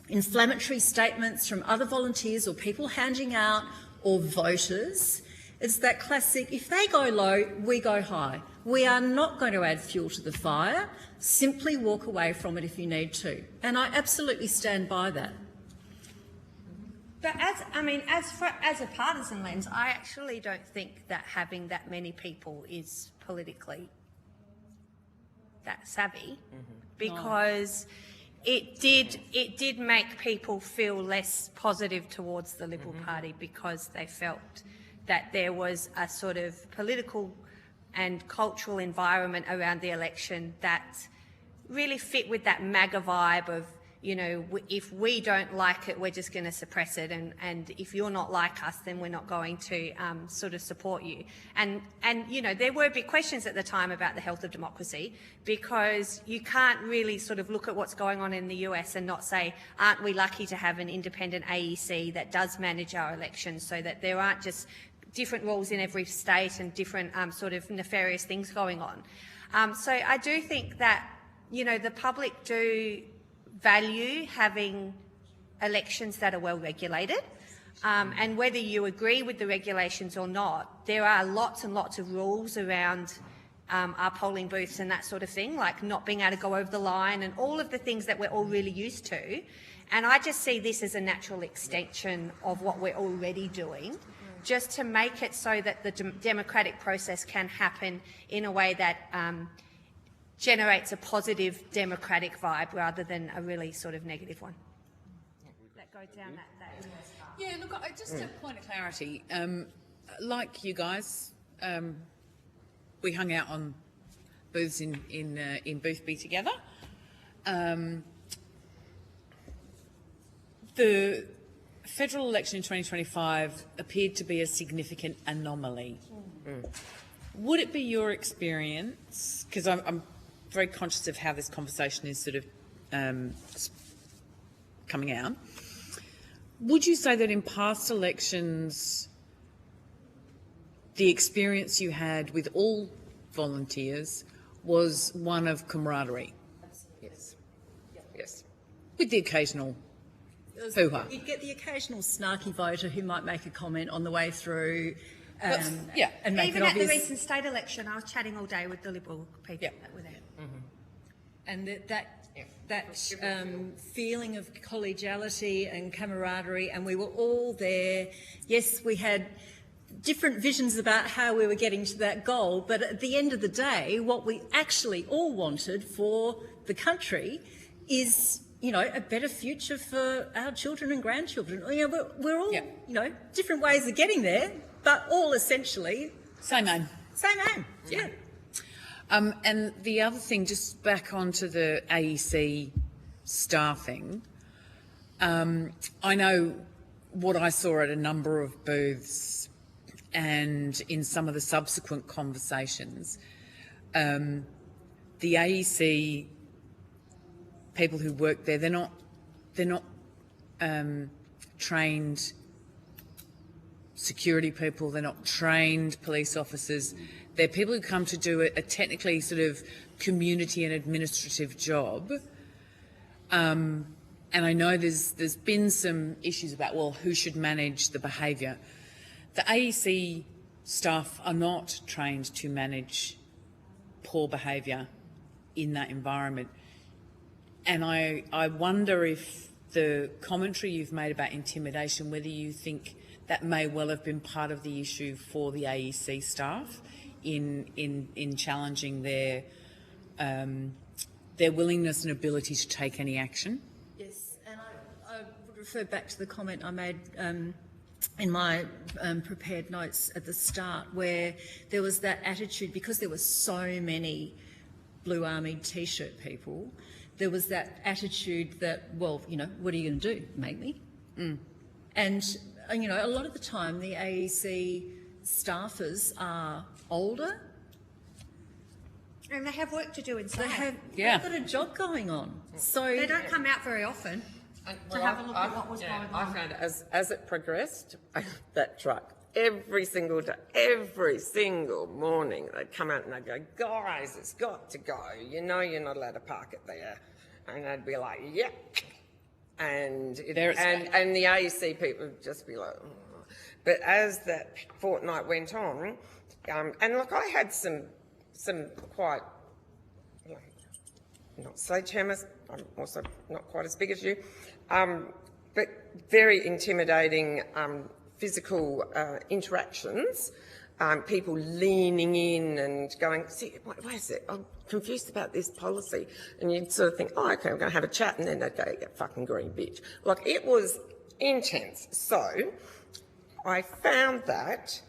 inflammatory statements from other volunteers or people handing out or voters. It's that classic, if they go low, we go high. We are not going to add fuel to the fire. Simply walk away from it if you need to. And I absolutely stand by that. But as a partisan lens, I actually don't think that having that many people is politically that savvy, because it did make people feel less positive towards the Liberal Party, because they felt that there was a sort of political and cultural environment around the election that really fit with that MAGA vibe of, you know, if we don't like it, we're just going to suppress it, and if you're not like us, then we're not going to sort of support you. And you know, there were big questions at the time about the health of democracy, because you can't really sort of look at what's going on in the US and not say, aren't we lucky to have an independent AEC that does manage our elections, so that there aren't just different rules in every state and different sort of nefarious things going on. So I do think that, you know, the public do value having elections that are well regulated, and whether you agree with the regulations or not, there are lots and lots of rules around our polling booths and that sort of thing, like not being able to go over the line and all of the things that we're all really used to. And I just see this as a natural extension of what we're already doing, just to make it so that the democratic process can happen in a way that generates a positive democratic vibe rather than a really sort of negative one. That goes down that Yeah, look, just a point of clarity. Like you guys, we hung out on booths in Booth B together. The federal election in 2025 appeared to be a significant anomaly. Would it be your experience, because I'm very conscious of how this conversation is sort of coming out, would you say that in past elections the experience you had with all volunteers was one of camaraderie? Yes. Yes. With the occasional hoo-ha. You'd get the occasional snarky voter who might make a comment on the way through. Yeah. And make Even it at obvious. the recent state election, I was chatting all day with the Liberal people that were there. And that feeling of collegiality and camaraderie, and we were all there. Yes, we had different visions about how we were getting to that goal, but at the end of the day, what we actually all wanted for the country is, you know, a better future for our children and grandchildren. You know, we're all, you know, different ways of getting there, but all essentially same aim. Same aim. Yeah. And the other thing, just back onto the AEC staffing, I know what I saw at a number of booths and in some of the subsequent conversations, the AEC people who work there, they're not trained security people, they're not trained police officers. They're people who come to do a technically sort of community and administrative job. And I know there's been some issues about, well, who should manage the behaviour. The AEC staff are not trained to manage poor behaviour in that environment. And I wonder if the commentary you've made about intimidation, whether you think that may well have been part of the issue for the AEC staff in challenging their willingness and ability to take any action. Yes, and I would refer back to the comment I made in my prepared notes at the start, where there was that attitude, because there were so many Blue Army T-shirt people, there was that attitude that, well, you know, what are you going to do, make me? And, you know, a lot of the time the AEC staffers are older. And they have work to do inside. They've got a job going on. So they don't come out very often to have a look at what was going on. I found as it progressed, that truck, every single day, every single morning, they'd come out and they'd go, guys, it's got to go. You know you're not allowed to park it there. And they'd be like, yep. And the AEC people would just be like, oh. But as that fortnight went on, and look, I had some quite, not sledgehammers, I'm also not quite as big as you, but very intimidating physical interactions, people leaning in and going, see, wait a sec, I'm confused about this policy. And you'd sort of think, oh, okay, we're going to have a chat, and then they'd go, you fucking green bitch. Like, it was intense. So I found that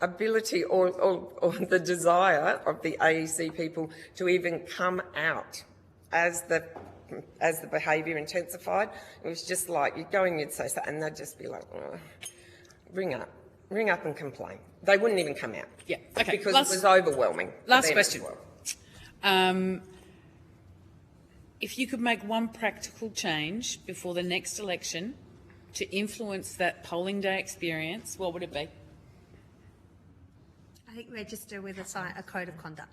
ability or the desire of the AEC people to even come out as the behaviour intensified. It was just like you'd go and you'd say something and they'd just be like, oh, ring up and complain. They wouldn't even come out. Yeah, okay. Because it was overwhelming. Last question. If you could make one practical change before the next election to influence that polling day experience, what would it be? I think register with a code of conduct.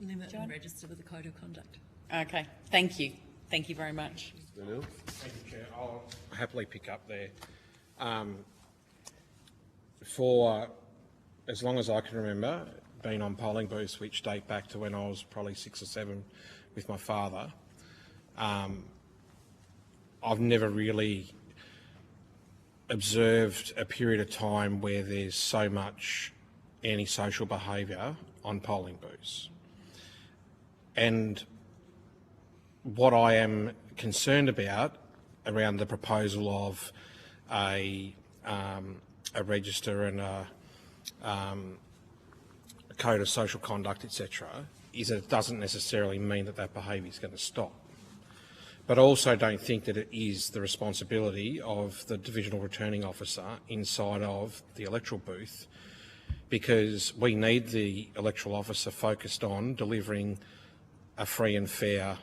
Limit and register with a code of conduct. Okay, thank you. Thank you very much. Thank you, Chair. I'll happily pick up there. For as long as I can remember, been on polling booths which date back to when I was probably 6 or 7 with my father, I've never really observed a period of time where there's so much antisocial behaviour on polling booths. And what I am concerned about around the proposal of a register and a code of social conduct, etc., is that it doesn't necessarily mean that behaviour is going to stop. But I also don't think that it is the responsibility of the divisional returning officer inside of the electoral booth, because we need the electoral officer focused on delivering a free and fair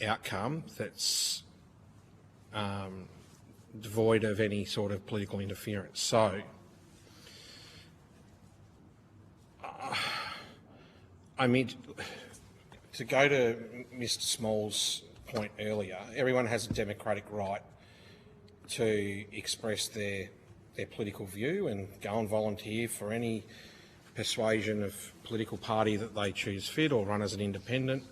outcome that's devoid of any sort of political interference. So, I mean, to go to Mr. Small's point earlier, everyone has a democratic right to express their political view and go and volunteer for any persuasion of political party that they choose fit, or run as an independent.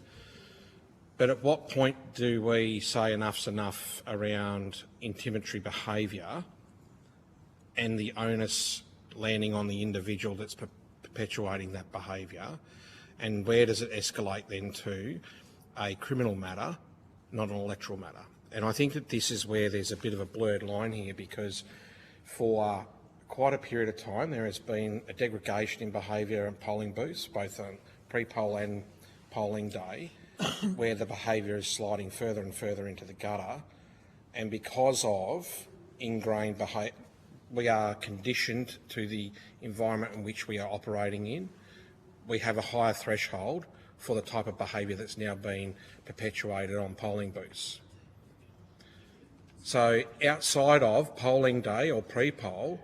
But at what point do we say enough's enough around intimidatory behaviour and the onus landing on the individual that's perpetuating that behaviour, and where does it escalate then to a criminal matter, not an electoral matter? And I think that this is where there's a bit of a blurred line here, because for quite a period of time there has been a degradation in behaviour in polling booths, both on pre-poll and polling day, where the behaviour is sliding further and further into the gutter. And because of ingrained behaviour, we are conditioned to the environment in which we are operating in. We have a higher threshold for the type of behaviour that's now being perpetuated on polling booths. So outside of polling day or pre-poll,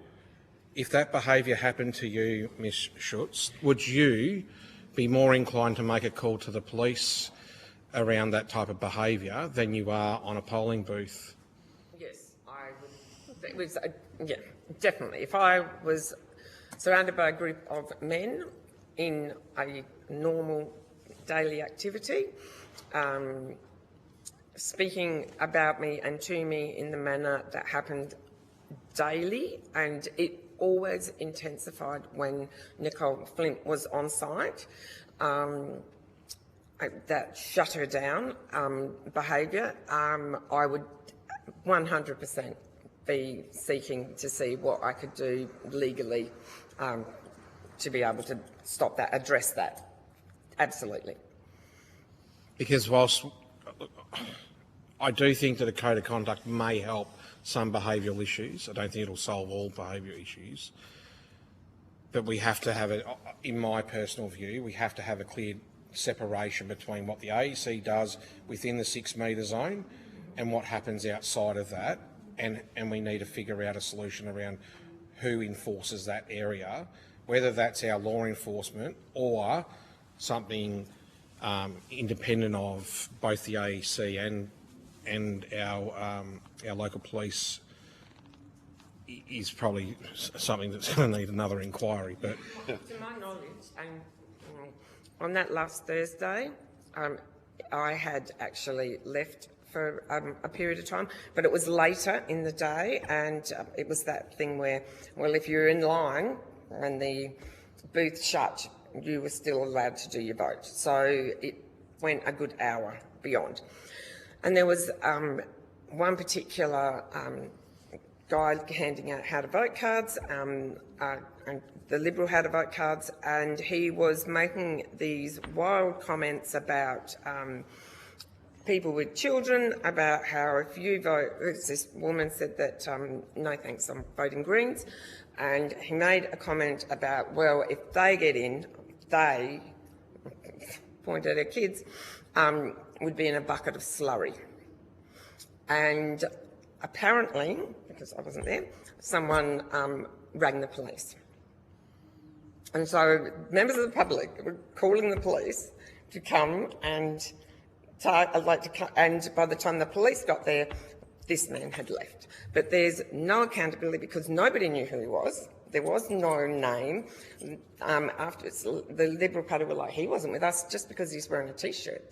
if that behaviour happened to you, Ms Schutz, would you be more inclined to make a call to the police around that type of behaviour than you are on a polling booth? Yes, I would. It was, yeah, definitely. If I was surrounded by a group of men in a normal daily activity, speaking about me and to me in the manner that happened daily, and it always intensified when Nicole Flint was on site, that shut her down behaviour, I would 100% be seeking to see what I could do legally to be able to stop that, address that. Absolutely. Because whilst I do think that a code of conduct may help some behavioural issues, I don't think it'll solve all behaviour issues, but we have to have, in my personal view, we have to have a clear separation between what the AEC does within the 6 metre zone and what happens outside of that, and we need to figure out a solution around who enforces that area, whether that's our law enforcement or something independent of both the AEC and our local police is probably something that's going to need another inquiry. But to my knowledge, and on that last Thursday, I had actually left for a period of time, but it was later in the day, and it was that thing where, well, if you're in line and the booth shut, you were still allowed to do your vote. So it went a good hour beyond. And there was one particular guy handing out how to vote cards, and the Liberal how to vote cards, and he was making these wild comments about people with children, about how if you vote, this woman said that, no thanks, I'm voting Greens, and he made a comment about, well, if they get in, they, point at her kids, would be in a bucket of slurry. And apparently, because I wasn't there, someone rang the police. And so members of the public were calling the police to come and and by the time the police got there, this man had left. But there's no accountability because nobody knew who he was. There was no name. Afterwards, the Liberal Party were like, he wasn't with us just because he's wearing a T-shirt.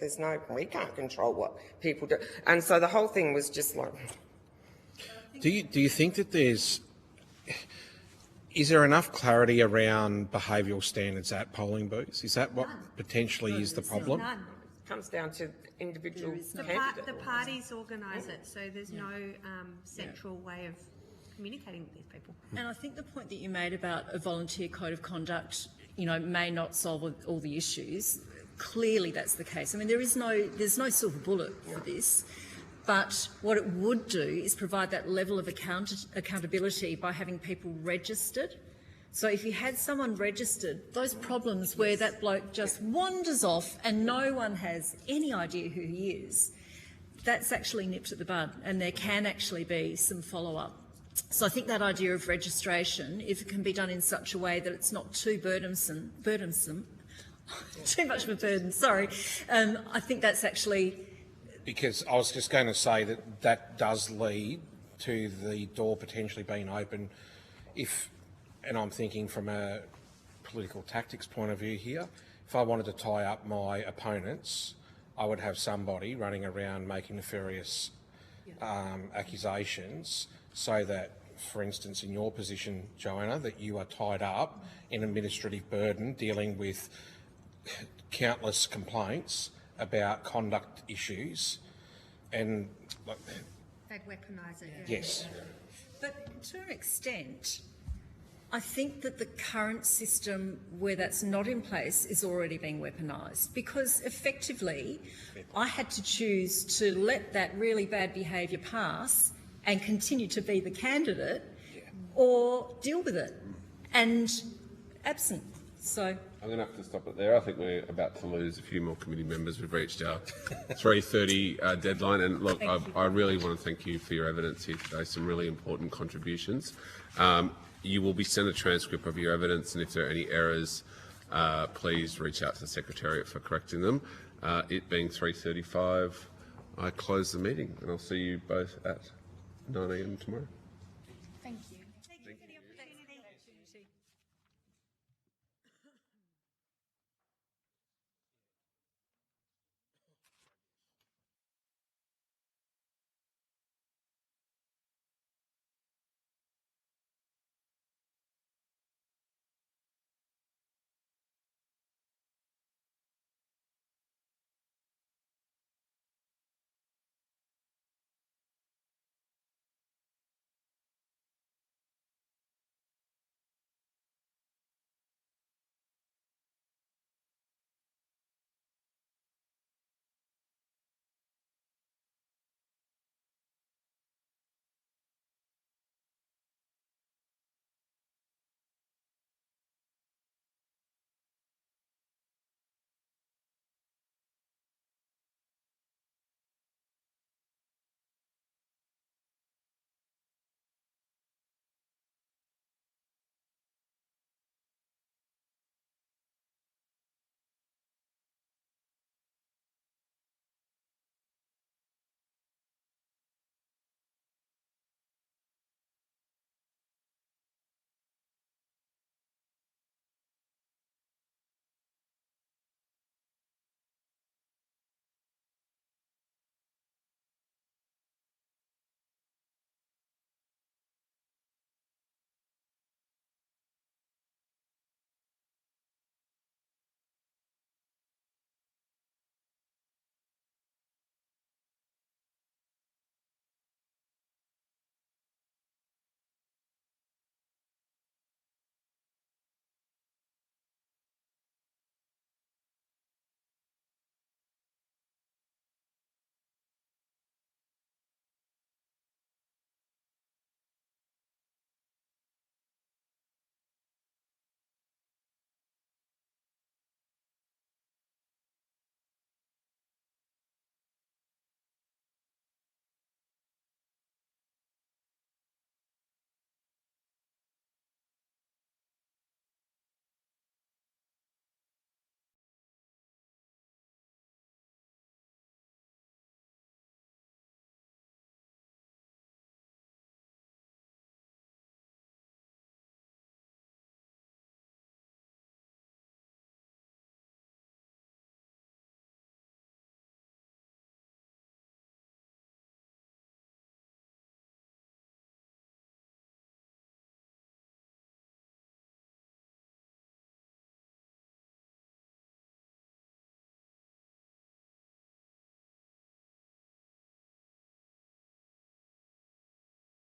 We can't control what people do. And so the whole thing was just like... Do you think that is there enough clarity around behavioural standards at polling booths? Is that what potentially is the problem? None. It comes down to individual candidates. The parties organise it, so there's no central way of communicating with these people. And I think the point that you made about a volunteer code of conduct, may not solve all the issues. Clearly, that's the case. I mean, there's no silver bullet for this. But what it would do is provide that level of accountability by having people registered. So if you had someone registered, those problems where that bloke just wanders off and no one has any idea who he is, that's actually nipped at the bud, and there can actually be some follow-up. So I think that idea of registration, if it can be done in such a way that it's not too burdensome, too much of a burden, sorry, I think that's actually... Because I was just going to say that does lead to the door potentially being open and I'm thinking from a political tactics point of view here, if I wanted to tie up my opponents, I would have somebody running around making nefarious accusations so that, for instance, in your position, Joanna, that you are tied up in administrative burden dealing with countless complaints about conduct issues and... They'd weaponise it. Yes. But to an extent, I think that the current system where that's not in place is already being weaponised because effectively I had to choose to let that really bad behaviour pass and continue to be the candidate or deal with it and absent. So I'm going to have to stop it there. I think we're about to lose a few more committee members. We've reached our 3:30 deadline. And look, I really want to thank you for your evidence here today. Some really important contributions. You will be sent a transcript of your evidence, and if there are any errors, please reach out to the Secretariat for correcting them. It being 3:35, I close the meeting, and I'll see you both at 9 a.m. tomorrow.